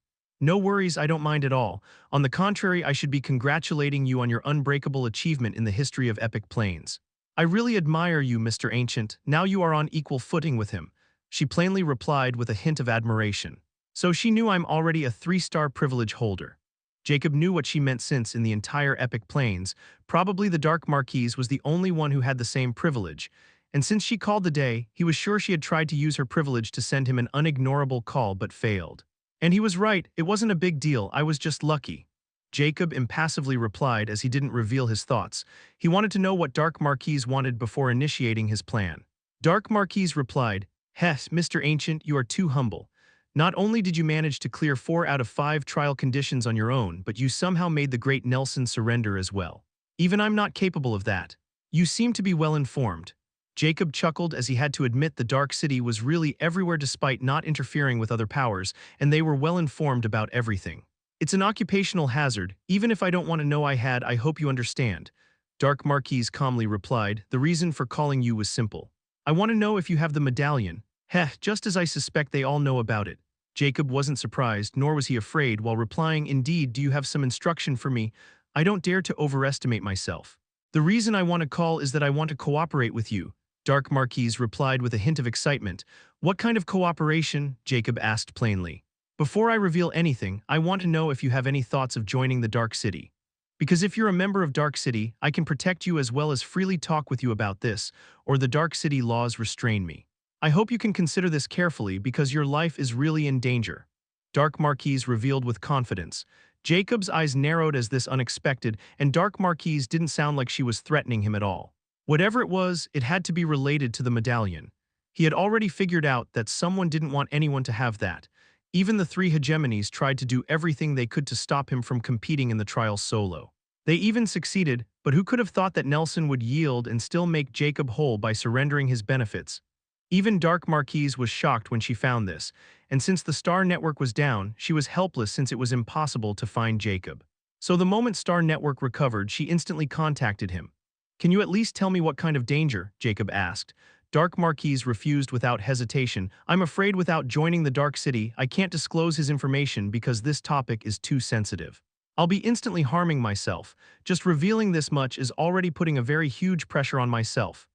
S1: No worries, I don't mind at all. On the contrary, I should be congratulating you on your unbreakable achievement in the history of Epic Plains. I really admire you, Mr. Ancient. Now you are on equal footing with him. She plainly replied with a hint of admiration. So she knew I'm already a 3-star privilege holder. Jacob knew what she meant since in the entire Epic Plains, probably the Dark Marquise was the only one who had the same privilege, and since she called the day, he was sure she had tried to use her privilege to send him an unignorable call but failed. And he was right, it wasn't a big deal, I was just lucky. Jacob impassively replied as he didn't reveal his thoughts. He wanted to know what Dark Marquise wanted before initiating his plan. Dark Marquise replied, Hess, Mr. Ancient, you are too humble. Not only did you manage to clear 4 out of 5 trial conditions on your own, but you somehow made the great Nelson surrender as well. Even I'm not capable of that. You seem to be well informed. Jacob chuckled as he had to admit the Dark City was really everywhere despite not interfering with other powers, and they were well informed about everything. It's an occupational hazard, even if I don't want to know I hope you understand. Dark Marquise calmly replied, the reason for calling you was simple. I want to know if you have the medallion. Heh, just as I suspect they all know about it. Jacob wasn't surprised, nor was he afraid, while replying, indeed, do you have some instruction for me? I don't dare to overestimate myself. The reason I want to call is that I want to cooperate with you, Dark Marquise replied with a hint of excitement. What kind of cooperation? Jacob asked plainly. Before I reveal anything, I want to know if you have any thoughts of joining the Dark City. Because if you're a member of Dark City, I can protect you as well as freely talk with you about this, or the Dark City laws restrain me. I hope you can consider this carefully because your life is really in danger. Dark Marquise revealed with confidence. Jacob's eyes narrowed as this unexpected, and Dark Marquise didn't sound like she was threatening him at all. Whatever it was, it had to be related to the medallion. He had already figured out that someone didn't want anyone to have that. Even the three hegemonies tried to do everything they could to stop him from competing in the trial solo. They even succeeded, but who could have thought that Nelson would yield and still make Jacob whole by surrendering his benefits? Even Dark Marquise was shocked when she found this, and since the Star Network was down, she was helpless since it was impossible to find Jacob. So the moment Star Network recovered, she instantly contacted him. Can you at least tell me what kind of danger? Jacob asked. Dark Marquise refused without hesitation. I'm afraid without joining the Dark City, I can't disclose his information because this topic is too sensitive. I'll be instantly harming myself. Just revealing this much is already putting a very huge pressure on myself.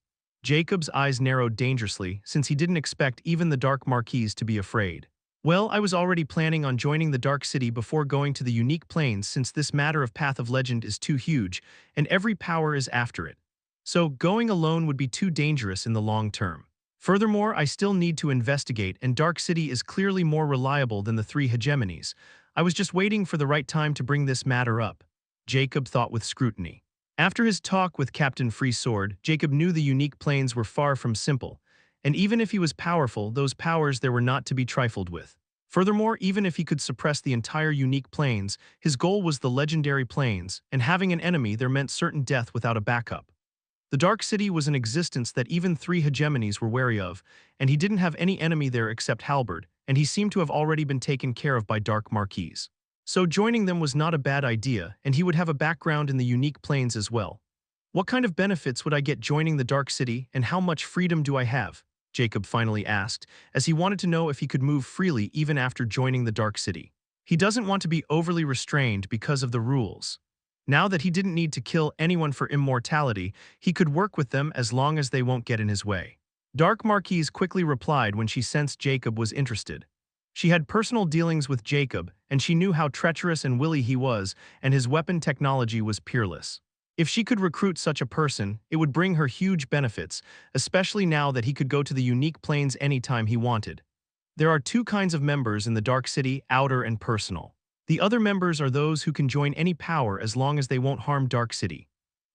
S1: Jacob's eyes narrowed dangerously since he didn't expect even the Dark Marquise to be afraid. Well, I was already planning on joining the Dark City before going to the Unique Plains since this matter of Path of Legend is too huge and every power is after it. So going alone would be too dangerous in the long term. Furthermore, I still need to investigate and Dark City is clearly more reliable than the three hegemonies. I was just waiting for the right time to bring this matter up. Jacob thought with scrutiny. After his talk with Captain Freesword, Jacob knew the Unique Plains were far from simple, and even if he was powerful, those powers there were not to be trifled with. Furthermore, even if he could suppress the entire Unique Plains, his goal was the legendary plains, and having an enemy there meant certain death without a backup. The Dark City was an existence that even three hegemonies were wary of, and he didn't have any enemy there except Halberd, and he seemed to have already been taken care of by Dark Marquise. So joining them was not a bad idea, and he would have a background in the Unique Plains as well. What kind of benefits would I get joining the Dark City, and how much freedom do I have? Jacob finally asked, as he wanted to know if he could move freely even after joining the Dark City. He doesn't want to be overly restrained because of the rules. Now that he didn't need to kill anyone for immortality, he could work with them as long as they won't get in his way. Dark Marquise quickly replied when she sensed Jacob was interested. She had personal dealings with Jacob, and she knew how treacherous and wily he was, and his weapon technology was peerless. If she could recruit such a person, it would bring her huge benefits, especially now that he could go to the Unique Plains anytime he wanted. There are two kinds of members in the Dark City, outer and personal. The other members are those who can join any power as long as they won't harm Dark City.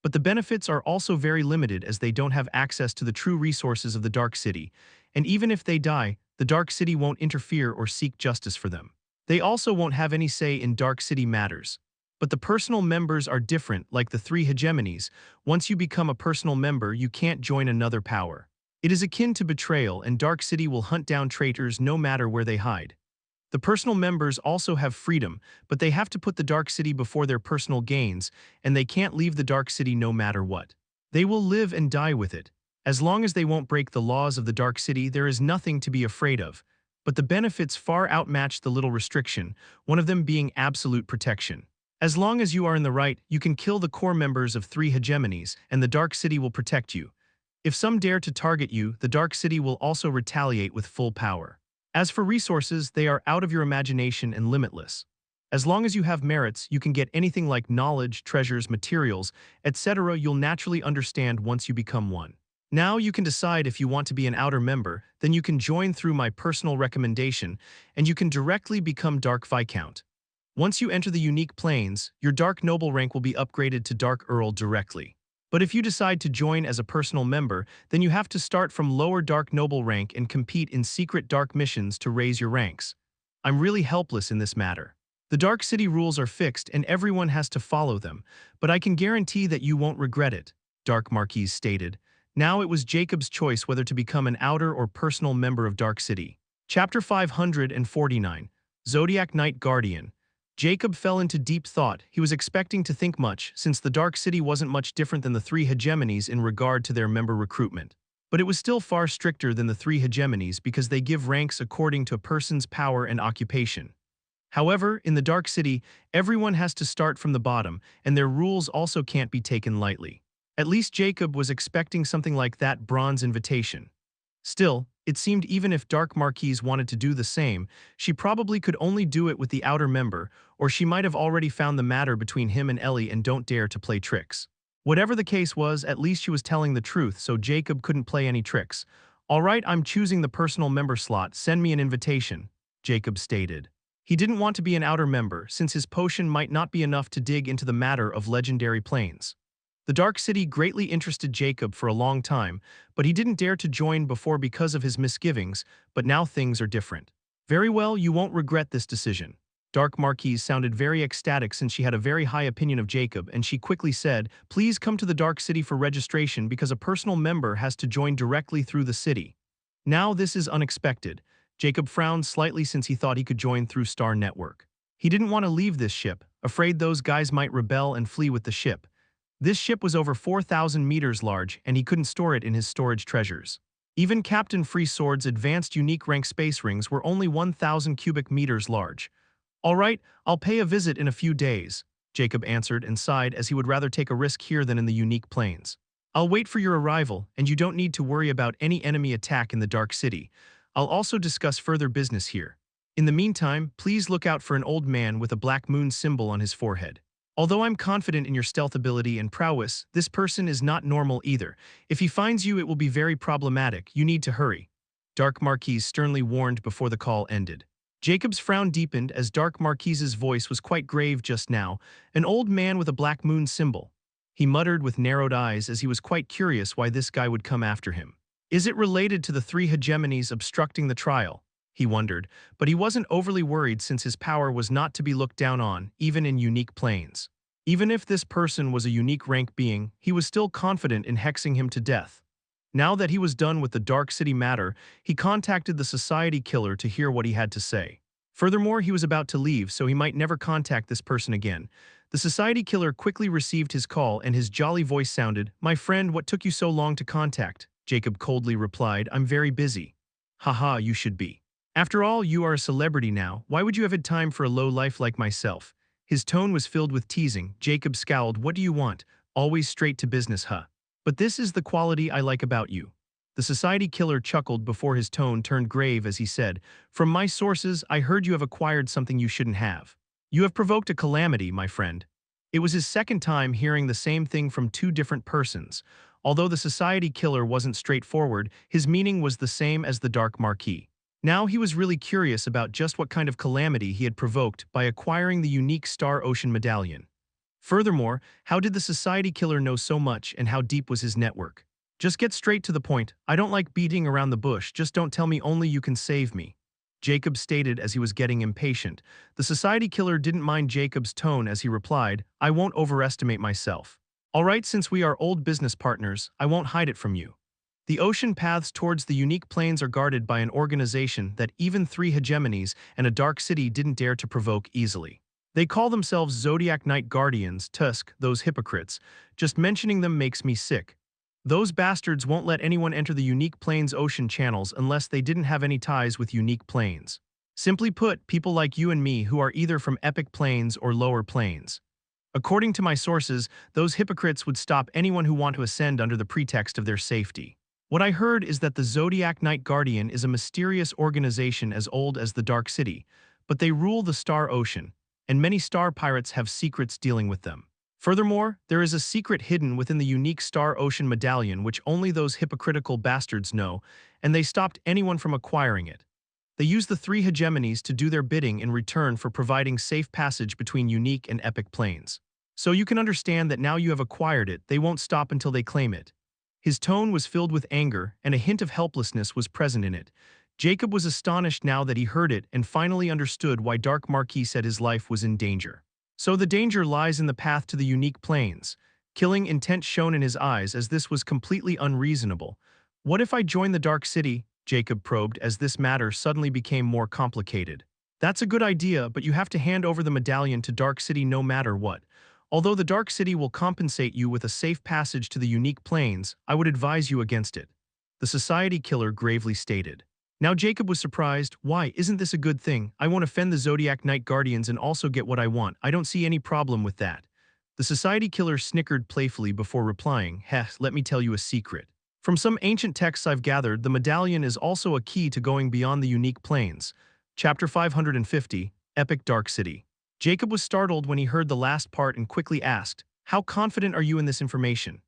S1: But the benefits are also very limited as they don't have access to the true resources of the Dark City, and even if they die, the Dark City won't interfere or seek justice for them. They also won't have any say in Dark City matters. But the personal members are different, like the three hegemonies. Once you become a personal member, you can't join another power. It is akin to betrayal, and Dark City will hunt down traitors no matter where they hide. The personal members also have freedom, but they have to put the Dark City before their personal gains, and they can't leave the Dark City no matter what. They will live and die with it. As long as they won't break the laws of the Dark City, there is nothing to be afraid of. But the benefits far outmatch the little restriction, one of them being absolute protection. As long as you are in the right, you can kill the core members of three hegemonies, and the Dark City will protect you. If some dare to target you, the Dark City will also retaliate with full power. As for resources, they are out of your imagination and limitless. As long as you have merits, you can get anything like knowledge, treasures, materials, etc. You'll naturally understand once you become one. Now you can decide if you want to be an outer member, then you can join through my personal recommendation, and you can directly become Dark Viscount. Once you enter the Unique Plains, your Dark Noble rank will be upgraded to Dark Earl directly. But if you decide to join as a personal member, then you have to start from lower Dark Noble rank and compete in secret dark missions to raise your ranks. I'm really helpless in this matter. The Dark City rules are fixed and everyone has to follow them, but I can guarantee that you won't regret it, Dark Marquise stated. Now it was Jacob's choice whether to become an outer or personal member of Dark City. Chapter 549, Zodiac Night Guardian. Jacob fell into deep thought. He was expecting to think much, since the Dark City wasn't much different than the three hegemonies in regard to their member recruitment. But it was still far stricter than the three hegemonies because they give ranks according to a person's power and occupation. However, in the Dark City, everyone has to start from the bottom, and their rules also can't be taken lightly. At least Jacob was expecting something like that bronze invitation. Still, it seemed even if Dark Marquise wanted to do the same, she probably could only do it with the outer member, or she might have already found the matter between him and Ellie and don't dare to play tricks. Whatever the case was, at least she was telling the truth, so Jacob couldn't play any tricks. All right, I'm choosing the personal member slot, send me an invitation, Jacob stated. He didn't want to be an outer member, since his potion might not be enough to dig into the matter of legendary plains. The Dark City greatly interested Jacob for a long time, but he didn't dare to join before because of his misgivings, but now things are different. Very well, you won't regret this decision. Dark Marquise sounded very ecstatic since she had a very high opinion of Jacob, and she quickly said, please come to the Dark City for registration because a personal member has to join directly through the city. Now this is unexpected. Jacob frowned slightly since he thought he could join through Star Network. He didn't want to leave this ship, afraid those guys might rebel and flee with the ship. This ship was over 4,000 meters large, and he couldn't store it in his storage treasures. Even Captain Free Sword's advanced unique rank space rings were only 1,000 cubic meters large. All right, I'll pay a visit in a few days, Jacob answered and sighed as he would rather take a risk here than in the unique plains. I'll wait for your arrival, and you don't need to worry about any enemy attack in the Dark City. I'll also discuss further business here. In the meantime, please look out for an old man with a black moon symbol on his forehead. Although I'm confident in your stealth ability and prowess, this person is not normal either. If he finds you, it will be very problematic. You need to hurry. Dark Marquise sternly warned before the call ended. Jacob's frown deepened as Dark Marquise's voice was quite grave just now, an old man with a black moon symbol. He muttered with narrowed eyes as he was quite curious why this guy would come after him. Is it related to the three hegemonies obstructing the trial? He wondered, but he wasn't overly worried since his power was not to be looked down on, even in unique planes. Even if this person was a unique rank being, he was still confident in hexing him to death. Now that he was done with the Dark City matter, he contacted the Society Killer to hear what he had to say. Furthermore, he was about to leave, so he might never contact this person again. The Society Killer quickly received his call, and his jolly voice sounded, "My friend, what took you so long to contact?" Jacob coldly replied, "I'm very busy." "Haha, you should be. After all, you are a celebrity now. Why would you have had time for a low life like myself?" His tone was filled with teasing. Jacob scowled. "What do you want? Always straight to business, huh? But this is the quality I like about you." The Society Killer chuckled before his tone turned grave as he said, "From my sources, I heard you have acquired something you shouldn't have. You have provoked a calamity, my friend." It was his second time hearing the same thing from two different persons. Although the Society Killer wasn't straightforward, his meaning was the same as the Dark Marquis. Now he was really curious about just what kind of calamity he had provoked by acquiring the unique Star Ocean medallion. Furthermore, how did the Society Killer know so much, and how deep was his network? "Just get straight to the point. I don't like beating around the bush, just don't tell me only you can save me," Jacob stated as he was getting impatient. The Society Killer didn't mind Jacob's tone as he replied, "I won't overestimate myself. All right, since we are old business partners, I won't hide it from you. The ocean paths towards the unique plains are guarded by an organization that even three hegemonies and a dark city didn't dare to provoke easily. They call themselves Zodiac Night Guardians, Tusk, those hypocrites. Just mentioning them makes me sick. Those bastards won't let anyone enter the unique plains ocean channels unless they didn't have any ties with unique plains. Simply put, people like you and me who are either from epic plains or lower plains. According to my sources, those hypocrites would stop anyone who want to ascend under the pretext of their safety. What I heard is that the Zodiac Night Guardian is a mysterious organization as old as the Dark City, but they rule the Star Ocean, and many star pirates have secrets dealing with them. Furthermore, there is a secret hidden within the unique Star Ocean medallion which only those hypocritical bastards know, and they stopped anyone from acquiring it. They use the three hegemonies to do their bidding in return for providing safe passage between unique and epic planes. So you can understand that now you have acquired it, they won't stop until they claim it." His tone was filled with anger, and a hint of helplessness was present in it. Jacob was astonished now that he heard it and finally understood why Dark Marquis said his life was in danger. So the danger lies in the path to the unique plains. Killing intent shone in his eyes as this was completely unreasonable. "What if I join the Dark City?" Jacob probed as this matter suddenly became more complicated. "That's a good idea, but you have to hand over the medallion to Dark City no matter what. Although the Dark City will compensate you with a safe passage to the unique plains, I would advise you against it," the Society Killer gravely stated. Now Jacob was surprised. "Why, isn't this a good thing? I won't offend the Zodiac Night Guardians and also get what I want. I don't see any problem with that." The society killer snickered playfully before replying, "Heh, let me tell you a secret. From some ancient texts I've gathered, the medallion is also a key to going beyond the unique planes." Chapter 550, Epic Dark City. Jacob was startled when he heard the last part and quickly asked, "How confident are you in this information?"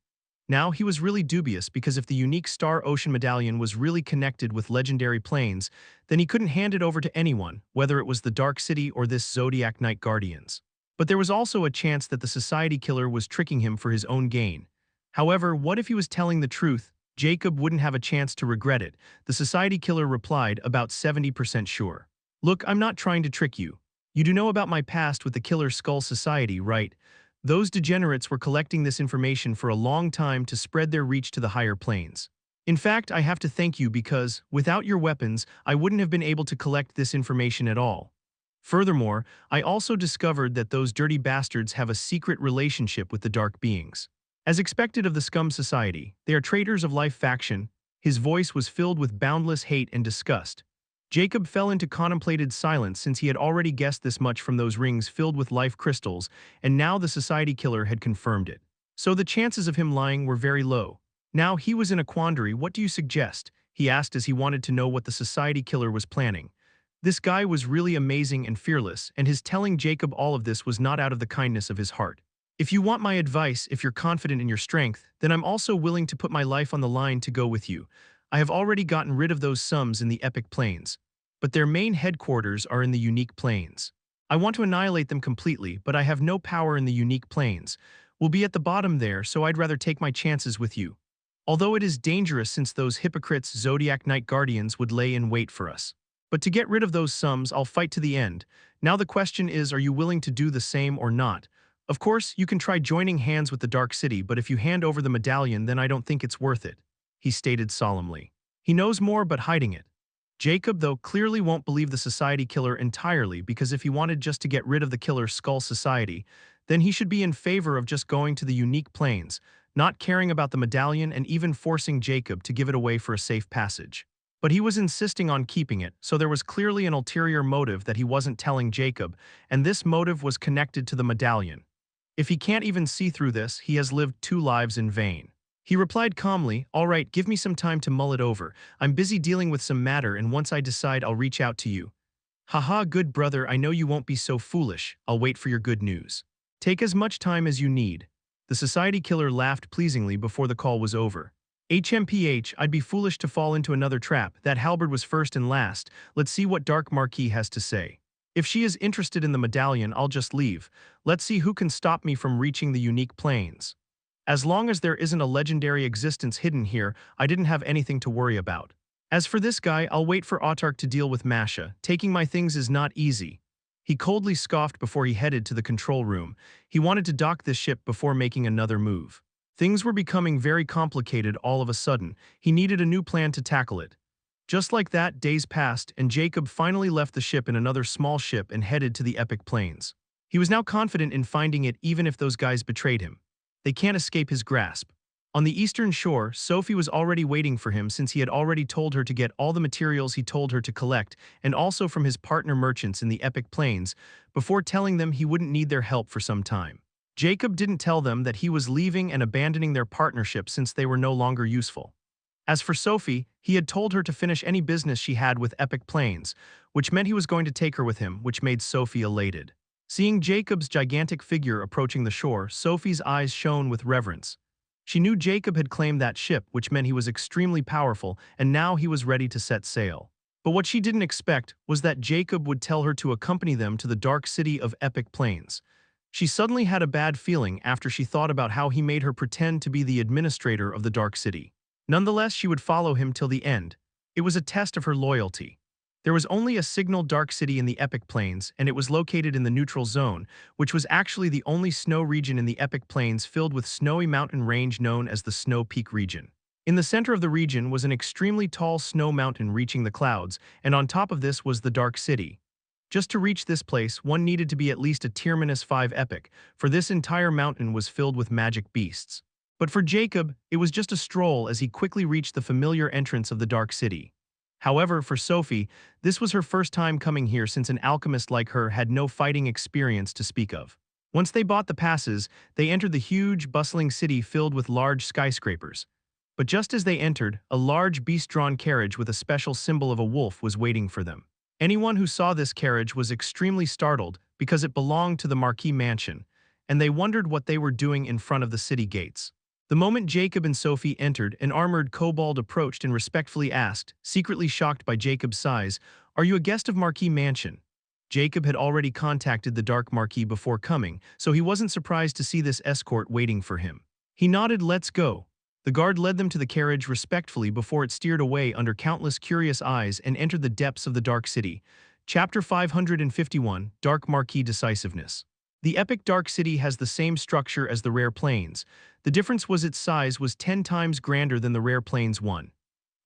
S1: Now he was really dubious because if the unique Star Ocean medallion was really connected with legendary planes, then he couldn't hand it over to anyone, whether it was the Dark City or this Zodiac Night Guardians. But there was also a chance that the society killer was tricking him for his own gain. However, what if he was telling the truth? Jacob wouldn't have a chance to regret it. The society killer replied, about 70% sure. "Look, I'm not trying to trick you. You do know about my past with the Killer Skull Society, right? Those degenerates were collecting this information for a long time to spread their reach to the higher planes. In fact, I have to thank you because, without your weapons, I wouldn't have been able to collect this information at all. Furthermore, I also discovered that those dirty bastards have a secret relationship with the dark beings. As expected of the Scum Society, they are traitors of life faction." His voice was filled with boundless hate and disgust. Jacob fell into contemplated silence since he had already guessed this much from those rings filled with life crystals, and now the society killer had confirmed it. So the chances of him lying were very low. Now he was in a quandary. "What do you suggest?" he asked as he wanted to know what the society killer was planning. This guy was really amazing and fearless, and his telling Jacob all of this was not out of the kindness of his heart. "If you want my advice, if you're confident in your strength, then I'm also willing to put my life on the line to go with you. I have already gotten rid of those sums in the Epic Plains, but their main headquarters are in the Unique Plains. I want to annihilate them completely, but I have no power in the Unique Plains. We'll be at the bottom there, so I'd rather take my chances with you. Although it is dangerous since those hypocrites Zodiac Night Guardians would lay in wait for us. But to get rid of those sums, I'll fight to the end. Now the question is, are you willing to do the same or not? Of course, you can try joining hands with the Dark City, but if you hand over the medallion, then I don't think it's worth it," he stated solemnly. He knows more but hiding it. Jacob, though, clearly won't believe the society killer entirely because if he wanted just to get rid of the Killer Skull Society, then he should be in favor of just going to the Unique Plains, not caring about the medallion and even forcing Jacob to give it away for a safe passage. But he was insisting on keeping it, so there was clearly an ulterior motive that he wasn't telling Jacob, and this motive was connected to the medallion. If he can't even see through this, he has lived 2 lives in vain. He replied calmly, "All right, give me some time to mull it over. I'm busy dealing with some matter, and once I decide, I'll reach out to you." "Haha, good brother, I know you won't be so foolish. I'll wait for your good news. Take as much time as you need." The society killer laughed pleasingly before the call was over. "HMPH, I'd be foolish to fall into another trap. That halberd was first and last. Let's see what Dark Marquis has to say. If she is interested in the medallion, I'll just leave. Let's see who can stop me from reaching the Unique Plains. As long as there isn't a legendary existence hidden here, I didn't have anything to worry about. As for this guy, I'll wait for Autark to deal with Masha. Taking my things is not easy." He coldly scoffed before he headed to the control room. He wanted to dock this ship before making another move. Things were becoming very complicated all of a sudden. He needed a new plan to tackle it. Just like that, days passed, and Jacob finally left the ship in another small ship and headed to the Epic Plains. He was now confident in finding it even if those guys betrayed him. They can't escape his grasp. On the eastern shore, Sophie was already waiting for him since he had already told her to get all the materials he told her to collect, and also from his partner merchants in the Epic Plains, before telling them he wouldn't need their help for some time. Jacob didn't tell them that he was leaving and abandoning their partnership since they were no longer useful. As for Sophie, he had told her to finish any business she had with Epic Plains, which meant he was going to take her with him, which made Sophie elated. Seeing Jacob's gigantic figure approaching the shore, Sophie's eyes shone with reverence. She knew Jacob had claimed that ship, which meant he was extremely powerful, and now he was ready to set sail. But what she didn't expect was that Jacob would tell her to accompany them to the dark city of Epic Plains. She suddenly had a bad feeling after she thought about how he made her pretend to be the administrator of the dark city. Nonetheless, she would follow him till the end. It was a test of her loyalty. There was only a signal dark city in the Epic Plains, and it was located in the neutral zone, which was actually the only snow region in the Epic Plains filled with snowy mountain range known as the Snow Peak region. In the center of the region was an extremely tall snow mountain reaching the clouds, and on top of this was the dark city. Just to reach this place, one needed to be at least a tier -5 epic, for this entire mountain was filled with magic beasts. But for Jacob, it was just a stroll as he quickly reached the familiar entrance of the dark city. However, for Sophie, this was her first time coming here since an alchemist like her had no fighting experience to speak of. Once they bought the passes, they entered the huge, bustling city filled with large skyscrapers. But just as they entered, a large beast-drawn carriage with a special symbol of a wolf was waiting for them. Anyone who saw this carriage was extremely startled because it belonged to the Marquis mansion, and they wondered what they were doing in front of the city gates. The moment Jacob and Sophie entered, an armored kobold approached and respectfully asked, secretly shocked by Jacob's size, "Are you a guest of Marquis Mansion?" Jacob had already contacted the Dark Marquis before coming, so he wasn't surprised to see this escort waiting for him. He nodded, "Let's go." The guard led them to the carriage respectfully before it steered away under countless curious eyes and entered the depths of the Dark City. Chapter 551, Dark Marquis Decisiveness. The epic Dark City has the same structure as the Rare Plains. The difference was its size was 10 times grander than the Rare Plains one.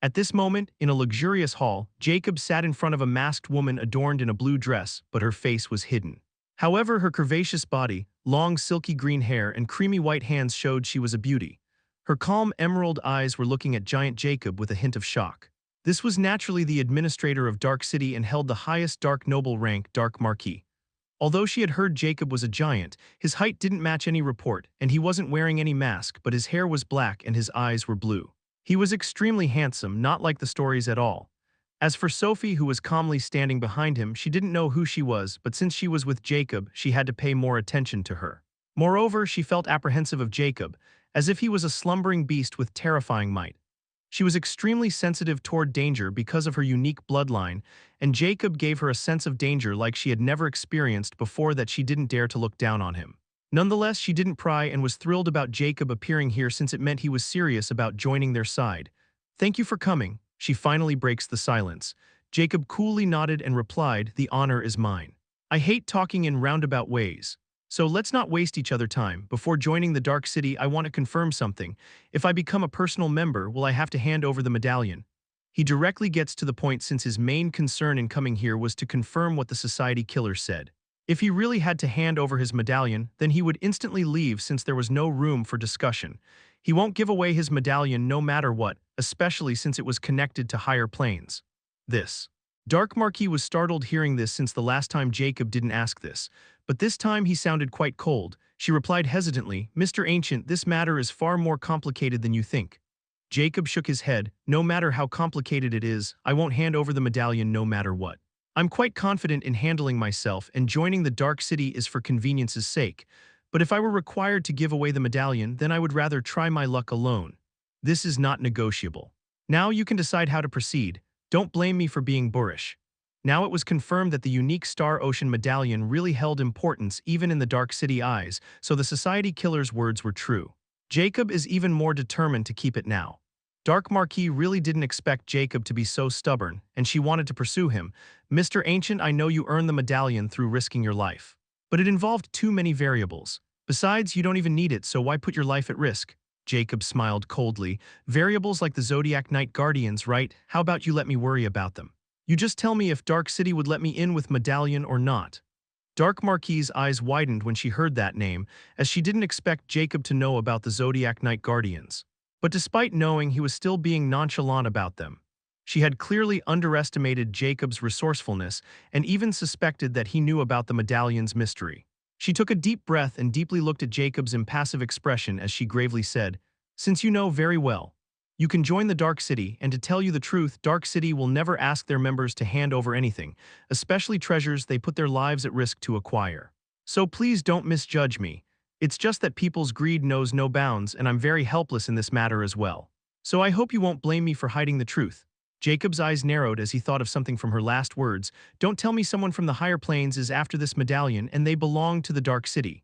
S1: At this moment, in a luxurious hall, Jacob sat in front of a masked woman adorned in a blue dress, but her face was hidden. However, her curvaceous body, long silky green hair, and creamy white hands showed she was a beauty. Her calm emerald eyes were looking at giant Jacob with a hint of shock. This was naturally the administrator of Dark City and held the highest Dark Noble rank, Dark Marquis. Although she had heard Jacob was a giant, his height didn't match any report, and he wasn't wearing any mask, but his hair was black and his eyes were blue. He was extremely handsome, not like the stories at all. As for Sophie, who was calmly standing behind him, she didn't know who she was, but since she was with Jacob, she had to pay more attention to her. Moreover, she felt apprehensive of Jacob, as if he was a slumbering beast with terrifying might. She was extremely sensitive toward danger because of her unique bloodline, and Jacob gave her a sense of danger like she had never experienced before that she didn't dare to look down on him. Nonetheless, she didn't pry and was thrilled about Jacob appearing here since it meant he was serious about joining their side. "Thank you for coming." She finally breaks the silence. Jacob coolly nodded and replied, "The honor is mine. I hate talking in roundabout ways. So let's not waste each other time. Before joining the Dark City, I want to confirm something. If I become a personal member, will I have to hand over the medallion?" He directly gets to the point since his main concern in coming here was to confirm what the Society Killer said. If he really had to hand over his medallion, then he would instantly leave since there was no room for discussion. He won't give away his medallion no matter what, especially since it was connected to higher planes. This. Dark Marquis was startled hearing this since the last time Jacob didn't ask this, but this time he sounded quite cold. She replied hesitantly, "Mr. Ancient, this matter is far more complicated than you think." Jacob shook his head. "No matter how complicated it is, I won't hand over the medallion no matter what. I'm quite confident in handling myself, and joining the Dark City is for convenience's sake. But if I were required to give away the medallion, then I would rather try my luck alone. This is not negotiable. Now you can decide how to proceed. Don't blame me for being boorish." Now it was confirmed that the unique Star Ocean medallion really held importance even in the Dark City eyes, so the Society Killer's words were true. Jacob is even more determined to keep it now. Dark Marquis really didn't expect Jacob to be so stubborn, and she wanted to pursue him. "Mr. Ancient, I know you earned the medallion through risking your life. But it involved too many variables. Besides, you don't even need it, so why put your life at risk?" Jacob smiled coldly. "Variables like the Zodiac Night Guardians, right? How about you let me worry about them? You just tell me if Dark City would let me in with medallion or not." Dark Marquis's eyes widened when she heard that name, as she didn't expect Jacob to know about the Zodiac Night Guardians. But despite knowing, he was still being nonchalant about them. She had clearly underestimated Jacob's resourcefulness and even suspected that he knew about the medallion's mystery. She took a deep breath and deeply looked at Jacob's impassive expression as she gravely said, "Since you know very well, you can join the Dark City, and to tell you the truth, Dark City will never ask their members to hand over anything, especially treasures they put their lives at risk to acquire. So please don't misjudge me. It's just that people's greed knows no bounds, and I'm very helpless in this matter as well. So I hope you won't blame me for hiding the truth." Jacob's eyes narrowed as he thought of something from her last words. "Don't tell me someone from the higher planes is after this medallion and they belong to the Dark City."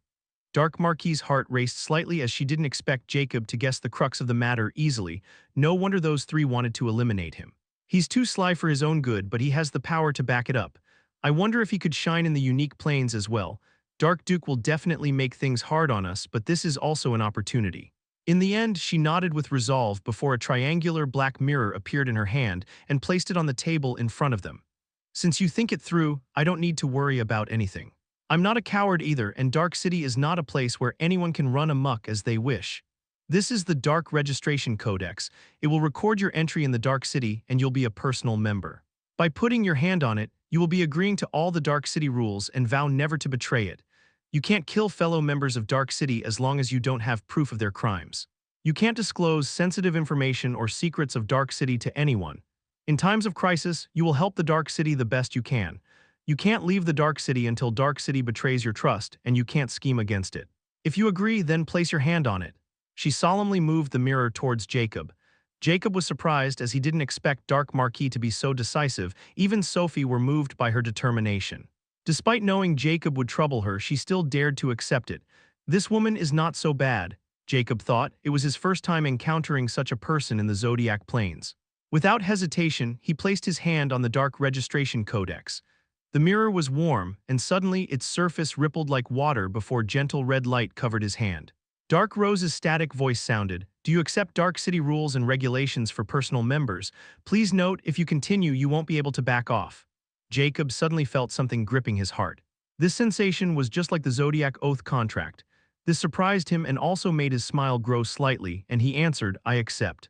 S1: Dark Marquis's heart raced slightly as she didn't expect Jacob to guess the crux of the matter easily. No wonder those three wanted to eliminate him. He's too sly for his own good, but he has the power to back it up. I wonder if he could shine in the unique planes as well. Dark Duke will definitely make things hard on us, but this is also an opportunity. In the end, she nodded with resolve before a triangular black mirror appeared in her hand and placed it on the table in front of them. "Since you think it through, I don't need to worry about anything. I'm not a coward either, and Dark City is not a place where anyone can run amok as they wish. This is the Dark Registration Codex. It will record your entry in the Dark City, and you'll be a personal member. By putting your hand on it, you will be agreeing to all the Dark City rules and vow never to betray it. You can't kill fellow members of Dark City as long as you don't have proof of their crimes. You can't disclose sensitive information or secrets of Dark City to anyone. In times of crisis, you will help the Dark City the best you can. You can't leave the Dark City until Dark City betrays your trust, and you can't scheme against it. If you agree, then place your hand on it. She solemnly moved the mirror towards Jacob. Jacob was surprised as he didn't expect Dark Marquis to be so decisive. Even Sophie were moved by her determination. Despite knowing Jacob would trouble her, she still dared to accept it. This woman is not so bad, Jacob thought. It was his first time encountering such a person in the Zodiac Plains. Without hesitation, he placed his hand on the dark registration codex. The mirror was warm, and suddenly its surface rippled like water before gentle red light covered his hand. Dark Rose's static voice sounded, "Do you accept Dark City rules and regulations for personal members? Please note, if you continue, you won't be able to back off." Jacob suddenly felt something gripping his heart. This sensation was just like the Zodiac Oath contract. This surprised him and also made his smile grow slightly, and he answered, "I accept."